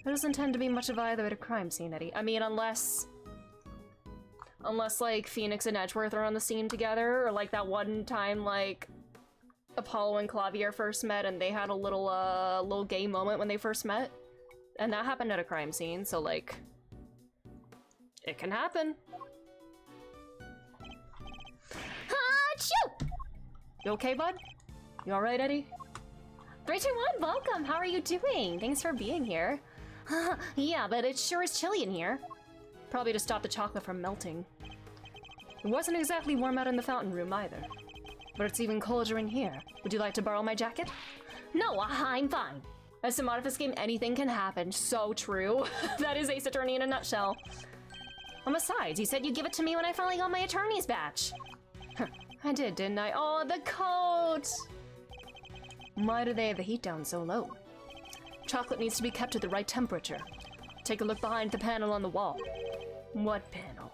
There doesn't tend to be much of either at a crime scene, Eddie. I mean, unless like Phoenix and Edgeworth are on the scene together, or like that one time like Apollo and Clavier first met and they had a little gay moment when they first met. And that happened at a crime scene, so like it can happen. Achoo! You okay, bud? You alright, Eddie? 3, 2, 1, welcome! How are you doing? Thanks for being here. Yeah, but it sure is chilly in here. Probably to stop the chocolate from melting. It wasn't exactly warm out in the fountain room either. But it's even colder in here. Would you like to borrow my jacket? No, I'm fine. As to Modifice game, anything can happen. So true. That is Ace Attorney in a nutshell. And besides, you said you'd give it to me when I finally got my attorney's badge. I did, didn't I? Oh, the coat! Why do they have the heat down so low? Chocolate needs to be kept at the right temperature. Take a look behind the panel on the wall. What panel?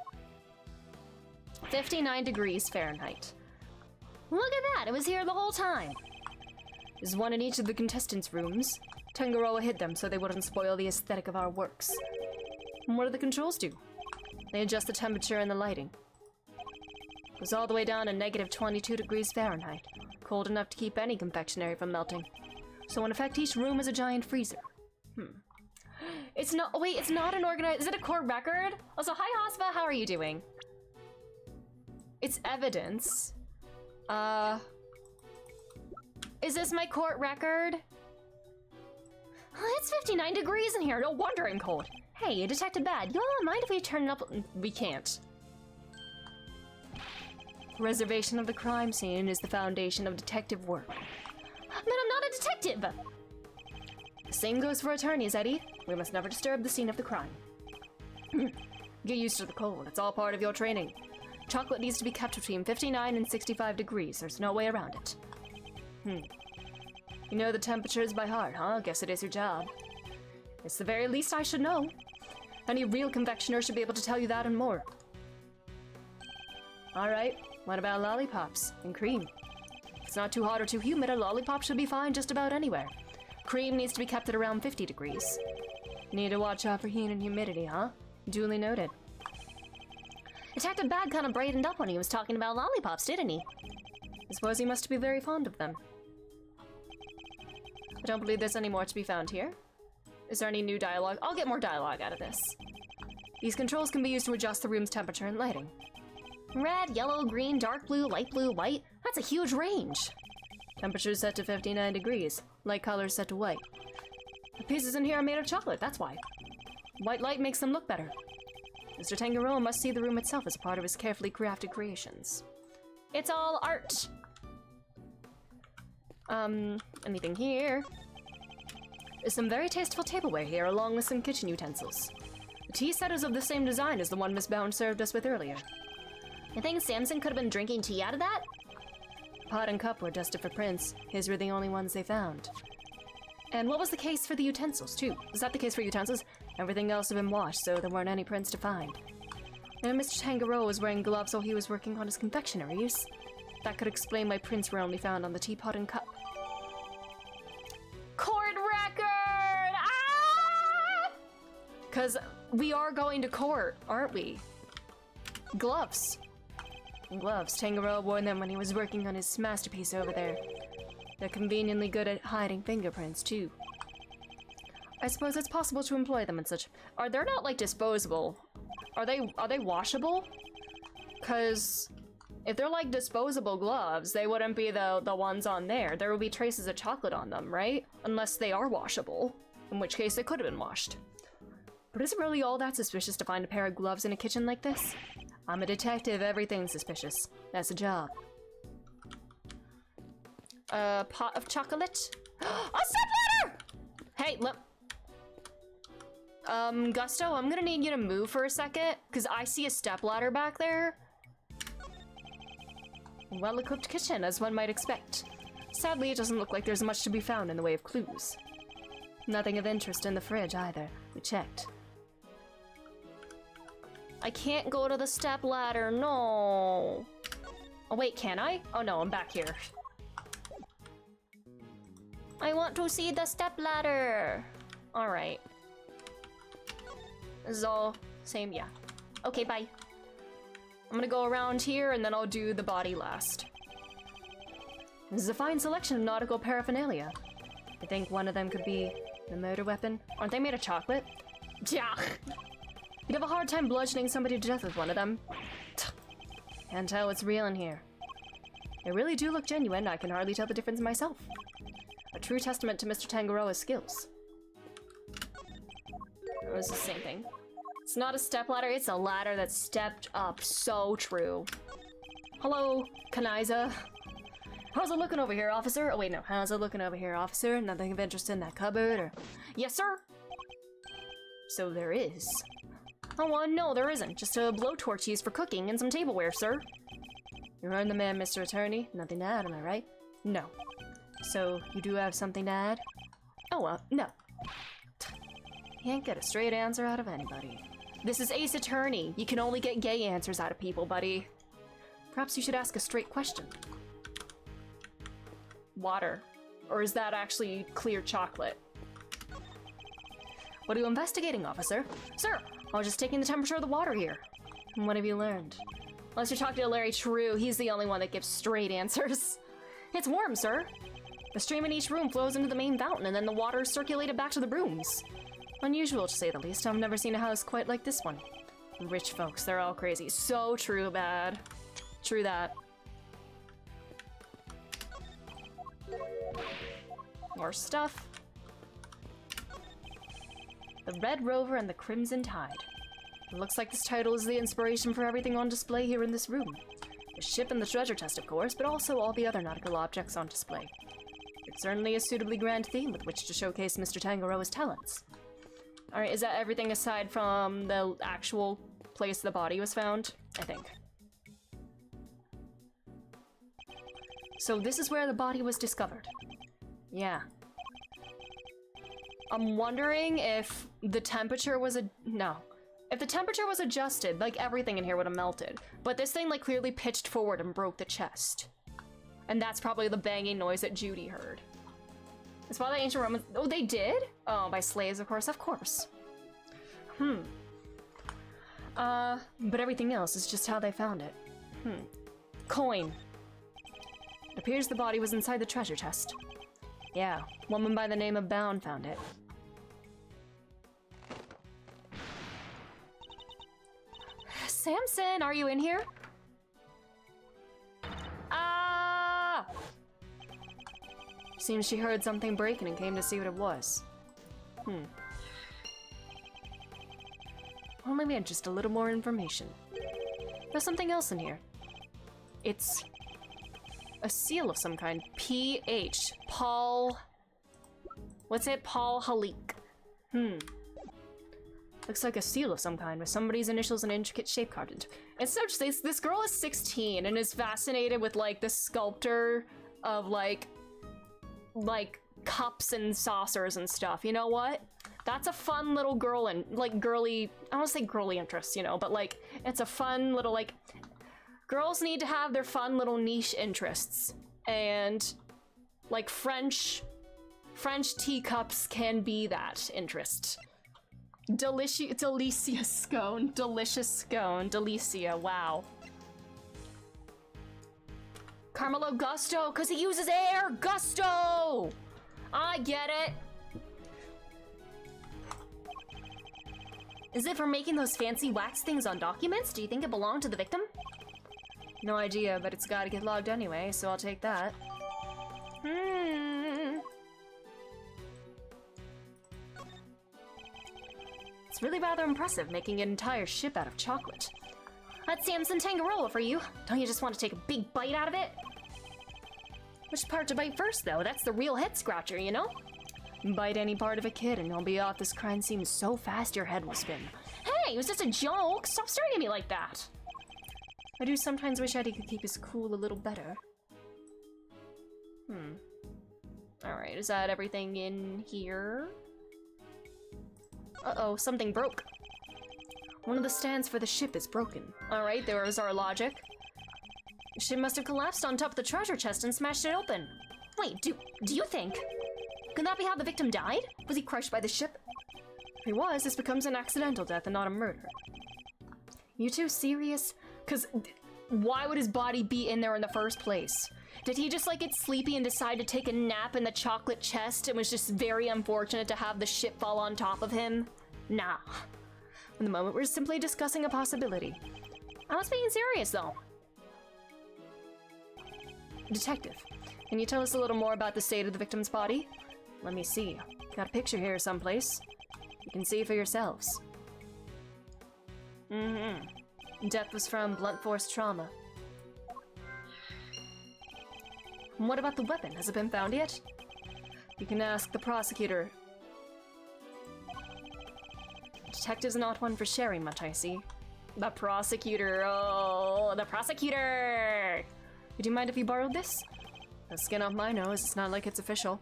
59 degrees Fahrenheit. Look at that, it was here the whole time. There's one in each of the contestants' rooms. Tangaroa hid them so they wouldn't spoil the aesthetic of our works. And what do the controls do? They adjust the temperature and the lighting. It goes all the way down to negative 22 degrees Fahrenheit, cold enough to keep any confectionery from melting. So in effect, each room is a giant freezer. It's not— wait, it's not an organized— is it a court record? Also, hi Hosva, how are you doing? It's evidence. Is this my court record? It's 59 degrees in here, no wonder I'm cold. Hey, Detective Bad, you all mind if we turn it up? We can't. Preservation of the crime scene is the foundation of detective work. But I'm not a detective! The same goes for attorneys, Eddie. We must never disturb the scene of the crime. Get used to the cold, it's all part of your training. Chocolate needs to be kept between 59 and 65 degrees, there's no way around it. You know the temperatures by heart, huh? Guess it is your job. It's the very least I should know. Any real confectioner should be able to tell you that and more. Alright, what about lollipops and cream? If it's not too hot or too humid, a lollipop should be fine just about anywhere. Cream needs to be kept at around 50 degrees. Need to watch out for heat and humidity, huh? Duly noted. Detective Bad kind of brightened up when he was talking about lollipops, didn't he? I suppose he must be very fond of them. I don't believe there's any more to be found here. Is there any new dialogue? I'll get more dialogue out of this. These controls can be used to adjust the room's temperature and lighting. Red, yellow, green, dark blue, light blue, white. That's a huge range. Temperature set to 59 degrees. Light colors set to white. The pieces in here are made of chocolate, that's why. White light makes them look better. Mr. Tangaroa must see the room itself as a part of his carefully crafted creations. It's all art! Anything here? There's some very tasteful tableware here, along with some kitchen utensils. The tea set is of the same design as the one Miss Bound served us with earlier. You think Samson could have been drinking tea out of that? Pot and cup were dusted for prints. His were the only ones they found. And what was the case for the utensils, too? Was that the case for utensils? Everything else had been washed, so there weren't any prints to find. And Mr. Tangaroa was wearing gloves while he was working on his confectionaries. That could explain why prints were only found on the teapot and cup. Court record! Ah! 'Cause we are going to court, aren't we? Gloves. Gloves. Tangaroa wore them when he was working on his masterpiece over there. They're conveniently good at hiding fingerprints, too. I suppose it's possible to employ them in such... They're not, like, disposable. Are they washable? Because if they're, like, disposable gloves, they wouldn't be the ones on there. There would be traces of chocolate on them, right? Unless they are washable. In which case, they could have been washed. But is it really all that suspicious to find a pair of gloves in a kitchen like this? I'm a detective, everything's suspicious. That's a job. A pot of chocolate? A stepladder! Hey, look. Gusto, I'm gonna need you to move for a second, because I see a stepladder back there. Well-equipped kitchen, as one might expect. Sadly, it doesn't look like there's much to be found in the way of clues. Nothing of interest in the fridge, either. We checked. I can't go to the stepladder, no. Oh wait, can I? Oh no, I'm back here. I want to see the stepladder. All right. This is all same, yeah. Okay, bye. I'm gonna go around here and then I'll do the body last. This is a fine selection of nautical paraphernalia. I think one of them could be the murder weapon. Aren't they made of chocolate? Yeah. You'd have a hard time bludgeoning somebody to death with one of them. Can't tell what's real in here. They really do look genuine. I can hardly tell the difference myself. A true testament to Mr. Tangaroa's skills. It was the same thing. It's not a stepladder, it's a ladder that's stepped up. So true. Hello, Kanaiza. How's it looking over here, officer? Oh wait, no. How's it looking over here, officer? Nothing of interest in that cupboard, or... Yes, sir? So there is. Oh, no, there isn't. Just a blowtorch used for cooking and some tableware, sir. You heard the man, Mr. Attorney. Nothing to add, am I right? No. So, you do have something to add? Oh, no. Can't get a straight answer out of anybody. This is Ace Attorney. You can only get gay answers out of people, buddy. Perhaps you should ask a straight question. Water. Or is that actually clear chocolate? What are you investigating, officer? Sir, I was just taking the temperature of the water here. And what have you learned? Unless you're talking to Larry True, he's the only one that gives straight answers. It's warm, sir. The stream in each room flows into the main fountain, and then the water is circulated back to the rooms. Unusual, to say the least. I've never seen a house quite like this one. Rich folks, they're all crazy. So true, bad. True that. More stuff. The Red Rover and the Crimson Tide. It looks like this title is the inspiration for everything on display here in this room. The ship and the treasure chest, of course, but also all the other nautical objects on display. It's certainly a suitably grand theme with which to showcase Mr. Tangaroa's talents. Alright, is that everything aside from the actual place the body was found? I think. So this is where the body was discovered. Yeah. I'm wondering if the temperature was no. If the temperature was adjusted, like everything in here would have melted. But this thing like clearly pitched forward and broke the chest. And that's probably the banging noise that Judy heard. It's why the ancient Romans... Oh, they did? Oh, by slaves, of course. But everything else is just how they found it. Coin. It appears the body was inside the treasure chest. Yeah, woman by the name of Bound found it. Samson, are you in here? Ah! Seems she heard something breaking and came to see what it was. Well, maybe just a little more information. There's something else in here. It's a seal of some kind. P.H. Paul... What's it? Paul Halik. Looks like a seal of some kind with somebody's initials and intricate shape carved into. It's so just this girl is 16 and is fascinated with like the sculptor of like cups and saucers and stuff. You know what? That's a fun little girl and like girly, I don't want to say girly interest, you know, but like it's a fun little like girls need to have their fun little niche interests, and like French teacups can be that interest. Delicious scone, delicious scone, delicia, wow. Carmelo Gusto, because he uses air! Gusto! I get it! Is it for making those fancy wax things on documents? Do you think it belonged to the victim? No idea, but it's gotta get logged anyway, so I'll take that. It's really rather impressive making an entire ship out of chocolate. That's Samson Tangaroa for you. Don't you just want to take a big bite out of it? Which part to bite first, though? That's the real head scratcher, you know? Bite any part of a kid and you'll be off this crime scene so fast your head will spin. Hey, it was just a joke! Stop staring at me like that! I do sometimes wish Eddie could keep his cool a little better. Alright, is that everything in here? Uh-oh, something broke. One of the stands for the ship is broken. Alright, there is our logic. The ship must have collapsed on top of the treasure chest and smashed it open. Wait, do you think? Could that be how the victim died? Was he crushed by the ship? If he was, this becomes an accidental death and not a murder. You too serious? Cause why would his body be in there in the first place? Did he just like get sleepy and decide to take a nap in the chocolate chest and was just very unfortunate to have the ship fall on top of him? Nah. In the moment, we're simply discussing a possibility. I was being serious though. Detective, can you tell us a little more about the state of the victim's body? Let me see. Got a picture here someplace. You can see for yourselves. Death was from blunt force trauma. And what about the weapon? Has it been found yet? You can ask the prosecutor. Detective's not one for sharing much, I see. The prosecutor, oh, the prosecutor! Would you mind if you borrowed this? The skin off my nose, it's not like it's official.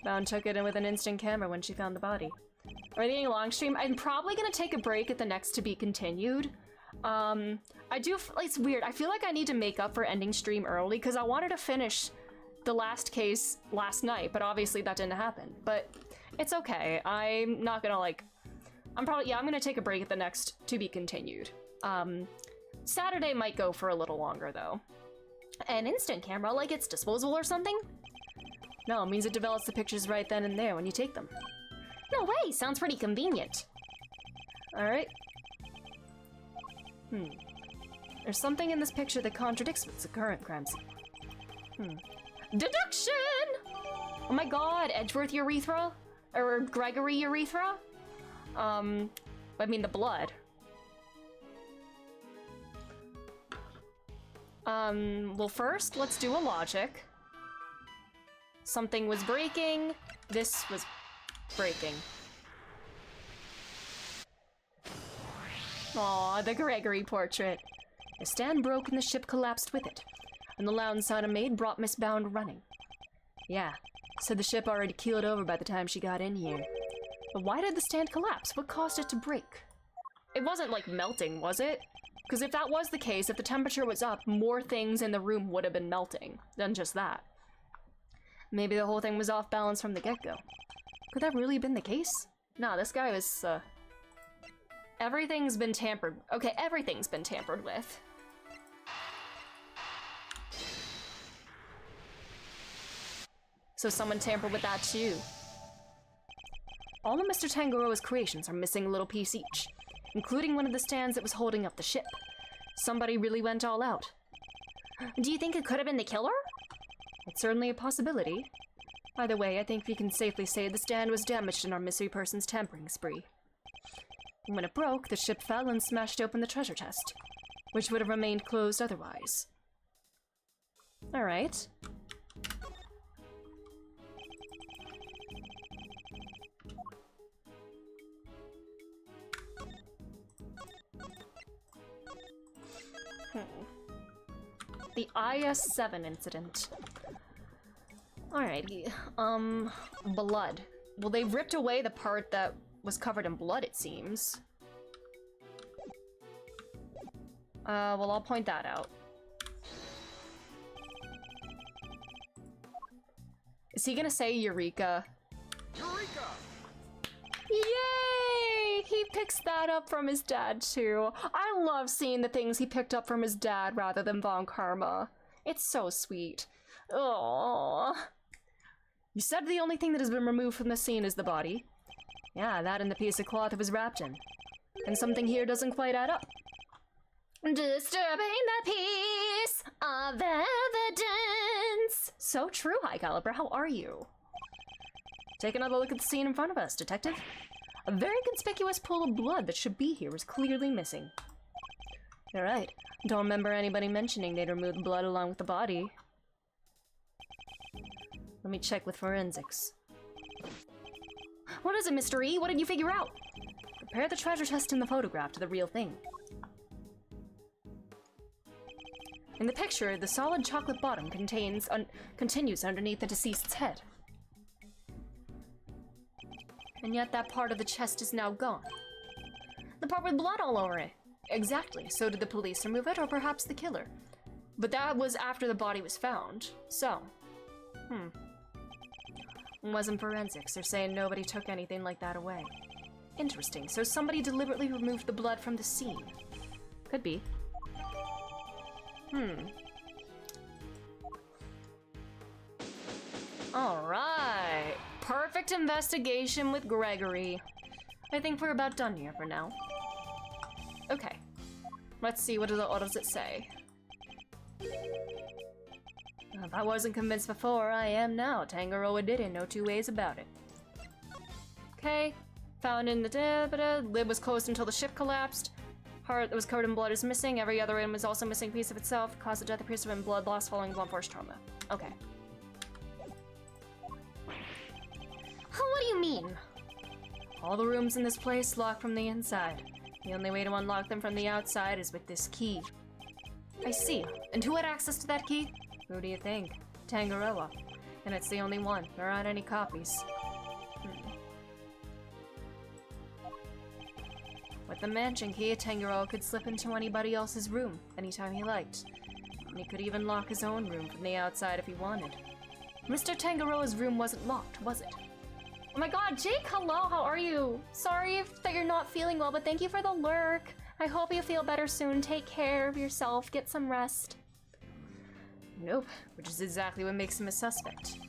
Bound took it in with an instant camera when she found the body. Are they getting a long stream? I'm probably gonna take a break at the next to be continued. It's weird. I feel like I need to make up for ending stream early because I wanted to finish the last case last night, but obviously that didn't happen. But it's okay. I'm not gonna I'm gonna take a break at the next to be continued. Saturday might go for a little longer though. An instant camera, like it's disposable or something? No, it means it develops the pictures right then and there when you take them. No way, sounds pretty convenient. Alright. There's something in this picture that contradicts what's the current crime scene. Deduction! Oh my god, Edgeworth urethra? Or Gregory urethra? I mean the blood. Well first, let's do a logic. Something was breaking, this was breaking. Aw, the Gregory portrait. The stand broke and the ship collapsed with it. And the lounge sound maid brought Miss Bound running. Yeah, said the ship already keeled over by the time she got in here. But why did the stand collapse? What caused it to break? It wasn't like melting, was it? Because if that was the case, if the temperature was up, more things in the room would have been melting than just that. Maybe the whole thing was off balance from the get-go. Could that really have been the case? Nah, this guy was, everything's been tampered. Okay, everything's been tampered with. So someone tampered with that too. All of Mr. Tangaroa's creations are missing a little piece each, including one of the stands that was holding up the ship. Somebody really went all out. Do you think it could have been the killer? It's certainly a possibility. By the way, I think we can safely say the stand was damaged in our mystery person's tampering spree. When it broke, the ship fell and smashed open the treasure chest, which would have remained closed otherwise. Alright. The IS-7 incident. Alrighty, blood. Well, they ripped away the part that was covered in blood, it seems. Well, I'll point that out. Is he gonna say Eureka? Eureka! Yay! he picks that up from his dad too. I love seeing the things he picked up from his dad rather than Von Karma. It's so sweet. Oh. You said the only thing that has been removed from the scene is the body. Yeah, that and the piece of cloth it was wrapped in. And something here doesn't quite add up. Disturbing the peace of evidence. So true, High Caliber. How are you? Take another look at the scene in front of us, Detective. A very conspicuous pool of blood that should be here is clearly missing. You're right. Don't remember anybody mentioning they'd removed the blood along with the body. Let me check with forensics. What is it, Mr. E? What did you figure out? Compare the treasure chest in the photograph to the real thing. In the picture, the solid chocolate bottom continues underneath the deceased's head. And yet that part of the chest is now gone. The part with blood all over it. Exactly. So did the police remove it, or perhaps the killer? But that was after the body was found. So, It wasn't forensics. They're saying nobody took anything like that away. Interesting. So somebody deliberately removed the blood from the scene. Could be. Alright. Perfect investigation with Gregory. I think we're about done here for now. Okay. Let's see, what does it say? If I wasn't convinced before, I am now. Tangaroa did it, no two ways about it. Okay. Found in the lid was closed until the ship collapsed. Heart that was covered in blood is missing. Every other item was also missing a piece of itself. Cause of death appears to have been blood loss following blunt force trauma. Okay. What do you mean? All the rooms in this place locked from the inside. The only way to unlock them from the outside is with this key. I see. And who had access to that key? Who do you think? Tangaroa. And it's the only one. There aren't any copies. With the mansion key, Tangaroa could slip into anybody else's room anytime he liked. And he could even lock his own room from the outside if he wanted. Mr. Tangaroa's room wasn't locked, was it? Oh my god, Jake, hello, how are you? Sorry that you're not feeling well, but thank you for the lurk. I hope you feel better soon. Take care of yourself, get some rest. Nope, which is exactly what makes him a suspect.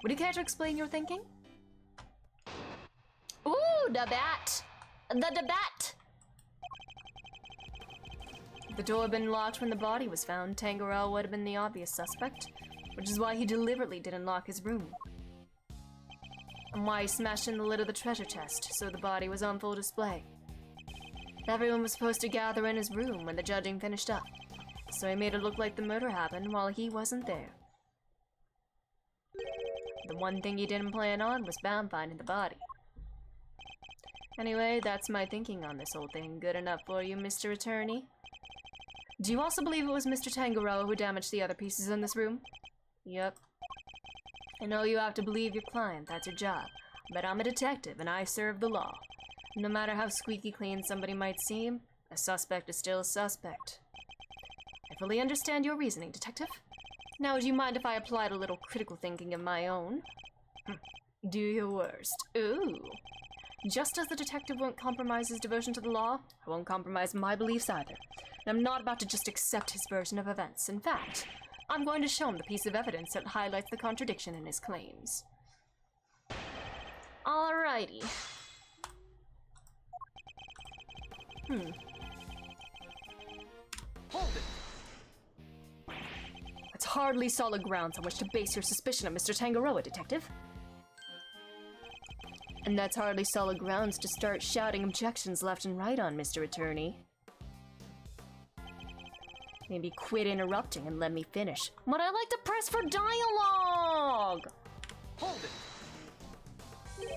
Would you care to explain your thinking? Ooh, the bat. The bat. If the door had been locked when the body was found, Tangaroa would have been the obvious suspect, which is why he deliberately didn't lock his room. And why he smashed in the lid of the treasure chest, so the body was on full display. Everyone was supposed to gather in his room when the judging finished up, so he made it look like the murder happened while he wasn't there. The one thing he didn't plan on was Bam finding the body. Anyway, that's my thinking on this whole thing. Good enough for you, Mr. Attorney? Do you also believe it was Mr. Tangaroa who damaged the other pieces in this room? Yep. I know you have to believe your client, that's your job. But I'm a detective and I serve the law. No matter how squeaky clean somebody might seem, a suspect is still a suspect. I fully understand your reasoning, Detective. Now, would you mind if I applied a little critical thinking of my own? Do your worst. Ooh. Just as the detective won't compromise his devotion to the law, I won't compromise my beliefs either. And I'm not about to just accept his version of events. In fact, I'm going to show him the piece of evidence that highlights the contradiction in his claims. Alrighty. Hold it. That's hardly solid grounds on which to base your suspicion of Mr. Tangaroa, Detective. And that's hardly solid grounds to start shouting objections left and right on, Mr. Attorney. Maybe quit interrupting and let me finish. But I like to press for dialogue! Hold it.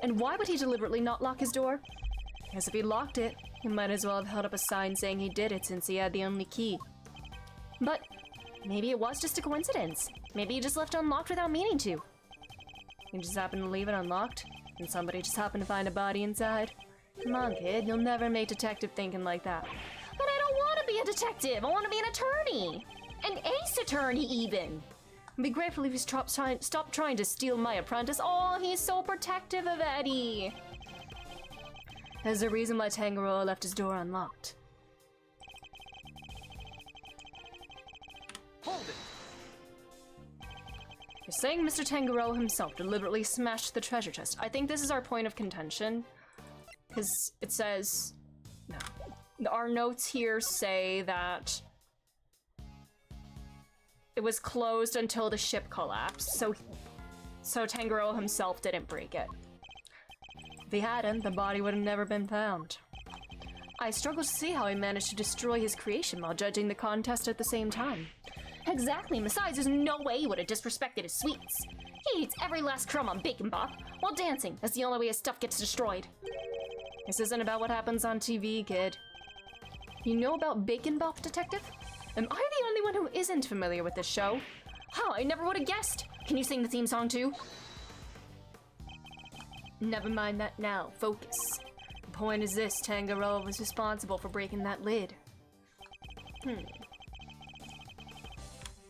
And why would he deliberately not lock his door? Because if he locked it, he might as well have held up a sign saying he did it since he had the only key. But maybe it was just a coincidence. Maybe he just left it unlocked without meaning to. He just happened to leave it unlocked, and somebody just happened to find a body inside. Come on, kid, you'll never make detective thinking like that. But I don't want to be a detective. I want to be an attorney. An ace attorney, even. I'd be grateful if he stopped trying to steal my apprentice. Oh, he's so protective of Eddie. There's a reason why Tangaroa left his door unlocked. Hold it. You're saying Mr. Tangaroa himself deliberately smashed the treasure chest. I think this is our point of contention. Because it says... No. Our notes here say that it was closed until the ship collapsed, so Tangaroa himself didn't break it. If he hadn't, the body would have never been found. I struggle to see how he managed to destroy his creation while judging the contest at the same time. Exactly. Besides, there's no way he would have disrespected his sweets. He eats every last crumb on Bacon Bop while dancing. That's the only way his stuff gets destroyed. This isn't about what happens on TV, kid. You know about Bacon Bop, Detective? Am I the only one who isn't familiar with this show? Huh, I never would have guessed. Can you sing the theme song too? Never mind that now. Focus. The point is this, Tangaroa was responsible for breaking that lid.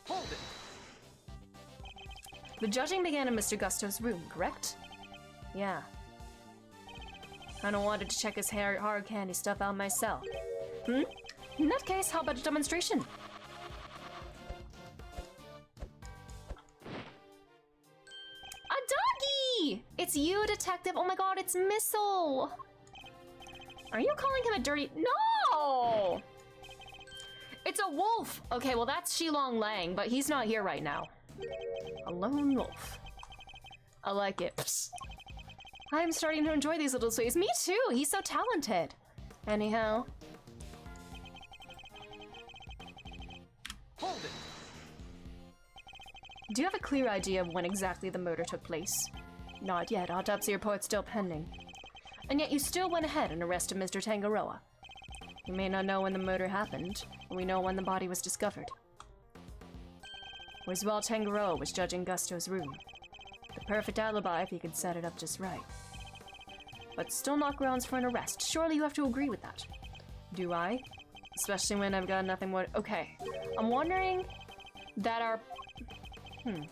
Hold it. The judging began in Mr. Gusto's room, correct? Yeah. I don't wanted to check his hard candy stuff out myself. In that case, how about a demonstration? A doggy! It's you, Detective. Oh my god, it's Missile. Are you calling him a dirty... No! It's a wolf! Okay, well that's Shilong Lang, but he's not here right now. A lone wolf. I like it. Psst. I'm starting to enjoy these little sways. Me too, he's so talented. Anyhow. Hold it. Do you have a clear idea of when exactly the murder took place? Not yet. Autopsy report's still pending. And yet you still went ahead and arrested Mr. Tangaroa. We may not know when the murder happened, but we know when the body was discovered. It was while Tangaroa was judging Gusto's room. The perfect alibi if he could set it up just right. But still not grounds for an arrest. Surely you have to agree with that. Do I? Especially when I've got nothing more— Okay. I'm wondering that our— I'm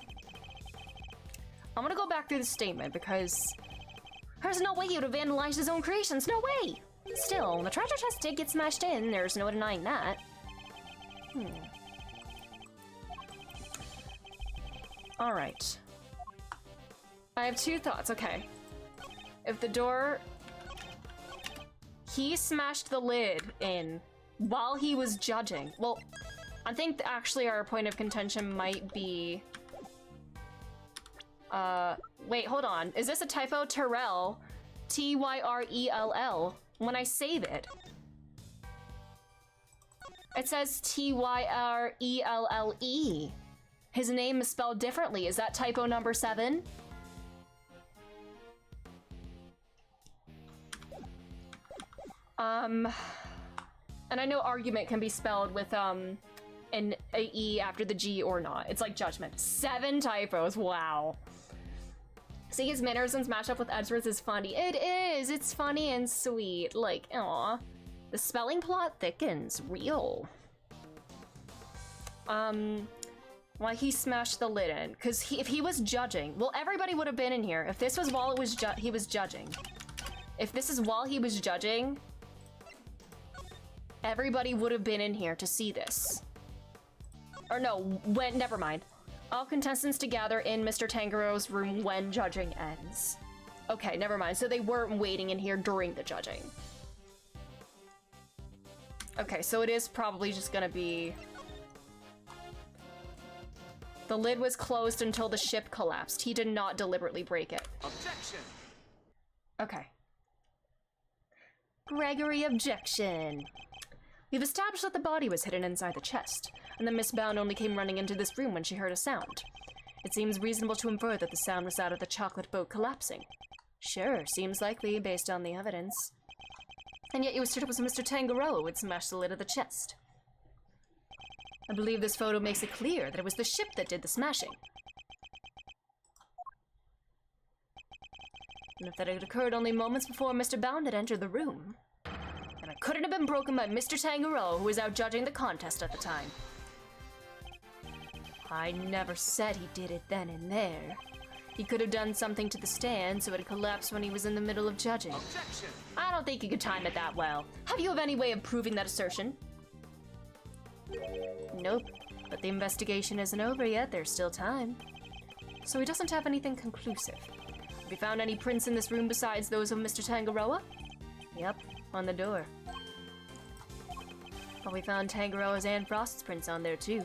gonna go back through the statement because There's no way he would have vandalized his own creations, no way! Still, the treasure chest did get smashed in, there's no denying that. Alright. I have two thoughts, okay. If the door... He smashed the lid in while he was judging. Well, I think actually our point of contention might be... wait, hold on. Is this a typo? Tyrell. T-Y-R-E-L-L. When I save it. It says T-Y-R-E-L-L-E. His name is spelled differently. Is that typo number 7? And I know argument can be spelled with, an E after the G or not. It's like judgment. 7 typos, wow. See, his mannerisms match up with Edgeworth's is funny. It is, it's funny and sweet. Like, aw. The spelling plot thickens, real. Why he smashed the lid in. Because if he was judging, well, everybody would have been in here. If this was while it was he was judging. If this is while he was judging, everybody would have been in here to see this. Or no, never mind. All contestants to gather in Mr. Tangaroa's room when judging ends. Okay, never mind. So they weren't waiting in here during the judging. Okay, so it is probably just gonna be... The lid was closed until the ship collapsed. He did not deliberately break it. Objection. Okay. Gregory, objection. We've established that the body was hidden inside the chest, and that Miss Bound only came running into this room when she heard a sound. It seems reasonable to infer that the sound was out of the chocolate boat collapsing. Sure, seems likely based on the evidence. And yet you asserted it was Mr. Tangaroa who had smashed the lid of the chest. I believe this photo makes it clear that it was the ship that did the smashing. And if that had occurred only moments before Mr. Bound had entered the room, then it couldn't have been broken by Mr. Tangaroa, who was out judging the contest at the time. I never said he did it then and there. He could have done something to the stand so it collapsed when he was in the middle of judging. Objection! I don't think you could time it that well. Have you any way of proving that assertion? Nope. But the investigation isn't over yet. There's still time. So he doesn't have anything conclusive. Have you found any prints in this room besides those of Mr. Tangaroa? Yep, on the door. But we found Tangaroa's and Frost's prints on there too.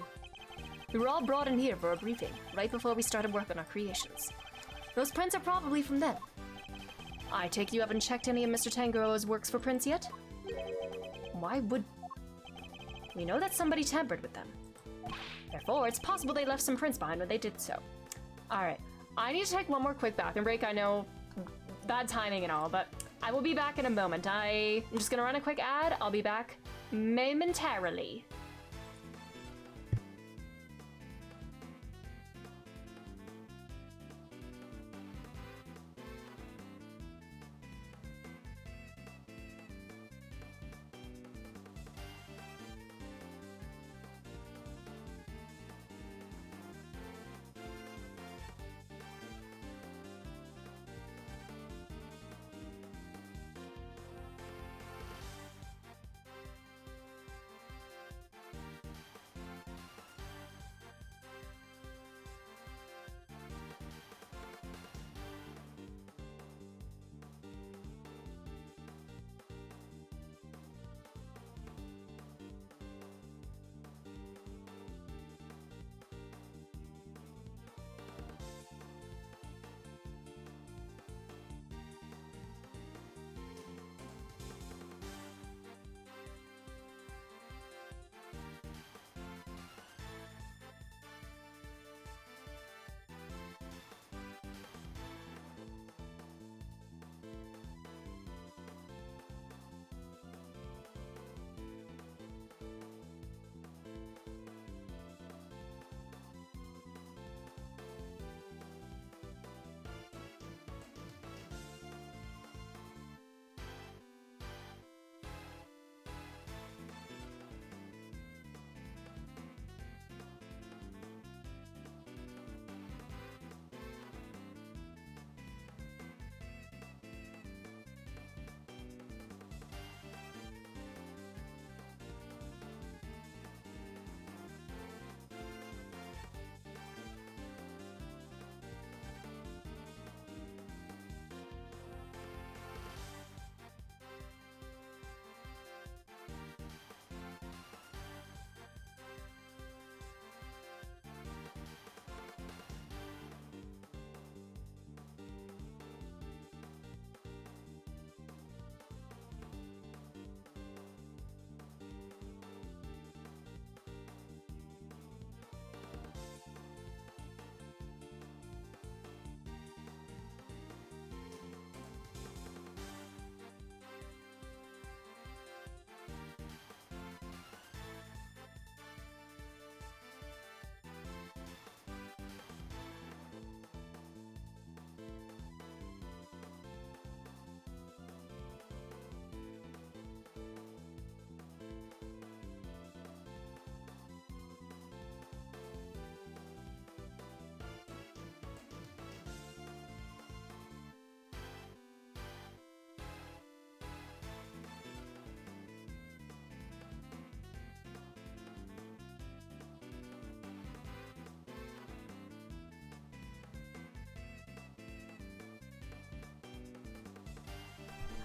We were all brought in here for a briefing, right before we started work on our creations. Those prints are probably from them. I take you haven't checked any of Mr. Tangaroa's works for prints yet? Why would... We know that somebody tampered with them. Therefore, it's possible they left some prints behind when they did so. Alright, I need to take one more quick bathroom break. I know, bad timing and all, but I will be back in a moment. I'm just gonna run a quick ad. I'll be back momentarily.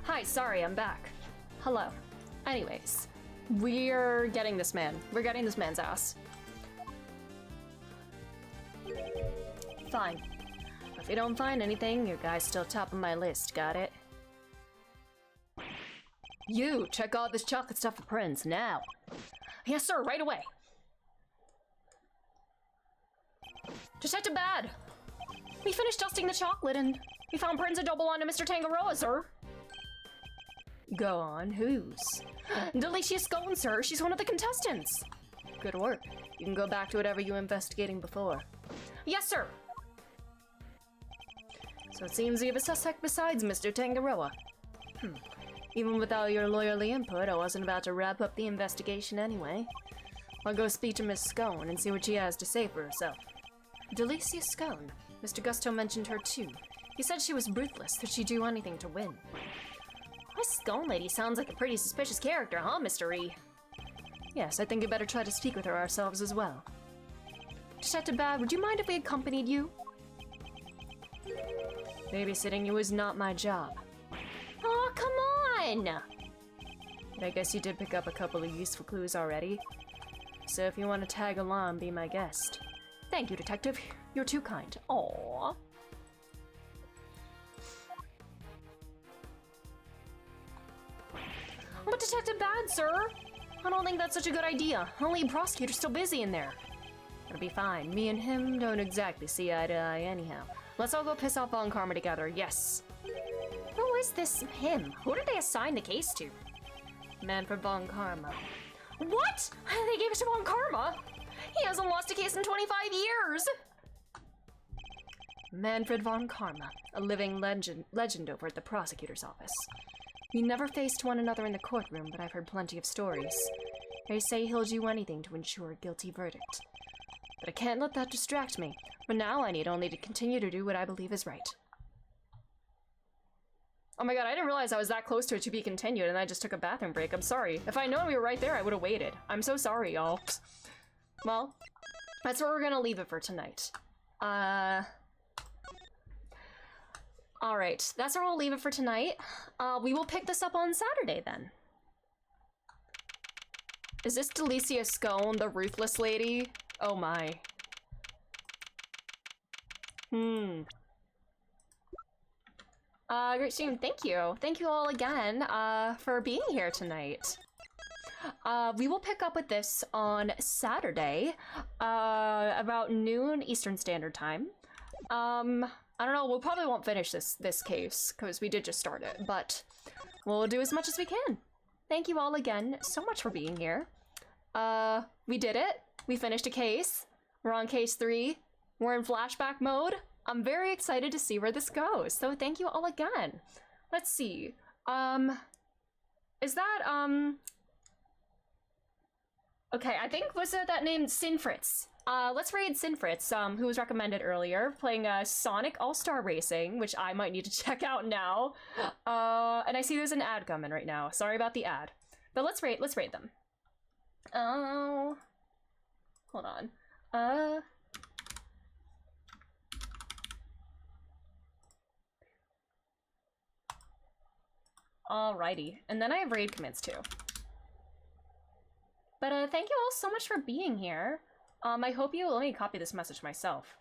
Hi, sorry, I'm back. Hello. Anyways, we're getting this man. We're getting this man's ass. Fine. If you don't find anything, your guy's still top of my list, got it? You, check all this chocolate stuff for prints, now. Yes, sir, right away. Detective Bad! We finished dusting the chocolate and we found prints that double onto Mr. Tangaroa, sir. Go on, whose? Delicia Scone, sir. She's one of the contestants. Good work. You can go back to whatever you were investigating before. Yes, sir. So it seems you have a suspect besides Mr. Tangaroa. Even without your lawyerly input, I wasn't about to wrap up the investigation anyway. I'll go speak to Miss Scone and see what she has to say for herself. Delicia Scone. Mr. Gusto mentioned her too. He said she was ruthless, that she'd do anything to win. This Scone Lady sounds like a pretty suspicious character, huh, Mr. E? Yes, I think we better try to speak with her ourselves as well. Detective Bad, would you mind if we accompanied you? Babysitting you is not my job. Aw, come on! But I guess you did pick up a couple of useful clues already. So if you want to tag along, be my guest. Thank you, Detective. You're too kind. Aww. But Detective Bad, sir? I don't think that's such a good idea. Only prosecutor's still busy in there. It'll be fine. Me and him don't exactly see eye to eye anyhow. Let's all go piss off Von Karma together, yes. Who is this him? Who did they assign the case to? Manfred Von Karma. What? They gave it to Von Karma? He hasn't lost a case in 25 years! Manfred Von Karma, a living legend over at the prosecutor's office. We never faced one another in the courtroom, but I've heard plenty of stories. They say he'll do anything to ensure a guilty verdict. But I can't let that distract me. For now, I need only to continue to do what I believe is right. Oh my god, I didn't realize I was that close to it to be continued, and I just took a bathroom break. I'm sorry. If I'd known we were right there, I would have waited. I'm so sorry, y'all. Well, that's where we're gonna leave it for tonight. Alright, that's where we'll leave it for tonight. We will pick this up on Saturday, then. Is this Delicia Scone, the ruthless lady? Oh my. Great stream, thank you. Thank you all again, for being here tonight. We will pick up with this on Saturday, about noon Eastern Standard Time. I don't know, we probably won't finish this case, because we did just start it, but we'll do as much as we can. Thank you all again so much for being here. We did it. We finished a case. We're on case 3. We're in flashback mode. I'm very excited to see where this goes, so thank you all again. Let's see. Is that, okay, I think, was that named Sinfritz? Let's raid Sinfritz, who was recommended earlier, playing Sonic All-Star Racing, which I might need to check out now. And I see there's an ad coming right now. Sorry about the ad. But let's rate them. Oh, hold on. Alrighty, and then I have raid commits too. But thank you all so much for being here. I hope you, let me copy this message myself.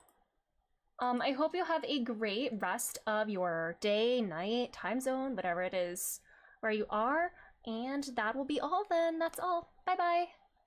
I hope you have a great rest of your day, night, time zone, whatever it is where you are. And that will be all then. That's all. Bye-bye.